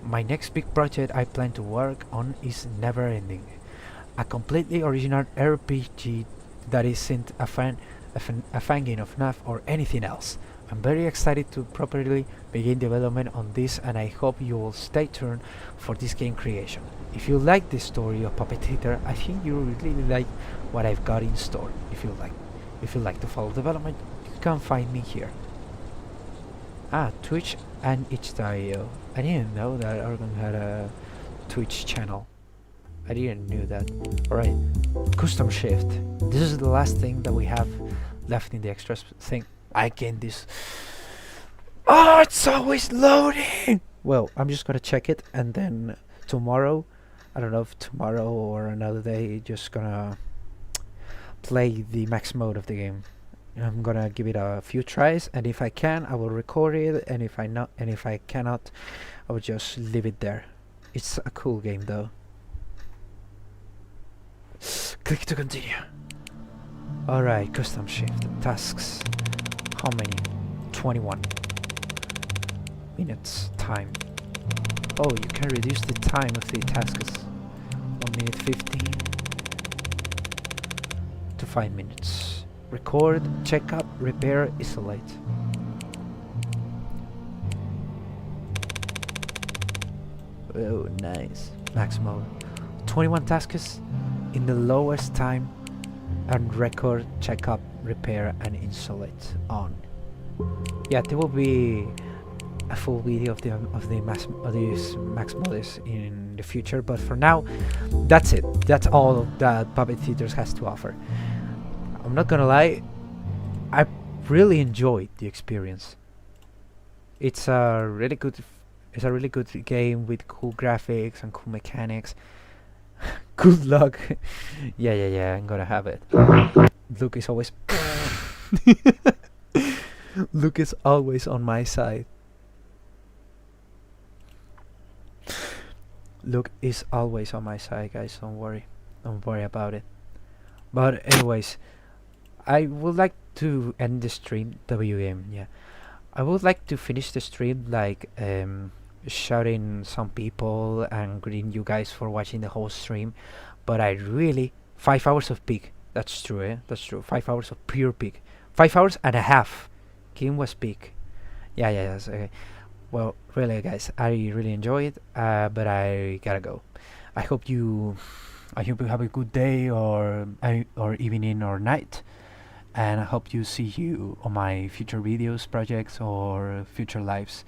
My next big project I plan to work on is Never Ending, a completely original RPG that isn't a fan game of FNAF or anything else. I'm very excited to properly begin development on this, and I hope you will stay tuned for this game creation. If you like the story of Puppet Theater, I think you will really like what I've got in store. If you like to follow development, you can find me here. Twitch and itch.io. I didn't know that Organ had a Twitch channel. I didn't know that. Alright, custom shift. This is the last thing that we have left in the extras thing. I gained this. Oh, it's always loading! Well, I'm just gonna check it, and then tomorrow, I don't know if tomorrow or another day, just gonna play the max mode of the game. I'm gonna give it a few tries, and if I can, I will record it, and if I cannot, I will just leave it there. It's a cool game though. Click to continue. Alright, custom shift, tasks. How many? 21 minutes time. Oh, you can reduce the time of the tasks. 1 minute 15 to 5 minutes. Record, check up, repair, isolate. Oh, nice. Max mode. 21 tasks in the lowest time, and record, check up, repair, and insulate on. Yeah, there will be a full video of these max modes in the future, but for now, that's it. That's all that Puppet Theaters has to offer. I'm not gonna lie, I really enjoyed the experience. It's a really good game with cool graphics and cool mechanics. Good luck. yeah, I'm gonna have it. Luke is always Luke is always on my side. Luke is always on my side, guys. Don't worry about it. But anyways, I would like to end the stream. Yeah, I would like to finish the stream like shouting some people and greeting you guys for watching the whole stream, but I really 5 hours of peak. That's true, That's true. 5 hours of pure peak. 5 hours and a half. Game was peak. Yeah, that's okay. Well, really, guys, I really enjoy it, but I gotta go. I hope you have a good day or evening or night, and I hope you see you on my future videos, projects, or future lives.